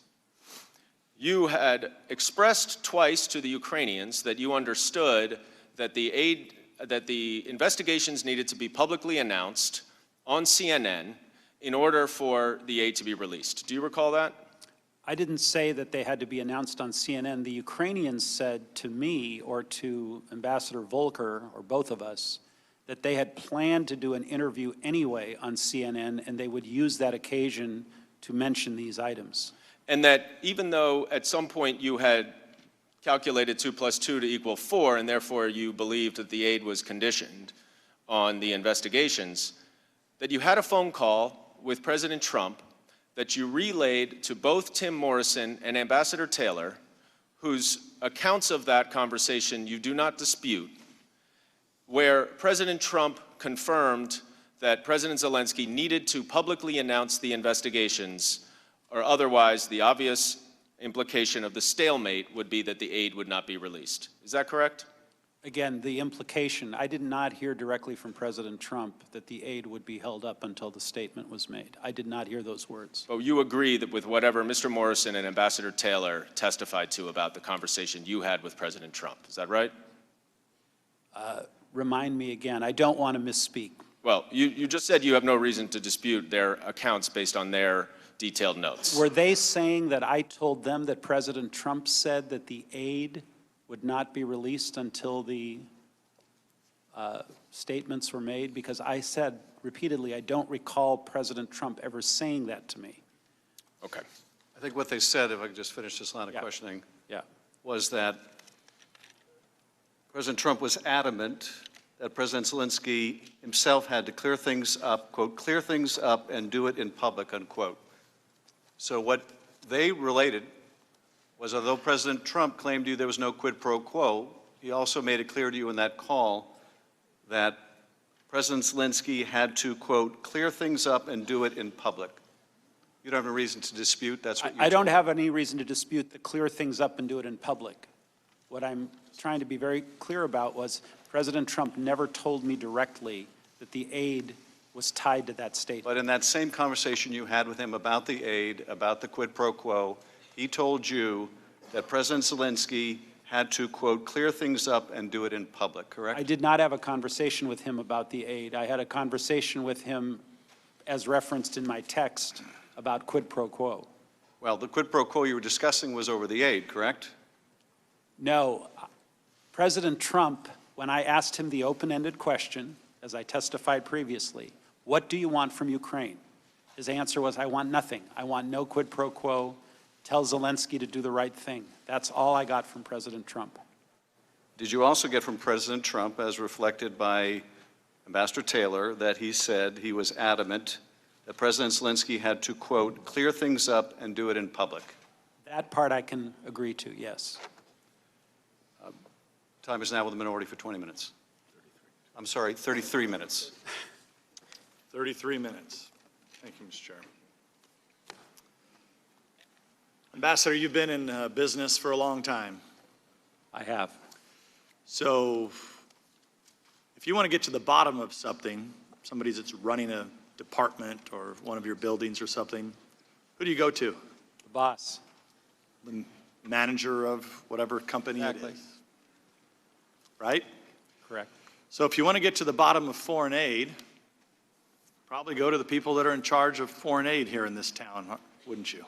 you had expressed twice to the Ukrainians that you understood that the investigations needed to be publicly announced on CNN in order for the aid to be released. Do you recall that? I didn't say that they had to be announced on CNN. The Ukrainians said to me or to Ambassador Volker, or both of us, that they had planned to do an interview anyway on CNN, and they would use that occasion to mention these items. And that even though at some point you had calculated 2 + 2 = 4, and therefore you believed that the aid was conditioned on the investigations, that you had a phone call with President Trump that you relayed to both Tim Morrison and Ambassador Taylor, whose accounts of that conversation you do not dispute, where President Trump confirmed that President Zelensky needed to publicly announce the investigations, or otherwise the obvious implication of the stalemate would be that the aid would not be released. Is that correct? Again, the implication, I did not hear directly from President Trump that the aid would be held up until the statement was made. I did not hear those words. But you agree that with whatever Mr. Morrison and Ambassador Taylor testified to about the conversation you had with President Trump. Is that right? Remind me again. I don't want to misspeak. Well, you just said you have no reason to dispute their accounts based on their detailed notes. Were they saying that I told them that President Trump said that the aid would not be released until the statements were made? Because I said repeatedly, I don't recall President Trump ever saying that to me. Okay. I think what they said, if I could just finish this line of questioning, was that President Trump was adamant that President Zelensky himself had to clear things up, quote, clear things up and do it in public, unquote. So what they related was, although President Trump claimed to you there was no quid pro quo, he also made it clear to you in that call that President Zelensky had to, quote, clear things up and do it in public. You don't have a reason to dispute? That's what you I don't have any reason to dispute the clear things up and do it in public. What I'm trying to be very clear about was President Trump never told me directly that the aid was tied to that statement. But in that same conversation you had with him about the aid, about the quid pro quo, he told you that President Zelensky had to, quote, clear things up and do it in public, correct? I did not have a conversation with him about the aid. I had a conversation with him, as referenced in my text, about quid pro quo. Well, the quid pro quo you were discussing was over the aid, correct? No. President Trump, when I asked him the open-ended question, as I testified previously, what do you want from Ukraine? His answer was, I want nothing. I want no quid pro quo. Tell Zelensky to do the right thing. That's all I got from President Trump. Did you also get from President Trump, as reflected by Ambassador Taylor, that he said he was adamant that President Zelensky had to, quote, clear things up and do it in public? That part I can agree to, yes. Time is now with the minority for 20 minutes. I'm sorry, 33 minutes. 33 minutes. Thank you, Mr. Chair. Ambassador, you've been in business for a long time. I have. So if you want to get to the bottom of something, somebody that's running a department or one of your buildings or something, Who do you go to? The boss. The manager of whatever company Exactly. it is. Right? Correct. So if you want to get to the bottom of foreign aid, probably go to the people that are in charge of foreign aid here in this town, wouldn't you?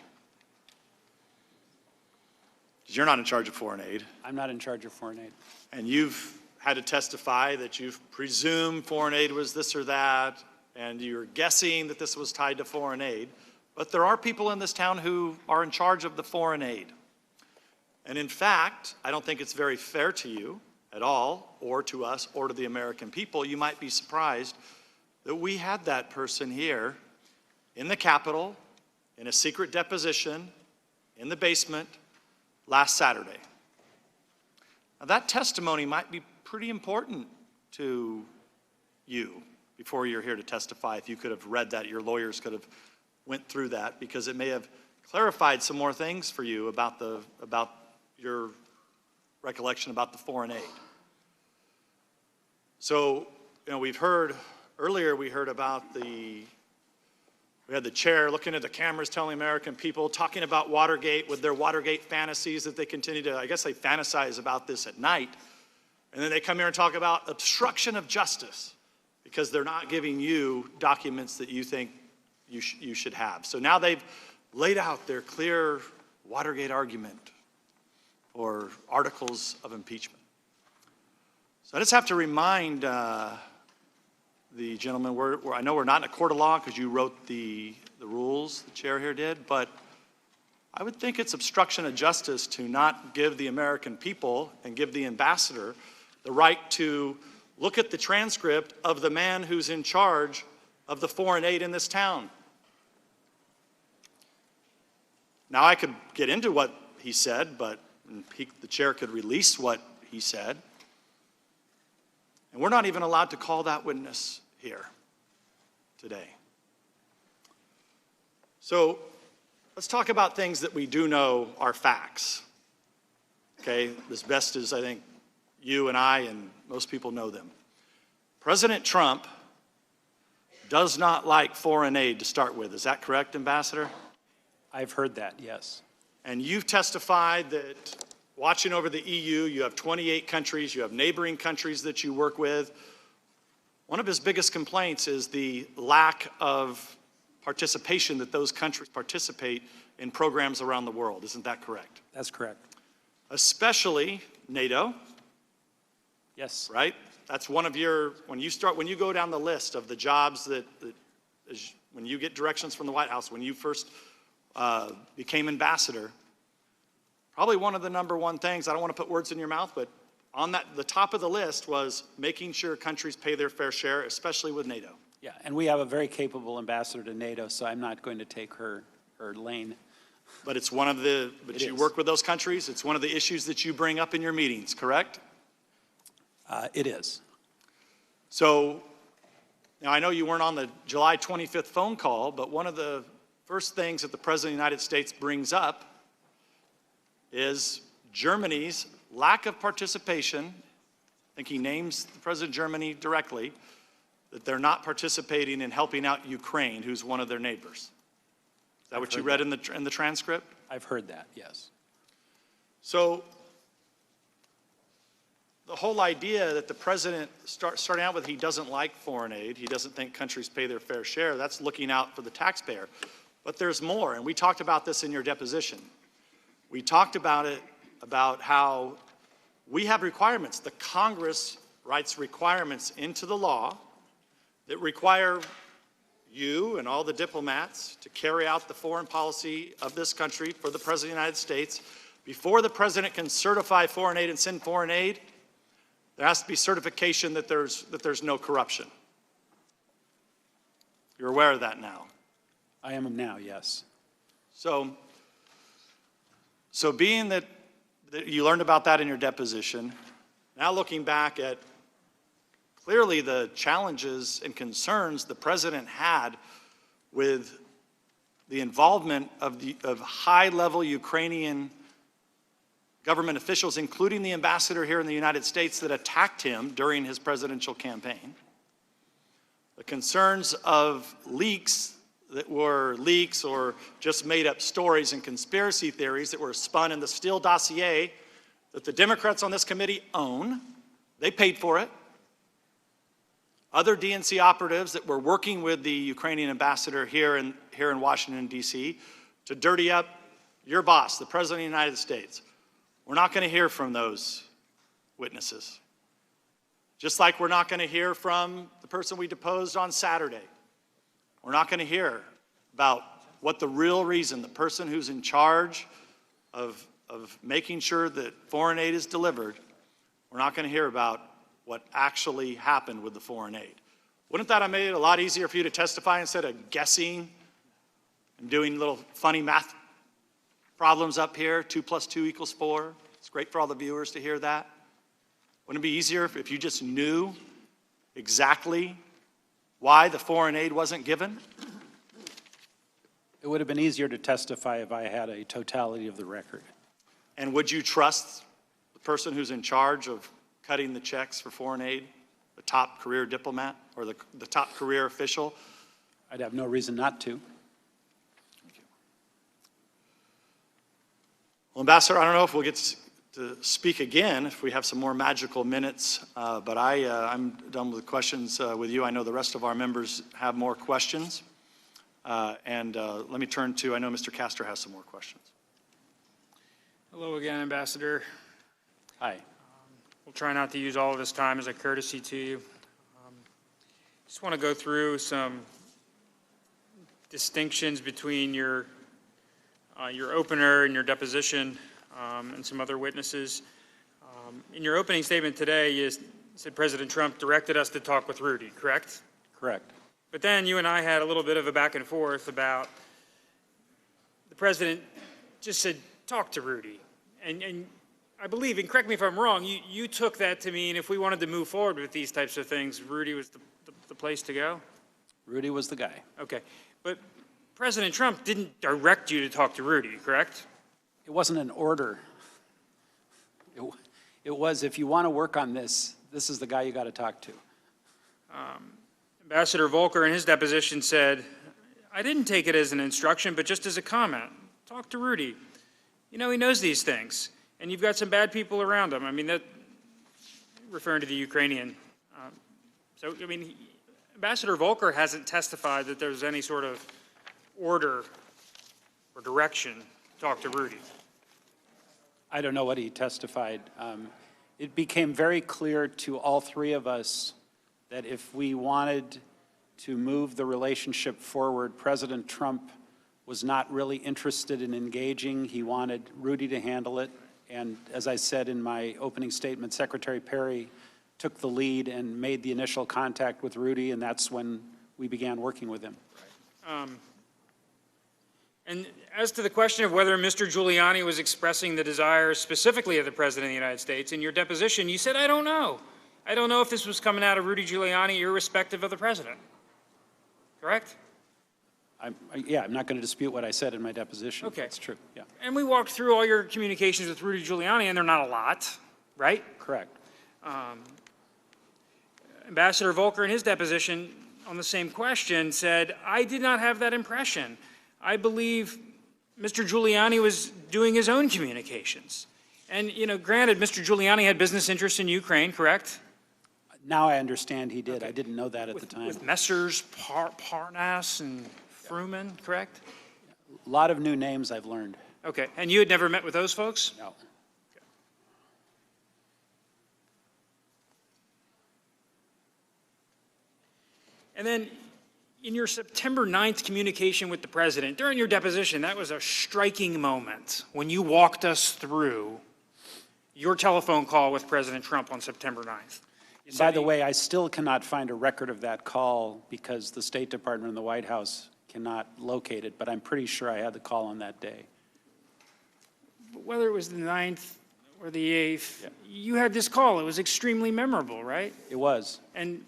Because you're not in charge of foreign aid. I'm not in charge of foreign aid. And you've had to testify that you've presumed foreign aid was this or that, and you're guessing that this was tied to foreign aid. But there are people in this town who are in charge of the foreign aid. And in fact, I don't think it's very fair to you at all, or to us, or to the American people. You might be surprised that we had that person here in the Capitol, in a secret deposition, in the basement, last Saturday. Now, that testimony might be pretty important to you before you're here to testify. If you could have read that, your lawyers could have went through that, because it may have clarified some more things for you about your recollection about the foreign aid. So, we've heard earlier, we heard about we had the chair looking at the cameras telling American people, talking about Watergate with their Watergate fantasies that they continue to, I guess they fantasize about this at night. And then they come here and talk about obstruction of justice because they're not giving you documents that you think you should have. So now they've laid out their clear Watergate argument or articles of impeachment. So I just have to remind the gentleman, I know we're not in a court of law because you wrote the rules, the chair here did, but I would think it's obstruction of justice to not give the American people and give the ambassador the right to look at the transcript of the man who's in charge of the foreign aid in this town. Now, I could get into what he said, but the chair could release what he said. And we're not even allowed to call that witness here today. So let's talk about things that we do know are facts. Okay, as best as I think you and I and most people know them. President Trump does not like foreign aid to start with. Is that correct, Ambassador? I've heard that, yes. And you've testified that watching over the EU, you have 28 countries, you have neighboring countries that you work with. One of his biggest complaints is the lack of participation that those countries participate in programs around the world. Isn't that correct? That's correct. Especially NATO. Yes. Right? That's one of your, when you go down the list of the jobs when you get directions from the White House, when you first became ambassador, probably one of the number one things, I don't want to put words in your mouth, but on the top of the list was making sure countries pay their fair share, especially with NATO. Yeah, and we have a very capable ambassador to NATO, so I'm not going to take her lane. But it's one of the, but you work with those countries, it's one of the issues that you bring up in your meetings, correct? It is. So, now I know you weren't on the July 25th phone call, but one of the first things that the President of the United States brings up is Germany's lack of participation. I think he names the President of Germany directly, that they're not participating in helping out Ukraine, who's one of their neighbors. Is that what you read in the transcript? I've heard that, yes. So the whole idea that the president starting out with he doesn't like foreign aid, he doesn't think countries pay their fair share, that's looking out for the taxpayer. But there's more, and we talked about this in your deposition. We talked about it, about how we have requirements. The Congress writes requirements into the law that require you and all the diplomats to carry out the foreign policy of this country for the President of the United States. Before the President can certify foreign aid and send foreign aid, there has to be certification that there's no corruption. You're aware of that now? I am now, yes. So being that you learned about that in your deposition, now looking back at clearly the challenges and concerns the president had with the involvement of high-level Ukrainian government officials, including the ambassador here in the United States that attacked him during his presidential campaign, the concerns of leaks that were leaks or just made up stories and conspiracy theories that were spun in the Steele dossier that the Democrats on this committee own. They paid for it. Other DNC operatives that were working with the Ukrainian ambassador here in Washington, D.C. to dirty up your boss, the President of the United States. We're not going to hear from those witnesses. Just like we're not going to hear from the person we deposed on Saturday. We're not going to hear about what the real reason, the person who's in charge of making sure that foreign aid is delivered, we're not going to hear about what actually happened with the foreign aid. Wouldn't that have made it a lot easier for you to testify instead of guessing and doing little funny math problems up here? 2 + 2 = 4. It's great for all the viewers to hear that. Wouldn't it be easier if you just knew exactly why the foreign aid wasn't given? It would have been easier to testify if I had a totality of the record. And would you trust the person who's in charge of cutting the checks for foreign aid, the top career diplomat or the top career official? I'd have no reason not to. Well, Ambassador, I don't know if we'll get to speak again if we have some more magical minutes, but I'm done with the questions with you. I know the rest of our members have more questions. And let me turn to, I know Mr. Castor has some more questions. Hello again, Ambassador. Hi. We'll try not to use all of this time as a courtesy to you. Just want to go through some distinctions between your opener and your deposition and some other witnesses. In your opening statement today, you said President Trump directed us to talk with Rudy, correct? Correct. But then you and I had a little bit of a back and forth about the president just said, talk to Rudy. And I believe, and correct me if I'm wrong, you took that to mean if we wanted to move forward with these types of things, Rudy was the place to go? Rudy was the guy. Okay. But President Trump didn't direct you to talk to Rudy, correct? It wasn't an order. It was, if you want to work on this, this is the guy you got to talk to. Ambassador Volker in his deposition said, I didn't take it as an instruction, but just as a comment. Talk to Rudy. You know, he knows these things. And you've got some bad people around him. I mean, that, referring to the Ukrainian. Ambassador Volker hasn't testified that there's any sort of order or direction to talk to Rudy. I don't know what he testified. It became very clear to all three of us that if we wanted to move the relationship forward, President Trump was not really interested in engaging. He wanted Rudy to handle it. And as I said in my opening statement, Secretary Perry took the lead and made the initial contact with Rudy, and that's when we began working with him. And as to the question of whether Mr. Giuliani was expressing the desire specifically of the President of the United States, in your deposition you said, I don't know. I don't know if this was coming out of Rudy Giuliani irrespective of the President. Correct? I'm not going to dispute what I said in my deposition. Okay. That's true, yeah. And we walked through all your communications with Rudy Giuliani, and they're not a lot, right? Correct. Ambassador Volker in his deposition on the same question said, I did not have that impression. I believe Mr. Giuliani was doing his own communications. And, you know, granted, Mr. Giuliani had business interests in Ukraine, correct? Now I understand he did. Okay. I didn't know that at the time. With Messrs. Parnas and Fruman, correct? A lot of new names I've learned. Okay. And you had never met with those folks? No. Okay. And then in your September 9th communication with the President, during your deposition, that was a striking moment when you walked us through your telephone call with President Trump on September 9th. By the way, I still cannot find a record of that call because the State Department and the White House cannot locate it, but I'm pretty sure I had the call on that day. Whether it was the 9th or the 8th, you had this call. It was extremely memorable, right? It was. And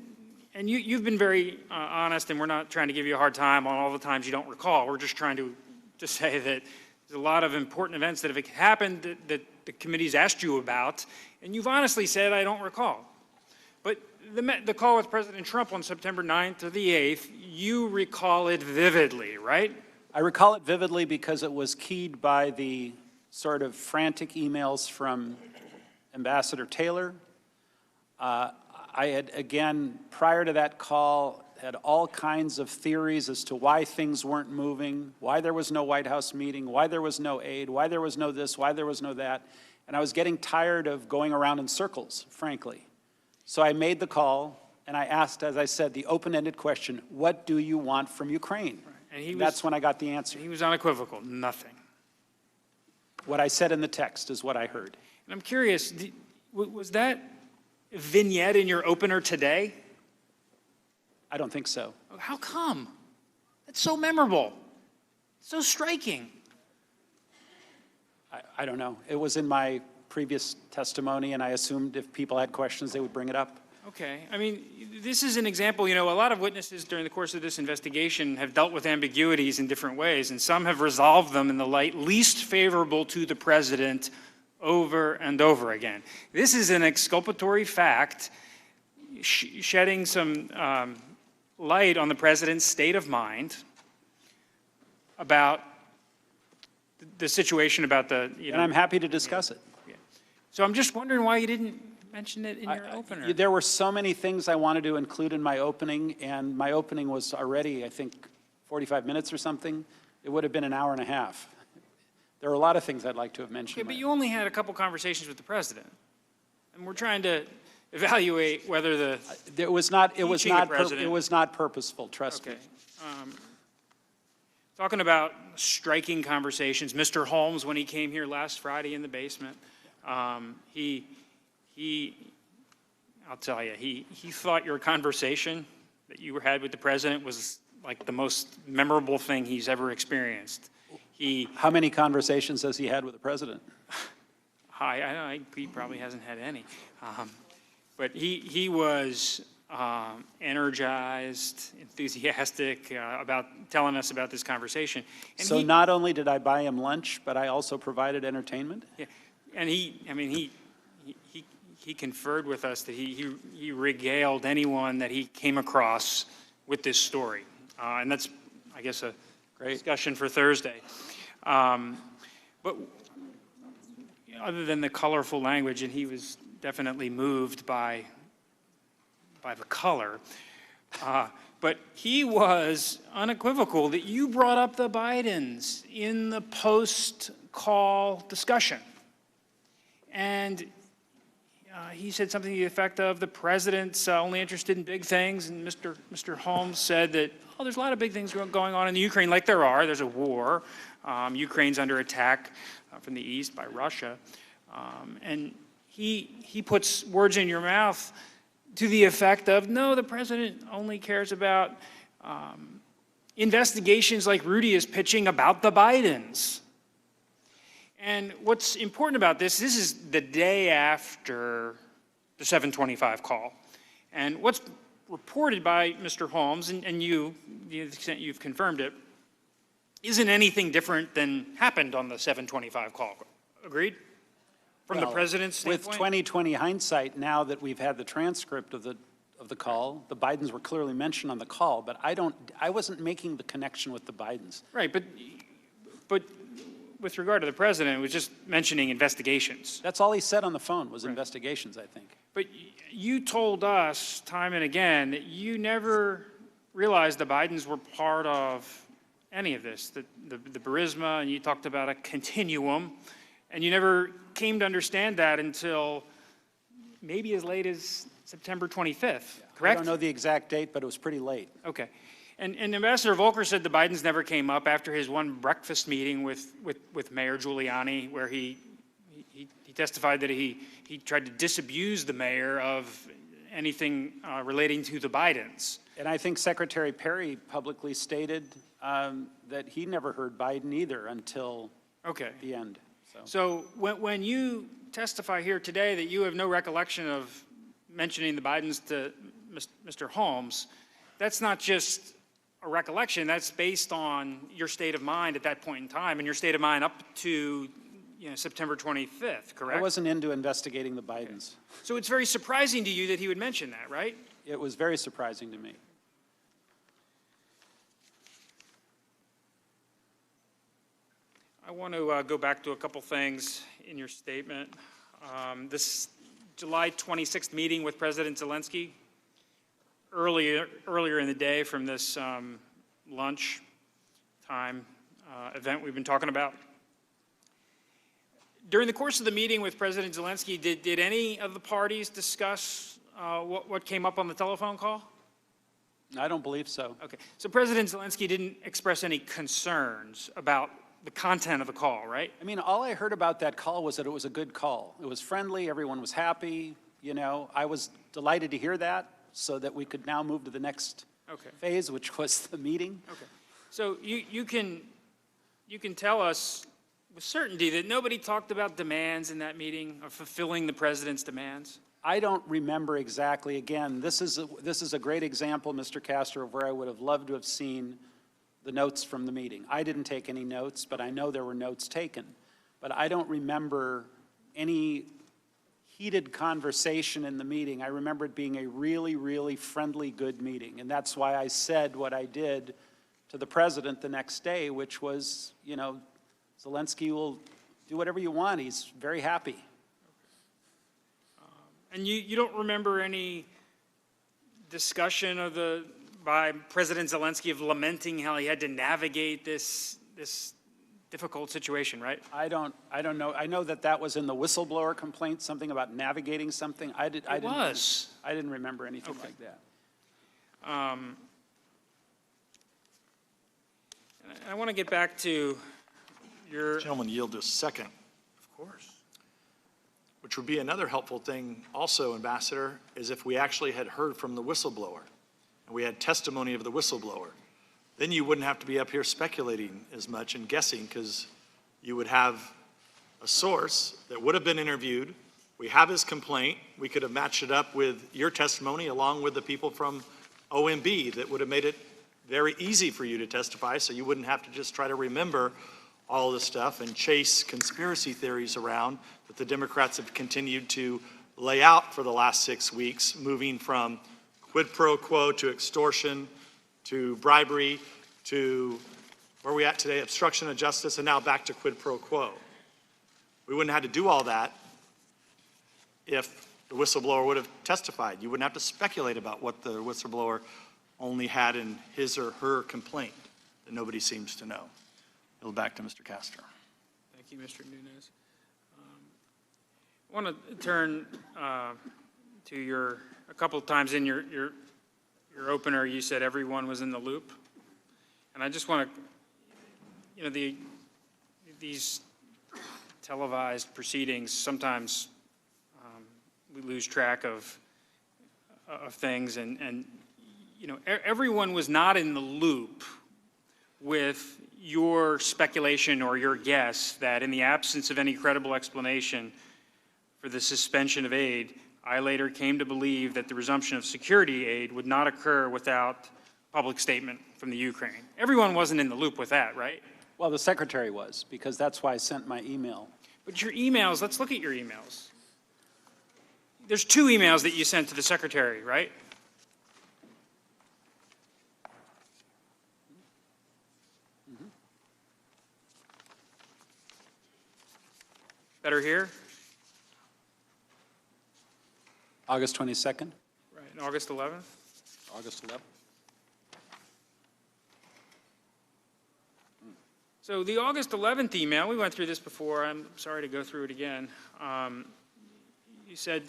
you've been very honest, and we're not trying to give you a hard time on all the times you don't recall. We're just trying to say that there's a lot of important events that have happened that the committee's asked you about, and you've honestly said, I don't recall. But the call with President Trump on September 9th or the 8th, you recall it vividly, right? I recall it vividly because it was keyed by the sort of frantic emails from Ambassador Taylor. I had, again, prior to that call, had all kinds of theories as to why things weren't moving, why there was no White House meeting, why there was no aid, why there was no this, why there was no that. And I was getting tired of going around in circles, frankly. So I made the call, and I asked, as I said, the open-ended question, what do you want from Ukraine? Right. And that's when I got the answer. He was unequivocal, nothing. What I said in the text is what I heard. And I'm curious, was that vignette in your opener today? I don't think so. How come? That's so memorable, so striking. I don't know. It was in my previous testimony, and I assumed if people had questions, they would bring it up. Okay. I mean, this is an example, you know, a lot of witnesses during the course of this investigation have dealt with ambiguities in different ways, and some have resolved them in the light least favorable to the president over and over again. This is an exculpatory fact shedding some light on the president's state of mind about the situation about the, you know. And I'm happy to discuss it. Yeah. So I'm just wondering why you didn't mention it in your opener. There were so many things I wanted to include in my opening, and my opening was already, I think, 45 minutes or something. It would have been an hour and a half. There are a lot of things I'd like to have mentioned. Okay, but you only had a couple conversations with the president, and we're trying to evaluate whether it was not purposeful. Trust me. Talking about striking conversations, Mr. Holmes, when he came here last Friday in the basement, I'll tell you, he thought your conversation that you had with the president was like the most memorable thing he's ever experienced. How many conversations has he had with the president? He probably hasn't had any. But he was energized, enthusiastic about telling us about this conversation. And so not only did I buy him lunch, but I also provided entertainment? Yeah, and he conferred with us that he regaled anyone that he came across with this story. And that's, I guess, a great discussion for Thursday. But other than the colorful language, and he was definitely moved by the color, but he was unequivocal that you brought up the Bidens in the post-call discussion. And he said something to the effect of the president's only interested in big things, and Mr. Holmes said that, oh, there's a lot of big things going on in the Ukraine, like there are. There's a war. Ukraine's under attack from the east by Russia. And he puts words in your mouth to the effect of, no, the president only cares about investigations like Rudy is pitching about the Bidens. And what's important about this is the day after the 725 call. And what's reported by Mr. Holmes, and you, to the extent you've confirmed it, isn't anything different than happened on the 725 call. Agreed? From the president's standpoint? With 2020 hindsight, now that we've had the transcript of the call, the Bidens were clearly mentioned on the call, but I wasn't making the connection with the Bidens. Right, but with regard to the president, it was just mentioning investigations. That's all he said on the phone was investigations, I think. But you told us time and again that you never realized the Bidens were part of any of this, the Burisma, and you talked about a continuum, and you never came to understand that until maybe as late as September 25th, correct? I don't know the exact date, but it was pretty late. Okay. And Ambassador Volker said the Bidens never came up after his one breakfast meeting with Mayor Giuliani, where he testified that he tried to disabuse the mayor of anything relating to the Bidens. And I think Secretary Perry publicly stated that he never heard Biden either until the end. So when you testify here today that you have no recollection of mentioning the Bidens to Mr. Holmes, that's not just a recollection, that's based on your state of mind at that point in time and your state of mind up to September 25th, correct? I wasn't into investigating the Bidens. So it's very surprising to you that he would mention that, right? It was very surprising to me. I want to go back to a couple things in your statement. This July 26th meeting with President Zelensky, earlier in the day from this lunch time event we've been talking about. During the course of the meeting with President Zelensky, did any of the parties discuss what came up on the telephone call? I don't believe so. Okay, so President Zelensky didn't express any concerns about the content of the call, right? I mean, all I heard about that call was that it was a good call. It was friendly, everyone was happy, you know. I was delighted to hear that so that we could now move to the next phase, which was the meeting. Okay, so you can tell us with certainty that nobody talked about demands in that meeting or fulfilling the president's demands? I don't remember exactly. Again, this is a great example, Mr. Castor, of where I would have loved to have seen the notes from the meeting. I didn't take any notes, but I know there were notes taken. But I don't remember any heated conversation in the meeting. I remember it being a really, really friendly, good meeting. And that's why I said what I did to the president the next day, which was, you know, Zelensky will do whatever you want. He's very happy. And you don't remember any discussion by President Zelensky of lamenting how he had to navigate this difficult situation, right? I don't know. I know that was in the whistleblower complaint, something about navigating something. I didn't remember anything like that. I want to get back to your... Gentlemen, yield a second. Of course. Which would be another helpful thing also, Ambassador, is if we actually had heard from the whistleblower and we had testimony of the whistleblower. Then you wouldn't have to be up here speculating as much and guessing, because you would have a source that would have been interviewed. We have his complaint. We could have matched it up with your testimony along with the people from OMB that would have made it very easy for you to testify, so you wouldn't have to just try to remember all this stuff and chase conspiracy theories around that the Democrats have continued to lay out for the last 6 weeks, moving from quid pro quo to extortion to bribery to where are we at today, obstruction of justice, and now back to quid pro quo. We wouldn't have had to do all that if the whistleblower would have testified. You wouldn't have to speculate about what the whistleblower only had in his or her complaint that nobody seems to know. Back to Mr. Castor. Thank you, Mr. Nunes. I want to turn to a couple of times in your opener, you said everyone was in the loop. And I just want to, these televised proceedings, sometimes we lose track of things, and everyone was not in the loop with your speculation or your guess that in the absence of any credible explanation for the suspension of aid, I later came to believe that the resumption of security aid would not occur without public statement from the Ukraine. Everyone wasn't in the loop with that, right? Well, the secretary was, because that's why I sent my email. But your emails, let's look at your emails. There's 2 emails that you sent to the secretary, right? Better here? August 22nd? Right, and August 11th? August 11th. So the August 11th email, we went through this before. I'm sorry to go through it again. You said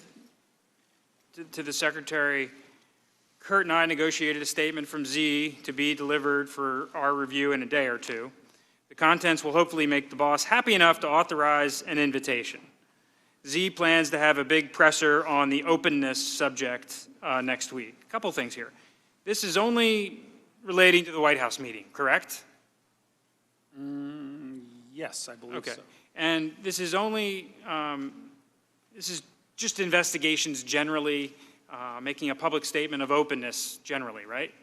to the secretary, Kurt and I negotiated a statement from Z to be delivered for our review in a day or 2. The contents will hopefully make the boss happy enough to authorize an invitation. Z plans to have a big presser on the openness subject next week. A couple things here. This is only relating to the White House meeting, correct? Yes, I believe so. And this is only, this is just investigations generally, making a public statement of openness generally, right?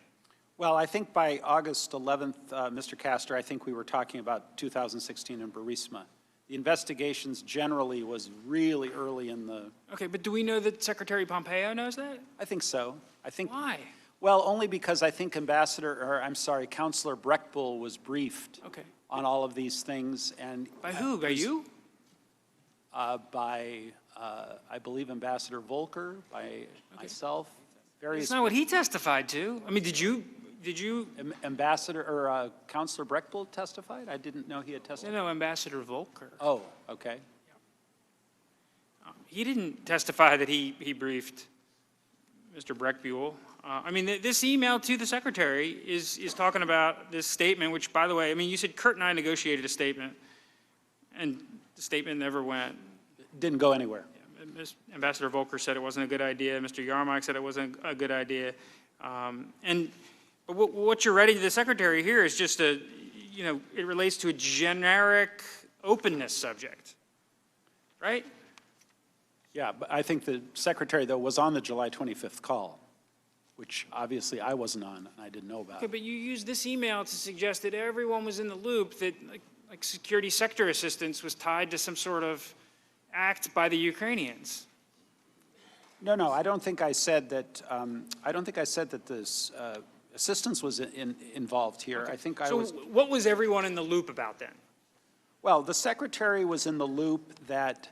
Well, I think by August 11th, Mr. Castor, I think we were talking about 2016 in Burisma. The investigations generally was really early in the, Okay, but do we know that Secretary Pompeo knows that? I think so. I think, Why? well, only because I think Counselor Breckbull was briefed Okay. on all of these things, and. By who? By you? By, I believe, Ambassador Volker, by myself, various. That's not what he testified to. I mean, did you, Counselor Breckbull testified? I didn't know he had testified. no, Ambassador Volker. Oh, okay. He didn't testify that he briefed Mr. Breckbull. I mean, this email to the secretary is talking about this statement, which, by the way, I mean, you said Kurt and I negotiated a statement, and the statement never went. Didn't go anywhere. Ambassador Volker said it wasn't a good idea. Mr. Yarmark said it wasn't a good idea. But what you're writing to the secretary here is just it relates to a generic openness subject, right? Yeah, but I think the secretary, though, was on the July 25th call, which obviously I wasn't on and I didn't know about. Okay, but you used this email to suggest that everyone was in the loop, that like security sector assistance was tied to some sort of act by the Ukrainians. No, I don't think I said that. I don't think I said that this assistance was involved here. Okay. I think so what was everyone in the loop about then? Well, the secretary was in the loop that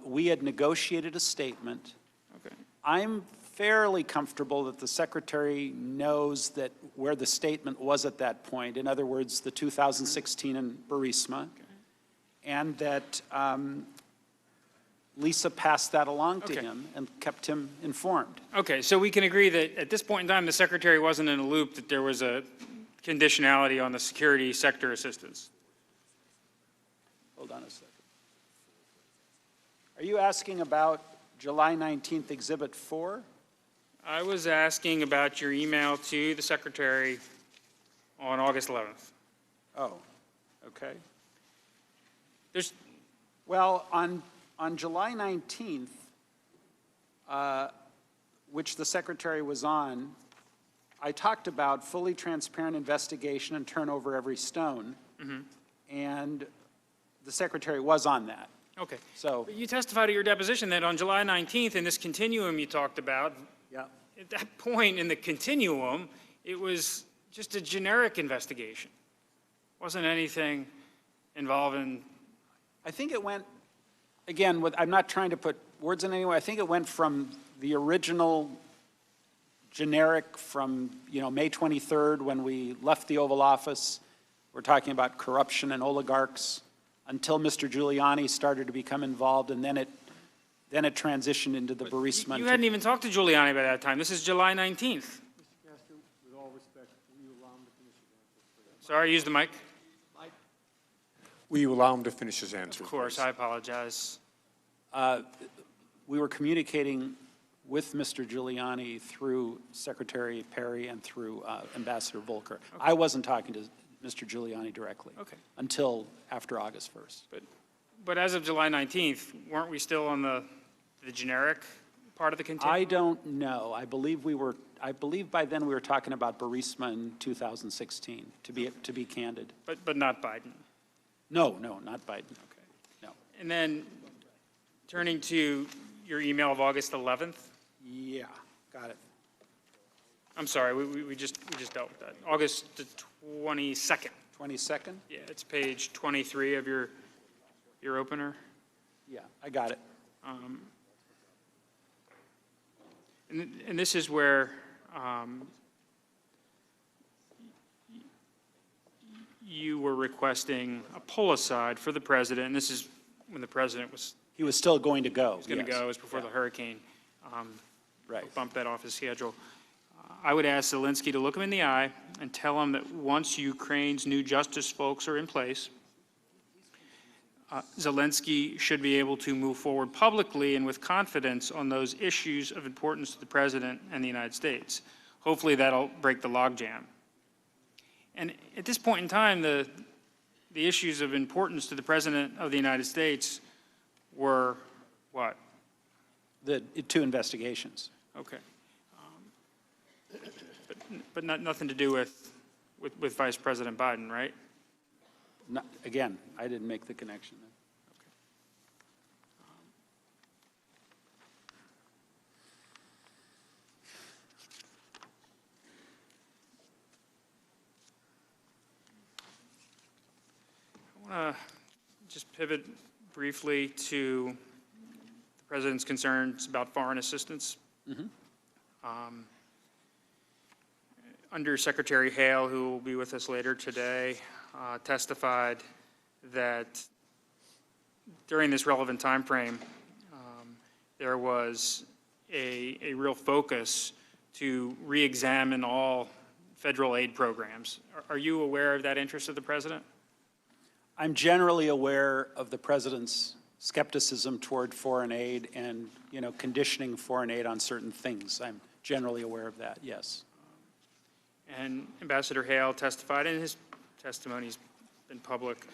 we had negotiated a statement. Okay. I'm fairly comfortable that the secretary knows that where the statement was at that point. In other words, the 2016 in Burisma, okay. And that Lisa passed that along to him and kept him informed. Okay, so we can agree that at this point in time, the secretary wasn't in a loop, that there was a conditionality on the security sector assistance. Hold on a second. Are you asking about July 19th, Exhibit 4? I was asking about your email to the secretary on August 11th. Oh, okay. Well, on July 19th, which the secretary was on, I talked about fully transparent investigation and turn over every stone, and the secretary was on that. Okay. So but you testified at your deposition that on July 19th, in this continuum you talked about, at that point in the continuum, it was just a generic investigation. Wasn't anything involving. I think it went, again, I'm not trying to put words in anyway. I think it went from the original generic from May 23rd when we left the Oval Office. We're talking about corruption and oligarchs until Mr. Giuliani started to become involved, and then it transitioned into the Burisma. You hadn't even talked to Giuliani by that time. This is July 19th. With all respect, will you allow him to finish his answers? Sorry, use the mic. Will you allow him to finish his answers? Of course, I apologize. We were communicating with Mr. Giuliani through Secretary Perry and through Ambassador Volker. Okay. I wasn't talking to Mr. Giuliani directly until after August 1st. But as of July 19th, weren't we still on the generic part of the continuum? I don't know. I believe by then we were talking about Burisma in 2016, to be candid. But not Biden? No, not Biden. Okay. No. And then turning to your email of August 11th? Yeah, got it. I'm sorry, we just dealt with that. August the 22nd. 22nd? Yeah, it's page 23 of your opener. Yeah, I got it. And this is where you were requesting a pull-aside for the president, and this is when the president was... He was still going to go. He was going to go. It was before the hurricane. Right. Bump that off his schedule. I would ask Zelensky to look him in the eye and tell him that once Ukraine's new justice folks are in place, Zelensky should be able to move forward publicly and with confidence on those issues of importance to the president and the United States. Hopefully that'll break the logjam. And at this point in time, the issues of importance to the president of the United States were what? The two investigations. Okay. But nothing to do with Vice President Biden, right? Again, I didn't make the connection. I want to just pivot briefly to the President's concerns about foreign assistance. Under Secretary Hale, who will be with us later today, testified that during this relevant time frame, there was a real focus to re-examine all federal aid programs. Are you aware of that interest of the President? I'm generally aware of the President's skepticism toward foreign aid and, conditioning foreign aid on certain things. I'm generally aware of that, yes. And Ambassador Hale testified, and his testimony's been public,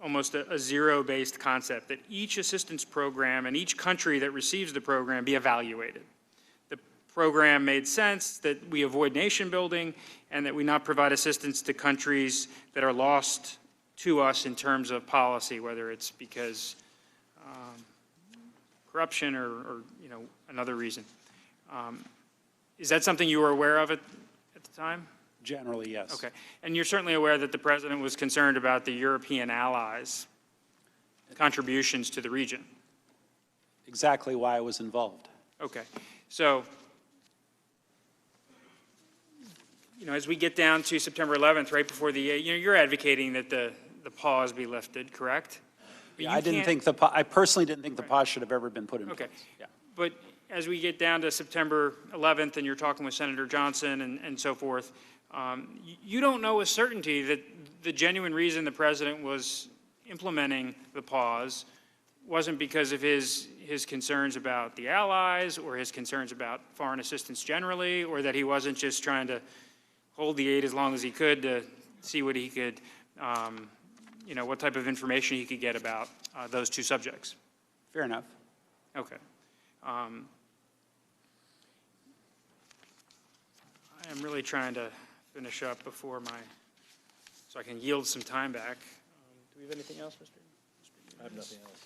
almost a zero-based concept, that each assistance program and each country that receives the program be evaluated. The program made sense, that we avoid nation building, and that we not provide assistance to countries that are lost to us in terms of policy, whether it's because corruption or another reason. Is that something you were aware of at the time? Generally, yes. Okay. And you're certainly aware that the President was concerned about the European allies' contributions to the region? Exactly why I was involved. Okay. So, as we get down to September 11th, right before you're advocating that the pause be lifted, correct? Yeah, I personally didn't think the pause should have ever been put in place. Yeah. But as we get down to September 11th and you're talking with Senator Johnson and so forth, you don't know with certainty that the genuine reason the President was implementing the pause wasn't because of his concerns about the allies or his concerns about foreign assistance generally, or that he wasn't just trying to hold the aid as long as he could to see what he could, what type of information he could get about those two subjects. Fair enough. Okay. I am really trying to finish up before so I can yield some time back. Do we have anything else, Mr. I have nothing else.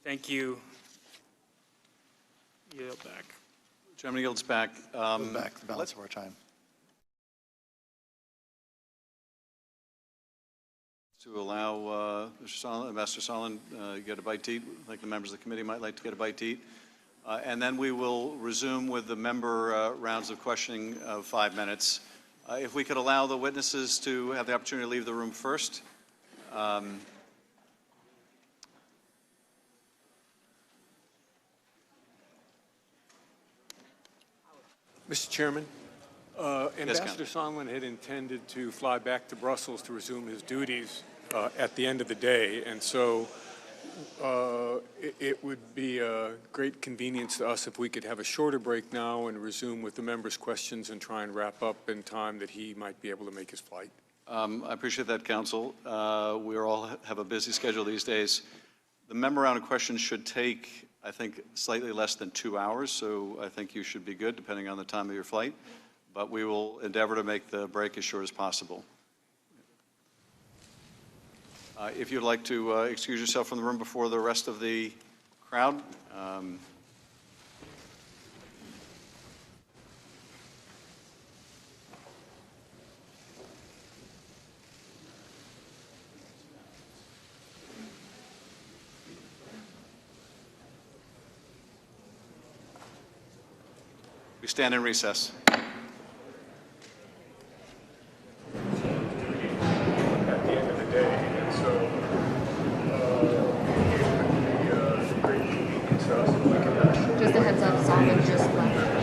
Thank you. Yield back. Chairman yields back. Back the balance of our time. To allow Ambassador Sondland get a bite to eat, like the members of the committee might like to get a bite to eat. And then we will resume with the member rounds of questioning of 5 minutes. If we could allow the witnesses to have the opportunity to leave the room first. Mr. Chairman, Ambassador Sondland had intended to fly back to Brussels to resume his duties at the end of the day, and so it would be a great convenience to us if we could have a shorter break now and resume with the members' questions and try and wrap up in time that he might be able to make his flight. I appreciate that, Counsel. We all have a busy schedule these days. The member round of questions should take, I think, slightly less than 2 hours, so I think you should be good depending on the time of your flight. But we will endeavor to make the break as short as possible. If you'd like to excuse yourself from the room before the rest of the crowd. We stand in recess. Just a heads up, Sondland just left.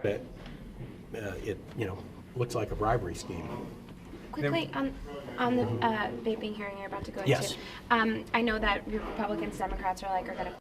it, it looks like a bribery scheme. Quickly, on the vaping hearing you're about to go Yes. into, I know that Republicans, Democrats are going to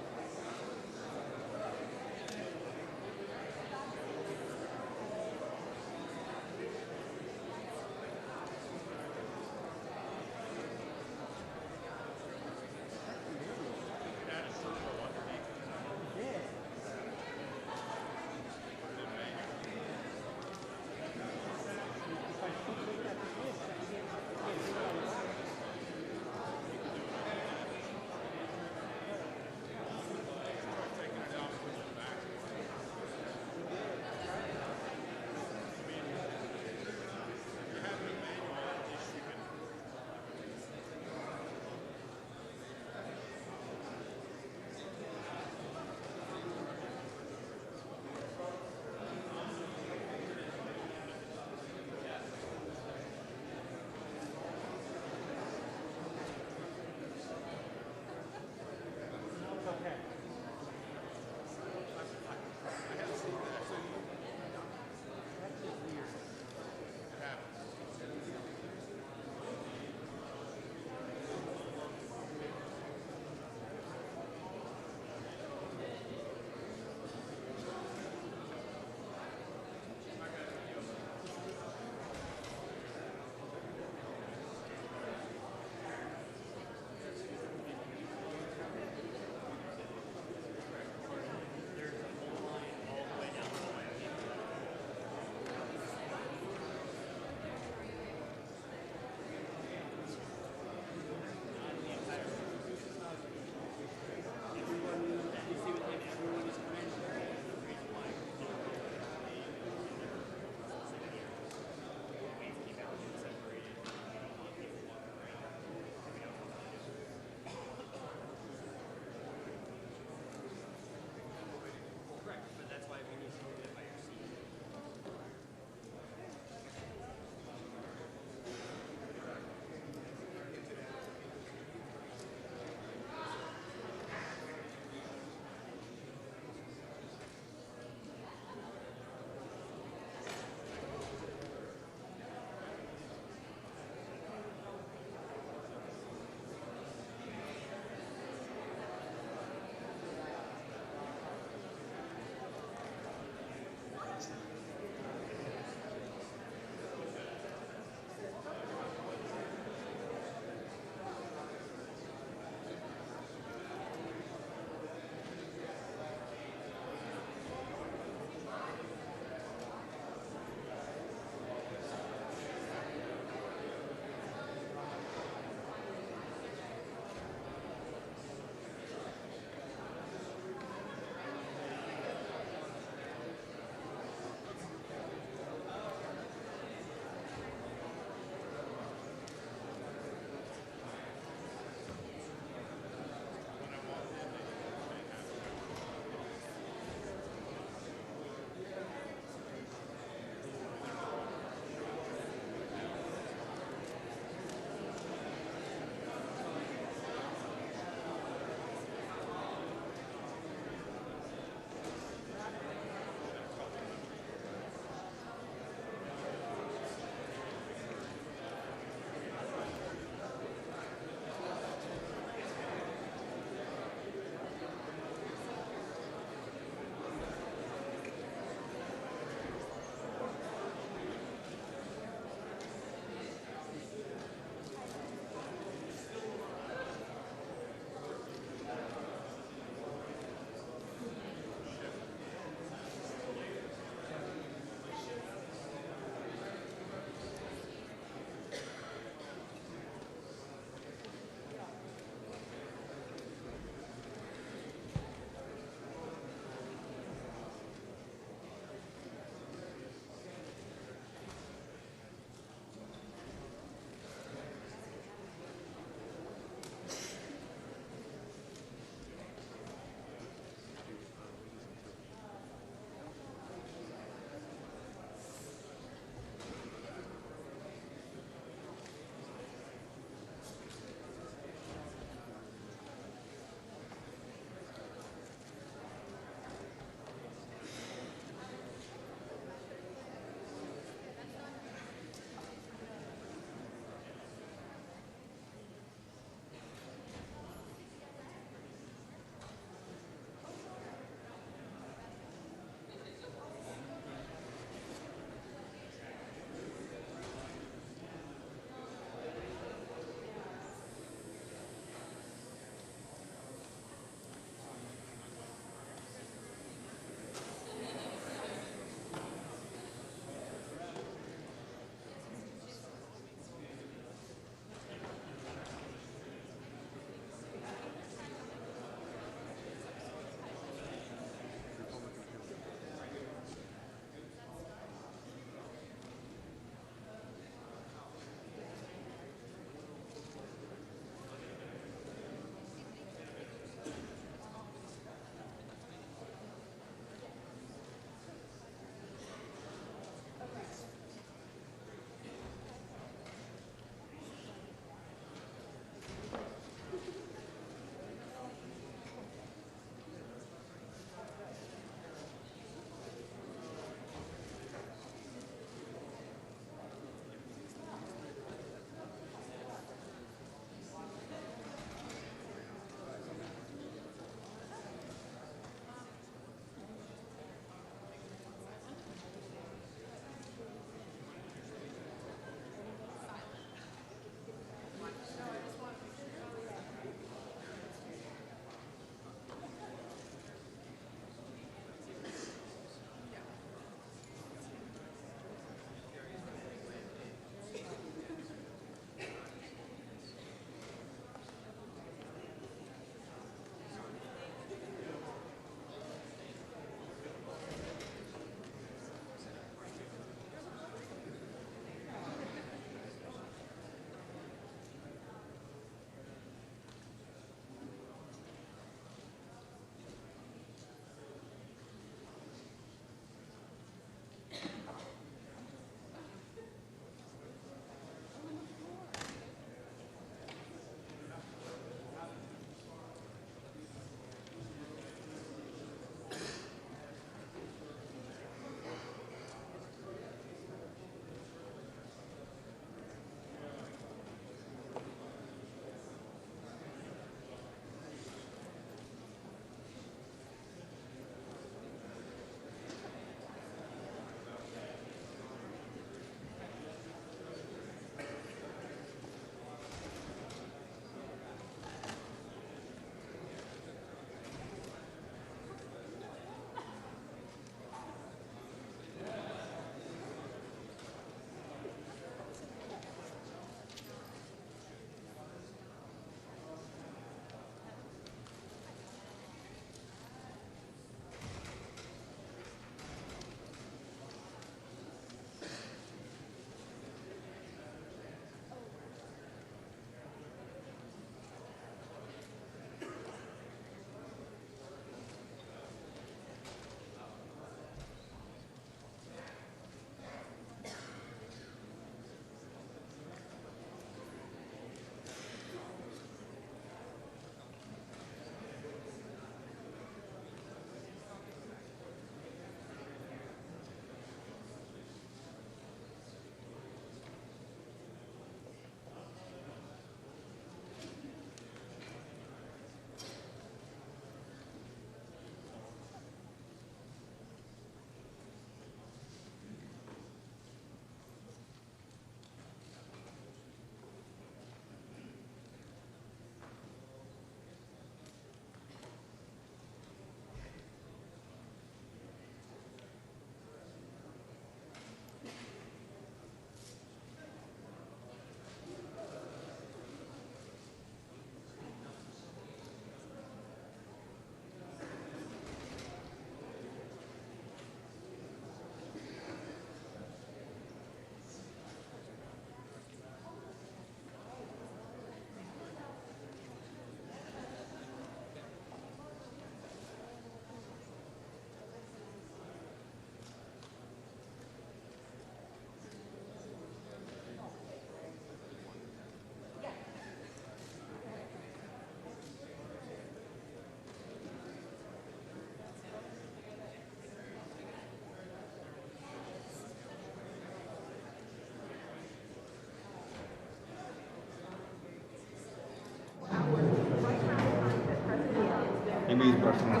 me personal.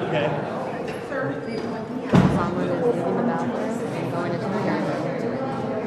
Okay. Someone is leaving the bathroom and going into the dining room.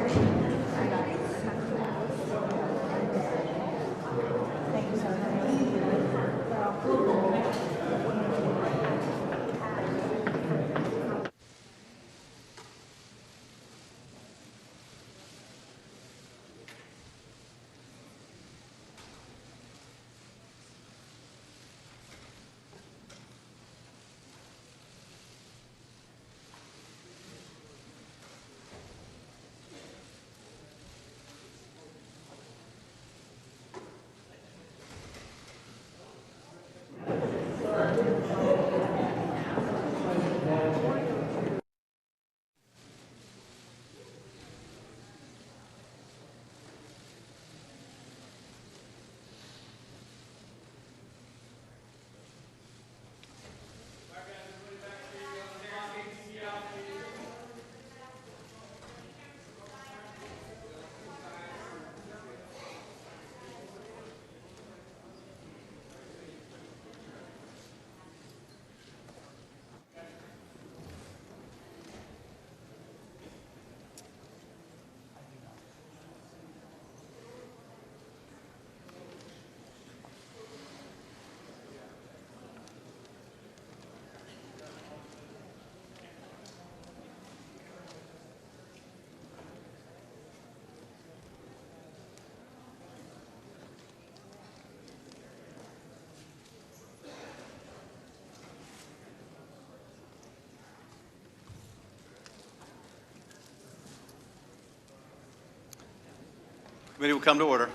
Committee will come to order.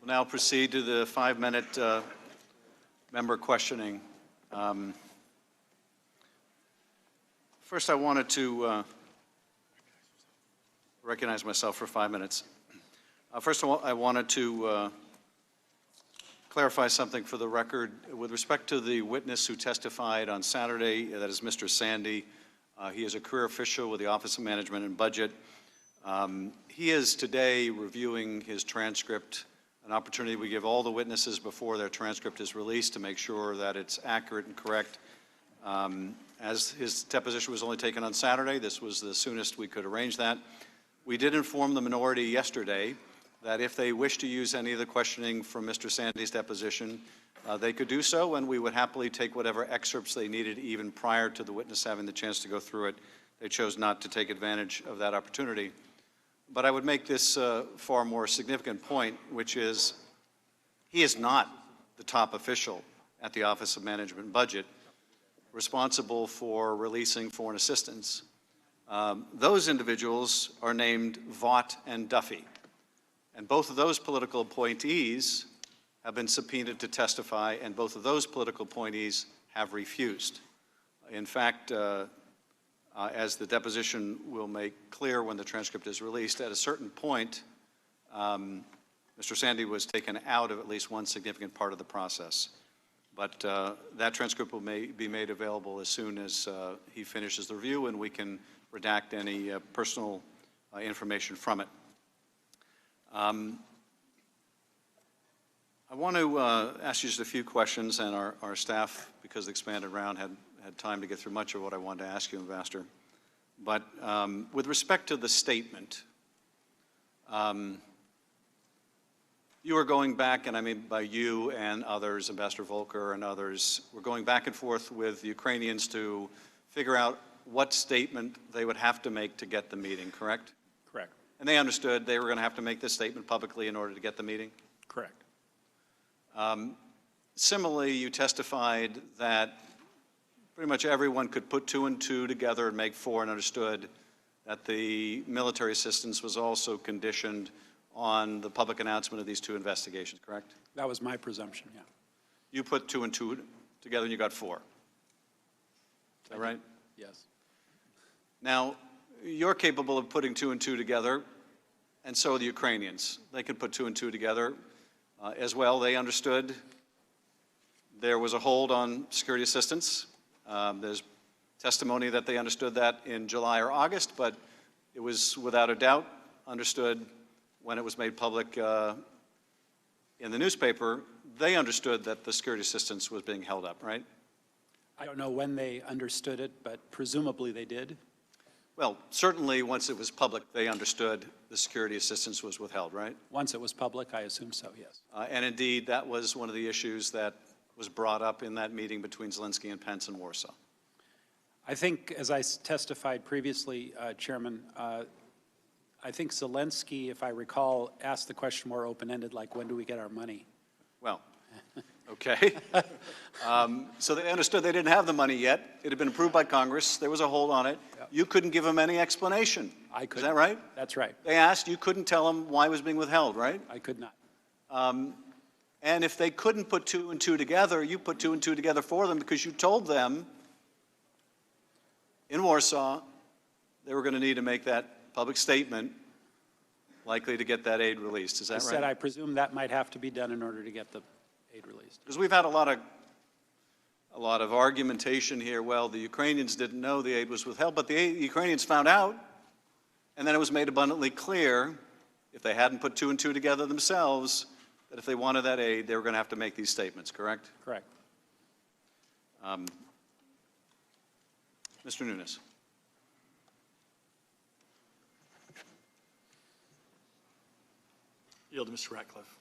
We'll now proceed to the 5-minute member questioning. First, I wanted to recognize myself for 5 minutes. First of all, I wanted to clarify something for the record. With respect to the witness who testified on Saturday, that is Mr. Sandy. He is a career official with the Office of Management and Budget. He is today reviewing his transcript, an opportunity we give all the witnesses before their transcript is released to make sure that it's accurate and correct. As his deposition was only taken on Saturday, this was the soonest we could arrange that. We did inform the minority yesterday that if they wish to use any of the questioning from Mr. Sandy's deposition, they could do so, and we would happily take whatever excerpts they needed even prior to the witness having the chance to go through it. They chose not to take advantage of that opportunity. But I would make this far more significant point, which is he is not the top official at the Office of Management and Budget responsible for releasing foreign assistance. Those individuals are named Vaught and Duffy. And both of those political appointees have been subpoenaed to testify, and both of those political appointees have refused. In fact, as the deposition will make clear when the transcript is released, at a certain point, Mr. Sandy was taken out of at least one significant part of the process. But that transcript will be made available as soon as he finishes the review, and we can redact any personal information from it. I want to ask you just a few questions, and our staff, because the expanded round, had time to get through much of what I wanted to ask you, Ambassador. But with respect to the statement, you are going back, and I mean by you and others, Ambassador Volker and others, we're going back and forth with the Ukrainians to figure out what statement they would have to make to get the meeting, correct? Correct. And they understood they were going to have to make this statement publicly in order to get the meeting? Correct. Similarly, you testified that pretty much everyone could put 2 and 2 together and make 4, and understood that the military assistance was also conditioned on the public announcement of these 2 investigations, correct? That was my presumption, yeah. You put 2 and 2 together and you got 4. Is that right? Yes. Now, you're capable of putting 2 and 2 together, and so are the Ukrainians. They could put 2 and 2 together as well. They understood there was a hold on security assistance. There's testimony that they understood that in July or August, but it was without a doubt understood when it was made public in the newspaper. they understood that the security assistance was being held up, right? I don't know when they understood it, but presumably they did. Well, certainly once it was public, they understood the security assistance was withheld, right? Once it was public, I assume so, yes. And indeed, that was one of the issues that was brought up in that meeting between Zelensky and Pence in Warsaw. I think, as I testified previously, Chairman, I think Zelensky, if I recall, asked the question more open-ended, like, when do we get our money? Well, okay. So they understood they didn't have the money yet. It had been approved by Congress. There was a hold on it. Yep. You couldn't give them any explanation. I couldn't. Is that right? That's right. They asked, you couldn't tell them why it was being withheld, right? I could not. And if they couldn't put two and two together, you put two and two together for them because you told them in Warsaw they were going to need to make that public statement likely to get that aid released. Is that right? I said I presume that might have to be done in order to get the aid released. Because we've had a lot of argumentation here. Well, the Ukrainians didn't know the aid was withheld, but the Ukrainians found out, and then it was made abundantly clear, if they hadn't put two and two together themselves, that if they wanted that aid, they were going to have to make these statements, correct? Correct. Mr. Nunes. Yield to Mr. Ratcliffe.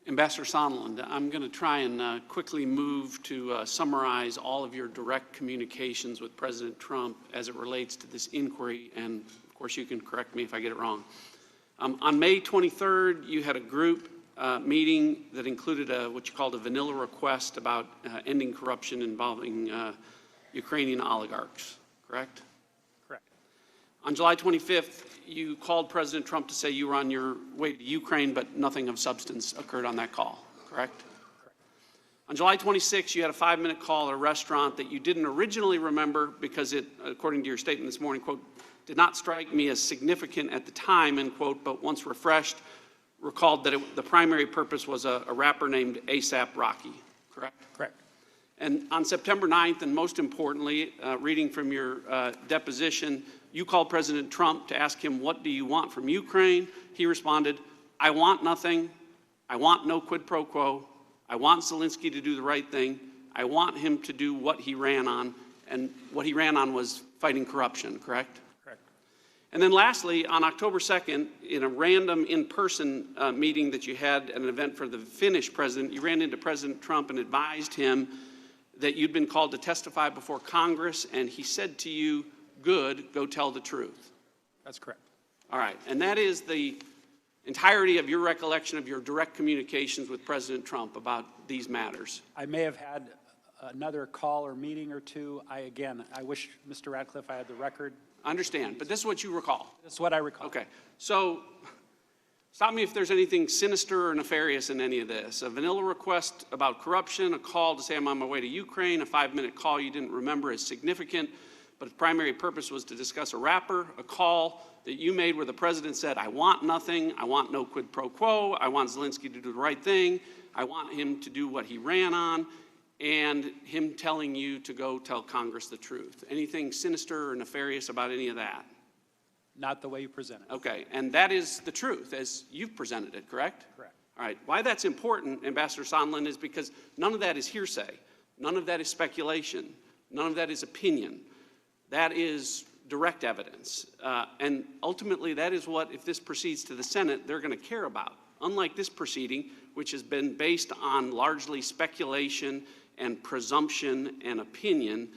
Ambassador Sondland, I'm going to try and quickly move to summarize all of your direct communications with President Trump as it relates to this inquiry, and of course you can correct me if I get it wrong. On May 23rd, you had a group meeting that included what you called a vanilla request about ending corruption involving Ukrainian oligarchs, correct? Correct. On July 25th, you called President Trump to say you were on your way to Ukraine, but nothing of substance occurred on that call, correct? Correct. On July 26th, you had a 5-minute call at a restaurant that you didn't originally remember because it, according to your statement this morning, quote, did not strike me as significant at the time, end quote, but once refreshed, recalled that the primary purpose was a rapper named A$AP Rocky, correct? Correct. And on September 9th, and most importantly, reading from your deposition, you called President Trump to ask him, what do you want from Ukraine? He responded, I want nothing. I want no quid pro quo. I want Zelensky to do the right thing. I want him to do what he ran on. And what he ran on was fighting corruption, correct? Correct. And then lastly, on October 2nd, in a random in-person meeting that you had at an event for the Finnish president, you ran into President Trump and advised him that you'd been called to testify before Congress, and he said to you, good, go tell the truth. That's correct. All right, and that is the entirety of your recollection of your direct communications with President Trump about these matters. I may have had another call or meeting or two. I wish, Mr. Ratcliffe, I had the record. I understand, but this is what you recall. This is what I recall. Okay, so stop me if there's anything sinister or nefarious in any of this. A vanilla request about corruption, a call to say I'm on my way to Ukraine, a 5-minute call you didn't remember as significant, but its primary purpose was to discuss a rapper, a call that you made where the president said, I want nothing, I want no quid pro quo, I want Zelensky to do the right thing, I want him to do what he ran on, and him telling you to go tell Congress the truth. Anything sinister or nefarious about any of that? Not the way you present it. Okay, and that is the truth as you've presented it, correct? Correct. All right, why that's important, Ambassador Sondland, is because none of that is hearsay. None of that is speculation. None of that is opinion. That is direct evidence. And ultimately, that is what, if this proceeds to the Senate, they're going to care about. Unlike this proceeding, which has been based on largely speculation and presumption and opinion,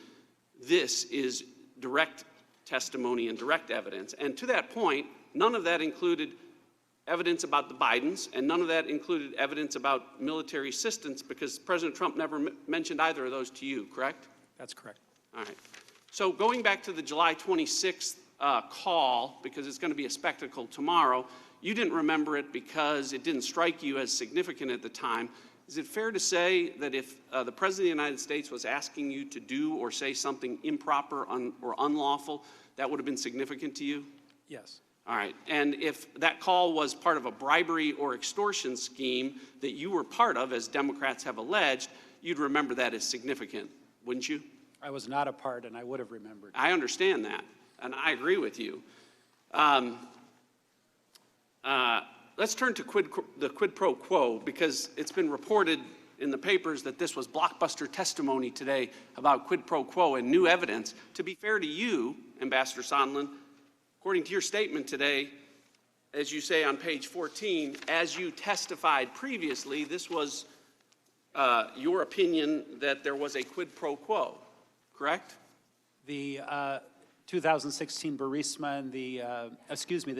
this is direct testimony and direct evidence. And to that point, none of that included evidence about the Bidens, and none of that included evidence about military assistance, because President Trump never mentioned either of those to you, correct? That's correct. All right. So going back to the July 26th call, because it's going to be a spectacle tomorrow, you didn't remember it because it didn't strike you as significant at the time. Is it fair to say that if the President of the United States was asking you to do or say something improper or unlawful, that would have been significant to you? Yes. All right. And if that call was part of a bribery or extortion scheme that you were part of, as Democrats have alleged, you'd remember that as significant, wouldn't you? I was not a part, and I would have remembered. I understand that, and I agree with you. let's turn to the quid pro quo, because it's been reported in the papers that this was blockbuster testimony today about quid pro quo and new evidence. To be fair to you, Ambassador Sondland, according to your statement today, as you say on page 14, as you testified previously, this was your opinion that there was a quid pro quo, correct? The 2016 Burisma and the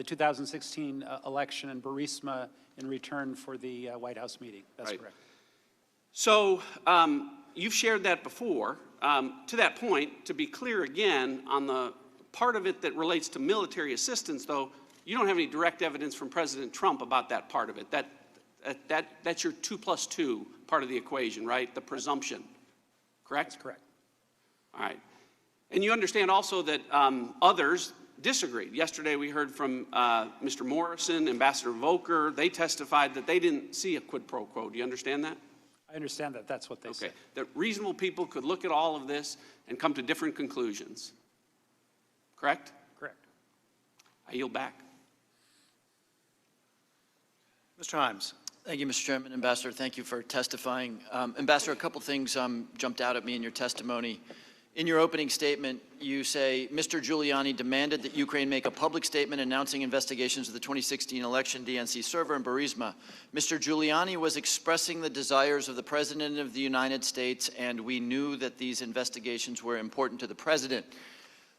2016 election and Burisma in return for the White House meeting. That's Right. correct. So you've shared that before. To that point, to be clear again, on the part of it that relates to military assistance, though, you don't have any direct evidence from President Trump about that part of it. That's your 2+2 part of the equation, right? The presumption, correct? That's correct. All right. And you understand also that others disagreed. Yesterday we heard from Mr. Morrison, Ambassador Volker. They testified that they didn't see a quid pro quo. Do you understand that? I understand that. That's what they said. Okay. That reasonable people could look at all of this and come to different conclusions. Correct? Correct. I yield back. Mr. Himes. Thank you, Mr. Chairman. Ambassador, thank you for testifying. Ambassador, a couple things jumped out at me in your testimony. In your opening statement, you say, Mr. Giuliani demanded that Ukraine make a public statement announcing investigations of the 2016 election, DNC server, and Burisma. Mr. Giuliani was expressing the desires of the President of the United States, and we knew that these investigations were important to the President.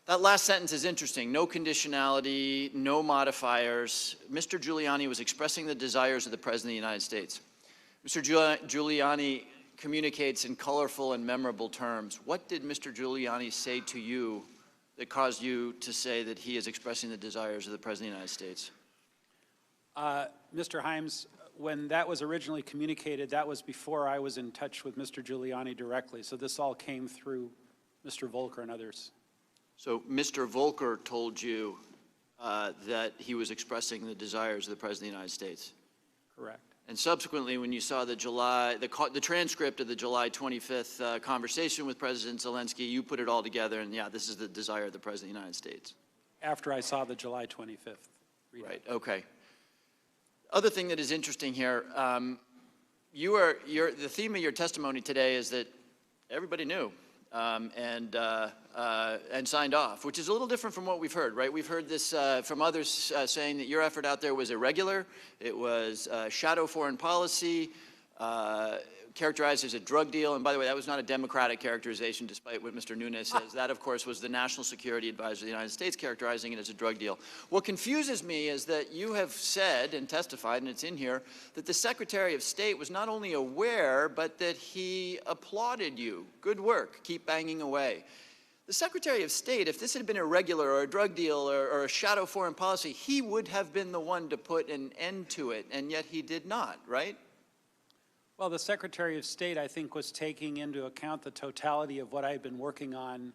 That last sentence is interesting. No conditionality, no modifiers. Mr. Giuliani was expressing the desires of the President of the United States. Mr. Giuliani communicates in colorful and memorable terms. What did Mr. Giuliani say to you that caused you to say that he is expressing the desires of the President of the United States? Mr. Himes, when that was originally communicated, that was before I was in touch with Mr. Giuliani directly. So this all came through Mr. Volker and others. So Mr. Volker told you that he was expressing the desires of the President of the United States? Correct. And subsequently, when you saw the transcript of the July 25th conversation with President Zelensky, you put it all together, and yeah, this is the desire of the President of the United States. After I saw the July 25th readout. Right, okay. Other thing that is interesting here, the theme of your testimony today is that everybody knew and signed off, which is a little different from what we've heard, right? We've heard this from others saying that your effort out there was irregular, it was shadow foreign policy, characterized as a drug deal. And by the way, that was not a Democratic characterization, despite what Mr. Nunes says. That, of course, was the National Security Advisor of the United States characterizing it as a drug deal. What confuses me is that you have said and testified, and it's in here, that the Secretary of State was not only aware, but that he applauded you. Good work. Keep banging away. The Secretary of State, if this had been irregular or a drug deal or a shadow foreign policy, he would have been the one to put an end to it, and yet he did not, right? Well, the Secretary of State, I think, was taking into account the totality of what I've been working on,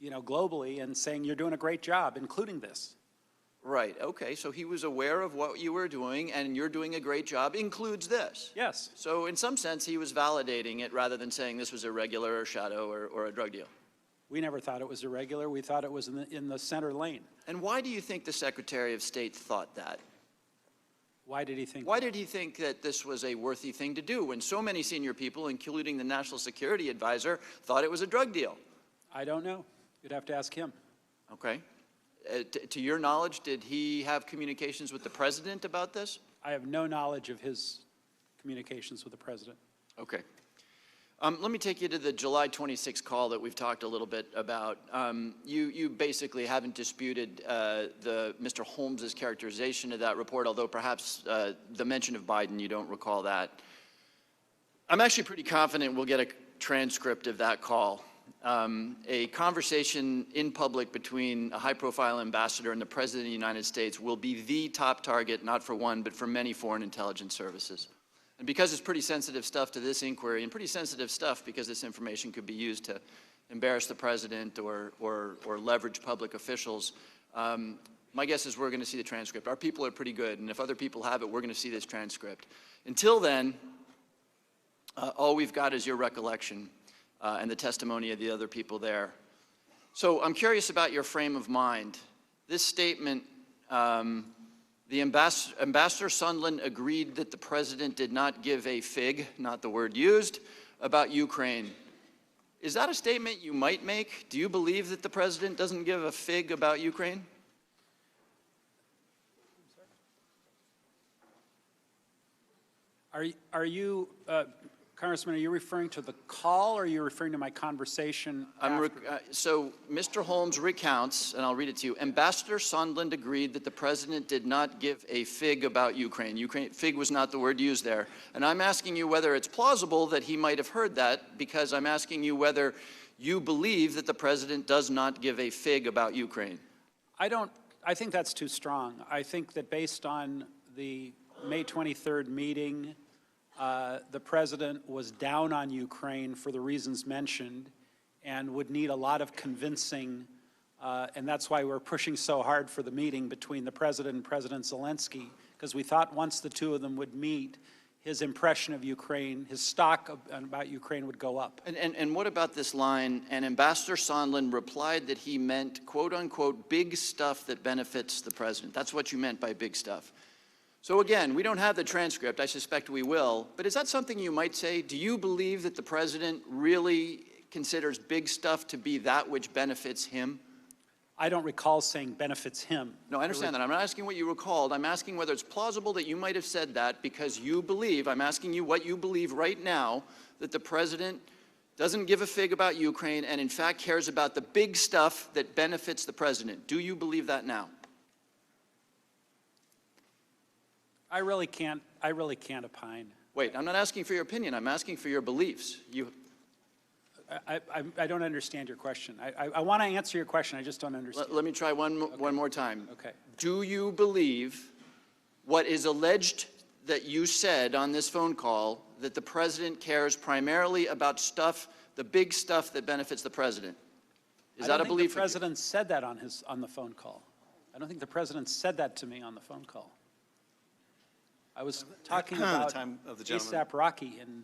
globally, and saying, you're doing a great job, including this. Right, okay, so he was aware of what you were doing, and you're doing a great job, includes this. Yes. So in some sense, he was validating it rather than saying this was irregular or shadow or a drug deal. We never thought it was irregular. We thought it was in the center lane. And why do you think the Secretary of State thought that? Why did he think Why did he think that this was a worthy thing to do when so many senior people, including the National Security Advisor, thought it was a drug deal? I don't know. You'd have to ask him. Okay. To your knowledge, did he have communications with the President about this? I have no knowledge of his communications with the President. Okay. Let me take you to the July 26 call that we've talked a little bit about. You basically haven't disputed Mr. Holmes's characterization of that report, although perhaps the mention of Biden, you don't recall that. I'm actually pretty confident we'll get a transcript of that call. A conversation in public between a high-profile ambassador and the President of the United States will be the top target, not for one, but for many foreign intelligence services. And because it's pretty sensitive stuff to this inquiry, and pretty sensitive stuff because this information could be used to embarrass the President or leverage public officials, my guess is we're going to see the transcript. Our people are pretty good, and if other people have it, we're going to see this transcript. Until then, all we've got is your recollection and the testimony of the other people there. So I'm curious about your frame of mind. This statement The Ambassador Sondland agreed that the president did not give a fig, not the word used, about Ukraine. Is that a statement you might make? Do you believe that the president doesn't give a fig about Ukraine? Are you, Congressman, are you referring to the call or are you referring to my conversation? So Mr. Holmes recounts, and I'll read it to you. Ambassador Sondland agreed that the president did not give a fig about Ukraine. Fig was not the word used there. And I'm asking you whether it's plausible that he might have heard that, because I'm asking you whether you believe that the president does not give a fig about Ukraine. I think that's too strong. I think that based on the May 23rd meeting, the president was down on Ukraine for the reasons mentioned and would need a lot of convincing, and that's why we're pushing so hard for the meeting between the president and President Zelensky, because we thought once the two of them would meet, his impression of Ukraine, his stock about Ukraine would go up. And what about this line, and Ambassador Sondland replied that he meant, quote unquote, big stuff that benefits the president. That's what you meant by big stuff. So again, we don't have the transcript. I suspect we will. But is that something you might say? Do you believe that the president really considers big stuff to be that which benefits him? I don't recall saying benefits him. No, I understand that. I'm not asking what you recalled. I'm asking whether it's plausible that you might have said that because you believe, I'm asking you what you believe right now, that the president doesn't give a fig about Ukraine and in fact cares about the big stuff that benefits the president. Do you believe that now? I really can't opine. Wait, I'm not asking for your opinion. I'm asking for your beliefs. I don't understand your question. I want to answer your question. I just don't understand. Let me try one more time. Okay. Do you believe what is alleged that you said on this phone call, that the president cares primarily about stuff, the big stuff that benefits the president? Is that a belief? I don't think the president said that on the phone call. I don't think the president said that to me on the phone call. I was talking about ASAP Rocky, and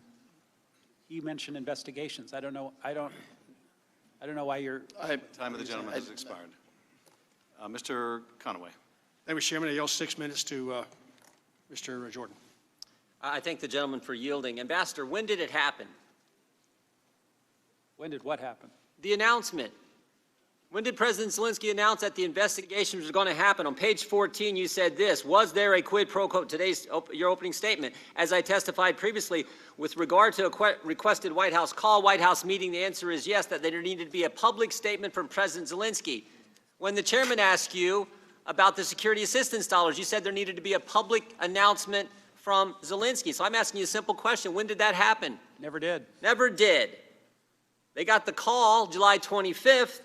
he mentioned investigations. I don't know why you're. Time of the gentleman has expired. Mr. Conaway. Thank you, Mr. Chairman. I yield 6 minutes to Mr. Jordan. I thank the gentleman for yielding. Ambassador, when did it happen? When did what happen? The announcement. When did President Zelensky announce that the investigations were going to happen? On page 14, you said this: was there a quid pro quo? Your opening statement. As I testified previously, with regard to a requested White House call, White House meeting, the answer is yes, that there needed to be a public statement from President Zelensky. When the chairman asked you about the security assistance dollars, you said there needed to be a public announcement from Zelensky. So I'm asking you a simple question. When did that happen? Never did. Never did. They got the call July 25th.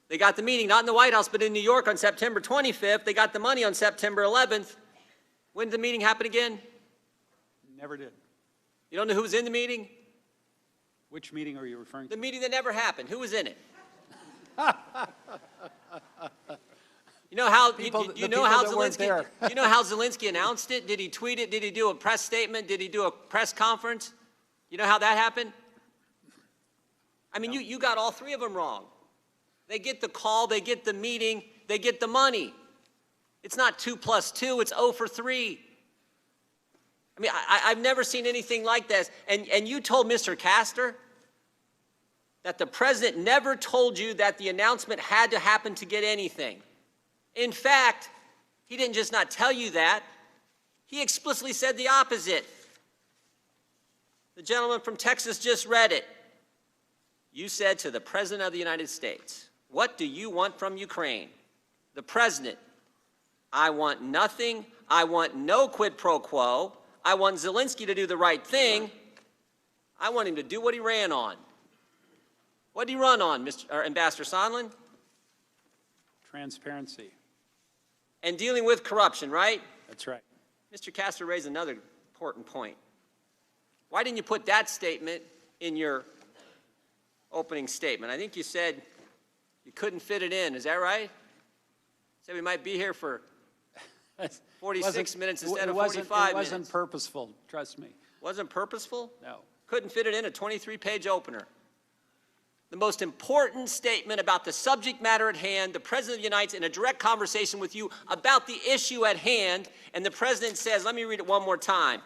They got the meeting, not in the White House, but in New York on September 25th. They got the money on September 11th. When did the meeting happen again? Never did. You don't know who was in the meeting? Which meeting are you referring to? The meeting that never happened. Who was in it? You know how Zelensky announced it? Did he tweet it? Did he do a press statement? Did he do a press conference? You know how that happened? I mean, you got all three of them wrong. They get the call, they get the meeting, they get the money. It's not 2 + 2, it's 0 for 3. I mean, I've never seen anything like this. And you told Mr. Castor that the president never told you that the announcement had to happen to get anything. In fact, he didn't just not tell you that, he explicitly said the opposite. The gentleman from Texas just read it. You said to the President of the United States, "What do you want from Ukraine?" The President, "I want nothing. I want no quid pro quo. I want Zelensky to do the right thing. I want him to do what he ran on." What did he run on, Ambassador Sondland? Transparency. And dealing with corruption, right? That's right. Mr. Castor raised another important point. Why didn't you put that statement in your opening statement? I think you said you couldn't fit it in. Is that right? Said we might be here for 46 minutes instead of 45 minutes. It wasn't purposeful, trust me. Wasn't purposeful? No. Couldn't fit it in a 23-page opener. the most important statement about the subject matter at hand. The President of the United States in a direct conversation with you about the issue at hand, and the President says, let me read it one more time.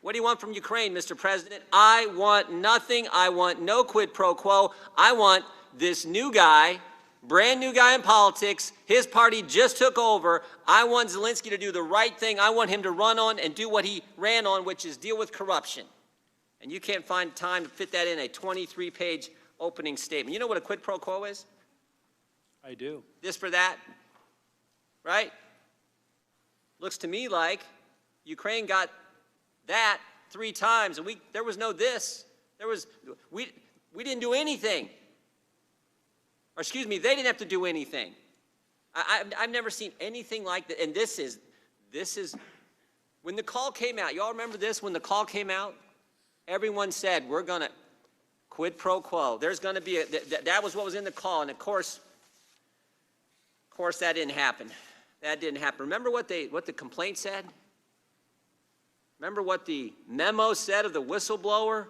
What do you want from Ukraine, Mr. President? I want nothing. I want no quid pro quo. I want this new guy, brand new guy in politics. His party just took over. I want Zelensky to do the right thing. I want him to run on and do what he ran on, which is deal with corruption. And you can't find time to fit that in a 23-page opening statement. You know what a quid pro quo is? I do. This for that, right? Looks to me like Ukraine got that 3 times, and there was no this. We didn't do anything. Or excuse me, they didn't have to do anything. I've never seen anything like that. And this is, when the call came out, you all remember this? When the call came out, everyone said, we're going to quid pro quo. There's going to be that was what was in the call. And of course, that didn't happen. That didn't happen. Remember what the complaint said? Remember what the memo said of the whistleblower?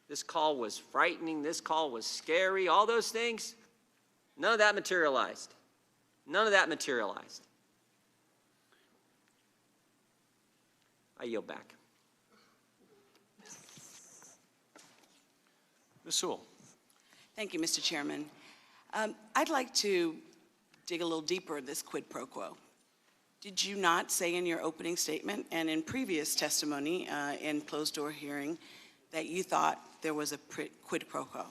This call was frightening. This call was scary. All those things. None of that materialized. None of that materialized. I yield back. Ms. Sewell. Thank you, Mr. Chairman. I'd like to dig a little deeper in this quid pro quo. Did you not say in your opening statement and in previous testimony in closed-door hearing that you thought there was a quid pro quo?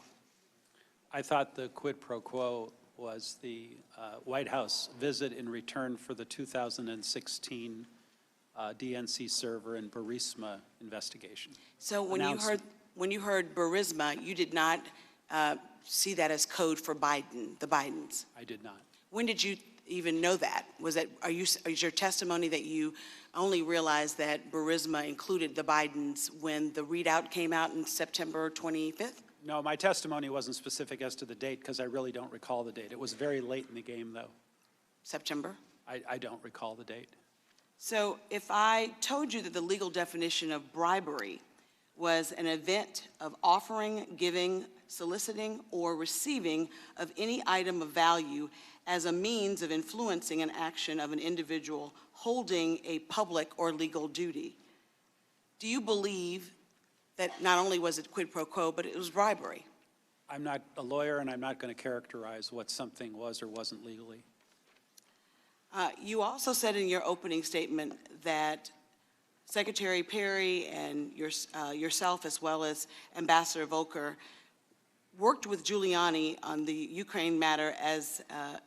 I thought the quid pro quo was the White House visit in return for the 2016 DNC server and Burisma investigation. So when you heard Burisma, you did not see that as code for Biden, the Bidens? I did not. When did you even know that? Is your testimony that you only realized that Burisma included the Bidens when the readout came out in September 25th? No, my testimony wasn't specific as to the date because I really don't recall the date. It was very late in the game, though. September? I don't recall the date. So if I told you that the legal definition of bribery was an event of offering, giving, soliciting, or receiving of any item of value as a means of influencing an action of an individual holding a public or legal duty, do you believe that not only was it quid pro quo, but it was bribery? I'm not a lawyer, and I'm not going to characterize what something was or wasn't legally. You also said in your opening statement that Secretary Perry and yourself, as well as Ambassador Volker, worked with Giuliani on the Ukraine matter as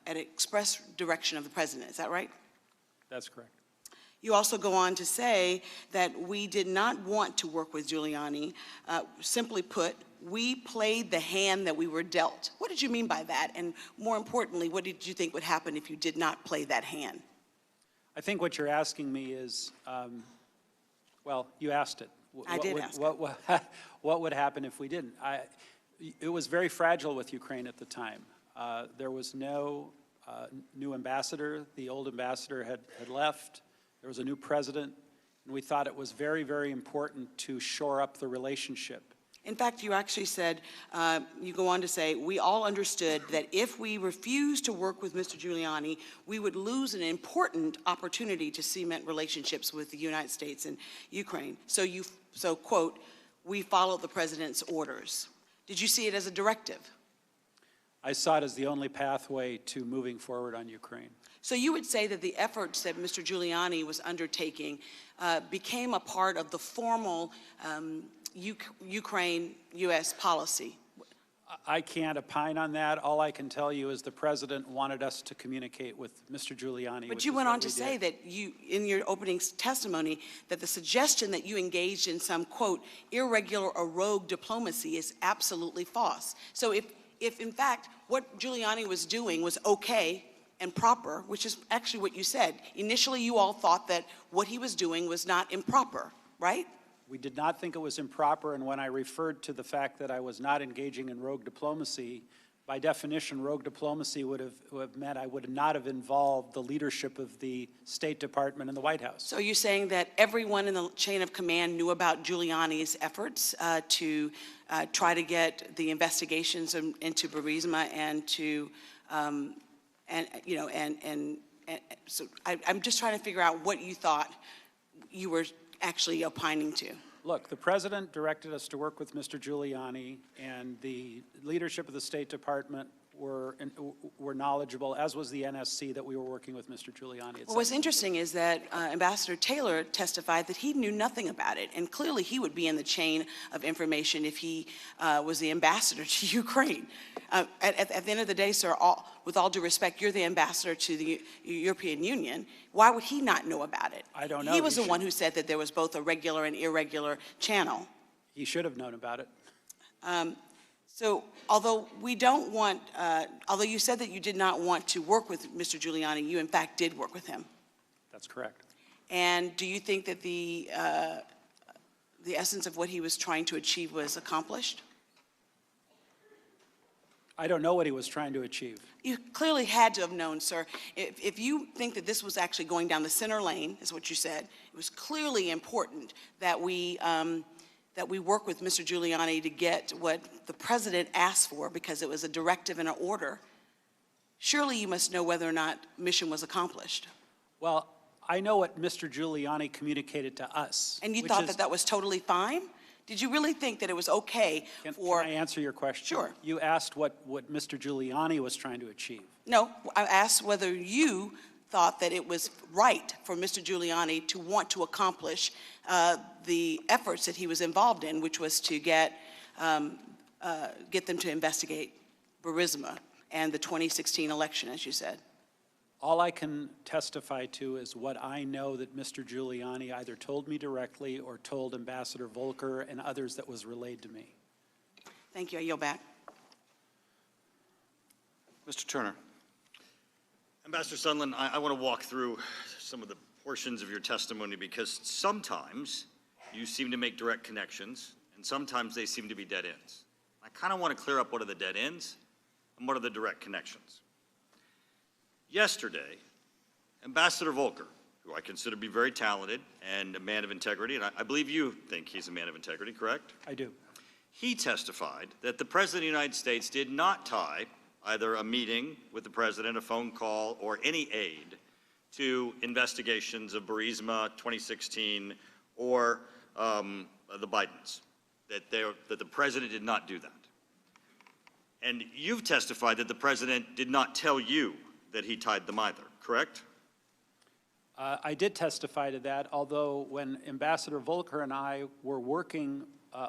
an express direction of the president. Is that right? That's correct. You also go on to say that we did not want to work with Giuliani. Simply put, we played the hand that we were dealt. What did you mean by that? And more importantly, what did you think would happen if you did not play that hand? I think what you're asking me is, well, you asked it. I did ask it. What would happen if we didn't? It was very fragile with Ukraine at the time. There was no new ambassador. The old ambassador had left. There was a new president, and we thought it was very, very important to shore up the relationship. In fact, you actually said, you go on to say, we all understood that if we refused to work with Mr. Giuliani, we would lose an important opportunity to cement relationships with the United States and Ukraine. So quote, we followed the president's orders. Did you see it as a directive? I saw it as the only pathway to moving forward on Ukraine. So you would say that the efforts that Mr. Giuliani was undertaking became a part of the formal Ukraine-U.S. policy? I can't opine on that. All I can tell you is the president wanted us to communicate with Mr. Giuliani. But you went on to say that you, in your opening testimony, that the suggestion that you engaged in some, quote, irregular or rogue diplomacy is absolutely false. So if in fact what Giuliani was doing was okay and proper, which is actually what you said, initially you all thought that what he was doing was not improper, right? We did not think it was improper, and when I referred to the fact that I was not engaging in rogue diplomacy, by definition, rogue diplomacy would have meant I would not have involved the leadership of the State Department and the White House. So you're saying that everyone in the chain of command knew about Giuliani's efforts to try to get the investigations into Burisma and to, so I'm just trying to figure out what you thought you were actually opining to. Look, the president directed us to work with Mr. Giuliani, and the leadership of the State Department were knowledgeable, as was the NSC, that we were working with Mr. Giuliani. Well, what's interesting is that Ambassador Taylor testified that he knew nothing about it, and clearly he would be in the chain of information if he was the ambassador to Ukraine. At the end of the day, sir, with all due respect, you're the ambassador to the European Union. Why would he not know about it? I don't know. He was the one who said that there was both a regular and irregular channel. He should have known about it. So although we don't want, although you said that you did not want to work with Mr. Giuliani, you in fact did work with him. That's correct. And do you think that the essence of what he was trying to achieve was accomplished? I don't know what he was trying to achieve. You clearly had to have known, sir. If you think that this was actually going down the center lane, is what you said, it was clearly important that we work with Mr. Giuliani to get what the president asked for because it was a directive and an order. Surely you must know whether or not mission was accomplished. Well, I know what Mr. Giuliani communicated to us. And you thought that that was totally fine? Did you really think that it was okay for... Can I answer your question? Sure. You asked what Mr. Giuliani was trying to achieve. No, I asked whether you thought that it was right for Mr. Giuliani to want to accomplish the efforts that he was involved in, which was to get them to investigate Burisma and the 2016 election, as you said. All I can testify to is what I know that Mr. Giuliani either told me directly or told Ambassador Volker and others that was relayed to me. Thank you. I yield back. Mr. Turner. Ambassador Sondland, I want to walk through some of the portions of your testimony because sometimes you seem to make direct connections and sometimes they seem to be dead ends. I kind of want to clear up what are the dead ends and what are the direct connections. Yesterday, Ambassador Volker, who I consider to be very talented and a man of integrity, and I believe you think he's a man of integrity, correct? I do. He testified that the President of the United States did not tie either a meeting with the President, a phone call, or any aid to investigations of Burisma 2016 or the Bidens, that the President did not do that. And you've testified that the President did not tell you that he tied them either, correct? I did testify to that, although when Ambassador Volker and I were working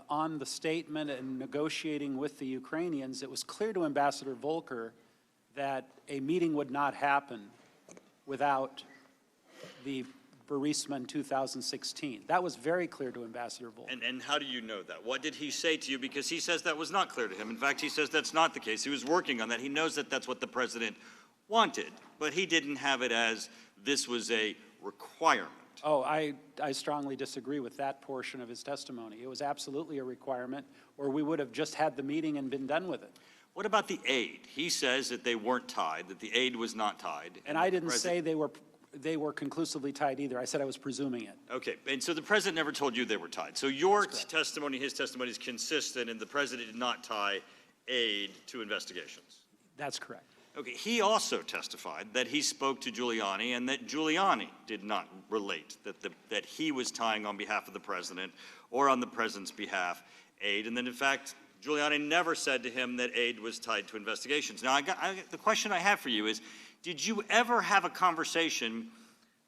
on the statement and negotiating with the Ukrainians, it was clear to Ambassador Volker that a meeting would not happen without the Burisma in 2016. That was very clear to Ambassador Volker. And how do you know that? What did he say to you? Because he says that was not clear to him. In fact, he says that's not the case. He was working on that. He knows that that's what the President wanted, but he didn't have it as this was a requirement. Oh, I strongly disagree with that portion of his testimony. It was absolutely a requirement, or we would have just had the meeting and been done with it. What about the aid? He says that they weren't tied, that the aid was not tied. And I didn't say they were conclusively tied either. I said I was presuming it. Okay, and so the President never told you they were tied. So your testimony, his testimony is consistent, and the President did not tie aid to investigations. That's correct. Okay, he also testified that he spoke to Giuliani and that Giuliani did not relate that he was tying on behalf of the President or on the President's behalf aid, and that in fact Giuliani never said to him that aid was tied to investigations. Now, the question I have for you is, did you ever have a conversation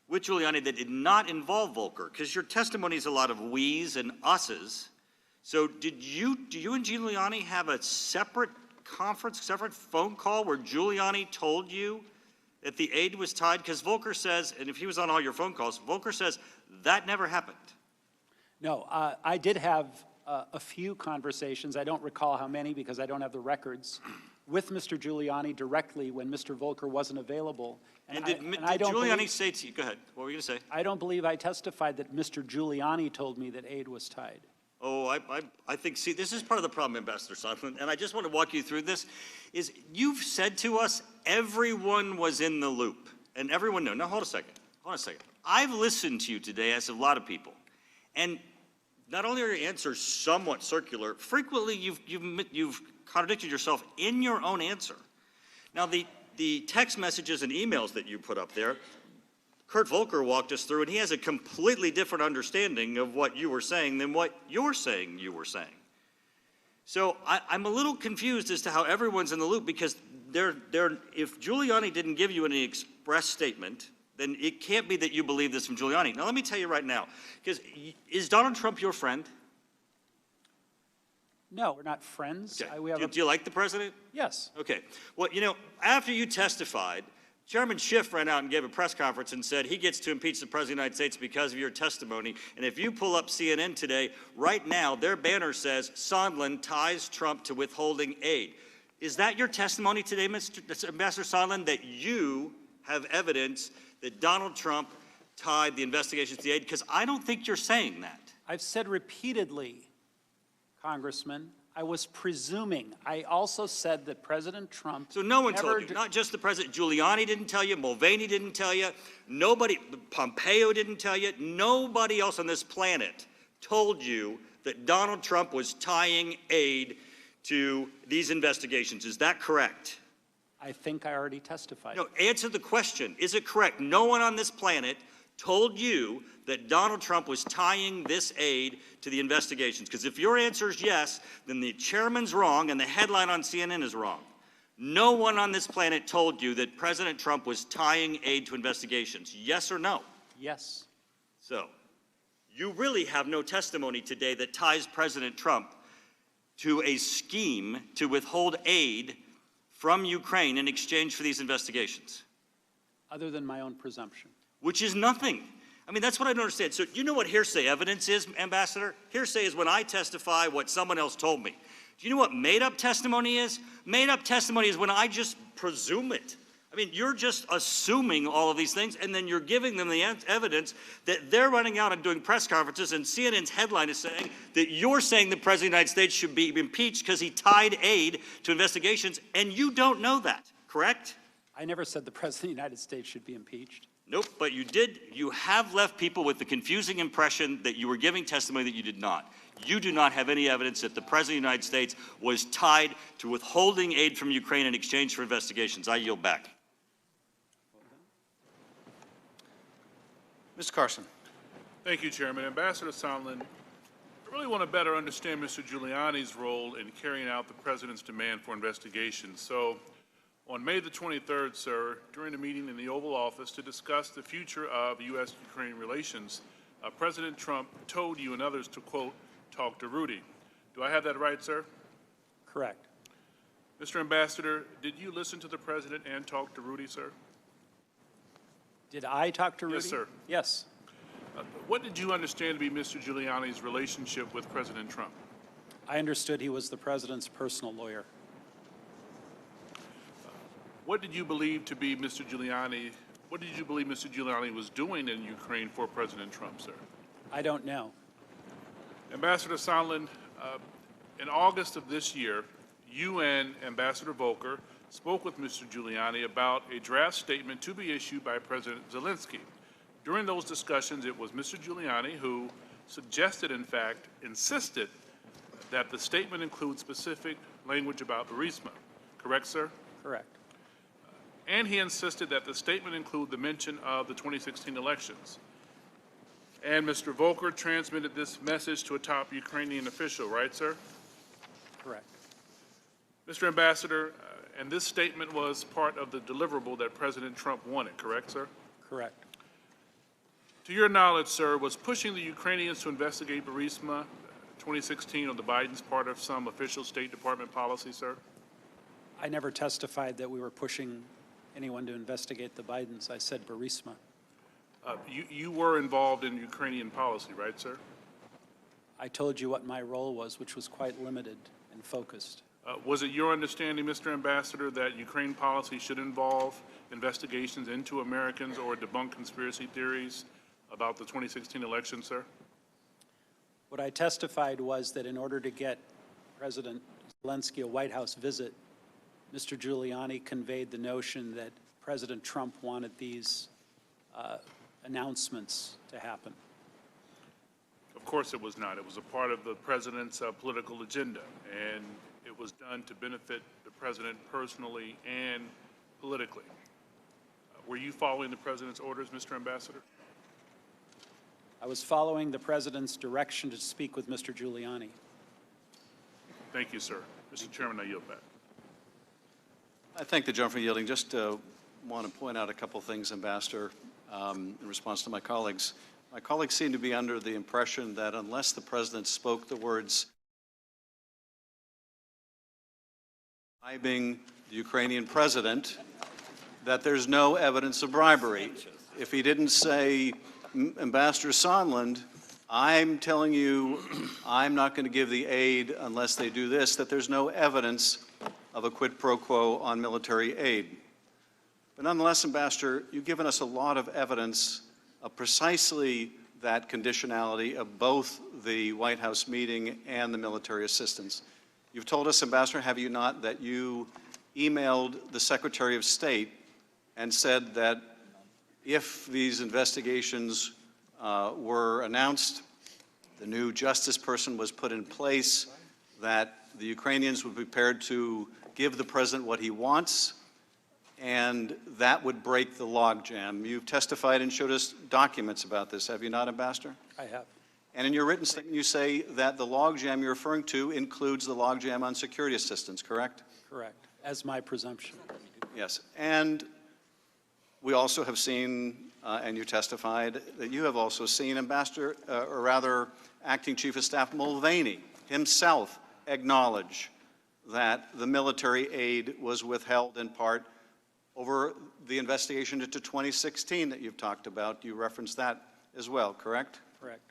with Giuliani that did not involve Volker? Because your testimony is a lot of we's and us's. So do you and Giuliani have a separate conference, separate phone call where Giuliani told you that the aid was tied? Because Volker says, and if he was on all your phone calls, Volker says that never happened. No, I did have a few conversations. I don't recall how many because I don't have the records with Mr. Giuliani directly when Mr. Volker wasn't available. And did Giuliani say to you, go ahead, what were you going to say? I don't believe I testified that Mr. Giuliani told me that aid was tied. Oh, I think, see, this is part of the problem, Ambassador Sondland, and I just want to walk you through this, is you've said to us everyone was in the loop, and everyone knew. Now, hold on a second. I've listened to you today, as have a lot of people, and not only are your answers somewhat circular, frequently you've contradicted yourself in your own answer. Now, the text messages and emails that you put up there, Kurt Volker walked us through, and he has a completely different understanding of what you were saying than what you're saying you were saying. So I'm a little confused as to how everyone's in the loop, because if Giuliani didn't give you any express statement, then it can't be that you believe this from Giuliani. Now, let me tell you right now, because is Donald Trump your friend? No, we're not friends. Okay. Do you like the president? Yes. Okay. Well, you know, after you testified, Chairman Schiff ran out and gave a press conference and said he gets to impeach the President of the United States because of your testimony. And if you pull up CNN today, right now, their banner says, Sondland ties Trump to withholding aid. Is that your testimony today, Ambassador Sondland, that you have evidence that Donald Trump tied the investigations to the aid? Because I don't think you're saying that. I've said repeatedly, Congressman, I was presuming. I also said that President Trump. So no one told you, not just the president. Giuliani didn't tell you, Mulvaney didn't tell you, nobody, Pompeo didn't tell you, nobody else on this planet told you that Donald Trump was tying aid to these investigations. Is that correct? I think I already testified. No, answer the question. Is it correct? No one on this planet told you that Donald Trump was tying this aid to the investigations? Because if your answer is yes, then the chairman's wrong and the headline on CNN is wrong. No one on this planet told you that President Trump was tying aid to investigations. Yes or no? Yes. So, you really have no testimony today that ties President Trump to a scheme to withhold aid from Ukraine in exchange for these investigations. Other than my own presumption. Which is nothing. I mean, that's what I don't understand. So you know what hearsay evidence is, Ambassador? Hearsay is when I testify what someone else told me. Do you know what made-up testimony is? Made-up testimony is when I just presume it. I mean, you're just assuming all of these things, and then you're giving them the evidence that they're running out and doing press conferences, and CNN's headline is saying that you're saying the President of the United States should be impeached because he tied aid to investigations, and you don't know that, correct? I never said the President of the United States should be impeached. Nope, but you did. You have left people with the confusing impression that you were giving testimony that you did not. You do not have any evidence that the President of the United States was tied to withholding aid from Ukraine in exchange for investigations. I yield back. Mr. Carson. Thank you, Chairman. Ambassador Sondland, I really want to better understand Mr. Giuliani's role in carrying out the President's demand for investigation. So, on May the 23rd, sir, during a meeting in the Oval Office to discuss the future of U.S.-Ukraine relations, President Trump told you and others to, quote, talk to Rudy. Do I have that right, sir? Correct. Mr. Ambassador, did you listen to the President and talk to Rudy, sir? Did I talk to Rudy? Yes, sir. Yes. What did you understand to be Mr. Giuliani's relationship with President Trump? I understood he was the President's personal lawyer. What did you believe to be Mr. Giuliani? What did you believe Mr. Giuliani was doing in Ukraine for President Trump, sir? I don't know. Ambassador Sondland, in August of this year, you and Ambassador Volker spoke with Mr. Giuliani about a draft statement to be issued by President Zelensky. During those discussions, it was Mr. Giuliani who suggested, in fact, insisted that the statement include specific language about Burisma. Correct, sir? Correct. And he insisted that the statement include the mention of the 2016 elections. And Mr. Volker transmitted this message to a top Ukrainian official, right, sir? Correct. Mr. Ambassador, and this statement was part of the deliverable that President Trump wanted, correct, sir? Correct. To your knowledge, sir, was pushing the Ukrainians to investigate Burisma 2016 on the Biden's part of some official State Department policy, sir? I never testified that we were pushing anyone to investigate the Bidens. I said Burisma. You were involved in Ukrainian policy, right, sir? I told you what my role was, which was quite limited and focused. Was it your understanding, Mr. Ambassador, that Ukraine policy should involve investigations into Americans or debunk conspiracy theories about the 2016 election, sir? What I testified was that in order to get President Zelensky a White House visit, Mr. Giuliani conveyed the notion that President Trump wanted these announcements to happen. Of course it was not. It was a part of the president's political agenda, and it was done to benefit the president personally and politically. Were you following the president's orders, Mr. Ambassador? I was following the president's direction to speak with Mr. Giuliani. Thank you, sir. Mr. Chairman, I yield back. I thank the gentleman for yielding. Just want to point out a couple things, Ambassador, in response to my colleagues. My colleagues seem to be under the impression that unless the president spoke the words bribing the Ukrainian president, that there's no evidence of bribery. If he didn't say, Ambassador Sondland, I'm telling you I'm not going to give the aid unless they do this, that there's no evidence of a quid pro quo on military aid. But nonetheless, Ambassador, you've given us a lot of evidence of precisely that conditionality of both the White House meeting and the military assistance. You've told us, Ambassador, have you not, that you emailed the Secretary of State and said that if these investigations were announced, the new justice person was put in place, that the Ukrainians would be prepared to give the president what he wants, and that would break the logjam. You've testified and showed us documents about this, have you not, Ambassador? I have. And in your written statement, you say that the logjam you're referring to includes the logjam on security assistance, correct? Correct, as my presumption. Yes, and we also have seen, and you testified, that you have also seen Ambassador, or rather Acting Chief of Staff Mulvaney himself acknowledge that the military aid was withheld in part over the investigation into 2016 that you've talked about. You referenced that as well, correct? Correct.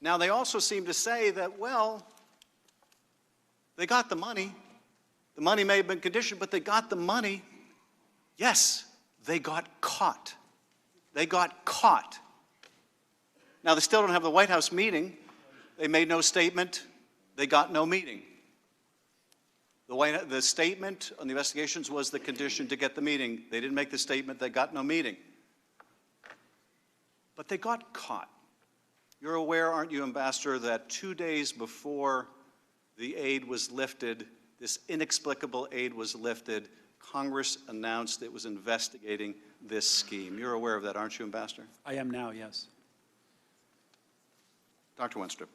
Now, they also seem to say that, well, they got the money. The money may have been conditioned, but they got the money. Yes, they got caught. They got caught. Now, they still don't have the White House meeting. They made no statement. They got no meeting. The statement on the investigations was the condition to get the meeting. They didn't make the statement. They got no meeting. But they got caught. You're aware, aren't you, Ambassador, that 2 days before the aid was lifted, this inexplicable aid was lifted, Congress announced it was investigating this scheme. You're aware of that, aren't you, Ambassador? I am now, yes. Dr. Wenstrup.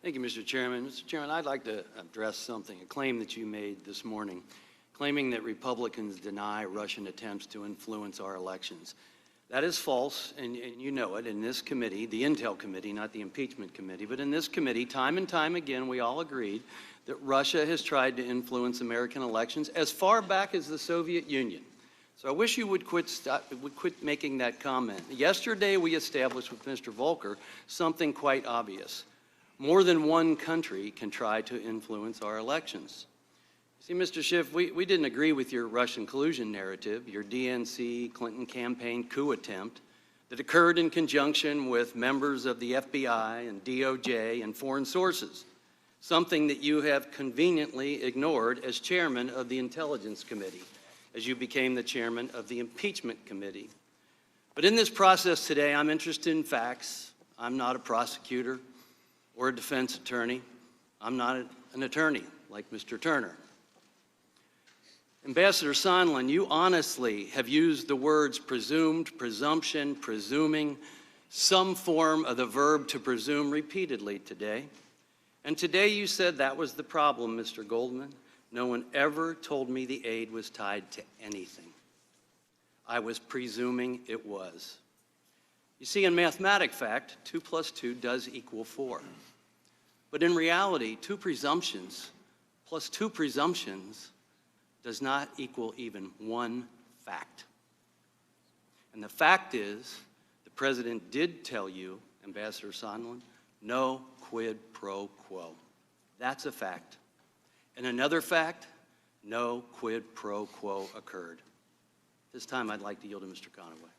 Thank you, Mr. Chairman. Mr. Chairman, I'd like to address something, a claim that you made this morning, claiming that Republicans deny Russian attempts to influence our elections. That is false, and you know it. In this committee, the Intel Committee, not the Impeachment Committee, but in this committee, time and time again, we all agreed that Russia has tried to influence American elections as far back as the Soviet Union. So I wish you would quit making that comment. Yesterday, we established with Mr. Volker something quite obvious. More than one country can try to influence our elections. See, Mr. Schiff, we didn't agree with your Russian collusion narrative, your DNC Clinton campaign coup attempt that occurred in conjunction with members of the FBI and DOJ and foreign sources, something that you have conveniently ignored as chairman of the Intelligence Committee, as you became the chairman of the Impeachment Committee. But in this process today, I'm interested in facts. I'm not a prosecutor or a defense attorney. I'm not an attorney like Mr. Turner. Ambassador Sondland, you honestly have used the words presumed, presumption, presuming, some form of the verb to presume repeatedly today. And today you said that was the problem, Mr. Goldman. No one ever told me the aid was tied to anything. I was presuming it was. You see, in mathematic fact, 2 plus 2 does equal 4. But in reality, 2 presumptions plus 2 presumptions does not equal even 1 fact. And the fact is, the President did tell you, Ambassador Sondland, no quid pro quo. That's a fact. And another fact, no quid pro quo occurred. This time I'd like to yield to Mr. Conaway.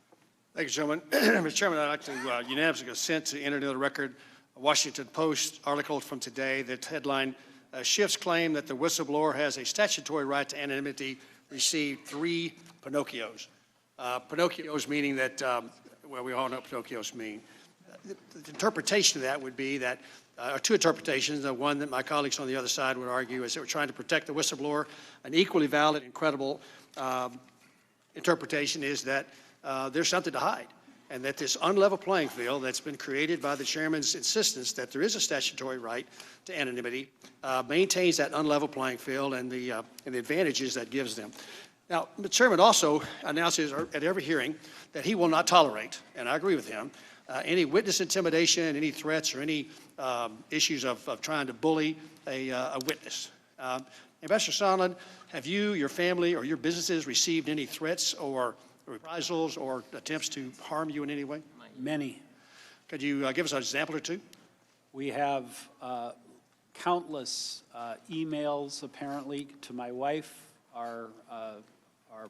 Thank you, gentlemen. Mr. Chairman, I'd like to unanimously consent to enter into the record a Washington Post article from today that headline, Schiff's claim that the whistleblower has a statutory right to anonymity received 3 Pinocchios. Pinocchios meaning that, well, we all know what Pinocchios mean. The interpretation of that would be that, or 2 interpretations. The one that my colleagues on the other side would argue is that we're trying to protect the whistleblower. An equally valid and credible interpretation is that there's something to hide, and that this unlevel playing field that's been created by the chairman's insistence that there is a statutory right to anonymity maintains that unlevel playing field and the advantages that gives them. Now, the chairman also announces at every hearing that he will not tolerate, and I agree with him, any witness intimidation, any threats, or any issues of trying to bully a witness. Ambassador Sondland, have you, your family, or your businesses received any threats or reprisals or attempts to harm you in any way? Many. Could you give us an example or 2? We have countless emails, apparently, to my wife. Our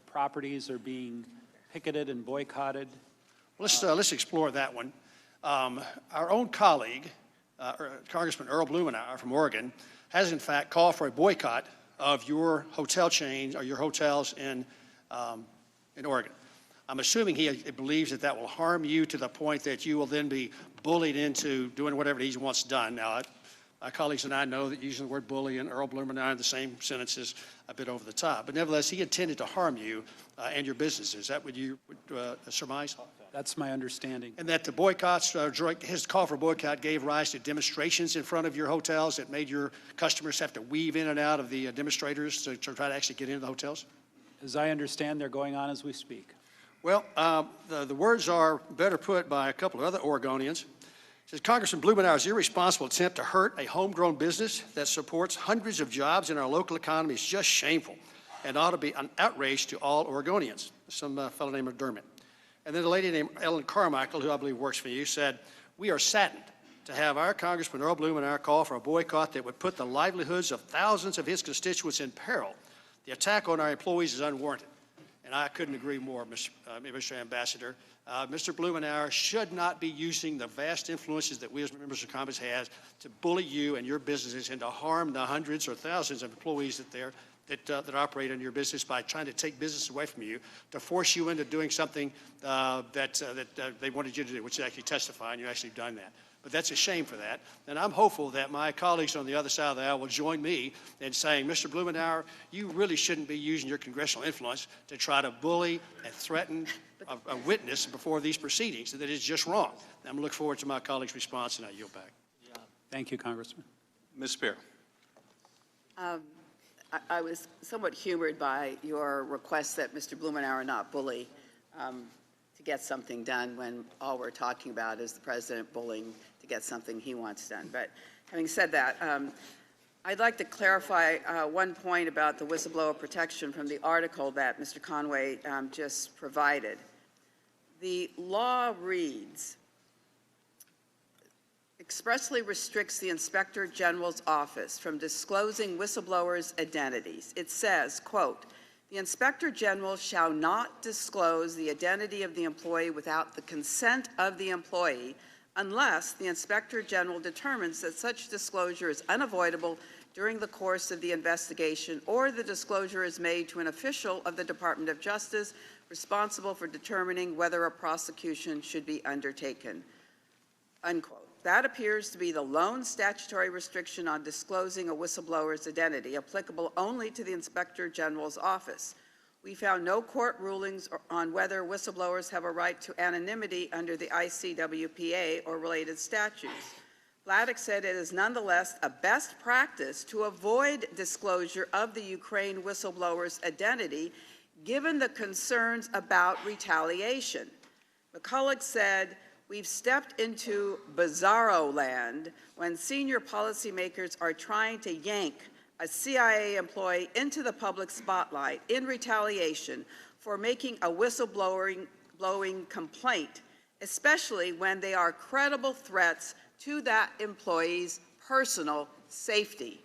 properties are being picketed and boycotted. Let's explore that one. Our own colleague, Congressman Earl Blumenauer from Oregon, has in fact called for a boycott of your hotel chains or your hotels in Oregon. I'm assuming he believes that that will harm you to the point that you will then be bullied into doing whatever he wants done. Now, my colleagues and I know that using the word bully and Earl Blumenauer in the same sentence is a bit over the top. But nevertheless, he intended to harm you and your businesses. Is that what you would surmise? That's my understanding. And that the boycotts, his call for boycott gave rise to demonstrations in front of your hotels that made your customers have to weave in and out of the demonstrators to try to actually get into the hotels? As I understand, they're going on as we speak. Well, the words are better put by a couple of other Oregonians. It says, Congressman Blumenauer's irresponsible attempt to hurt a homegrown business that supports hundreds of jobs in our local economy is just shameful and ought to be an outrage to all Oregonians. Some fellow named McDermott. And then a lady named Ellen Carmichael, who I believe works for you, said, we are saddened to have our Congressman Earl Blumenauer call for a boycott that would put the livelihoods of thousands of his constituents in peril. The attack on our employees is unwarranted. And I couldn't agree more, Mr. Ambassador. Mr. Blumenauer should not be using the vast influences that we as members of Congress have to bully you and your businesses and to harm the hundreds or thousands of employees that operate in your business by trying to take business away from you, to force you into doing something that they wanted you to do, which is actually testify, and you've actually done that. But that's a shame for that. And I'm hopeful that my colleagues on the other side of the aisle will join me in saying, Mr. Blumenauer, you really shouldn't be using your congressional influence to try to bully and threaten a witness before these proceedings. That is just wrong. And I'm going to look forward to my colleague's response, and I yield back. Thank you, Congressman. Ms. Spear. I was somewhat humored by your request that Mr. Blumenauer not bully to get something done when all we're talking about is the president bullying to get something he wants done. But having said that, I'd like to clarify one point about the whistleblower protection from the article that Mr. Conway just provided. The law reads, expressly restricts the Inspector General's office from disclosing whistleblowers' identities. It says, quote, the Inspector General shall not disclose the identity of the employee without the consent of the employee unless the Inspector General determines that such disclosure is unavoidable during the course of the investigation or the disclosure is made to an official of the Department of Justice responsible for determining whether a prosecution should be undertaken, unquote. That appears to be the lone statutory restriction on disclosing a whistleblower's identity, applicable only to the Inspector General's office. We found no court rulings on whether whistleblowers have a right to anonymity under the ICWPA or related statutes. Vladeck said it is nonetheless a best practice to avoid disclosure of the Ukraine whistleblower's identity, given the concerns about retaliation. McCulloch said, we've stepped into bizarro land when senior policymakers are trying to yank a CIA employee into the public spotlight in retaliation for making a whistleblowing complaint, especially when they are credible threats to that employee's personal safety.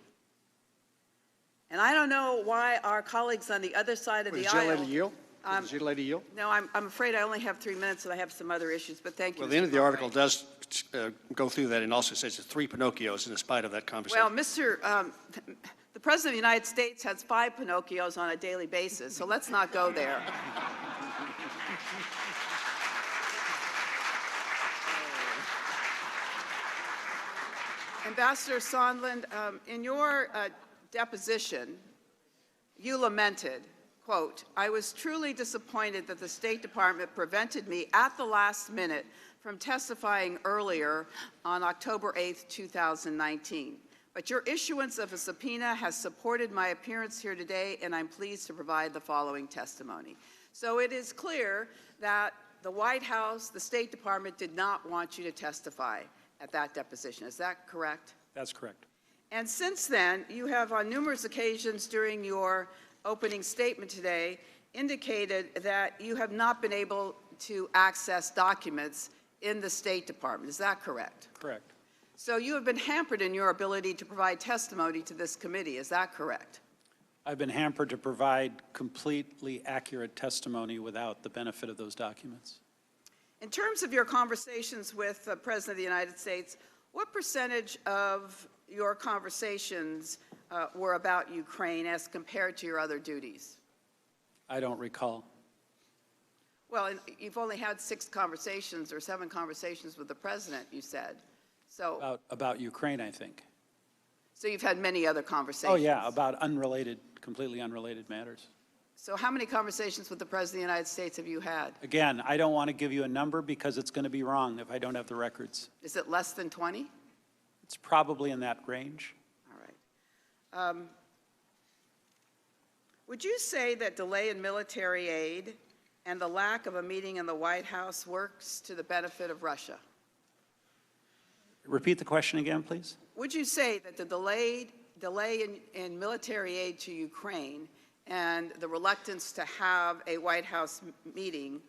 And I don't know why our colleagues on the other side of the aisle Does your lady yield? No, I'm afraid I only have 3 minutes, and I have some other issues, but thank you. Well, the Mr. end of the Cartwright. article does go through that and also says it's 3 Pinocchios in spite of that conversation. Well, the President of the United States has 5 Pinocchios on a daily basis, so let's not go there. Ambassador Sondland, in your deposition, you lamented, quote, "I was truly disappointed that the State Department prevented me at the last minute from testifying earlier on October 8th, 2019. But your issuance of a subpoena has supported my appearance here today, and I'm pleased to provide the following testimony." So it is clear that the White House, the State Department, did not want you to testify at that deposition. Is that correct? That's correct. And since then, you have on numerous occasions during your opening statement today indicated that you have not been able to access documents in the State Department. Is that correct? Correct. So you have been hampered in your ability to provide testimony to this committee. Is that correct? I've been hampered to provide completely accurate testimony without the benefit of those documents. In terms of your conversations with the President of the United States, what percentage of your conversations were about Ukraine as compared to your other duties? I don't recall. Well, and you've only had 6 conversations or 7 conversations with the President, you said. So, About Ukraine, I think. so you've had many other conversations. Oh, yeah, about unrelated, completely unrelated matters. So how many conversations with the President of the United States have you had? Again, I don't want to give you a number because it's going to be wrong if I don't have the records. Is it less than 20? It's probably in that range. All right. Would you say that delay in military aid and the lack of a meeting in the White House works to the benefit of Russia? Repeat the question again, please. Would you say that the delay in military aid to Ukraine and the reluctance to have a White House meeting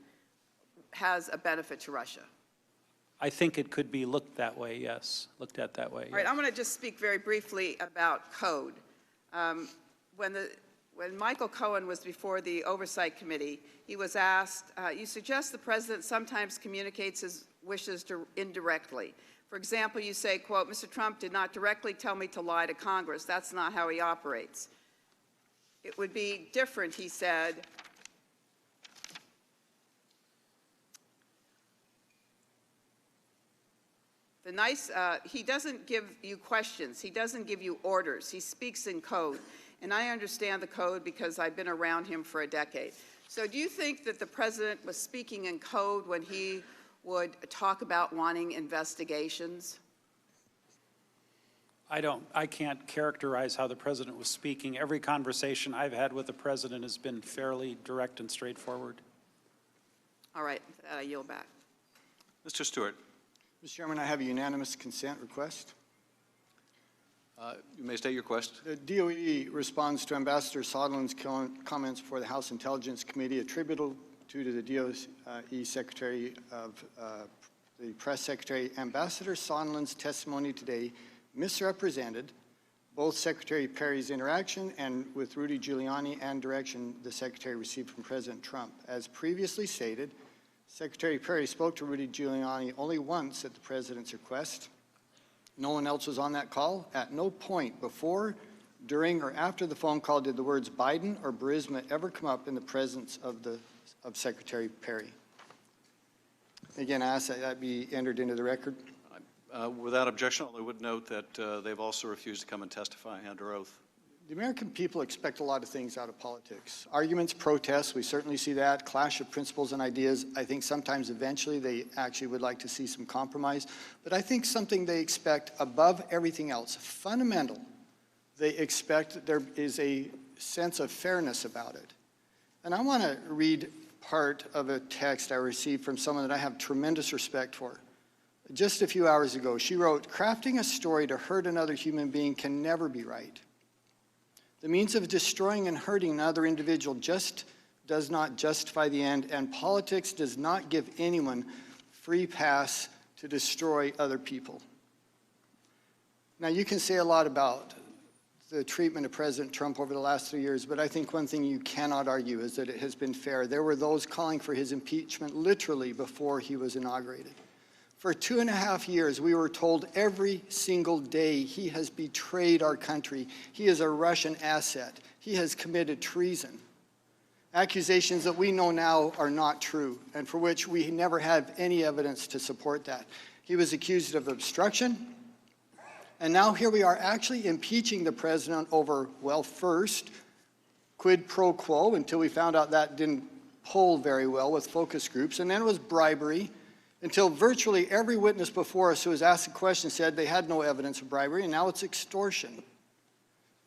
has a benefit to Russia? I think it could be looked that way, yes. Looked at that way. All right, I'm going to just speak very briefly about code. When Michael Cohen was before the Oversight Committee, he was asked, you suggest the President sometimes communicates his wishes indirectly. For example, you say, quote, "Mr. Trump did not directly tell me to lie to Congress. That's not how he operates." It would be different, he said, he doesn't give you questions. He doesn't give you orders. He speaks in code. And I understand the code because I've been around him for a decade. So do you think that the President was speaking in code when he would talk about wanting investigations? I can't characterize how the President was speaking. Every conversation I've had with the President has been fairly direct and straightforward. All right, I yield back. Mr. Stewart. Mr. Chairman, I have a unanimous consent request. You may state your question. The DOE responds to Ambassador Sondland's comments before the House Intelligence Committee attributable to the DOE Secretary of the Press Secretary. Ambassador Sondland's testimony today misrepresented both Secretary Perry's interaction and with Rudy Giuliani and direction the Secretary received from President Trump. As previously stated, Secretary Perry spoke to Rudy Giuliani only once at the President's request. No one else was on that call. At no point before, during, or after the phone call did the words Biden or Burisma ever come up in the presence of Secretary Perry. Again, I ask that that be entered into the record. Without objection, I would note that they've also refused to come and testify under oath. The American people expect a lot of things out of politics. Arguments, protests, we certainly see that. Clash of principles and ideas. I think sometimes eventually they actually would like to see some compromise. But I think something they expect above everything else, fundamental, they expect that there is a sense of fairness about it. And I want to read part of a text I received from someone that I have tremendous respect for. Just a few hours ago, she wrote, "Crafting a story to hurt another human being can never be right. The means of destroying and hurting another individual just does not justify the end, and politics does not give anyone free pass to destroy other people." Now, you can say a lot about the treatment of President Trump over the last 3 years, but I think one thing you cannot argue is that it has been fair. There were those calling for his impeachment literally before he was inaugurated. For 2.5 years, we were told every single day he has betrayed our country. He is a Russian asset. He has committed treason. Accusations that we know now are not true, and for which we never have any evidence to support that. He was accused of obstruction, and now here we are actually impeaching the president over, well, first, quid pro quo, until we found out that didn't hold very well with focus groups, and then it was bribery, until virtually every witness before us who was asked a question said they had no evidence of bribery, and now it's extortion.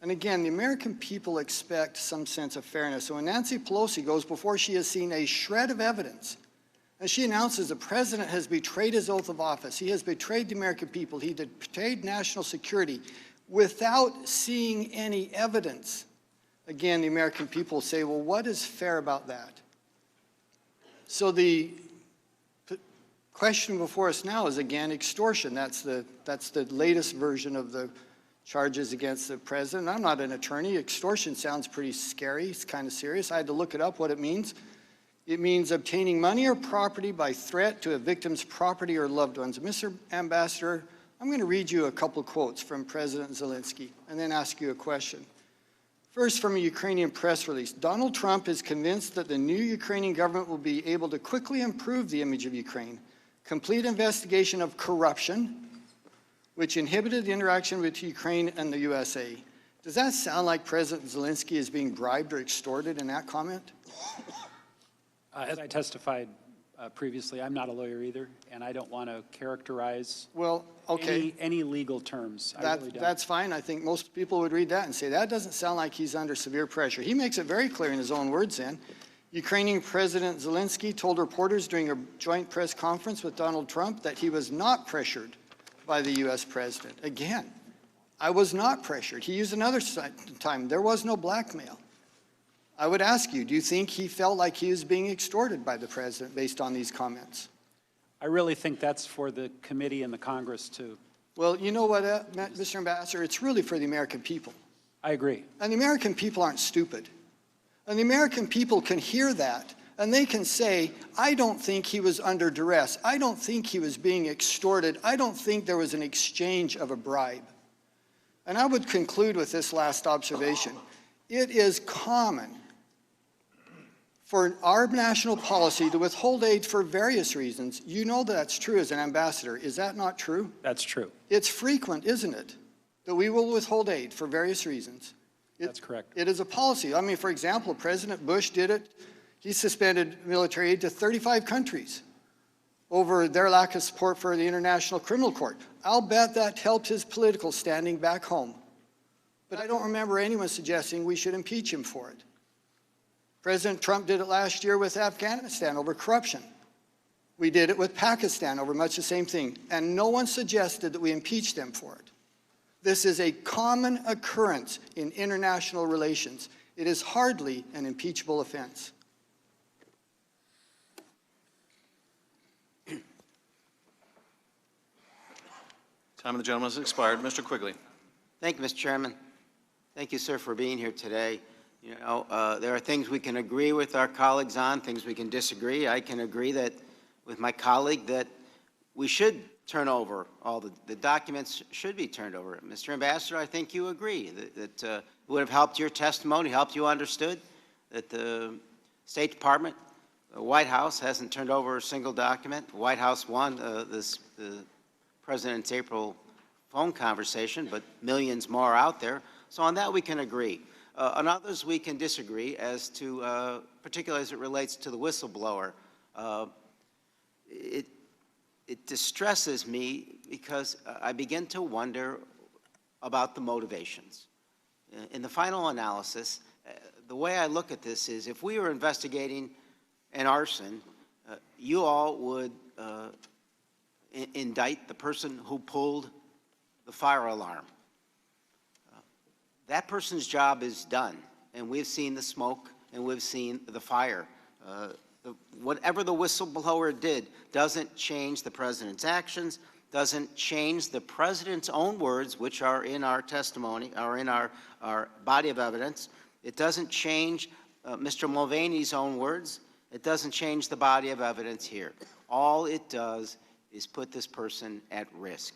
And again, the American people expect some sense of fairness. So when Nancy Pelosi goes before she has seen a shred of evidence, and she announces the president has betrayed his oath of office, he has betrayed the American people, he betrayed national security, without seeing any evidence, again, the American people say, well, what is fair about that? So the question before us now is, again, extortion. That's the latest version of the charges against the president. I'm not an attorney. Extortion sounds pretty scary. It's kind of serious. I had to look it up, what it means. It means obtaining money or property by threat to a victim's property or loved ones. Mr. Ambassador, I'm going to read you a couple quotes from President Zelensky and then ask you a question. First, from a Ukrainian press release, Donald Trump is convinced that the new Ukrainian government will be able to quickly improve the image of Ukraine, complete investigation of corruption, which inhibited the interaction with Ukraine and the USA. Does that sound like President Zelensky is being bribed or extorted in that comment? As I testified previously, I'm not a lawyer either, and I don't want to characterize any legal terms. I really don't. That's fine. I think most people would read that and say, that doesn't sound like he's under severe pressure. He makes it very clear in his own words then. Ukrainian President Zelensky told reporters during a joint press conference with Donald Trump that he was not pressured by the U.S. president. Again, I was not pressured. He used another time. There was no blackmail. I would ask you, do you think he felt like he was being extorted by the president based on these comments? I really think that's for the committee and the Congress to. Well, you know what, Mr. Ambassador, it's really for the American people. I agree. And the American people aren't stupid. And the American people can hear that, and they can say, I don't think he was under duress. I don't think he was being extorted. I don't think there was an exchange of a bribe. And I would conclude with this last observation. It is common for our national policy to withhold aid for various reasons. You know that's true as an ambassador. Is that not true? That's true. It's frequent, isn't it, that we will withhold aid for various reasons. That's correct. It is a policy. I mean, for example, President Bush did it. He suspended military aid to 35 countries over their lack of support for the International Criminal Court. I'll bet that helped his political standing back home. But I don't remember anyone suggesting we should impeach him for it. President Trump did it last year with Afghanistan over corruption. We did it with Pakistan over much the same thing, and no one suggested that we impeach them for it. This is a common occurrence in international relations. It is hardly an impeachable offense. Time of the gentleman has expired. Mr. Quigley. Thank you, Mr. Chairman. Thank you, sir, for being here today. You know, there are things we can agree with our colleagues on, things we can disagree. I can agree that with my colleague that we should turn over all the documents should be turned over. Mr. Ambassador, I think you agree that it would have helped your testimony, helped you understood that the State Department, the White House hasn't turned over a single document. The White House won the President's April phone conversation, but millions more out there. So on that we can agree. On others we can disagree as to, particularly as it relates to the whistleblower. It distresses me because I begin to wonder about the motivations. In the final analysis, the way I look at this is if we were investigating an arson, you all would indict the person who pulled the fire alarm. That person's job is done, and we've seen the smoke and we've seen the fire. Whatever the whistleblower did doesn't change the president's actions, doesn't change the president's own words, which are in our testimony, are in our body of evidence. It doesn't change Mr. Mulvaney's own words. It doesn't change the body of evidence here. All it does is put this person at risk.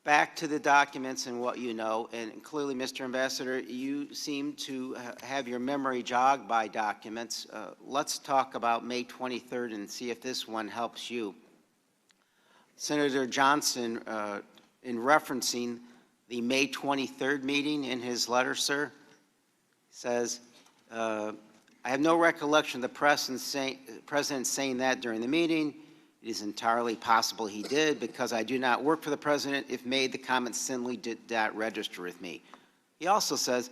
Back to the documents and what you know, and clearly, Mr. Ambassador, you seem to have your memory jogged by documents. Let's talk about May 23rd and see if this one helps you. Senator Johnson, in referencing the May 23rd meeting in his letter, sir, says, I have no recollection of the president saying that during the meeting. It is entirely possible he did, because I do not work for the president. If made, the comment simply did not register with me. He also says,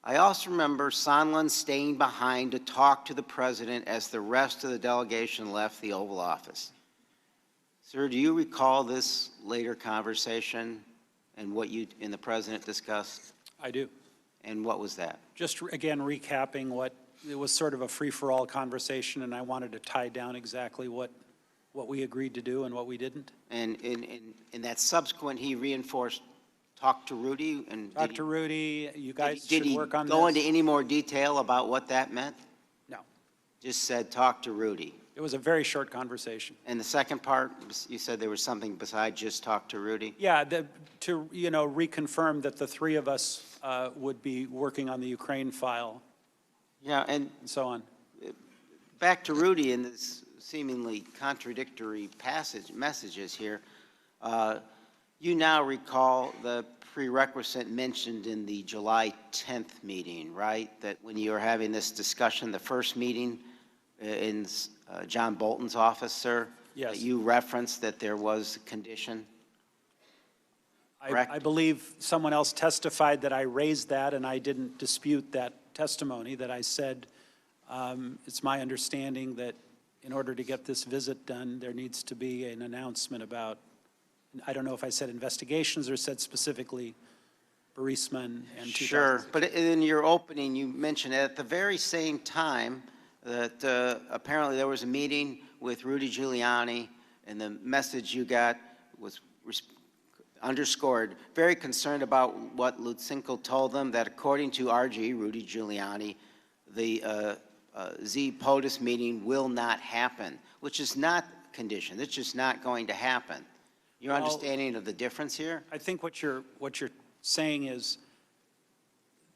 I also remember Sondland staying behind to talk to the president as the rest of the delegation left the Oval Office. Sir, do you recall this later conversation and what you and the president discussed? I do. And what was that? Just again recapping what, it was sort of a free-for-all conversation, and I wanted to tie down exactly what we agreed to do and what we didn't. And in that subsequent, he reinforced, talk to Rudy? And Talk to Rudy, you guys did should he work on go this. into any more detail about what that meant? No. Just said, talk to Rudy. It was a very short conversation. And the second part, you said there was something besides just talk to Rudy? Yeah, to reconfirm that the three of us would be working on the Ukraine file. Yeah, and so on. Back to Rudy in this seemingly contradictory messages here. You now recall the prerequisite mentioned in the July 10th meeting, right? That when you were having this discussion, the first meeting in John Bolton's office, sir? Yes. That you referenced that there was a condition? I believe someone else testified that I raised that, and I didn't dispute that testimony, that I said, it's my understanding that in order to get this visit done, there needs to be an announcement about, I don't know if I said investigations or said specifically Burisma and 2000. Sure, but in your opening, you mentioned at the very same time that apparently there was a meeting with Rudy Giuliani, and the message you got was underscored, very concerned about what Lutsenko told them, that according to RG, Rudy Giuliani, the Z-POTUS meeting will not happen, which is not conditioned. It's just not going to happen. Your understanding of the difference here? I think what you're saying is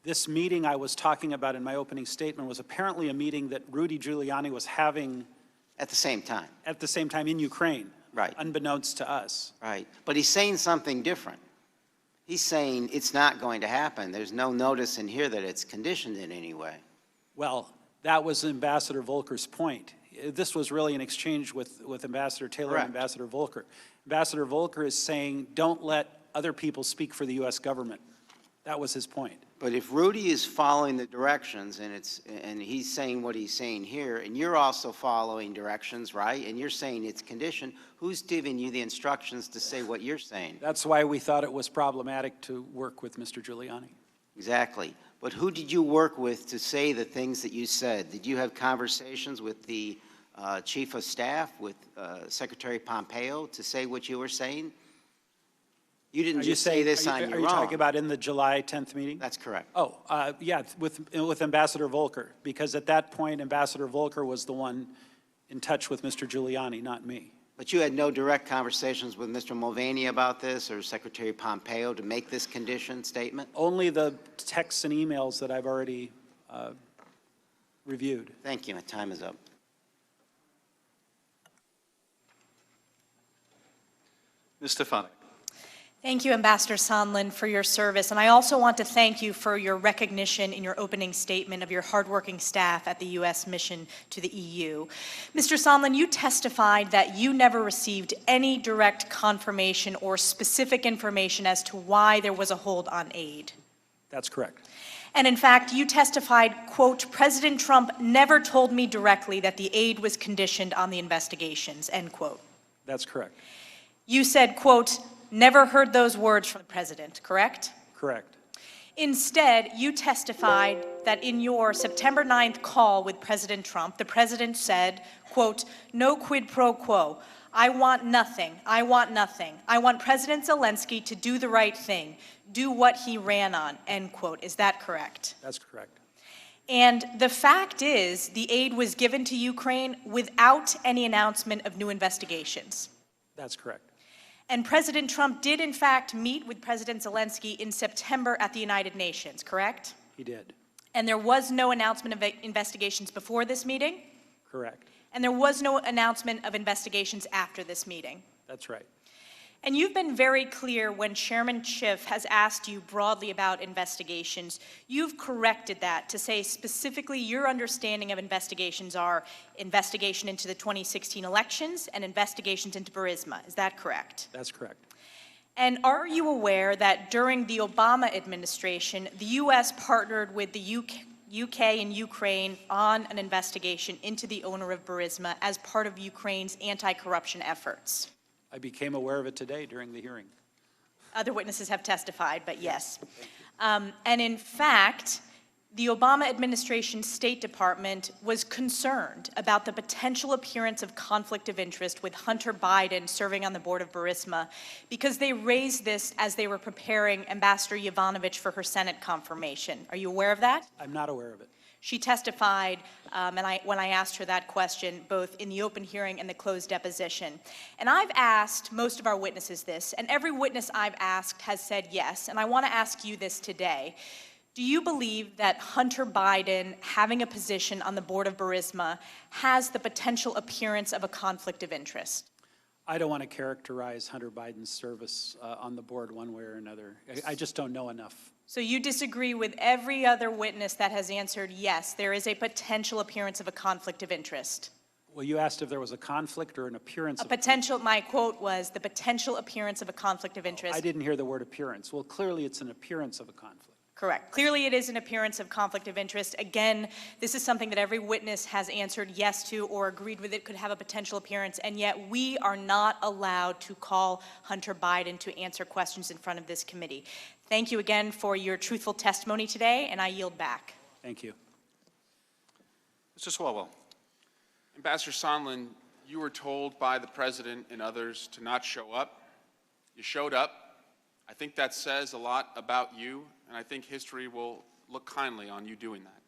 this meeting I was talking about in my opening statement was apparently a meeting that Rudy Giuliani was having at the same time. At the same time in Ukraine. Right. Unbeknownst to us. Right. But he's saying something different. He's saying it's not going to happen. There's no notice in here that it's conditioned in any way. Well, that was Ambassador Volker's point. This was really an exchange with Ambassador Taylor Correct. and Ambassador Volker. Ambassador Volker is saying, don't let other people speak for the U.S. government. That was his point. But if Rudy is following the directions, and he's saying what he's saying here, and you're also following directions, right? And you're saying it's conditioned, who's giving you the instructions to say what you're saying? That's why we thought it was problematic to work with Mr. Giuliani. Exactly. But who did you work with to say the things that you said? Did you have conversations with the Chief of Staff, with Secretary Pompeo, to say what you were saying? You didn't just say this on your own. Are you talking about in the July 10th meeting? That's correct. Oh, yeah, with Ambassador Volker, because at that point, Ambassador Volker was the one in touch with Mr. Giuliani, not me. But you had no direct conversations with Mr. Mulvaney about this or Secretary Pompeo to make this condition statement? Only the texts and emails that I've already reviewed. Thank you. My time is up. Ms. Stefanik. Thank you, Ambassador Sondland, for your service. And I also want to thank you for your recognition in your opening statement of your hardworking staff at the U.S. mission to the EU. Mr. Sondland, you testified that you never received any direct confirmation or specific information as to why there was a hold on aid. That's correct. And in fact, you testified, quote, President Trump never told me directly that the aid was conditioned on the investigations, end quote. That's correct. You said, quote, never heard those words from the president, correct? Correct. Instead, you testified that in your September 9th call with President Trump, the president said, quote, no quid pro quo. I want nothing. I want nothing. I want President Zelensky to do the right thing, do what he ran on, end quote. Is that correct? That's correct. And the fact is, the aid was given to Ukraine without any announcement of new investigations. That's correct. And President Trump did, in fact, meet with President Zelensky in September at the United Nations, correct? He did. And there was no announcement of investigations before this meeting? Correct. And there was no announcement of investigations after this meeting? That's right. And you've been very clear when Chairman Schiff has asked you broadly about investigations. You've corrected that to say specifically your understanding of investigations are investigation into the 2016 elections and investigations into Burisma. Is that correct? That's correct. And are you aware that during the Obama administration, the U.S. partnered with the UK and Ukraine on an investigation into the owner of Burisma as part of Ukraine's anti-corruption efforts? I became aware of it today during the hearing. Other witnesses have testified, but yes. And in fact, the Obama administration's State Department was concerned about the potential appearance of conflict of interest with Hunter Biden serving on the board of Burisma because they raised this as they were preparing Ambassador Yovanovitch for her Senate confirmation. Are you aware of that? I'm not aware of it. She testified, when I asked her that question, both in the open hearing and the closed deposition. And I've asked most of our witnesses this, and every witness I've asked has said yes, and I want to ask you this today. Do you believe that Hunter Biden, having a position on the board of Burisma, has the potential appearance of a conflict of interest? I don't want to characterize Hunter Biden's service on the board one way or another. I just don't know enough. So you disagree with every other witness that has answered yes, there is a potential appearance of a conflict of interest? Well, you asked if there was a conflict or an appearance of potential, my quote was, the potential appearance of a conflict of interest. I didn't hear the word appearance. Well, clearly it's an appearance of a conflict. Correct. Clearly it is an appearance of conflict of interest. Again, this is something that every witness has answered yes to or agreed with it could have a potential appearance, and yet we are not allowed to call Hunter Biden to answer questions in front of this committee. Thank you again for your truthful testimony today, and I yield back. Thank you. Mr. Swalwell. Ambassador Sondland, you were told by the President and others to not show up. You showed up. I think that says a lot about you, and I think history will look kindly on you doing that.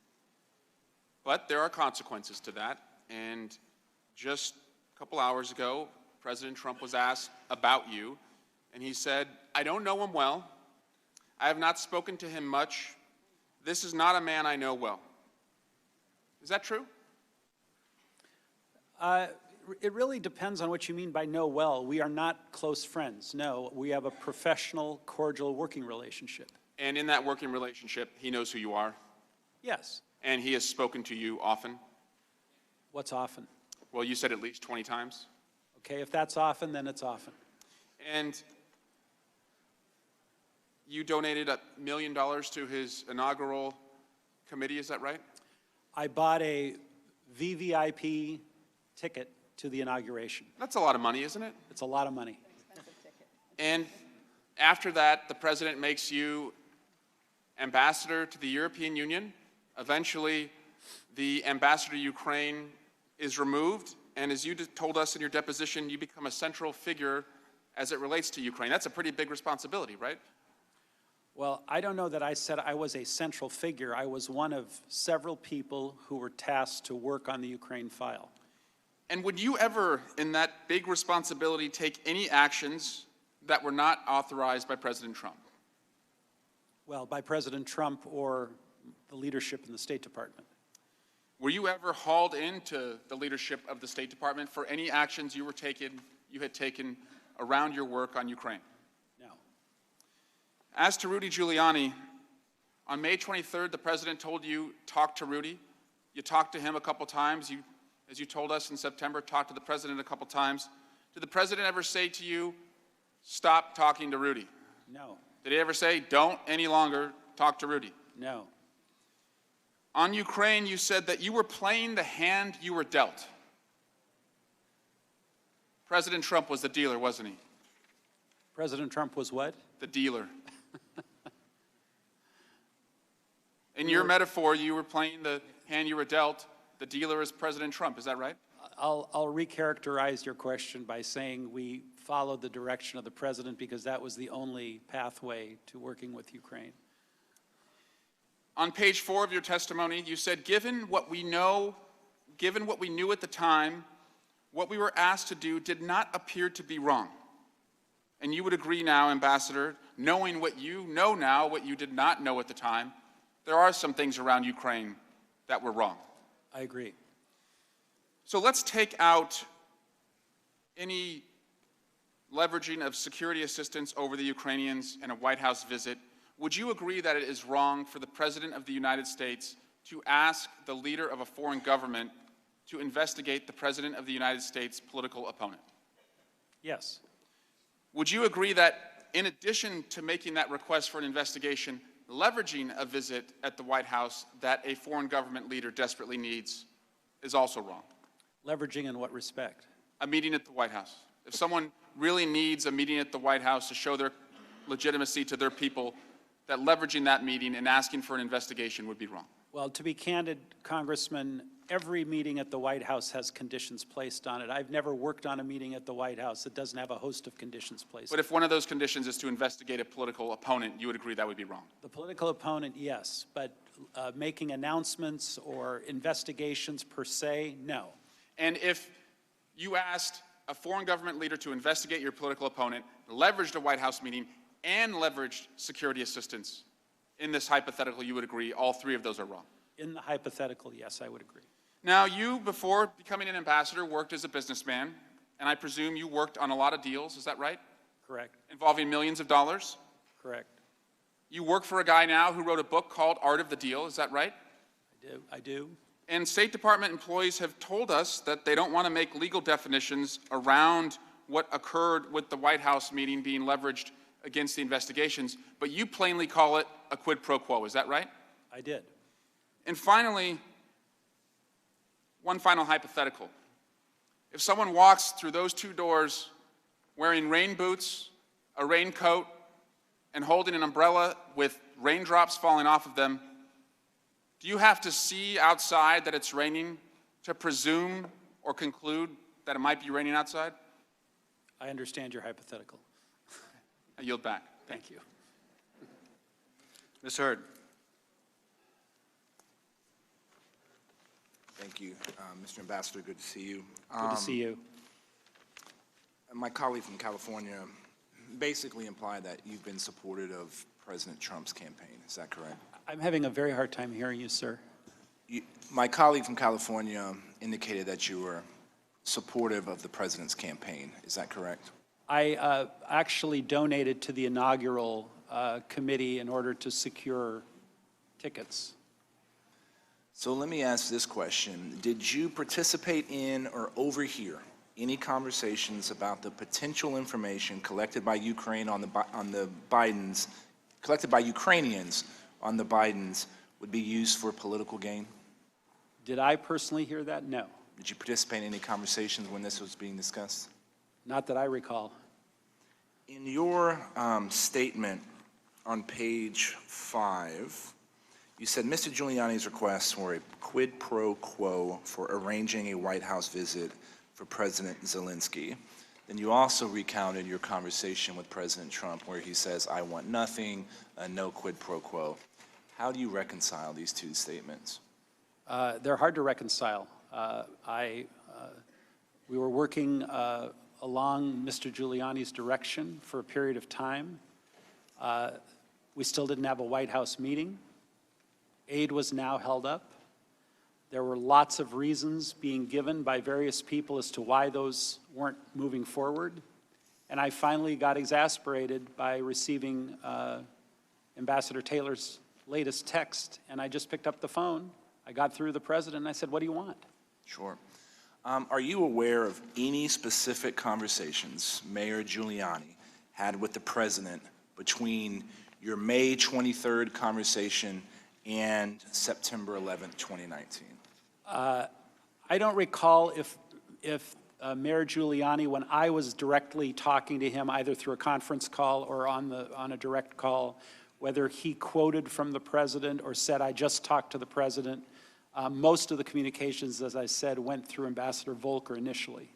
But there are consequences to that, and just a couple hours ago, President Trump was asked about you, and he said, I don't know him well. I have not spoken to him much. This is not a man I know well. Is that true? It really depends on what you mean by know well. We are not close friends. No, we have a professional, cordial working relationship. And in that working relationship, he knows who you are? Yes. And he has spoken to you often? What's often? Well, you said at least 20 times. Okay, if that's often, then it's often. And you donated $1 million to his inaugural committee, is that right? I bought a VVIP ticket to the inauguration. That's a lot of money, isn't it? It's a lot of money. And after that, the president makes you ambassador to the European Union. Eventually, the ambassador to Ukraine is removed, and as you told us in your deposition, you become a central figure as it relates to Ukraine. That's a pretty big responsibility, right? Well, I don't know that I said I was a central figure. I was one of several people who were tasked to work on the Ukraine file. And would you ever, in that big responsibility, take any actions that were not authorized by President Trump? Well, by President Trump or the leadership in the State Department. Were you ever hauled into the leadership of the State Department for any actions you had taken around your work on Ukraine? No. As to Rudy Giuliani, on May 23rd, the president told you, talk to Rudy. You talked to him a couple times. You, as you told us in September, talked to the president a couple times. Did the president ever say to you, stop talking to Rudy? No. Did he ever say, don't any longer talk to Rudy? No. On Ukraine, you said that you were playing the hand you were dealt. President Trump was the dealer, wasn't he? President Trump was what? The dealer. In your metaphor, you were playing the hand you were dealt. The dealer is President Trump. Is that right? I'll recharacterize your question by saying we followed the direction of the president because that was the only pathway to working with Ukraine. On page 4 of your testimony, you said, given what we knew at the time, what we were asked to do did not appear to be wrong. And you would agree now, Ambassador, knowing what you know now, what you did not know at the time, there are some things around Ukraine that were wrong. I agree. So let's take out any leveraging of security assistance over the Ukrainians and a White House visit. Would you agree that it is wrong for the President of the United States to ask the leader of a foreign government to investigate the President of the United States' political opponent? Yes. Would you agree that in addition to making that request for an investigation, leveraging a visit at the White House that a foreign government leader desperately needs is also wrong? Leveraging in what respect? A meeting at the White House. If someone really needs a meeting at the White House to show their legitimacy to their people, that leveraging that meeting and asking for an investigation would be wrong. Well, to be candid, Congressman, every meeting at the White House has conditions placed on it. I've never worked on a meeting at the White House that doesn't have a host of conditions placed. But if one of those conditions is to investigate a political opponent, you would agree that would be wrong? The political opponent, yes, but making announcements or investigations per se, no. And if you asked a foreign government leader to investigate your political opponent, leveraged a White House meeting, and leveraged security assistance, in this hypothetical, you would agree all three of those are wrong? In the hypothetical, yes, I would agree. Now, you, before becoming an ambassador, worked as a businessman, and I presume you worked on a lot of deals, is that right? Correct. Involving millions of dollars? Correct. You work for a guy now who wrote a book called Art of the Deal, is that right? I do. And State Department employees have told us that they don't want to make legal definitions around what occurred with the White House meeting being leveraged against the investigations, but you plainly call it a quid pro quo, is that right? I did. And finally, one final hypothetical. If someone walks through those two doors wearing rain boots, a raincoat, and holding an umbrella with raindrops falling off of them, do you have to see outside that it's raining to presume or conclude that it might be raining outside? I understand your hypothetical. I yield back. Thank you. Ms. Hurd. Thank you. Mr. Ambassador, good to see you. Good to see you. My colleague from California basically implied that you've been supportive of President Trump's campaign. Is that correct? I'm having a very hard time hearing you, sir. My colleague from California indicated that you were supportive of the president's campaign. Is that correct? I actually donated to the inaugural committee in order to secure tickets. So let me ask this question. Did you participate in or overhear any conversations about the potential information collected by Ukraine on the Bidens, collected by Ukrainians on the Bidens would be used for political gain? Did I personally hear that? No. Did you participate in any conversations when this was being discussed? Not that I recall. In your statement on page 5, you said Mr. Giuliani's requests were a quid pro quo for arranging a White House visit for President Zelensky. Then you also recounted your conversation with President Trump where he says, I want nothing, no quid pro quo. How do you reconcile these two statements? They're hard to reconcile. We were working along Mr. Giuliani's direction for a period of time. We still didn't have a White House meeting. Aid was now held up. There were lots of reasons being given by various people as to why those weren't moving forward. And I finally got exasperated by receiving Ambassador Taylor's latest text, and I just picked up the phone. I got through the president, and I said, what do you want? Sure. Are you aware of any specific conversations Mayor Giuliani had with the president between your May 23rd conversation and September 11th, 2019? I don't recall if Mayor Giuliani, when I was directly talking to him, either through a conference call or on a direct call, whether he quoted from the president or said, I just talked to the president. Most of the communications, as I said, went through Ambassador Volker initially.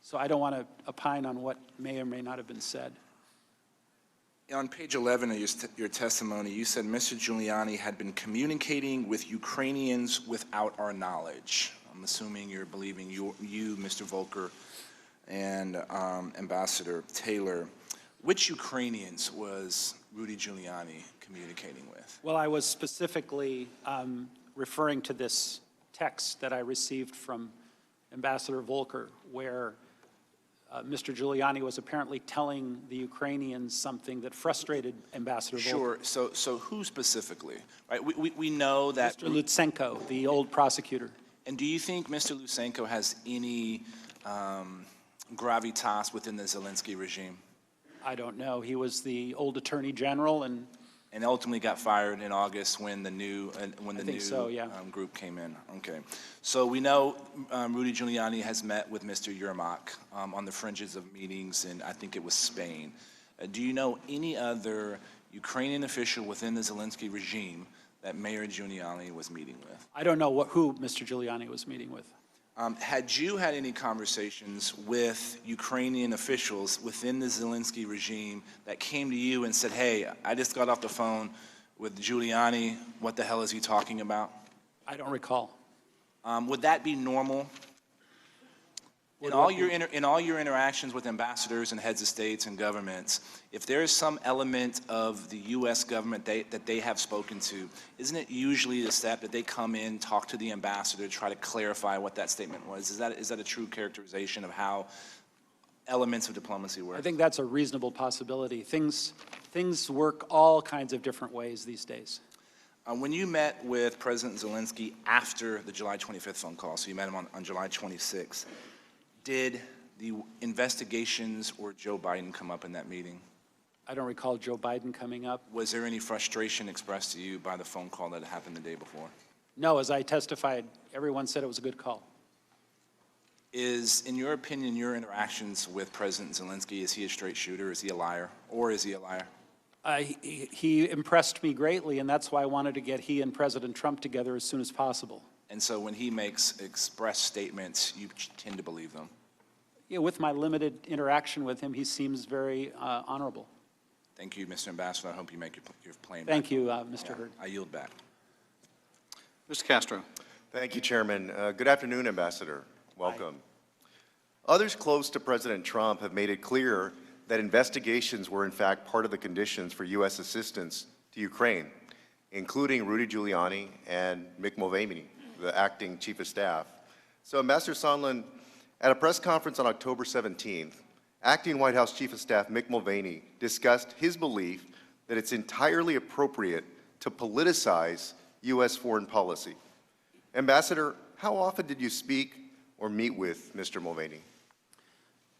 So I don't want to opine on what may or may not have been said. On page 11 of your testimony, you said Mr. Giuliani had been communicating with Ukrainians without our knowledge. I'm assuming you're believing you Mr. Volker, and Ambassador Taylor. Which Ukrainians was Rudy Giuliani communicating with? Well, I was specifically referring to this text that I received from Ambassador Volker, where Mr. Giuliani was apparently telling the Ukrainians something that frustrated Ambassador Volker. Sure. So who specifically? Right. We know that Mr. Lutsenko, the old prosecutor. And do you think Mr. Lutsenko has any gravitas within the Zelensky regime? I don't know. He was the old attorney general and ultimately got fired in August when the new group came in. Okay, so we know Rudy Giuliani has met with Mr. Yermak on the fringes of meetings in, I think it was Spain. Do you know any other Ukrainian official within the Zelensky regime that Mayor Giuliani was meeting with? I don't know who Mr. Giuliani was meeting with. Had you had any conversations with Ukrainian officials within the Zelensky regime that came to you and said, hey, I just got off the phone with Giuliani, what the hell is he talking about? I don't recall. Would that be normal? In all your interactions with ambassadors and heads of states and governments, if there is some element of the U.S. government that they have spoken to, isn't it usually the step that they come in, talk to the ambassador, try to clarify what that statement was? Is that a true characterization of how elements of diplomacy work? I think that's a reasonable possibility. Things work all kinds of different ways these days. When you met with President Zelensky after the July 25th phone call, so you met him on July 26th, did the investigations or Joe Biden come up in that meeting? I don't recall Joe Biden coming up. Was there any frustration expressed to you by the phone call that happened the day before? No, as I testified, everyone said it was a good call. Is, in your opinion, your interactions with President Zelensky, is he a straight shooter? Is he a liar? Or is he a liar? He impressed me greatly, and that's why I wanted to get he and President Trump together as soon as possible. And so when he makes express statements, you tend to believe them? Yeah, with my limited interaction with him, he seems very honorable. Thank you, Mr. Ambassador. I hope you make your plane back. Thank you, Mr. Hurd. I yield back. Mr. Castro. Thank you, Chairman. Good afternoon, Ambassador. Welcome. Others close to President Trump have made it clear that investigations were in fact part of the conditions for U.S. assistance to Ukraine, including Rudy Giuliani and Mick Mulvaney, the acting chief of staff. So, Ambassador Sondland, at a press conference on October 17th, acting White House Chief of Staff Mick Mulvaney discussed his belief that it's entirely appropriate to politicize U.S. foreign policy. Ambassador, how often did you speak or meet with Mr. Mulvaney?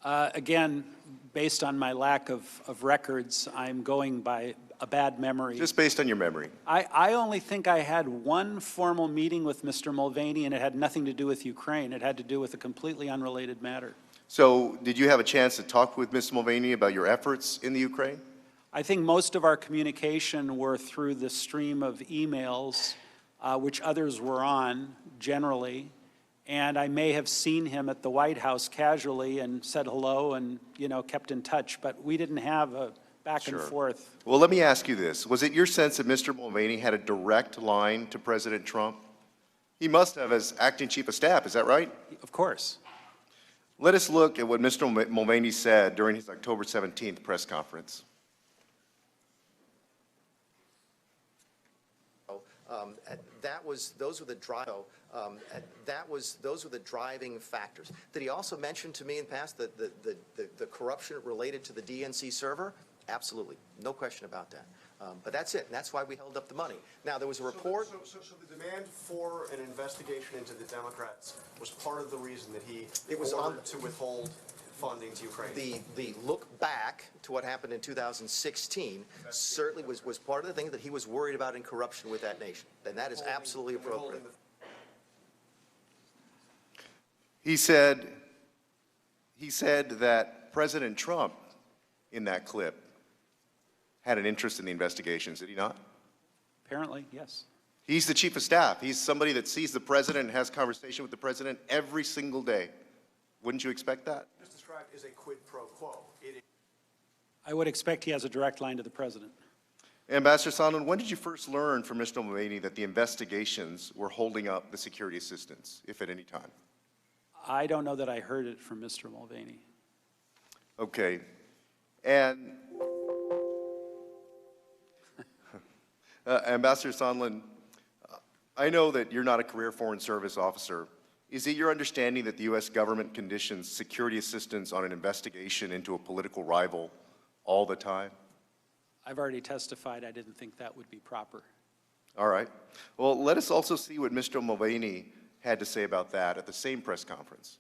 Again, based on my lack of records, I'm going by a bad memory. Just based on your memory. I only think I had one formal meeting with Mr. Mulvaney, and it had nothing to do with Ukraine. It had to do with a completely unrelated matter. So, did you have a chance to talk with Mr. Mulvaney about your efforts in the Ukraine? I think most of our communication were through the stream of emails, which others were on, generally. And I may have seen him at the White House casually and said hello and, kept in touch. But we didn't have a back and forth. Well, let me ask you this. Was it your sense that Mr. Mulvaney had a direct line to President Trump? He must have as acting chief of staff, is that right? Of course. Let us look at what Mr. Mulvaney said during his October 17th press conference. Those were the driving factors. Did he also mention to me in the past the corruption related to the DNC server? Absolutely, no question about that. But that's it, and that's why we held up the money. Now, there was a report. So the demand for an investigation into the Democrats was part of the reason that he ordered to withhold funding to Ukraine. The look back to what happened in 2016 certainly was part of the thing that he was worried about in corruption with that nation. And that is absolutely appropriate. He said that President Trump, in that clip, had an interest in the investigations, did he not? Apparently, yes. He's the chief of staff. He's somebody that sees the president and has conversation with the president every single day. Wouldn't you expect that? It's described as a quid pro quo. I would expect he has a direct line to the president. Ambassador Sondland, when did you first learn from Mr. Mulvaney that the investigations were holding up the security assistance, if at any time? I don't know that I heard it from Mr. Mulvaney. Okay. And Ambassador Sondland, I know that you're not a career Foreign Service officer. Is it your understanding that the U.S. government conditions security assistance on an investigation into a political rival all the time? I've already testified I didn't think that would be proper. All right. Well, let us also see what Mr. Mulvaney had to say about that at the same press conference.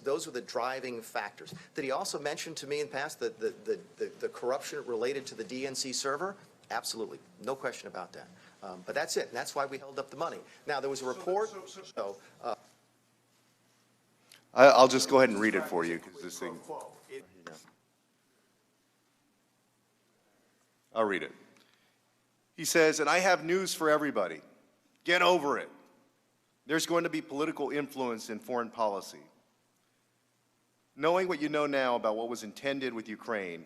Those were the driving factors. Did he also mention to me in past the corruption related to the DNC server? Absolutely, no question about that. But that's it, and that's why we held up the money. Now, there was a report. I'll just go ahead and read it for you, because this thing. I'll read it. He says, and I have news for everybody. Get over it. There's going to be political influence in foreign policy. Knowing what you know now about what was intended with Ukraine,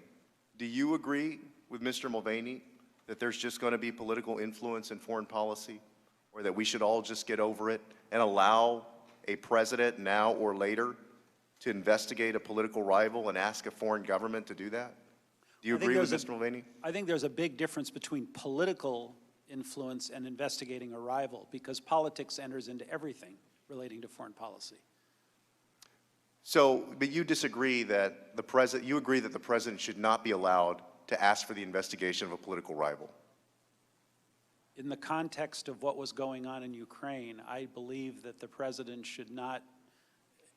do you agree with Mr. Mulvaney that there's just going to be political influence in foreign policy, or that we should all just get over it and allow a president now or later to investigate a political rival and ask a foreign government to do that? Do you agree with Mr. Mulvaney? I think there's a big difference between political influence and investigating a rival, because politics enters into everything relating to foreign policy. So, but you disagree that the president, you agree that the president should not be allowed to ask for the investigation of a political rival? In the context of what was going on in Ukraine, I believe that the president should not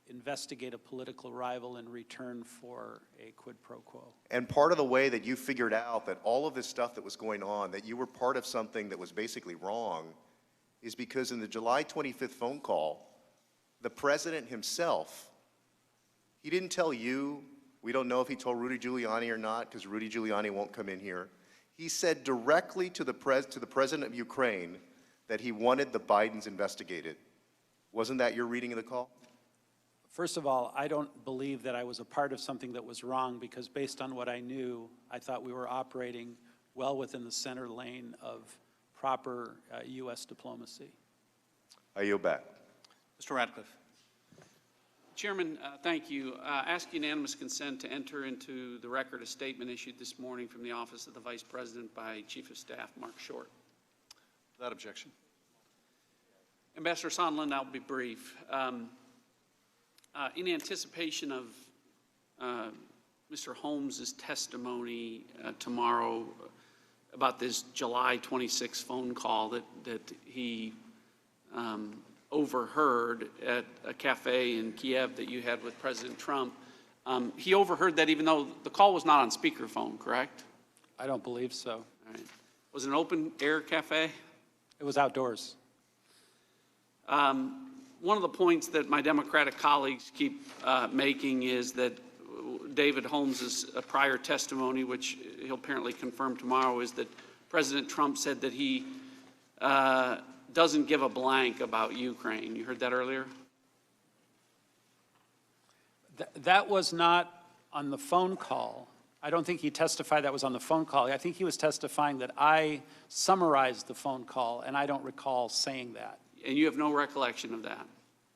investigate a political rival in return for a quid pro quo. And part of the way that you figured out that all of this stuff that was going on, that you were part of something that was basically wrong, is because in the July 25th phone call, the president himself, he didn't tell you, we don't know if he told Rudy Giuliani or not, because Rudy Giuliani won't come in here. He said directly to the president of Ukraine that he wanted the Bidens investigated. Wasn't that your reading of the call? First of all, I don't believe that I was a part of something that was wrong, because based on what I knew, I thought we were operating well within the center lane of proper U.S. diplomacy. I yield back. Mr. Radcliffe. Chairman, thank you. Ask unanimous consent to enter into the record a statement issued this morning from the Office of the Vice President by Chief of Staff Mark Short. Without objection. Ambassador Sondland, I'll be brief. In anticipation of Mr. Holmes's testimony tomorrow about this July 26 phone call that he overheard at a cafe in Kiev that you had with President Trump, he overheard that even though the call was not on speakerphone, correct? I don't believe so. All right. Was it an open-air cafe? It was outdoors. One of the points that my Democratic colleagues keep making is that David Holmes's prior testimony, which he'll apparently confirm tomorrow, is that President Trump said that he doesn't give a blank about Ukraine. You heard that earlier? That was not on the phone call. I don't think he testified that was on the phone call. I think he was testifying that I summarized the phone call, and I don't recall saying that. And you have no recollection of that?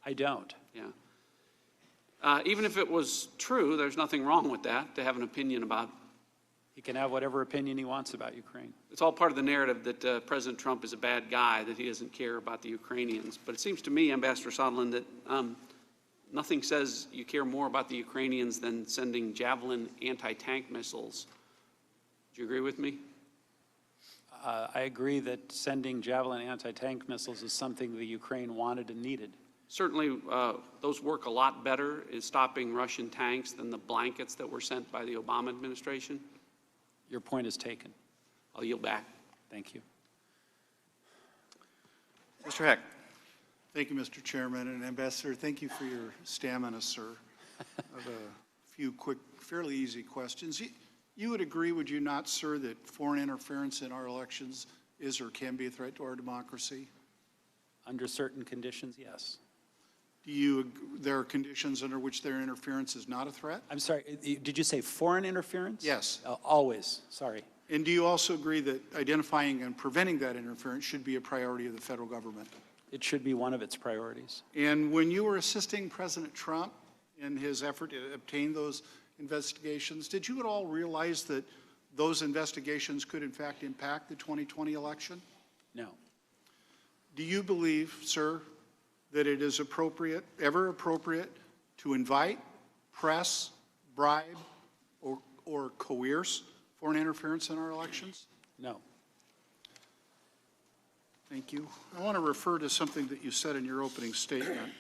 I don't. Yeah. Even if it was true, there's nothing wrong with that, to have an opinion about. He can have whatever opinion he wants about Ukraine. It's all part of the narrative that President Trump is a bad guy, that he doesn't care about the Ukrainians. But it seems to me, Ambassador Sondland, that nothing says you care more about the Ukrainians than sending Javelin anti-tank missiles. Do you agree with me? I agree that sending Javelin anti-tank missiles is something the Ukraine wanted and needed. Certainly, those work a lot better in stopping Russian tanks than the blankets that were sent by the Obama administration. Your point is taken. I'll yield back. Thank you. Mr. Heck. Thank you, Mr. Chairman. And Ambassador, thank you for your stamina, sir. I have a few quick, fairly easy questions. You would agree, would you not, sir, that foreign interference in our elections is or can be a threat to our democracy? Under certain conditions, yes. There are conditions under which their interference is not a threat? I'm sorry, did you say foreign interference? Yes. Always, sorry. And do you also agree that identifying and preventing that interference should be a priority of the federal government? It should be one of its priorities. And when you were assisting President Trump in his effort to obtain those investigations, did you at all realize that those investigations could in fact impact the 2020 election? No. Do you believe, sir, that it is appropriate, ever appropriate, to invite, press, bribe, or coerce foreign interference in our elections? No. Thank you. I want to refer to something that you said in your opening statement.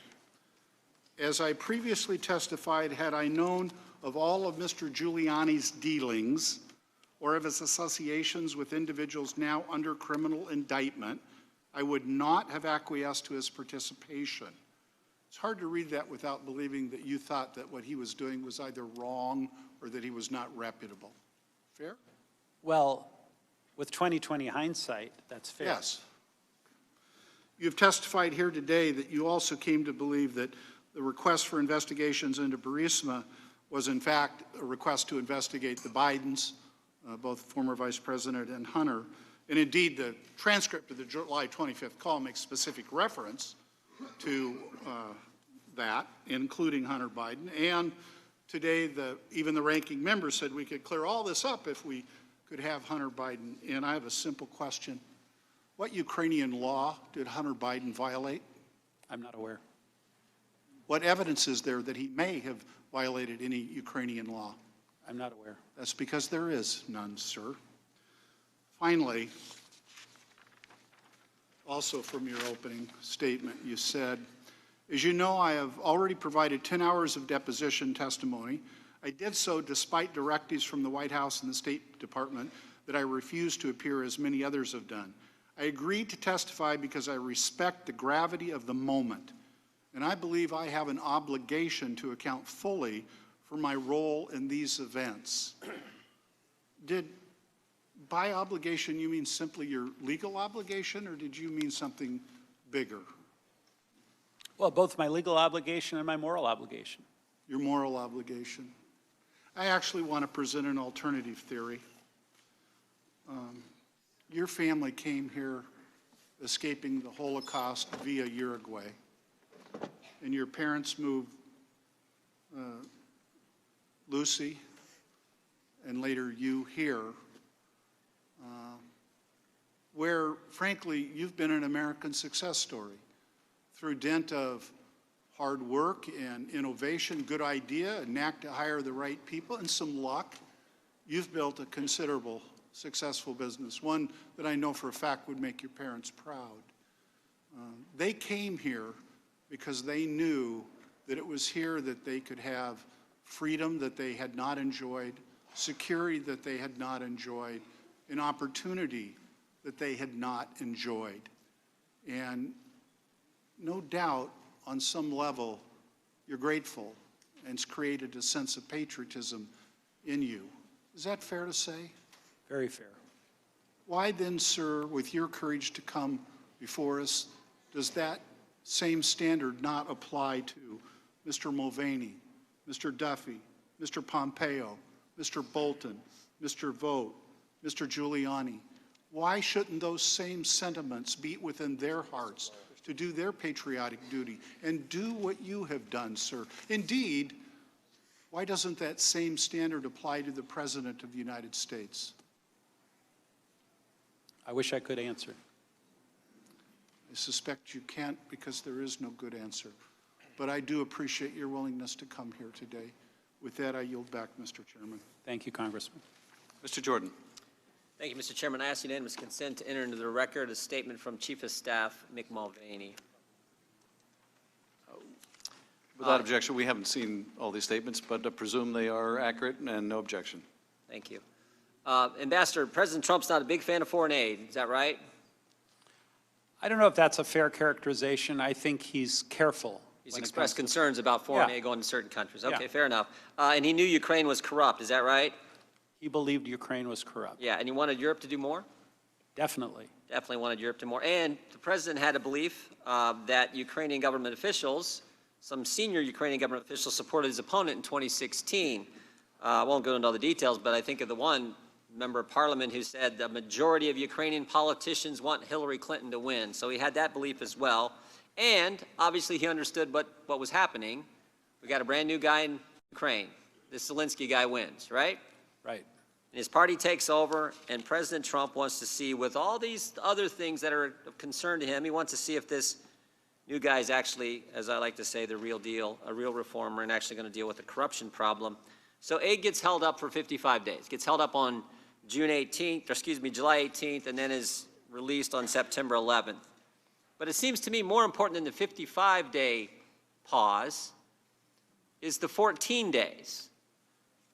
As I previously testified, had I known of all of Mr. Giuliani's dealings or of his associations with individuals now under criminal indictment, I would not have acquiesced to his participation. It's hard to read that without believing that you thought that what he was doing was either wrong or that he was not reputable. Fair? Well, with 2020 hindsight, that's fair. Yes. You've testified here today that you also came to believe that the request for investigations into Burisma was in fact a request to investigate the Bidens, both former Vice President and Hunter. And indeed, the transcript of the July 25th call makes specific reference to that, including Hunter Biden. And today, even the ranking member said we could clear all this up if we could have Hunter Biden. And I have a simple question. What Ukrainian law did Hunter Biden violate? I'm not aware. What evidence is there that he may have violated any Ukrainian law? I'm not aware. That's because there is none, sir. Finally, also from your opening statement, you said, as you know, I have already provided 10 hours of deposition testimony. I did so despite directives from the White House and the State Department that I refused to appear as many others have done. I agreed to testify because I respect the gravity of the moment, and I believe I have an obligation to account fully for my role in these events. By obligation, you mean simply your legal obligation, or did you mean something bigger? Well, both my legal obligation and my moral obligation. Your moral obligation. I actually want to present an alternative theory. Your family came here escaping the Holocaust via Uruguay, and your parents moved Lucy and later you here, where, frankly, you've been an American success story. Through dint of hard work and innovation, good idea, a knack to hire the right people, and some luck, you've built a considerable successful business, one that I know for a fact would make your parents proud. They came here because they knew that it was here that they could have freedom that they had not enjoyed, security that they had not enjoyed, an opportunity that they had not enjoyed. And no doubt, on some level, you're grateful, and it's created a sense of patriotism in you. Is that fair to say? Very fair. Why then, sir, with your courage to come before us, does that same standard not apply to Mr. Mulvaney, Mr. Duffy, Mr. Pompeo, Mr. Bolton, Mr. Vogt, Mr. Giuliani? Why shouldn't those same sentiments beat within their hearts to do their patriotic duty and do what you have done, sir? Indeed, why doesn't that same standard apply to the President of the United States? I wish I could answer. I suspect you can't because there is no good answer. But I do appreciate your willingness to come here today. With that, I yield back, Mr. Chairman. Thank you, Congressman. Mr. Jordan. Thank you, Mr. Chairman. I ask unanimous consent to enter into the record a statement from Chief of Staff Mick Mulvaney. Without objection, we haven't seen all these statements, but I presume they are accurate and no objection. Thank you. Ambassador, President Trump's not a big fan of foreign aid. Is that right? I don't know if that's a fair characterization. I think he's careful. He's expressed concerns about foreign aid going to certain countries. Okay, Yeah. fair enough. And he knew Ukraine was corrupt, is that right? He believed Ukraine was corrupt. Yeah, and he wanted Europe to do more? Definitely. Definitely wanted Europe to do more. And the president had a belief that Ukrainian government officials, some senior Ukrainian government officials, supported his opponent in 2016. I won't go into all the details, but I think of the one member of parliament who said the majority of Ukrainian politicians want Hillary Clinton to win. So he had that belief as well. And obviously he understood what was happening. We got a brand new guy in Ukraine. This Zelensky guy wins, right? Right. And his party takes over, and President Trump wants to see, with all these other things that are of concern to him, he wants to see if this new guy is actually, as I like to say, the real deal, a real reformer, and actually going to deal with the corruption problem. So aid gets held up for 55 days. Gets held up on July 18th, and then is released on September 11th. But it seems to me more important than the 55-day pause is the 14 days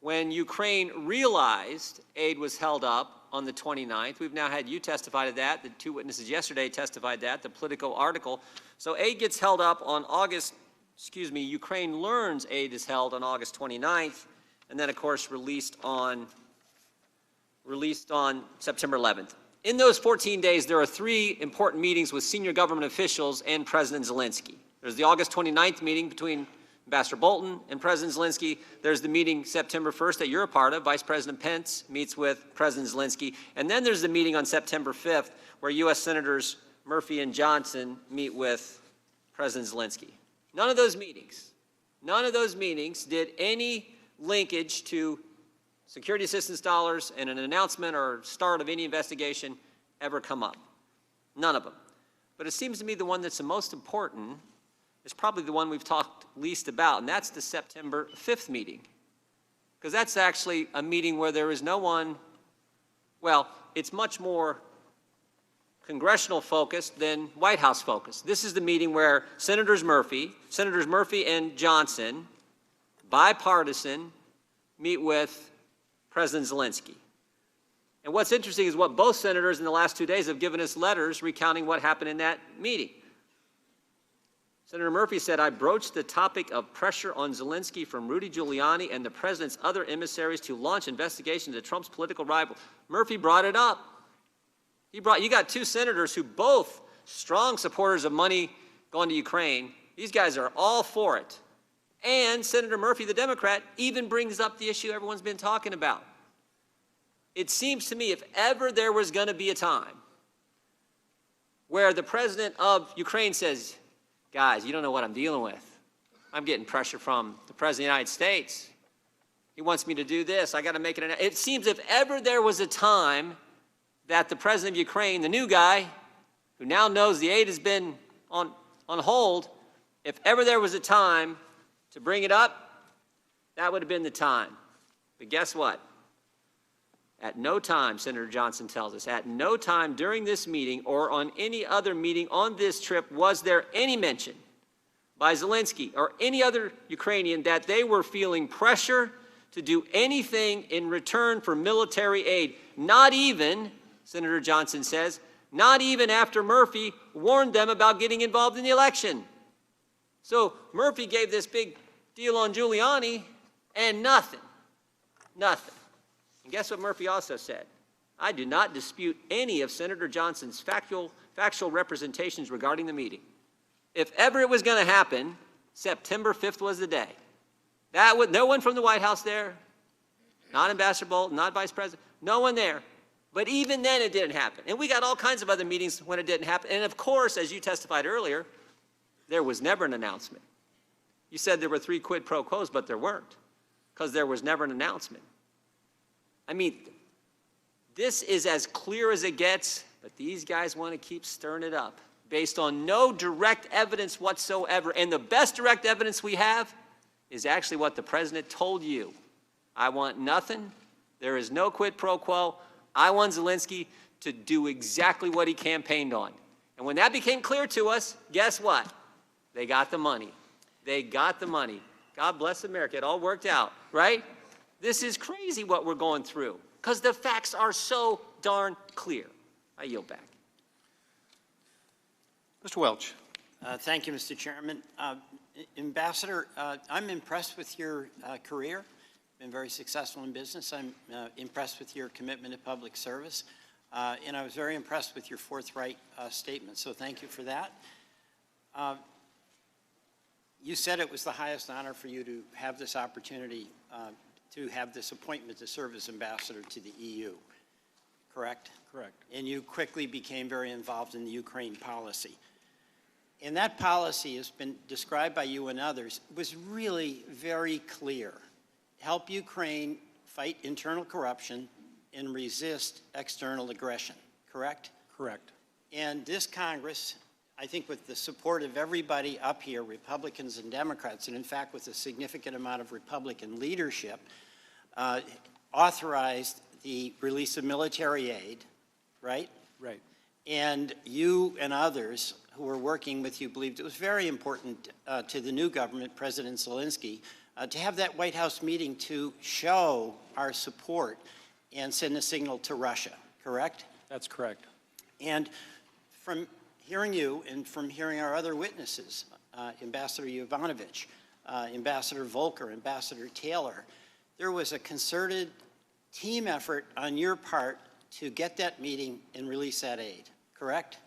when Ukraine realized aid was held up on the 29th. We've now had you testify to that. The two witnesses yesterday testified that, the Politico article. So aid gets held up on Ukraine learns aid is held on August 29th, and then, of course, released on September 11th. In those 14 days, there are 3 important meetings with senior government officials and President Zelensky. There's the August 29th meeting between Ambassador Bolton and President Zelensky. There's the meeting September 1st that you're a part of. Vice President Pence meets with President Zelensky. And then there's the meeting on September 5th where U.S. Senators Murphy and Johnson meet with President Zelensky. None of those meetings did any linkage to security assistance dollars and an announcement or start of any investigation ever come up. None of them. But it seems to me the one that's the most important is probably the one we've talked least about, and that's the September 5th meeting. Because that's actually a meeting where there is no one, well, it's much more congressional focused than White House focused. This is the meeting where Senators Murphy and Johnson, bipartisan, meet with President Zelensky. And what's interesting is what both senators in the last 2 days have given us letters recounting what happened in that meeting. Senator Murphy said, I broached the topic of pressure on Zelensky from Rudy Giuliani and the president's other emissaries to launch investigations into Trump's political rival. Murphy brought it up. You got 2 senators who both strong supporters of money going to Ukraine. These guys are all for it. And Senator Murphy, the Democrat, even brings up the issue everyone's been talking about. It seems to me if ever there was going to be a time where the president of Ukraine says, guys, you don't know what I'm dealing with. I'm getting pressure from the president of the United States. He wants me to do this. I got to make it. It seems if ever there was a time that the president of Ukraine, the new guy, who now knows the aid has been on hold, if ever there was a time to bring it up, that would have been the time. But guess what? At no time, Senator Johnson tells us, at no time during this meeting or on any other meeting on this trip was there any mention by Zelensky or any other Ukrainian that they were feeling pressure to do anything in return for military aid. Not even, Senator Johnson says, not even after Murphy warned them about getting involved in the election. So Murphy gave this big deal on Giuliani and nothing. And guess what Murphy also said? I do not dispute any of Senator Johnson's factual representations regarding the meeting. If ever it was going to happen, September 5th was the day. No one from the White House there, not Ambassador Bolton, not Vice President, no one there. But even then it didn't happen. And we got all kinds of other meetings when it didn't happen. And of course, as you testified earlier, there was never an announcement. You said there were 3 quid pro quos, but there weren't, because there was never an announcement. I mean, this is as clear as it gets, but these guys want to keep stirring it up based on no direct evidence whatsoever. And the best direct evidence we have is actually what the president told you. I want nothing. There is no quid pro quo. I want Zelensky to do exactly what he campaigned on. And when that became clear to us, guess what? They got the money. They got the money. God bless America. It all worked out, right? This is crazy what we're going through because the facts are so darn clear. I yield back. Mr. Welch. Thank you, Mr. Chairman. Ambassador, I'm impressed with your career. Been very successful in business. I'm impressed with your commitment to public service. And I was very impressed with your forthright statement, so thank you for that. You said it was the highest honor for you to have this opportunity to have this appointment to serve as ambassador to the EU, correct? Correct. And you quickly became very involved in the Ukraine policy. And that policy has been described by you and others, was really very clear. Help Ukraine fight internal corruption and resist external aggression, correct? Correct. And this Congress, I think with the support of everybody up here, Republicans and Democrats, and in fact with a significant amount of Republican leadership, authorized the release of military aid, right? Right. And you and others who were working with you believed it was very important to the new government, President Zelensky, to have that White House meeting to show our support and send a signal to Russia, correct? That's correct. And from hearing you and from hearing our other witnesses, Ambassador Yovanovitch, Ambassador Volker, Ambassador Taylor, there was a concerted team effort on your part to get that meeting and release that aid, correct?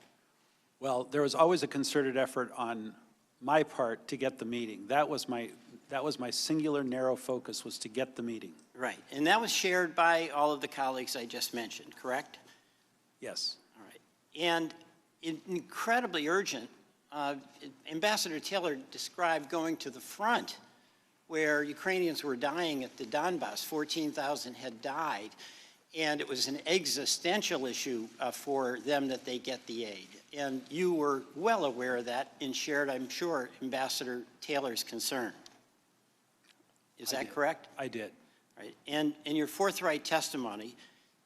Well, there was always a concerted effort on my part to get the meeting. That was my singular narrow focus, was to get the meeting. Right, and that was shared by all of the colleagues I just mentioned, correct? Yes. All right, and incredibly urgent, Ambassador Taylor described going to the front where Ukrainians were dying at the Donbass. 14,000 had died, and it was an existential issue for them that they get the aid. And you were well aware of that and shared, I'm sure, Ambassador Taylor's concern. Is that correct? I did. Right. And in your forthright testimony,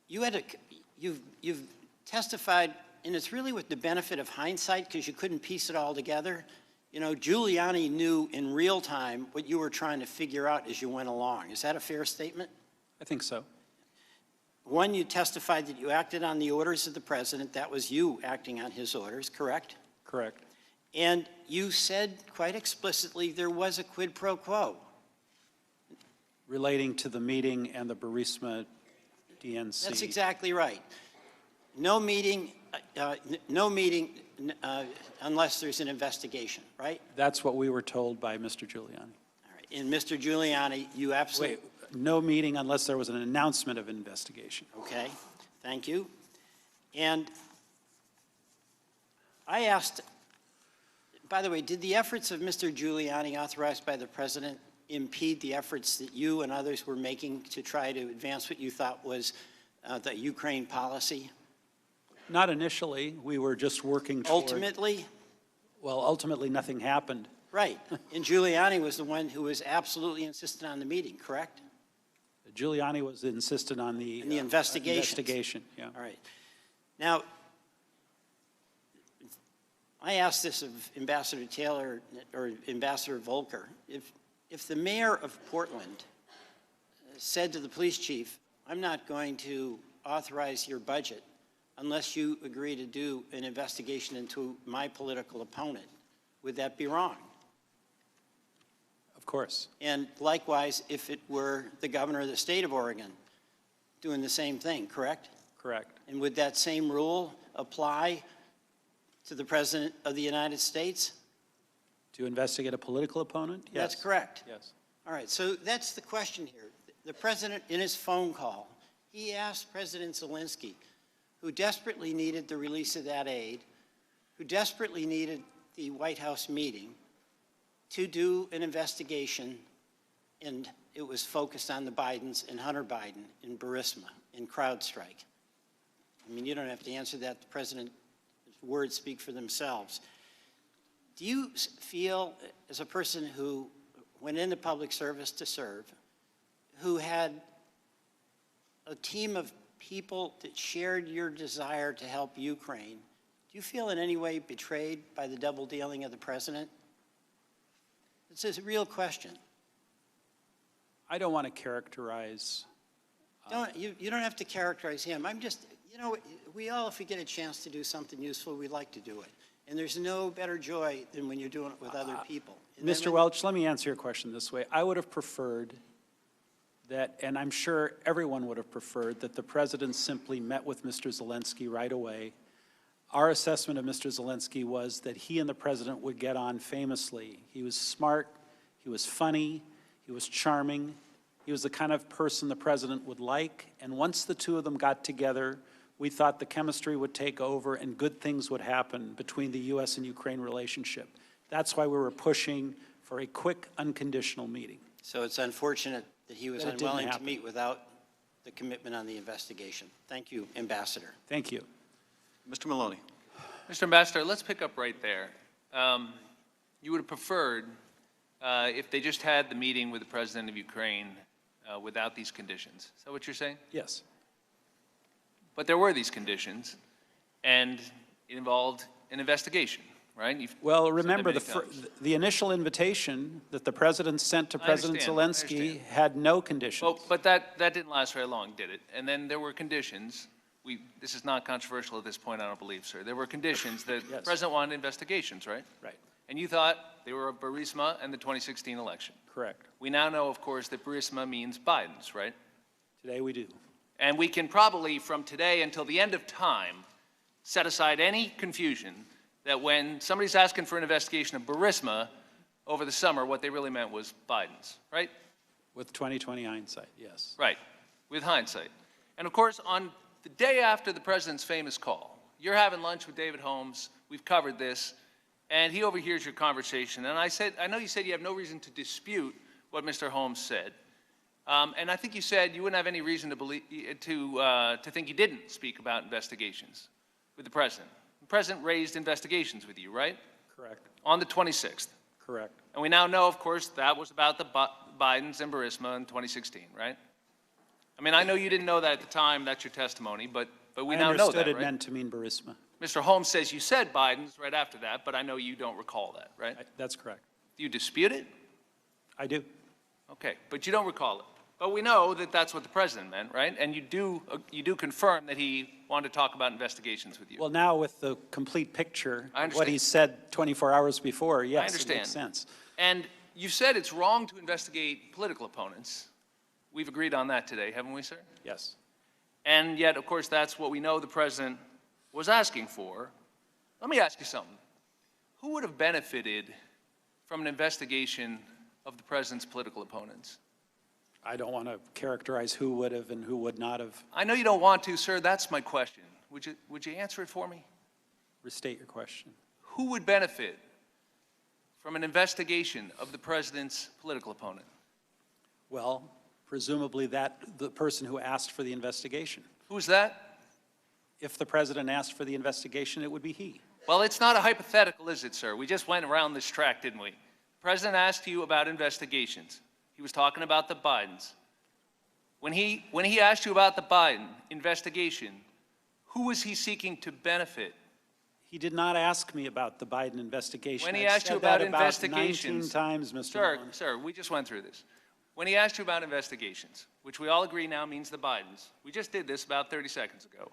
you've testified, and it's really with the benefit of hindsight because you couldn't piece it all together. You know, Giuliani knew in real time what you were trying to figure out as you went along. Is that a fair statement? I think so. One, you testified that you acted on the orders of the president. That was you acting on his orders, correct? Correct. And you said quite explicitly there was a quid pro quo. Relating to the meeting and the Burisma DNC. That's exactly right. No meeting unless there's an investigation, right? That's what we were told by Mr. Giuliani. All right. And Mr. Giuliani, you absolutely... Wait, no meeting unless there was an announcement of investigation. Okay, thank you. And I asked, by the way, did the efforts of Mr. Giuliani authorized by the president impede the efforts that you and others were making to try to advance what you thought was the Ukraine policy? Not initially. We were just working toward... Ultimately? Well, ultimately nothing happened. Right. And Giuliani was the one who was absolutely insistent on the meeting, correct? Giuliani was insistent on the investigation. Yeah. All right. Now, I asked this of Ambassador Taylor or Ambassador Volker. If the mayor of Portland said to the police chief, I'm not going to authorize your budget unless you agree to do an investigation into my political opponent, would that be wrong? Of course. And likewise, if it were the governor of the state of Oregon doing the same thing, correct? Correct. And would that same rule apply to the President of the United States? To investigate a political opponent? Yes. That's correct. Yes. All right, so that's the question here. The President, in his phone call, he asked President Zelensky, who desperately needed the release of that aid, who desperately needed the White House meeting, to do an investigation, and it was focused on the Bidens and Hunter Biden in Burisma, in CrowdStrike. I mean, you don't have to answer that. The President's words speak for themselves. Do you feel, as a person who went into public service to serve, who had a team of people that shared your desire to help Ukraine, do you feel in any way betrayed by the double dealing of the President? It's a real question. I don't want to characterize... You don't have to characterize him. I'm just, you know, we all, if we get a chance to do something useful, we like to do it. And there's no better joy than when you're doing it with other people. And then Mr. when- Welch, let me answer your question this way. I would have preferred that, and I'm sure everyone would have preferred, that the president simply met with Mr. Zelensky right away. Our assessment of Mr. Zelensky was that he and the president would get on famously. He was smart, he was funny, he was charming, he was the kind of person the president would like, and once the two of them got together, we thought the chemistry would take over and good things would happen between the U.S. and Ukraine relationship. That's why we were pushing for a quick, unconditional meeting. So it's unfortunate that he was That it didn't unwilling to happen. meet without the commitment on the investigation. Thank you, Ambassador. Thank you. Mr. Maloney. Mr. Ambassador, let's pick up right there. You would have preferred if they just had the meeting with the president of Ukraine without these conditions. Is that what you're saying? Yes. But there were these conditions, and it involved an investigation, right? Well, said that remember, many times. the initial invitation that the president sent to President Zelensky had no conditions. Well, but that didn't last very long, did it? And then there were conditions. This is not controversial at this point, I don't believe, sir. There were conditions that the president wanted investigations, right? Right. And you thought they were Burisma and the 2016 election. Correct. We now know, of course, that Burisma means Biden's, right? Today we do. And we can probably, from today until the end of time, set aside any confusion that when somebody's asking for an investigation of Burisma over the summer, what they really meant was Biden's, right? With 2020 hindsight, yes. Right, with hindsight. And of course, on the day after the president's famous call, you're having lunch with David Holmes, we've covered this, and he overhears your conversation. And I know you said you have no reason to dispute what Mr. Holmes said. And I think you said you wouldn't have any reason to believe, to think you didn't speak about investigations with the president. The president raised investigations with you, right? Correct. On the 26th. Correct. And we now know, of course, that was about the Bidens and Burisma in 2016, right? I mean, I know you didn't know that at the time, that's your testimony, but we now know that, I understood it right? meant to mean Burisma. Mr. Holmes says you said Biden's right after that, but I know you don't recall that, right? That's correct. Do you dispute it? I do. Okay, but you don't recall it. But we know that that's what the president meant, right? And you do confirm that he wanted to talk about investigations with you. Well, now with the complete picture, I of what understand. he said 24 hours before, yes, I understand. it makes sense. And you said it's wrong to investigate political opponents. We've agreed on that today, haven't we, sir? Yes. And yet, of course, that's what we know the president was asking for. Let me ask you something. Who would have benefited from an investigation of the president's political opponents? I don't want to characterize who would have and who would not have. I know you don't want to, sir. That's my question. Would you answer it for me? Restate your question. Who would benefit from an investigation of the president's political opponent? Well, presumably the person who asked for the investigation. Who's that? If the president asked for the investigation, it would be he. Well, it's not a hypothetical, is it, sir? We just went around this track, didn't we? The president asked you about investigations. He was talking about the Bidens. When he asked you about the Biden investigation, who was he seeking to benefit? He did not ask me about the Biden investigation. When he I've asked you said about that investigations, 19 times, Mr. Sir, Maloney. sir, we just went through this. When he asked you about investigations, which we all agree now means the Bidens, we just did this about 30 seconds ago.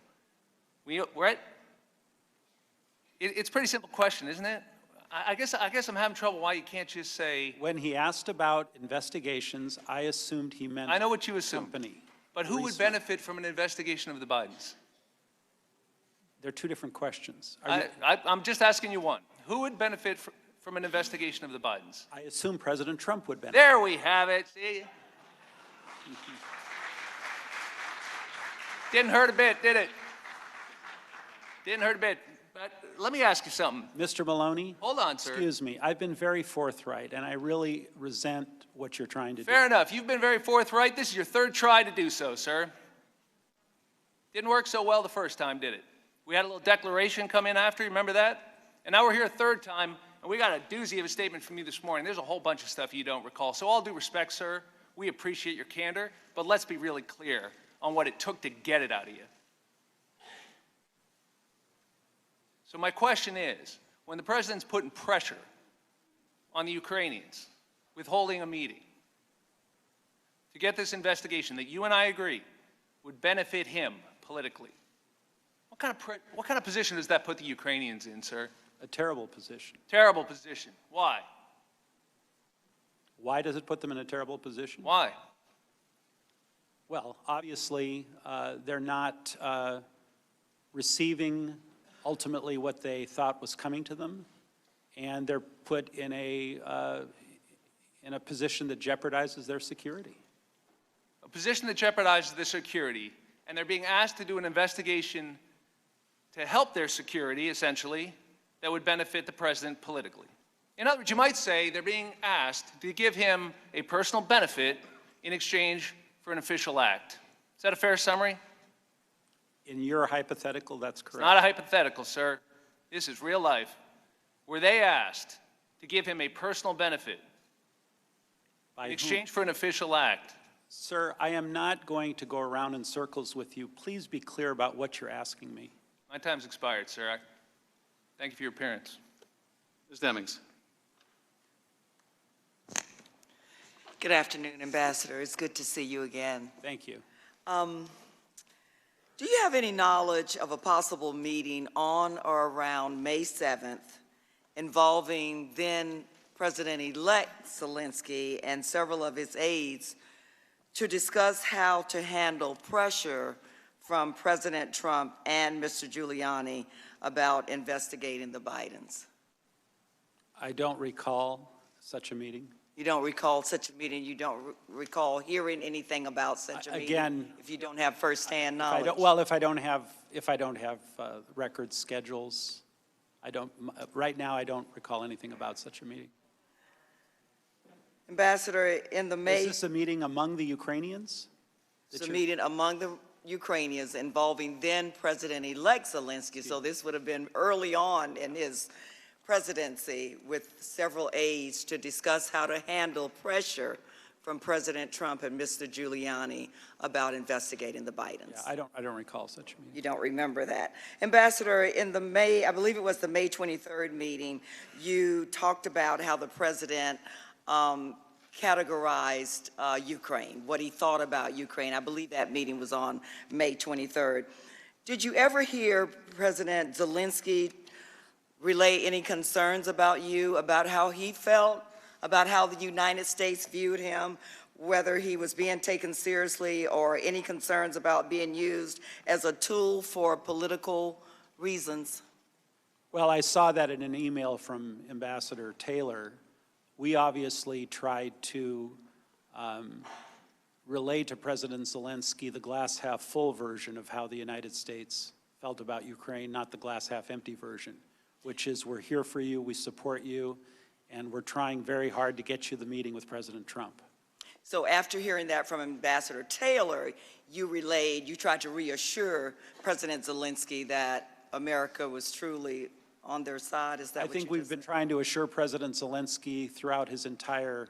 It's a pretty simple question, isn't it? I guess I'm having trouble why you can't just say. When he asked about investigations, I assumed he meant I know what you assumed. company. But who would benefit from an investigation of the Bidens? They're two different questions. I'm just asking you one. Who would benefit from an investigation of the Bidens? I assume President Trump would benefit. There we have it. See? Didn't hurt a bit, did it? Didn't hurt a bit. But let me ask you something. Mr. Maloney? Hold on, sir. Excuse me. I've been very forthright, and I really resent what you're trying to do. Fair enough. You've been very forthright. This is your third try to do so, sir. Didn't work so well the first time, did it? We had a little declaration come in after, you remember that? And now we're here a third time, and we got a doozy of a statement from you this morning. There's a whole bunch of stuff you don't recall. So all due respect, sir, we appreciate your candor, but let's be really clear on what it took to get it out of you. So my question is, when the president's putting pressure on the Ukrainians with holding a meeting to get this investigation that you and I agree would benefit him politically, what kind of position does that put the Ukrainians in, sir? A terrible position. Terrible position. Why? Why does it put them in a terrible position? Why? Well, obviously, they're not receiving ultimately what they thought was coming to them, and they're put in a position that jeopardizes their security. A position that jeopardizes their security, and they're being asked to do an investigation to help their security, essentially, that would benefit the president politically. In other words, you might say they're being asked to give him a personal benefit in exchange for an official act. Is that a fair summary? In your hypothetical, that's correct. It's not a hypothetical, sir. This is real life. Were they asked to give him a personal benefit in exchange for an official act? Sir, I am not going to go around in circles with you. Please be clear about what you're asking me. My time's expired, sir. Thank you for your appearance. Ms. Demings. Good afternoon, Ambassador. It's good to see you again. Thank you. Do you have any knowledge of a possible meeting on or around May 7th involving then President-elect Zelensky and several of his aides to discuss how to handle pressure from President Trump and Mr. Giuliani about investigating the Bidens? I don't recall such a meeting. You don't recall such a meeting? You don't recall hearing anything about such a meeting? Again, if you don't have firsthand knowledge? If I don't have record schedules, right now I don't recall anything about such a meeting. Ambassador, in the May... Is this a meeting among the Ukrainians? It's a meeting among the Ukrainians involving then President-elect Zelensky, so this would have been early on in his presidency with several aides to discuss how to handle pressure from President Trump and Mr. Giuliani about investigating the Bidens. Yeah, I don't recall such a meeting. You don't remember that. Ambassador, in the May, I believe it was the May 23rd meeting, you talked about how the president categorized Ukraine, what he thought about Ukraine. I believe that meeting was on May 23rd. Did you ever hear President Zelensky relay any concerns about you, about how he felt, about how the United States viewed him, whether he was being taken seriously, or any concerns about being used as a tool for political reasons? Well, I saw that in an email from Ambassador Taylor. We obviously tried to relay to President Zelensky the glass half full version of how the United States felt about Ukraine, not the glass half empty version, which is we're here for you, we support you, and we're trying very hard to get you the meeting with President Trump. So after hearing that from Ambassador Taylor, you tried to reassure President Zelensky that America was truly on their side? Is that I what think you we've been trying to assure President Zelensky throughout his entire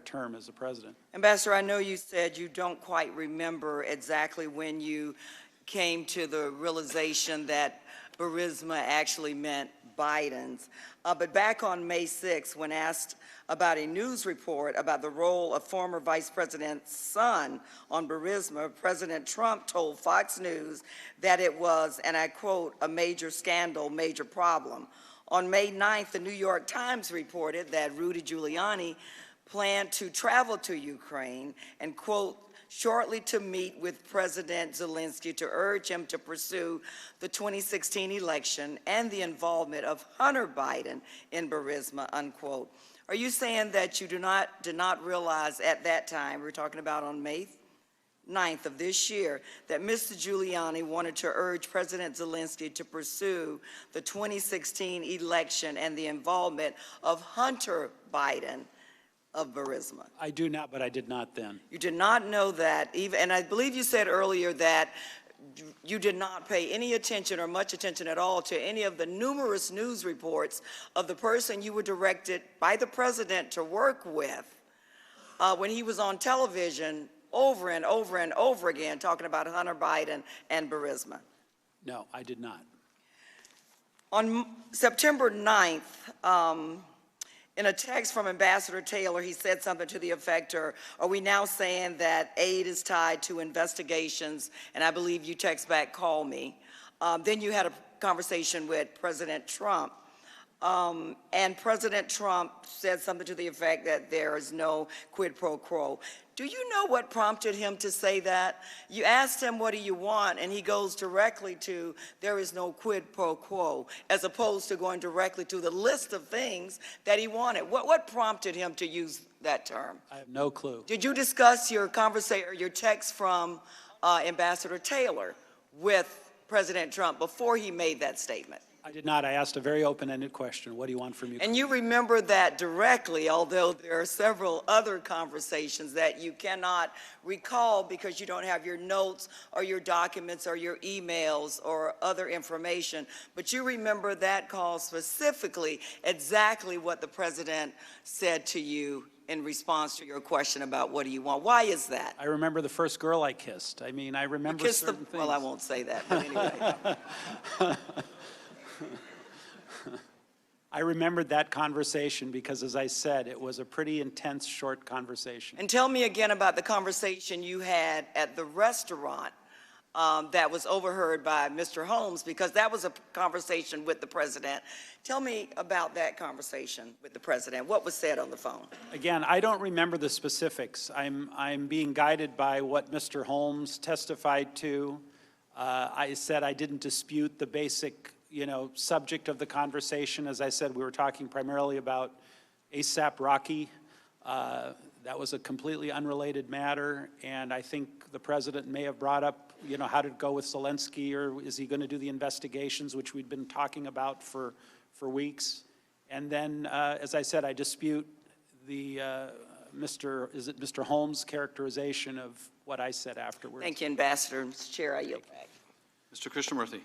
term as a president. Ambassador, I know you said you don't quite remember exactly when you came to the realization that Burisma actually meant Biden's. But back on May 6th, when asked about a news report about the role of former Vice President's son on Burisma, President Trump told Fox News that it was, and I quote, a major scandal, major problem. On May 9th, the New York Times reported that Rudy Giuliani planned to travel to Ukraine and, quote, shortly to meet with President Zelensky to urge him to pursue the 2016 election and the involvement of Hunter Biden in Burisma, unquote. Are you saying that you did not realize at that time, we're talking about on May 9th of this year, that Mr. Giuliani wanted to urge President Zelensky to pursue the 2016 election and the involvement of Hunter Biden of Burisma? I do not, but I did not then. You did not know that, and I believe you said earlier that you did not pay any attention or much attention at all to any of the numerous news reports of the person you were directed by the president to work with when he was on television over and over and over again talking about Hunter Biden and Burisma. No, I did not. On September 9th, in a text from Ambassador Taylor, he said something to the effect, are we now saying that aid is tied to investigations? And I believe you text back, call me. Then you had a conversation with President Trump And President Trump said something to the effect that there is no quid pro quo. Do you know what prompted him to say that? You asked him, what do you want? And he goes directly to, there is no quid pro quo, as opposed to going directly to the list of things that he wanted. What prompted him to use that term? I have no clue. Did you discuss your conversation or your text from Ambassador Taylor with President Trump before he made that statement? I did not. I asked a very open-ended question. What do you want from me? And you remember that directly, although there are several other conversations that you cannot recall because you don't have your notes or your documents or your emails or other information. But you remember that call specifically, exactly what the president said to you in response to your question about what do you want. Why is that? I remember the first girl I kissed. I mean, I remember certain things. Well, I won't say that, but anyway. I remembered that conversation because, as I said, it was a pretty intense, short conversation. And tell me again about the conversation you had at the restaurant that was overheard by Mr. Holmes, because that was a conversation with the president. Tell me about that conversation with the president. What was said on the phone? Again, I don't remember the specifics. I'm being guided by what Mr. Holmes testified to. I said I didn't dispute the basic, subject of the conversation. As I said, we were talking primarily about ASAP Rocky. That was a completely unrelated matter, and I think the president may have brought up, how did it go with Zelensky, or is he going to do the investigations, which we'd been talking about for weeks. And then, as I said, I dispute the Mr. Holmes' characterization of what I said afterwards. Thank you, Ambassador. Mr. Chair, I yield back. Mr. Krishnamurthy.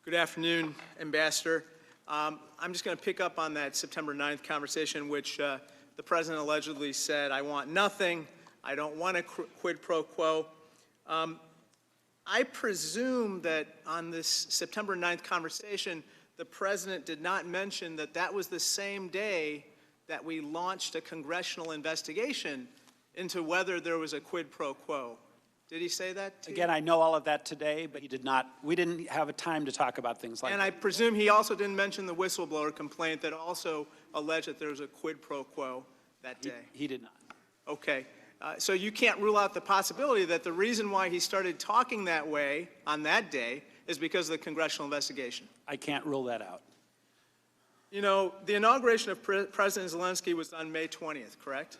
Good afternoon, Ambassador. I'm just going to pick up on that September 9th conversation, which the president allegedly said, I want nothing, I don't want a quid pro quo. I presume that on this September 9th conversation, the president did not mention that that was the same day that we launched a congressional investigation into whether there was a quid pro quo. Did he say that to you? Again, I know all of that today, but he did not. We didn't have a time to talk about things like that. And I presume he also didn't mention the whistleblower complaint that also alleged that there was a quid pro quo that day. He did not. Okay. So you can't rule out the possibility that the reason why he started talking that way on that day is because of the congressional investigation. I can't rule that out. The inauguration of President Zelensky was on May 20th, correct?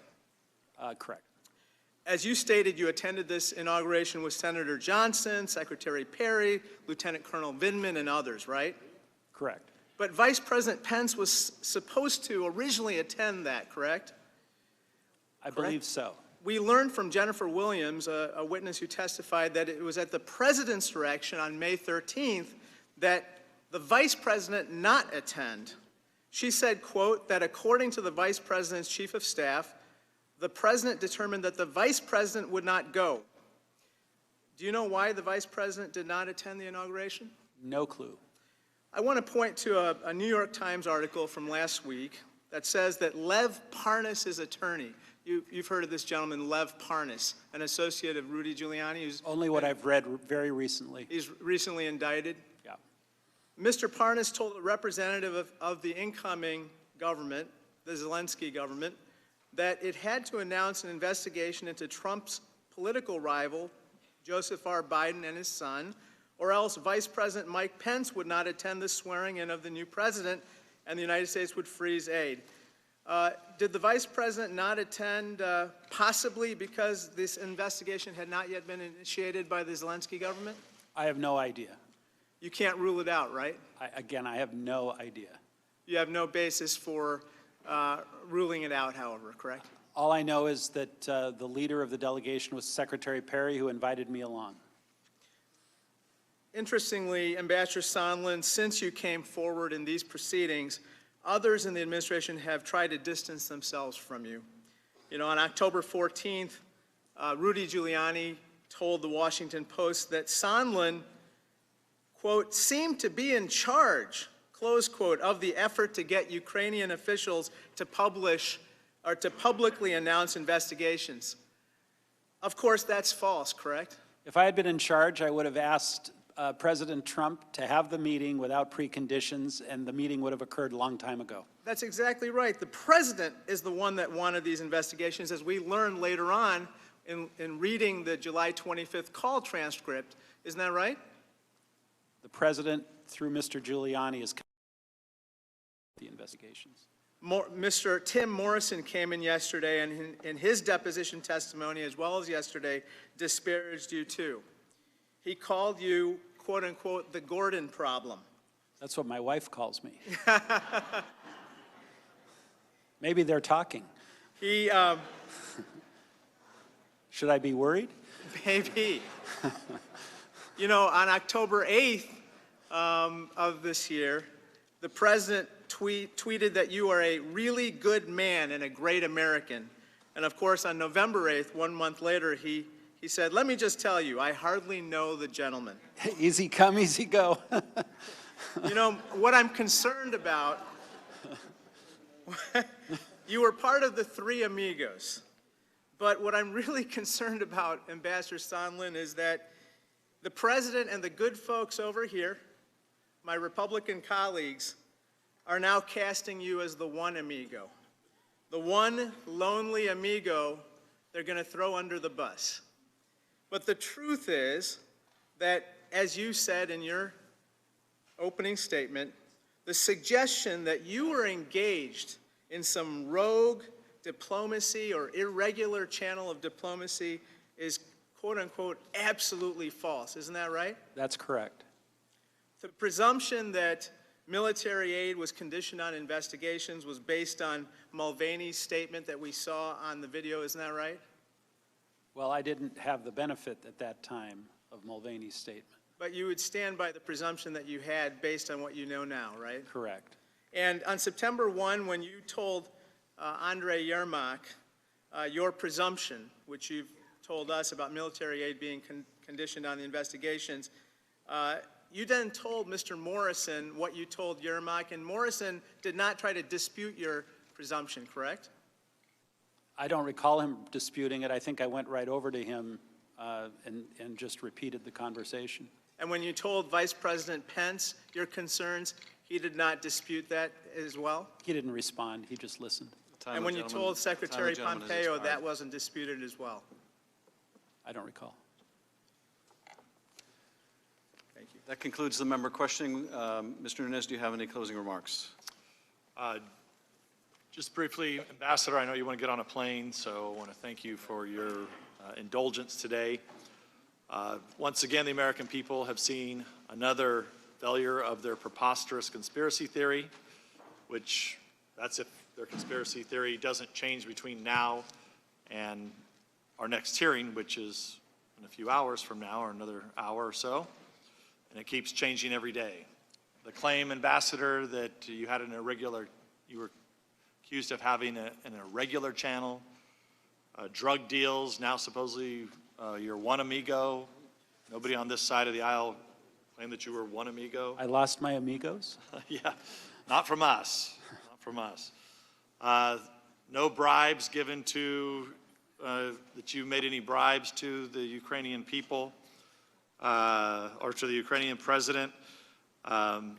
Correct. As you stated, you attended this inauguration with Senator Johnson, Secretary Perry, Lieutenant Colonel Vindman, and others, right? Correct. But Vice President Pence was supposed to originally attend that, correct? I believe so. We learned from Jennifer Williams, a witness who testified, that it was at the president's direction on May 13th that the vice president not attend. She said, quote, that according to the vice president's chief of staff, the president determined that the vice president would not go. Do you know why the vice president did not attend the inauguration? No clue. I want to point to a New York Times article from last week that says that Lev Parnas' attorney, you've heard of this gentleman, Lev Parnas, an associate of Rudy Giuliani. Who's only what I've read very recently. He's recently indicted. Yeah. Mr. Parnas told a representative of the incoming government, the Zelensky government, that it had to announce an investigation into Trump's political rival, Joseph R. Biden and his son, or else Vice President Mike Pence would not attend the swearing-in of the new president and the United States would freeze aid. Did the Vice President not attend possibly because this investigation had not yet been initiated by the Zelensky government? I have no idea. You can't rule it out, right? Again, I have no idea. You have no basis for ruling it out, however, correct? All I know is that the leader of the delegation was Secretary Perry, who invited me along. Interestingly, Ambassador Sondland, since you came forward in these proceedings, others in the administration have tried to distance themselves from you. On October 14th, Rudy Giuliani told the Washington Post that Sondland, quote, seemed to be in charge, close quote, of the effort to get Ukrainian officials to publish or to publicly announce investigations. Of course, that's false, correct? If I had been in charge, I would have asked President Trump to have the meeting without preconditions, and the meeting would have occurred a long time ago. That's exactly right. The president is the one that wanted these investigations, as we learned later on in reading the July 25th call transcript. Isn't that right? The president, through Mr. Giuliani, is the investigations. Mr. Tim Morrison came in yesterday, and in his deposition testimony, as well as yesterday, disparaged you too. He called you, quote unquote, the Gordon problem. That's what my wife calls me. Maybe they're talking. He, Should I be worried? maybe. You know, on October 8th of this year, the president tweeted that you are a really good man and a great American. And of course, on November 8th, 1 month later, he said, "Let me just tell you, I hardly know the gentleman." Easy come, easy go. You know, what I'm concerned about, you were part of the Three Amigos. But what I'm really concerned about, Ambassador Sondland, is that the president and the good folks over here, my Republican colleagues, are now casting you as the one amigo. The one lonely amigo they're going to throw under the bus. But the truth is that, as you said in your opening statement, the suggestion that you were engaged in some rogue diplomacy or irregular channel of diplomacy is, quote unquote, absolutely false. Isn't that right? That's correct. The presumption that military aid was conditioned on investigations was based on Mulvaney's statement that we saw on the video. Isn't that right? Well, I didn't have the benefit at that time of Mulvaney's statement. But you would stand by the presumption that you had based on what you know now, right? Correct. And on September 1, when you told Andrei Yermak your presumption, which you've told us about military aid being conditioned on the investigations, you then told Mr. Morrison what you told Yermak, and Morrison did not try to dispute your presumption, correct? I don't recall him disputing it. I think I went right over to him and just repeated the conversation. And when you told Vice President Pence your concerns, he did not dispute that as well? He didn't respond. He just listened. And when you told Secretary Pompeo, that wasn't disputed as well? I don't recall. Thank you. That concludes the member questioning. Mr. Nunes, do you have any closing remarks? Just briefly, Ambassador, I know you want to get on a plane, so I want to thank you for your indulgence today. Once again, the American people have seen another failure of their preposterous conspiracy theory, which that's if their conspiracy theory doesn't change between now and our next hearing, which is in a few hours from now, or another hour or so, and it keeps changing every day. The claim, Ambassador, that you had an irregular, you were accused of having an irregular channel, drug deals, now supposedly you're one amigo. Nobody on this side of the aisle claimed that you were one amigo. I lost my amigos? Yeah, not from us, not from us. No bribes given to, that you made any bribes to the Ukrainian people or to the Ukrainian president.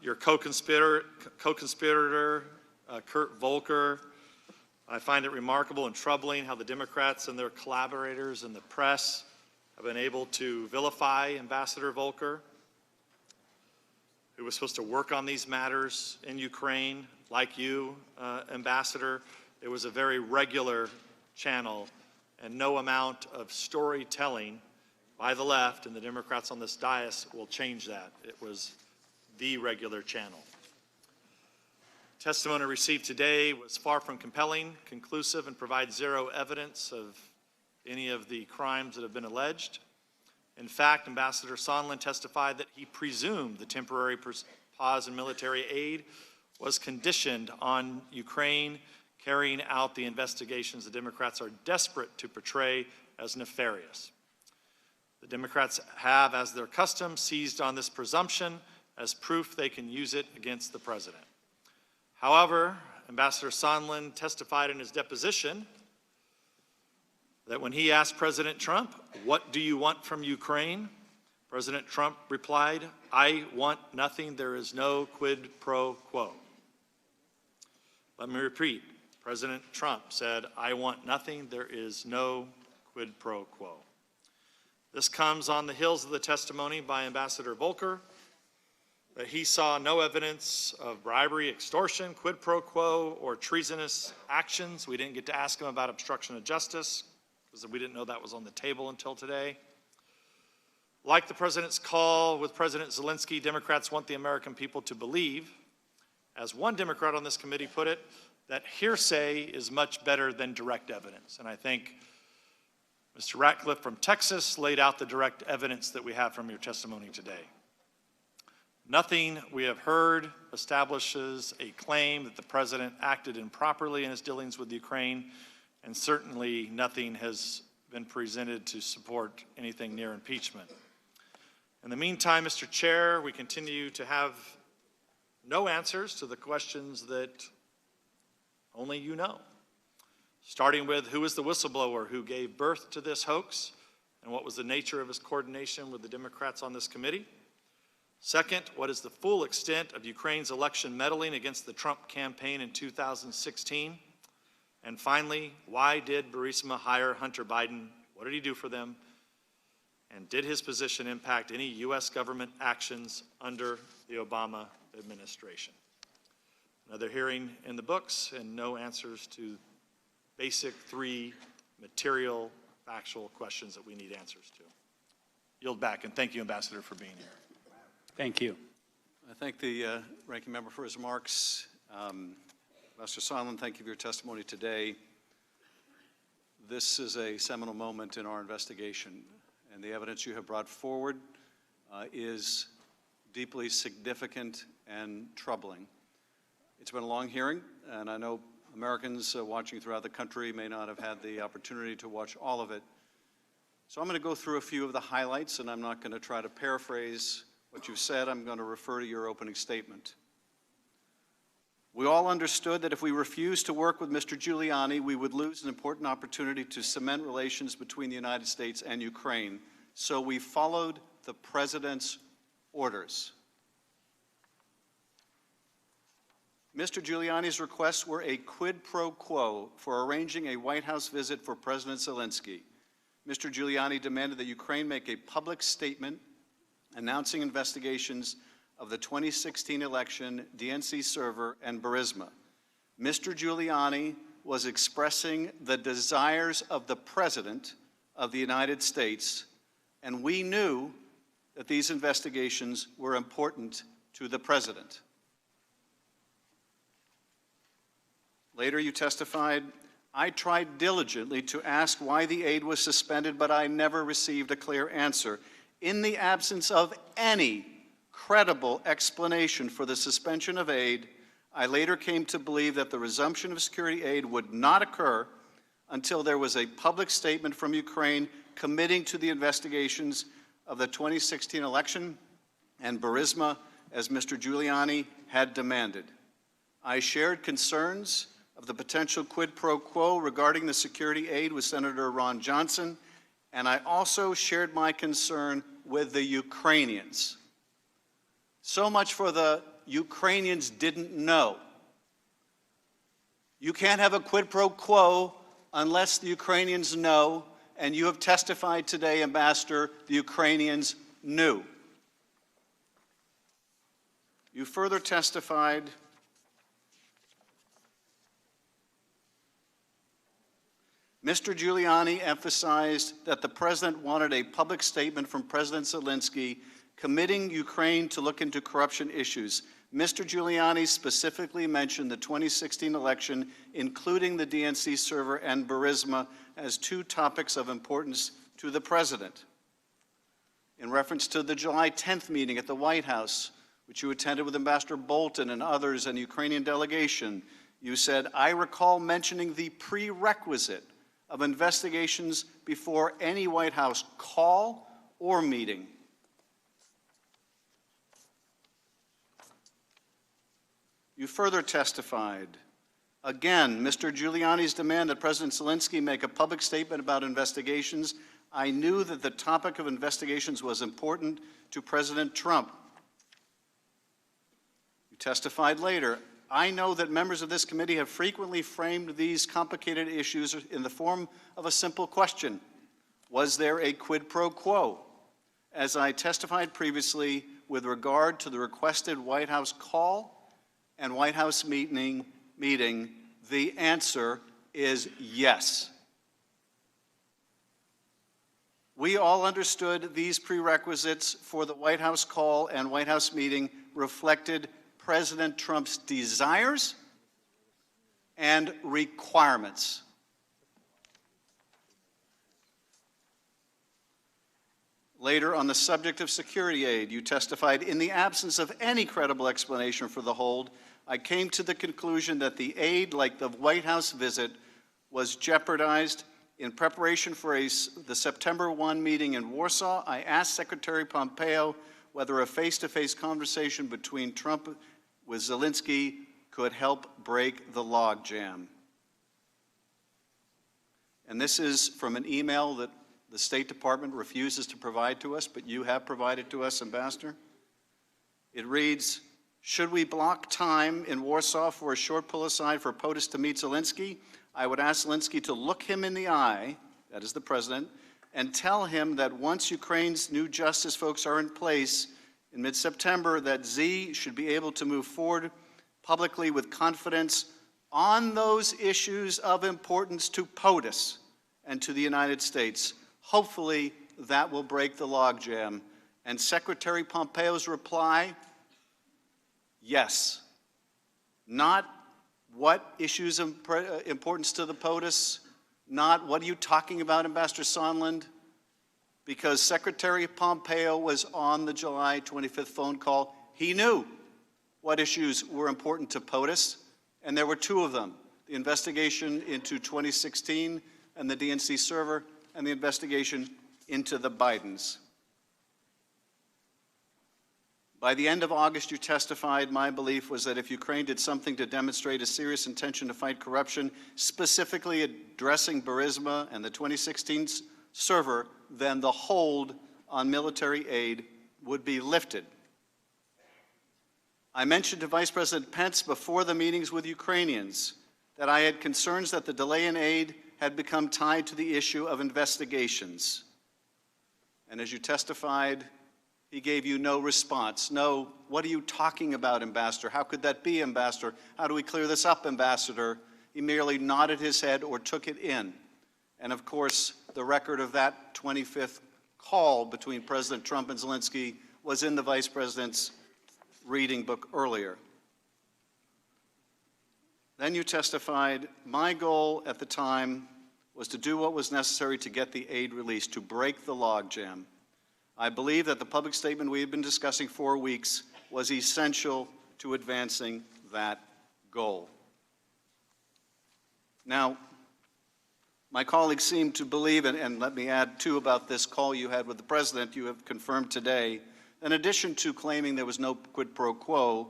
Your co-conspirator, Kurt Volker. I find it remarkable and troubling how the Democrats and their collaborators in the press have been able to vilify Ambassador Volker, who was supposed to work on these matters in Ukraine, like you, Ambassador. It was a very regular channel, and no amount of storytelling by the left and the Democrats on this dais will change that. It was the regular channel. Testimony received today was far from compelling, conclusive, and provides zero evidence of any of the crimes that have been alleged. In fact, Ambassador Sondland testified that he presumed the temporary pause in military aid was conditioned on Ukraine carrying out the investigations the Democrats are desperate to portray as nefarious. The Democrats have, as their custom, seized on this presumption as proof they can use it against the president. However, Ambassador Sondland testified in his deposition that when he asked President Trump, "What do you want from Ukraine?" President Trump replied, "I want nothing. There is no quid pro quo." Let me repeat. President Trump said, "I want nothing. There is no quid pro quo." This comes on the heels of the testimony by Ambassador Volker that he saw no evidence of bribery, extortion, quid pro quo, or treasonous actions. We didn't get to ask him about obstruction of justice because we didn't know that was on the table until today. Like the president's call with President Zelensky, Democrats want the American people to believe, as one Democrat on this committee put it, that hearsay is much better than direct evidence. And I think Mr. Ratcliffe from Texas laid out the direct evidence that we have from your testimony today. Nothing we have heard establishes a claim that the president acted improperly in his dealings with Ukraine, and certainly nothing has been presented to support anything near impeachment. In the meantime, Mr. Chair, we continue to have no answers to the questions that only you know. Starting with, who is the whistleblower who gave birth to this hoax, and what was the nature of his coordination with the Democrats on this committee? Second, what is the full extent of Ukraine's election meddling against the Trump campaign in 2016? And finally, why did Burisma hire Hunter Biden? What did he do for them? And did his position impact any U.S. government actions under the Obama administration? Another hearing in the books and no answers to basic three material, factual questions that we need answers to. Yield back, and thank you, Ambassador, for being here. Thank you. I thank the ranking member for his remarks. Ambassador Sondland, thank you for your testimony today. This is a seminal moment in our investigation, and the evidence you have brought forward is deeply significant and troubling. It's been a long hearing, and I know Americans watching throughout the country may not have had the opportunity to watch all of it. So I'm going to go through a few of the highlights, and I'm not going to try to paraphrase what you've said. I'm going to refer to your opening statement. We all understood that if we refused to work with Mr. Giuliani, we would lose an important opportunity to cement relations between the United States and Ukraine. So we followed the president's orders. Mr. Giuliani's requests were a quid pro quo for arranging a White House visit for President Zelensky. Mr. Giuliani demanded that Ukraine make a public statement announcing investigations of the 2016 election, DNC server, and Burisma. Mr. Giuliani was expressing the desires of the President of the United States, and we knew that these investigations were important to the President. Later, you testified, I tried diligently to ask why the aid was suspended, but I never received a clear answer. In the absence of any credible explanation for the suspension of aid, I later came to believe that the resumption of security aid would not occur until there was a public statement from Ukraine committing to the investigations of the 2016 election and Burisma, as Mr. Giuliani had demanded. I shared concerns of the potential quid pro quo regarding the security aid with Senator Ron Johnson, and I also shared my concern with the Ukrainians. So much for the Ukrainians didn't know. You can't have a quid pro quo unless the Ukrainians know, and you have testified today, Ambassador, the Ukrainians knew. You further testified Mr. Giuliani emphasized that the president wanted a public statement from President Zelensky committing Ukraine to look into corruption issues. Mr. Giuliani specifically mentioned the 2016 election, including the DNC server and Burisma, as two topics of importance to the president. In reference to the July 10th meeting at the White House, which you attended with Ambassador Bolton and others and the Ukrainian delegation, you said, I recall mentioning the prerequisite of investigations before any White House call or meeting. You further testified, again, Mr. Giuliani's demand that President Zelensky make a public statement about investigations I knew that the topic of investigations was important to President Trump. You testified later, I know that members of this committee have frequently framed these complicated issues in the form of a simple question. Was there a quid pro quo? As I testified previously, with regard to the requested White House call and White House meeting, the answer is yes. We all understood these prerequisites for the White House call and White House meeting reflected President Trump's desires and requirements. Later, on the subject of security aid, you testified, in the absence of any credible explanation for the hold, I came to the conclusion that the aid, like the White House visit, was jeopardized. In preparation for the September 1 meeting in Warsaw, I asked Secretary Pompeo whether a face-to-face conversation between Trump with Zelensky could help break the logjam. And this is from an email that the State Department refuses to provide to us, but you have provided to us, Ambassador. It reads, should we block time in Warsaw for a short pull-aside for POTUS to meet Zelensky? I would ask Zelensky to look him in the eye, that is the president, and tell him that once Ukraine's new justice folks are in place in mid-September, that Z should be able to move forward publicly with confidence on those issues of importance to POTUS and to the United States. Hopefully, that will break the logjam. And Secretary Pompeo's reply, yes. Not what issues of importance to the POTUS, not what are you talking about, Ambassador Sondland, because Secretary Pompeo was on the July 25th phone call. He knew what issues were important to POTUS, and there were two of them, the investigation into 2016 and the DNC server, and the investigation into the Bidens. By the end of August, you testified, my belief was that if Ukraine did something to demonstrate a serious intention to fight corruption, specifically addressing Burisma and the 2016 server, then the hold on military aid would be lifted. I mentioned to Vice President Pence before the meetings with Ukrainians that I had concerns that the delay in aid had become tied to the issue of investigations. And as you testified, he gave you no response. No, what are you talking about, Ambassador? How could that be, Ambassador? How do we clear this up, Ambassador? He merely nodded his head or took it in. And of course, the record of that 25th call between President Trump and Zelensky was in the Vice President's reading book earlier. Then you testified, my goal at the time was to do what was necessary to get the aid released, to break the logjam. I believe that the public statement we have been discussing for weeks was essential to advancing that goal. Now, my colleagues seem to believe, and let me add too about this call you had with the President, you have confirmed today, in addition to claiming there was no quid pro quo,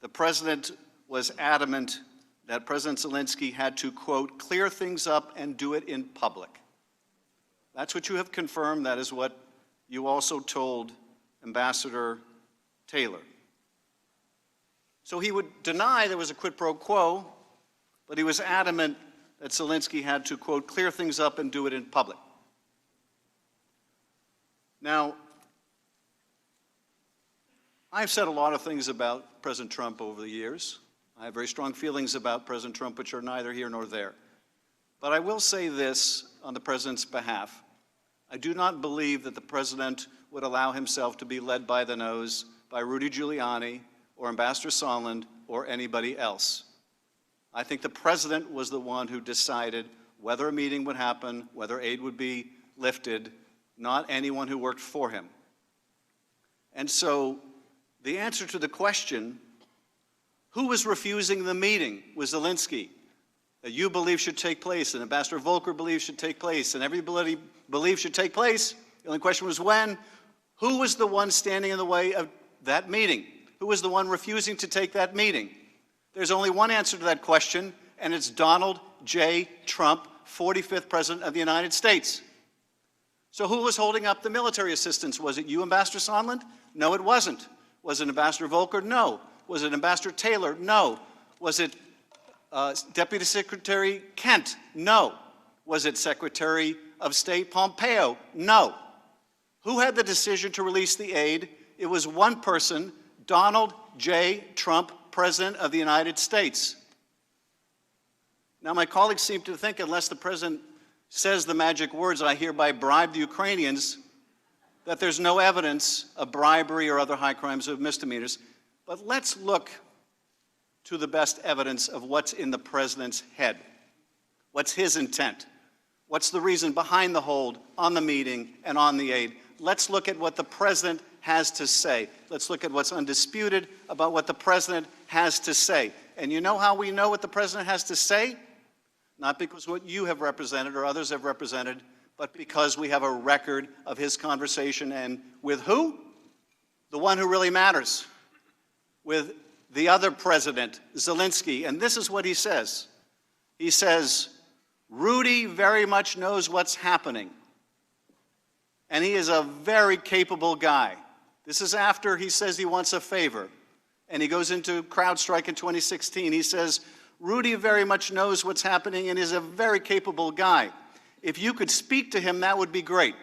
the President was adamant that President Zelensky had to, quote, clear things up and do it in public. That's what you have confirmed. That is what you also told Ambassador Taylor. So he would deny there was a quid pro quo, but he was adamant that Zelensky had to, quote, clear things up and do it in public. Now, I've said a lot of things about President Trump over the years. I have very strong feelings about President Trump, which are neither here nor there. But I will say this on the President's behalf. I do not believe that the President would allow himself to be led by the nose by Rudy Giuliani or Ambassador Sondland or anybody else. I think the President was the one who decided whether a meeting would happen, whether aid would be lifted, not anyone who worked for him. And so the answer to the question, who was refusing the meeting with Zelensky that you believe should take place and Ambassador Volker believes should take place and everybody believes should take place? The only question was when. Who was the one standing in the way of that meeting? Who was the one refusing to take that meeting? There's only one answer to that question, and it's Donald J. Trump, 45th President of the United States. So who was holding up the military assistance? Was it you, Ambassador Sondland? No, it wasn't. Was it Ambassador Volker? No. Was it Ambassador Taylor? No. Was it Deputy Secretary Kent? No. Was it Secretary of State Pompeo? No. Who had the decision to release the aid? It was one person, Donald J. Trump, President of the United States. Now, my colleagues seem to think unless the President says the magic words, I hereby bribe the Ukrainians, that there's no evidence of bribery or other high crimes or misdemeanors. But let's look to the best evidence of what's in the President's head. What's his intent? What's the reason behind the hold, on the meeting, and on the aid? Let's look at what the President has to say. Let's look at what's undisputed about what the President has to say. And you know how we know what the President has to say? Not because what you have represented or others have represented, but because we have a record of his conversation. And with who? The one who really matters. With the other president, Zelensky. And this is what he says. He says, Rudy very much knows what's happening. And he is a very capable guy. This is after he says he wants a favor. And he goes into CrowdStrike in 2016. He says, Rudy very much knows what's happening and is a very capable guy. If you could speak to him, that would be great.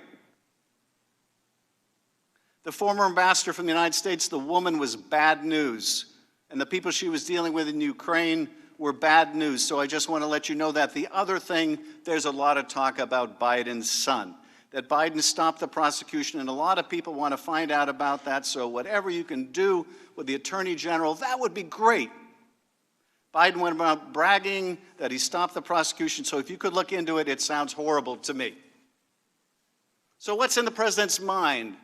The former ambassador from the United States, the woman was bad news. And the people she was dealing with in Ukraine were bad news. So I just want to let you know that. The other thing, there's a lot of talk about Biden's son. That Biden stopped the prosecution, and a lot of people want to find out about that. So whatever you can do with the Attorney General, that would be great. Biden went about bragging that he stopped the prosecution, so if you could look into it, it sounds horrible to me. So what's in the President's mind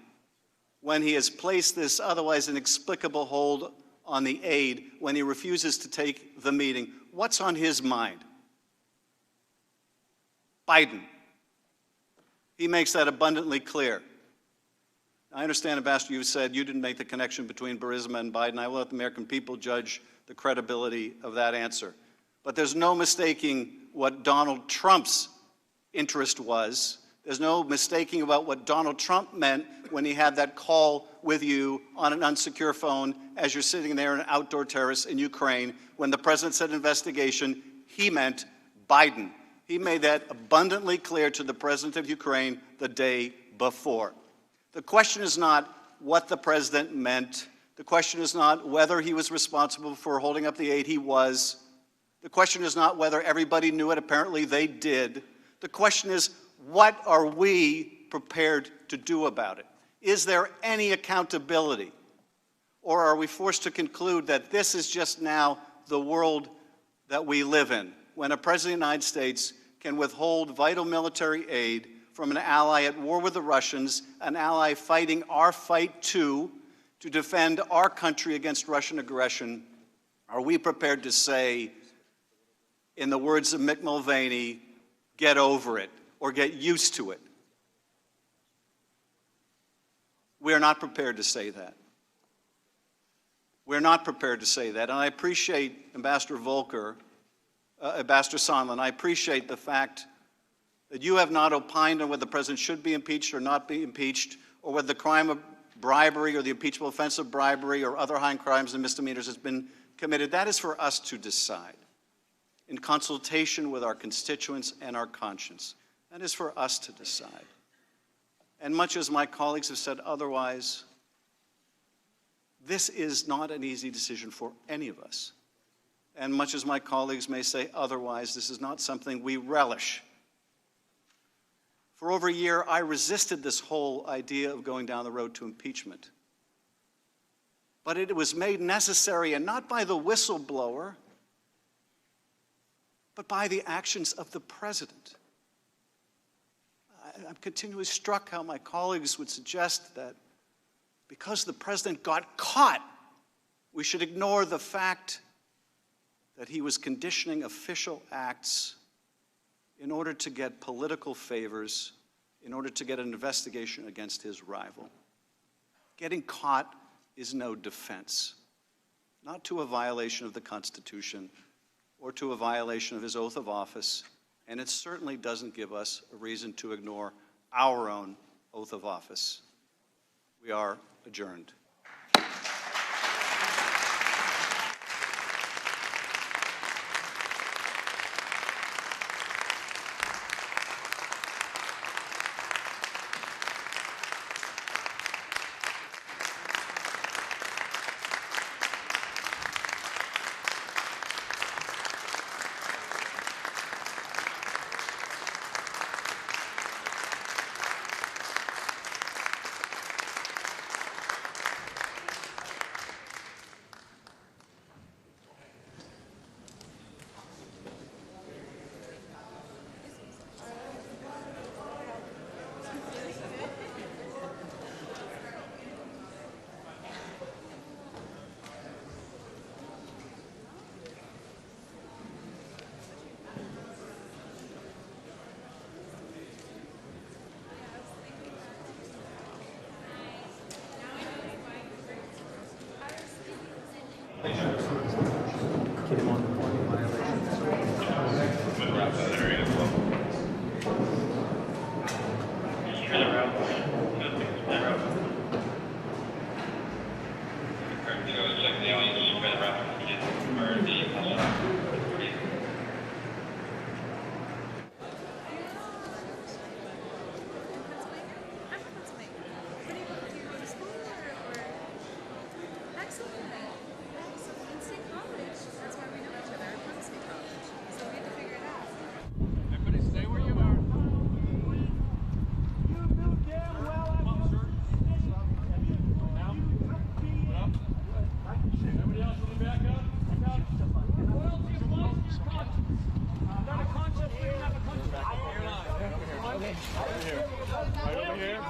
when he has placed this otherwise inexplicable hold on the aid, when he refuses to take the meeting? What's on his mind? Biden. He makes that abundantly clear. I understand, Ambassador, you said you didn't make the connection between Burisma and Biden. I will let the American people judge the credibility of that answer. But there's no mistaking what Donald Trump's interest was. There's no mistaking about what Donald Trump meant when he had that call with you on an unsecure phone as you're sitting there in an outdoor terrace in Ukraine. When the President said investigation, he meant Biden. He made that abundantly clear to the President of Ukraine the day before. The question is not what the President meant. The question is not whether he was responsible for holding up the aid. He was. The question is not whether everybody knew it. Apparently they did. The question is, what are we prepared to do about it? Is there any accountability? Or are we forced to conclude that this is just now the world that we live in, when a President of the United States can withhold vital military aid from an ally at war with the Russians, an ally fighting our fight too, to defend our country against Russian aggression? Are we prepared to say, in the words of Mick Mulvaney, get over it or get used to it? We are not prepared to say that. We're not prepared to say that. And I appreciate Ambassador Volker, Ambassador Sondland, I appreciate the fact that you have not opined on whether the President should be impeached or not be impeached, or whether the crime of bribery or the impeachable offense of bribery or other high crimes and misdemeanors has been committed. That is for us to decide in consultation with our constituents and our conscience. That is for us to decide. And much as my colleagues have said otherwise, this is not an easy decision for any of us. And much as my colleagues may say otherwise, this is not something we relish. For over a year, I resisted this whole idea of going down the road to impeachment. But it was made necessary, and not by the whistleblower, but by the actions of the President. I'm continually struck how my colleagues would suggest that because the President got caught, we should ignore the fact that he was conditioning official acts in order to get political favors, in order to get an investigation against his rival. Getting caught is no defense, not to a violation of the Constitution or to a violation of his oath of office, and it certainly doesn't give us a reason to ignore our own oath of office. We are adjourned.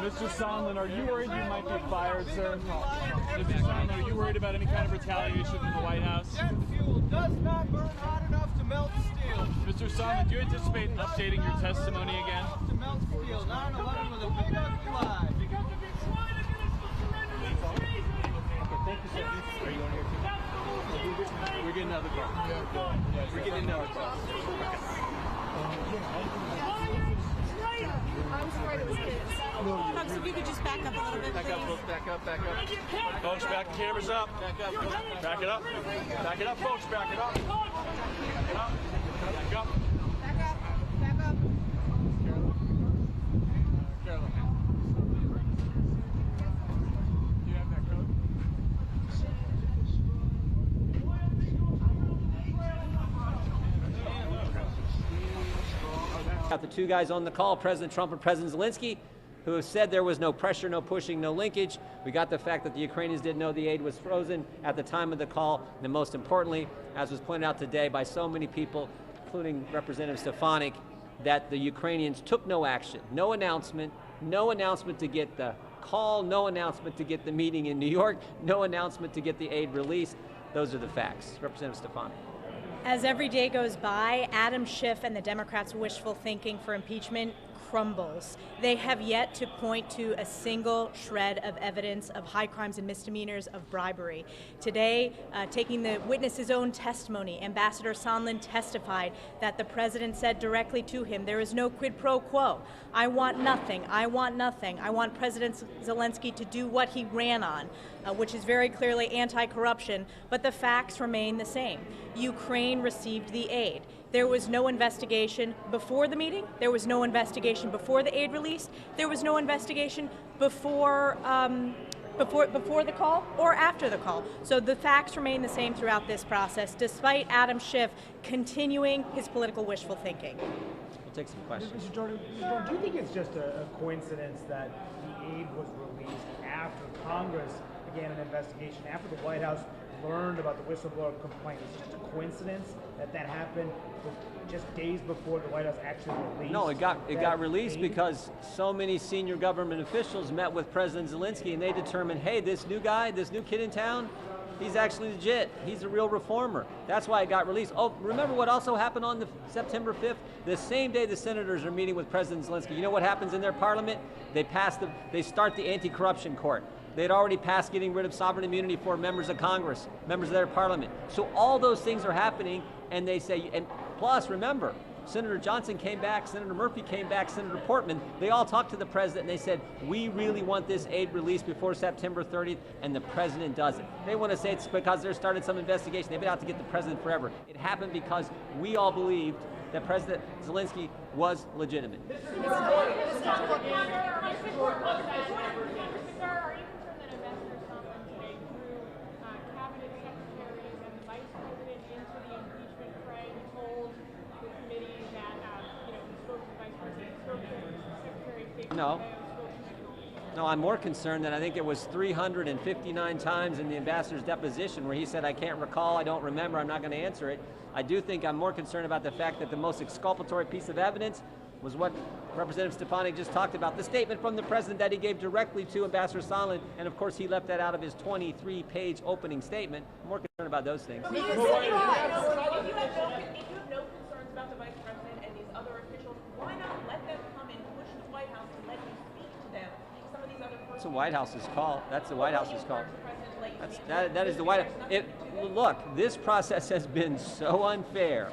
Mr. Sondland, are you worried you might be fired, sir? Mr. Sondland, are you worried about any kind of retaliation from the White House? Jet fuel does not burn hot enough to melt steel. Mr. Sondland, do you anticipate updating your testimony again? To melt steel, 9/11 with a big ugly lie. Thank you, sir. Are you on here too? We're getting another call. We're getting another call. I'm sorry, it was kids. Folks, if you could just back up a little bit, Back up, folks, back up, back up. Folks, back the cameras up. Back up, back it up. Back it up, folks, back it up. Back it up. Back up. Back up. Back up. Carolyn. Do you have that code? Got the two guys on the call, President Trump and President Zelensky, who have said there was no pressure, no pushing, no linkage. We got the fact that the Ukrainians didn't know the aid was frozen at the time of the call. And most importantly, as was pointed out today by so many people, including Representative Stefanik, that the Ukrainians took no action, no announcement to get the call, no announcement to get the meeting in New York, no announcement to get the aid released. Those are the facts. Representative Stefanik. As every day goes by, Adam Schiff and the Democrats' wishful thinking for impeachment crumbles. They have yet to point to a single shred of evidence of high crimes and misdemeanors of bribery. Today, taking the witness's own testimony, Ambassador Sondland testified that the president said directly to him, there is no quid pro quo. I want nothing. I want nothing. I want President Zelensky to do what he ran on, which is very clearly anti-corruption, but the facts remain the same. Ukraine received the aid. There was no investigation before the meeting. There was no investigation before the aid release. There was no investigation before the call or after the call. So the facts remain the same throughout this process, despite Adam Schiff continuing his political wishful thinking. We'll take some questions. Mr. Jordan, do you think it's just a coincidence that the aid was released after Congress began an investigation, after the White House learned about the whistleblower complaint? It's just a coincidence that that happened just days before the White House actually released? No, it got released because so many senior government officials met with President Zelensky and they determined, hey, this new guy, this new kid in town, he's actually legit. He's a real reformer. That's why it got released. Oh, remember what also happened on the September 5th? The same day the senators are meeting with President Zelensky. You know what happens in their parliament? They start the anti-corruption court. They'd already passed getting rid of sovereign immunity for members of Congress, members of their parliament. So all those things are happening, and they say, and plus, remember, Senator Johnson came back, Senator Murphy came back, Senator Portman. They all talked to the president and they said, we really want this aid released before September 30th, and the president doesn't. They want to say it's because there started some investigation. They've been out to get the president forever. It happened because we all believed that President Zelensky was legitimate. No. No, I'm more concerned that I think it was 359 times in the ambassador's deposition where he said, I can't recall, I don't remember, I'm not going to answer it. I do think I'm more concerned about the fact that the most exculpatory piece of evidence was what Representative Stefanik just talked about, the statement from the president that he gave directly to Ambassador Sondland, and of course he left that out of his 23-page opening statement. I'm more concerned about those things. If you have no concerns about the vice president and these other officials, why not let them come and push the White House and let you speak to them? Some of these other That's the White House's call. That's the White House's call. That is the White House. Look, this process has been so unfair.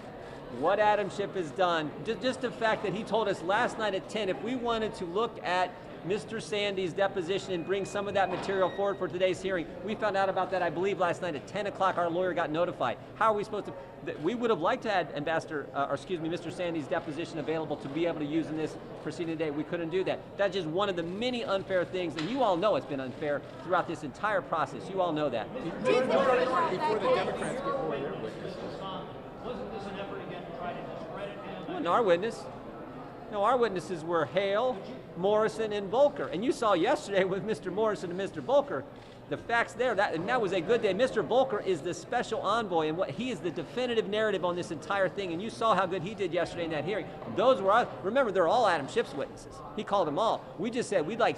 What Adam Schiff has done, just the fact that he told us last night at 10, if we wanted to look at Mr. Sandy's deposition and bring some of that material forward for today's hearing. We found out about that, I believe, last night at 10 o'clock. Our lawyer got notified. How are we supposed to? We would have liked to have Mr. Sandy's deposition available to be able to use in this proceeding today. We couldn't do that. That's just one of the many unfair things, and you all know it's been unfair throughout this entire process. You all know that. Before the Democrats get more their witnesses, wasn't this an effort again to try to discredit him? Well, no, our witness. No, our witnesses were Hale, Morrison, and Volker. And you saw yesterday with Mr. Morrison and Mr. Volker, the facts there, that was a good day. Mr. Volker is the special envoy, and he is the definitive narrative on this entire thing, and you saw how good he did yesterday in that hearing. Those were, remember, they're all Adam Schiff's witnesses. He called them all. We just said we'd like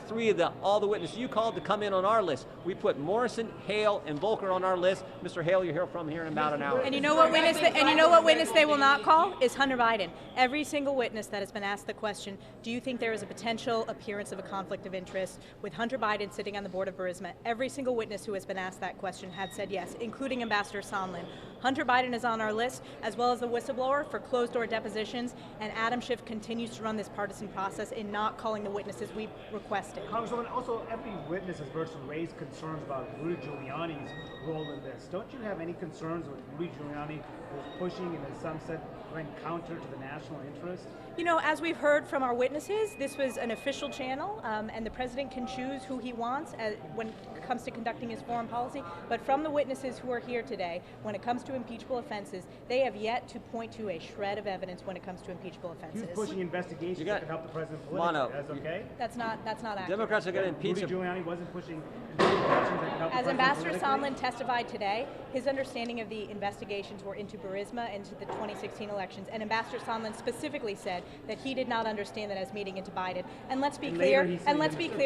all the witnesses you called to come in on our list. We put Morrison, Hale, and Volker on our list. Mr. Hale, you'll hear from here in about an hour. And you know what witness they will not call is Hunter Biden. Every single witness that has been asked the question, do you think there is a potential appearance of a conflict of interest with Hunter Biden sitting on the board of Burisma? Every single witness who has been asked that question had said yes, including Ambassador Sondland. Hunter Biden is on our list, as well as the whistleblower for closed-door depositions, and Adam Schiff continues to run this partisan process in not calling the witnesses we requested. Congresswoman, also every witness has raised concerns about Rudy Giuliani's role in this. Don't you have any concerns with Rudy Giuliani was pushing, in some sense, going counter to the national interest? You know, as we've heard from our witnesses, this was an official channel, and the president can choose who he wants when it comes to conducting his foreign policy. But from the witnesses who are here today, when it comes to impeachable offenses, they have yet to point to a shred of evidence when it comes to impeachable offenses. He's pushing investigations that can help the president politically. Mono. That's okay? That's not accurate. Democrats are going to impeach Rudy him. Giuliani wasn't pushing investigations that can help the As president Ambassador politically? Sondland testified today, his understanding of the investigations were into Burisma, into the 2016 elections, and Ambassador Sondland specifically said that he did not understand that as meeting into Biden. And let's be clear,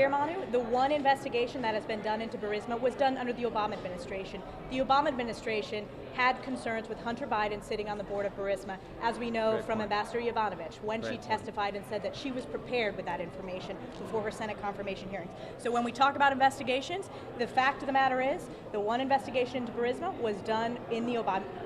Manu, the one investigation that has been done into Burisma was done under the Obama administration. The Obama administration had concerns with Hunter Biden sitting on the board of Burisma, as we know from Ambassador Yovanovitch, when she testified and said that she was prepared with that information before her Senate confirmation hearings. So when we talk about investigations, the fact of the matter is, the one investigation into Burisma was done in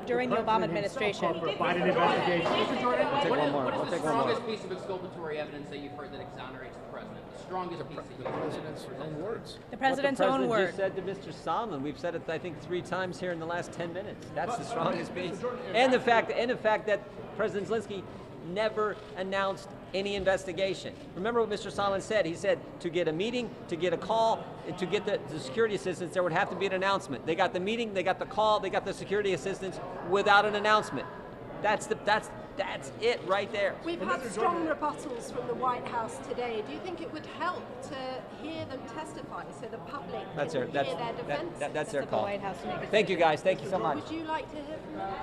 during the Obama administration. We'll take one more. What's the strongest piece of exculpatory evidence that you've heard that exonerates the president? The strongest piece that you've heard. President's own words. The president's own What the word. president just said to Mr. Sondland, we've said it, I think, 3 times here in the last 10 minutes. That's the strongest piece. And the fact that President Zelensky never announced any investigation. Remember what Mr. Sondland said. He said to get a meeting, to get a call, and to get the security assistance, there would have to be an announcement. They got the meeting, they got the call, they got the security assistance without an announcement. That's it right there. We've had strong rebuttals from the White House today. Do you think it would help to hear them testify so the public can hear their defense? That's their call. White House to make a Thank you, guys. Thank you so much. Would you like to hear from them?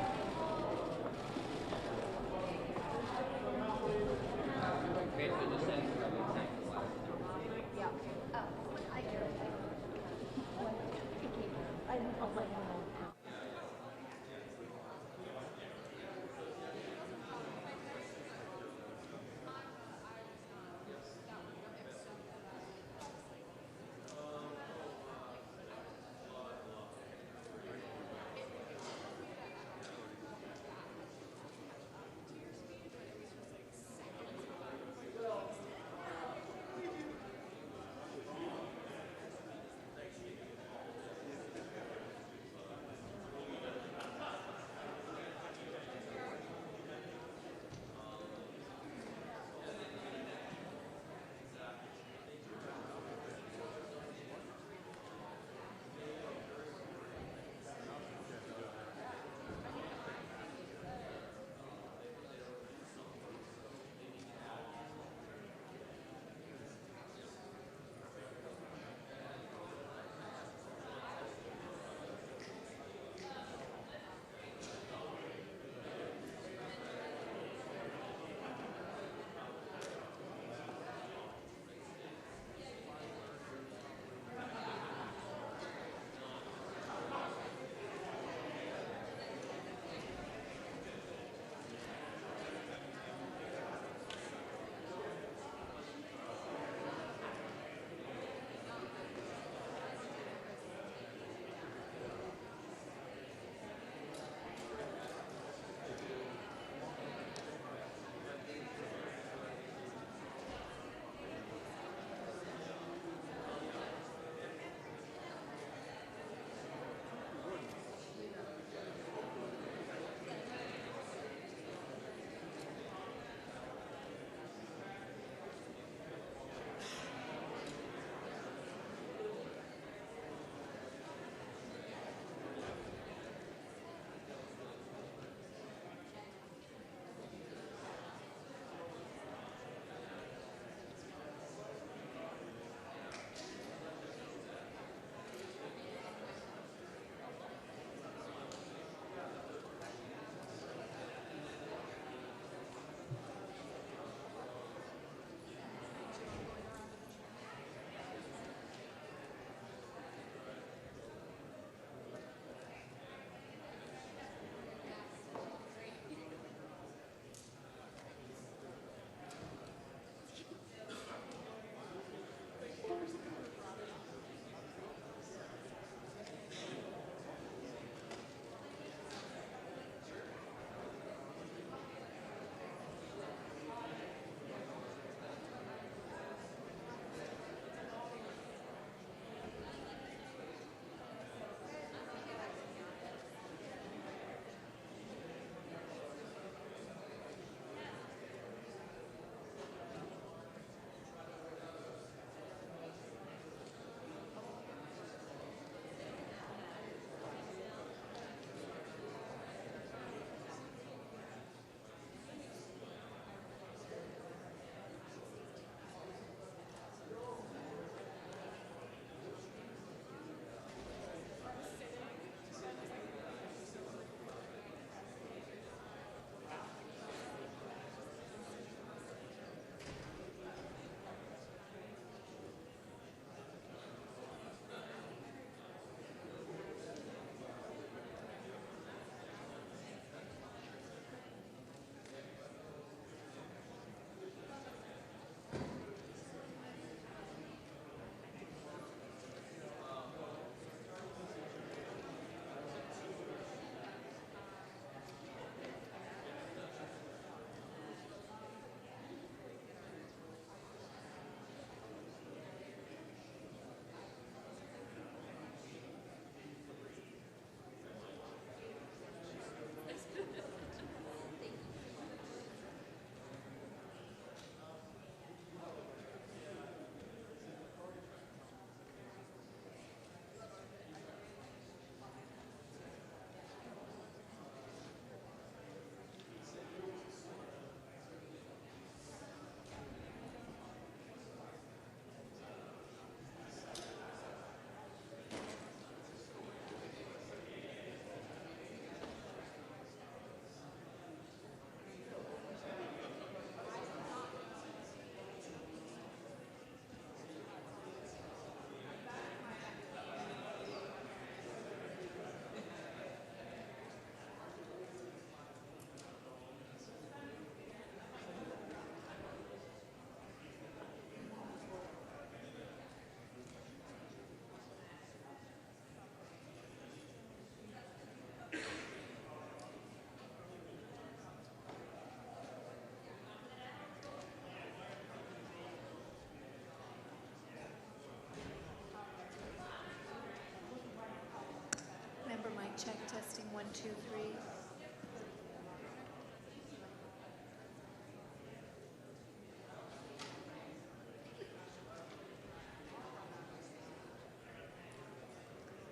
2, 3.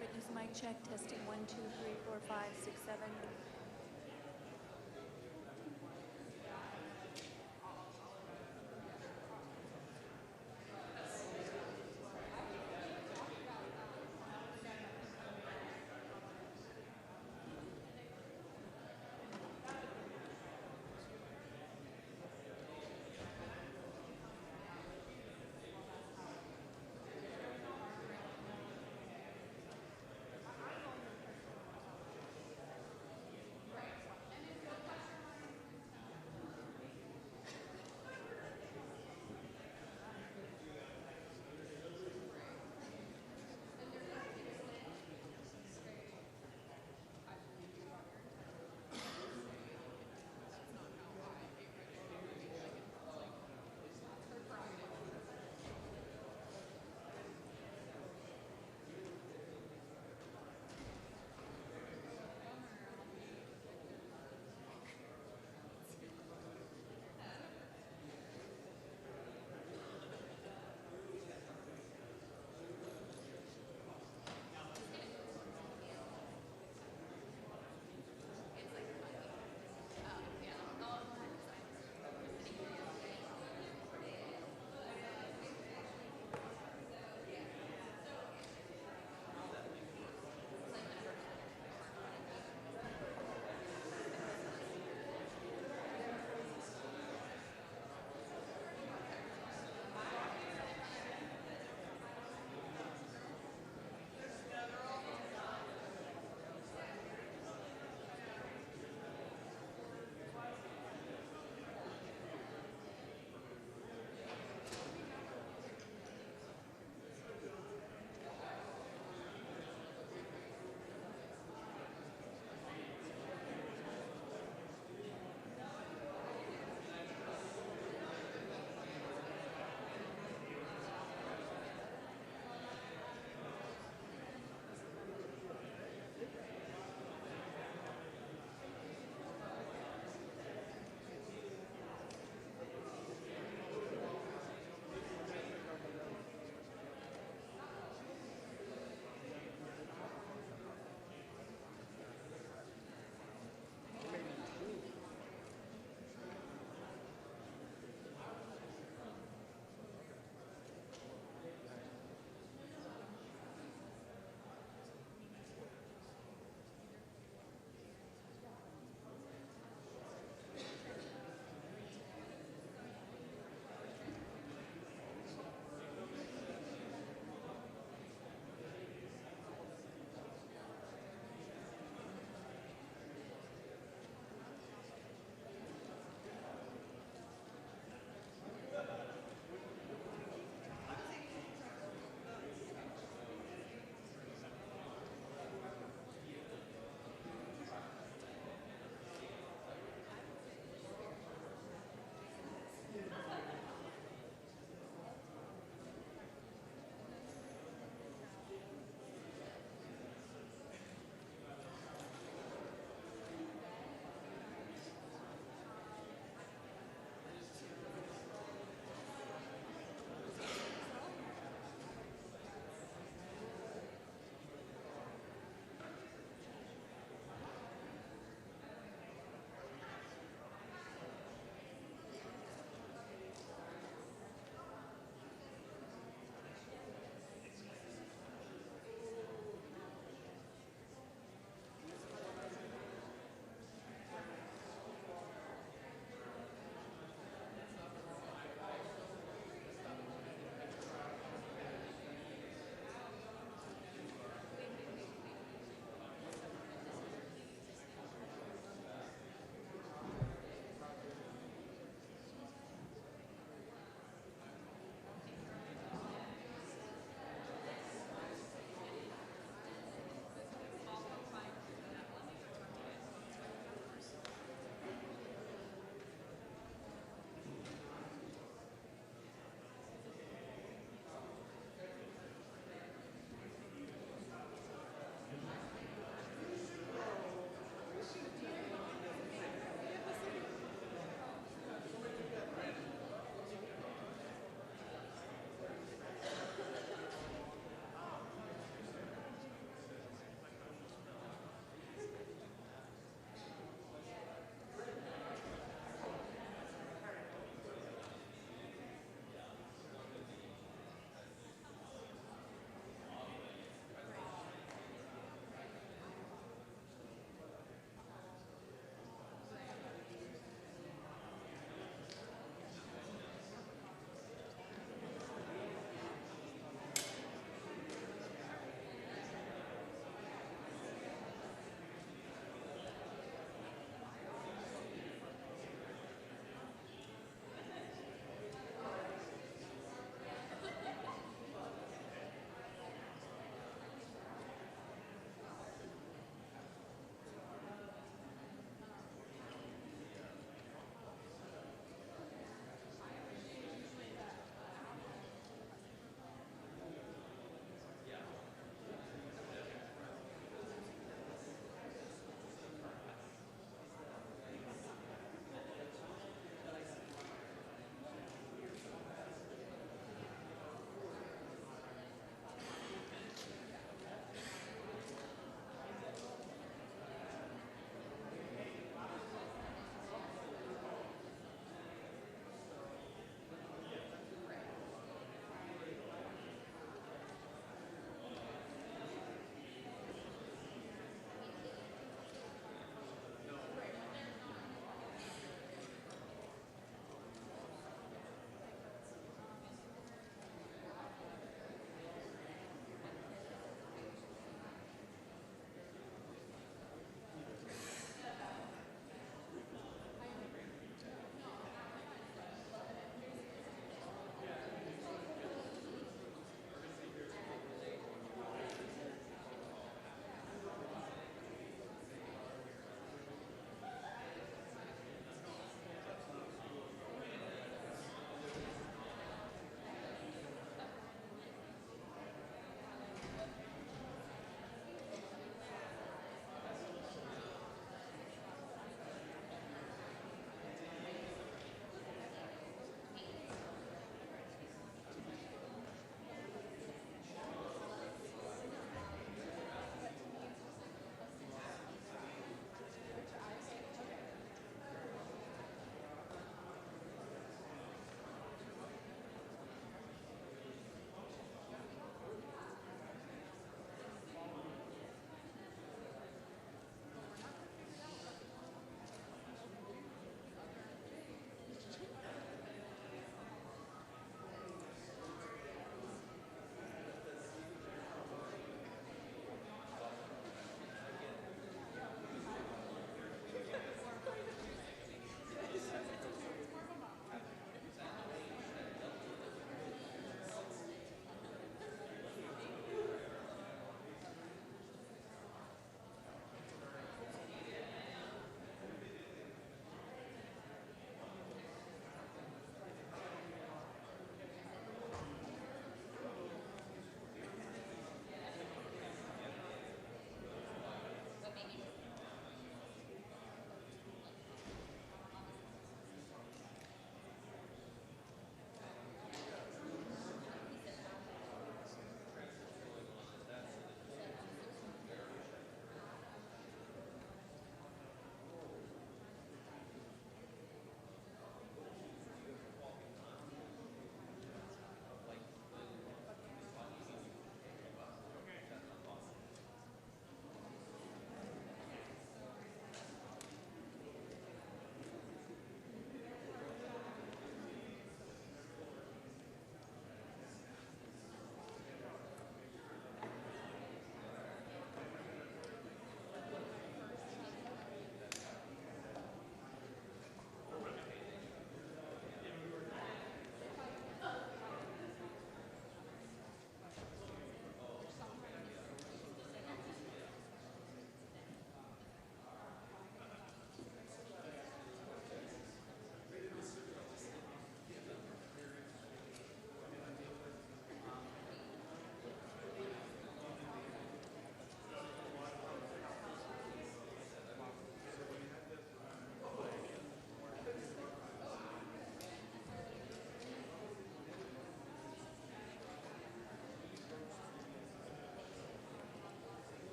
Witness mic check, testing 1, 2, 3, 4, 5, 6, 7.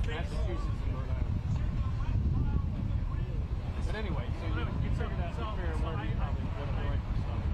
Massachusetts and Rhode Island. But anyway, so you figured out where you probably what the right stuff.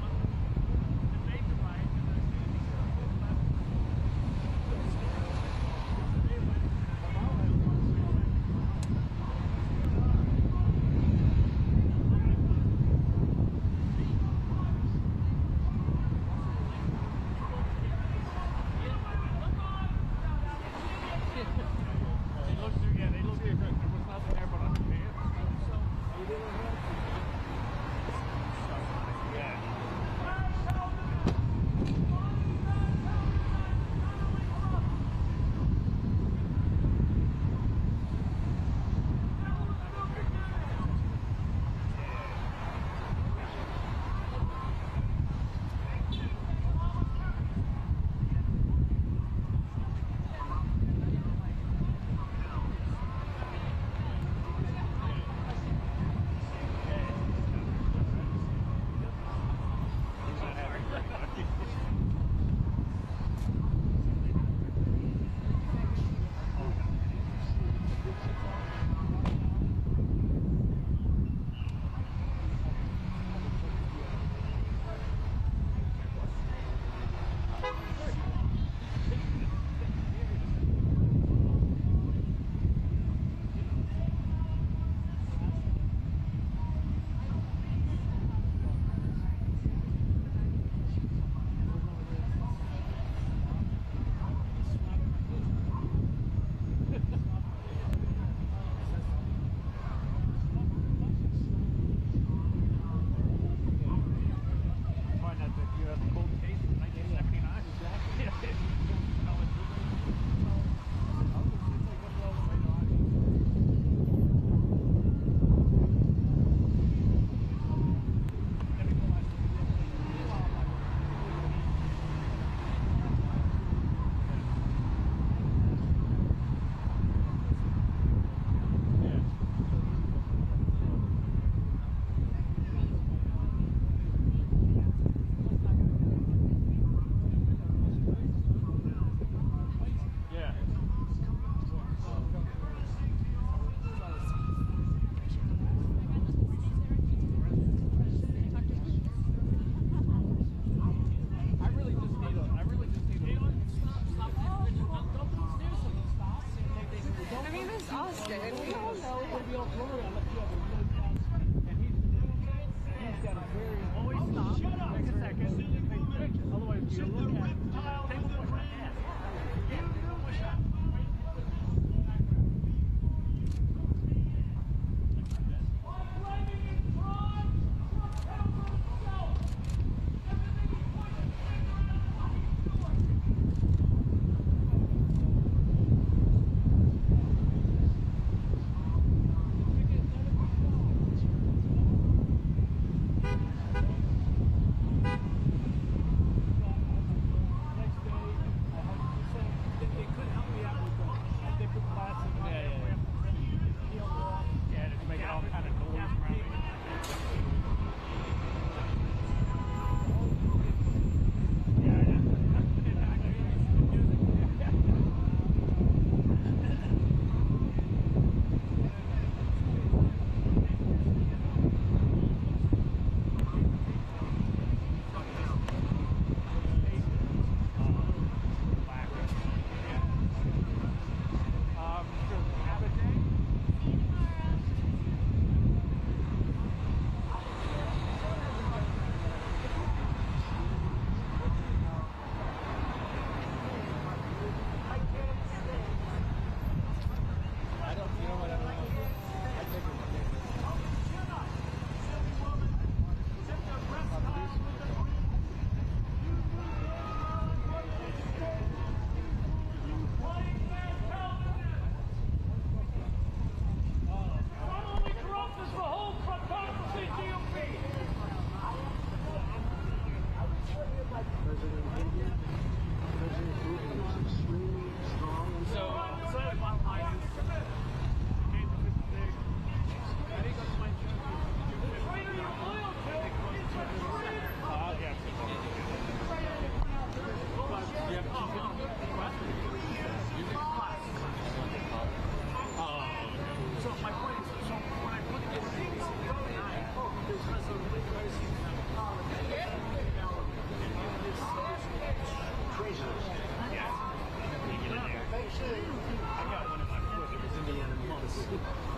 this.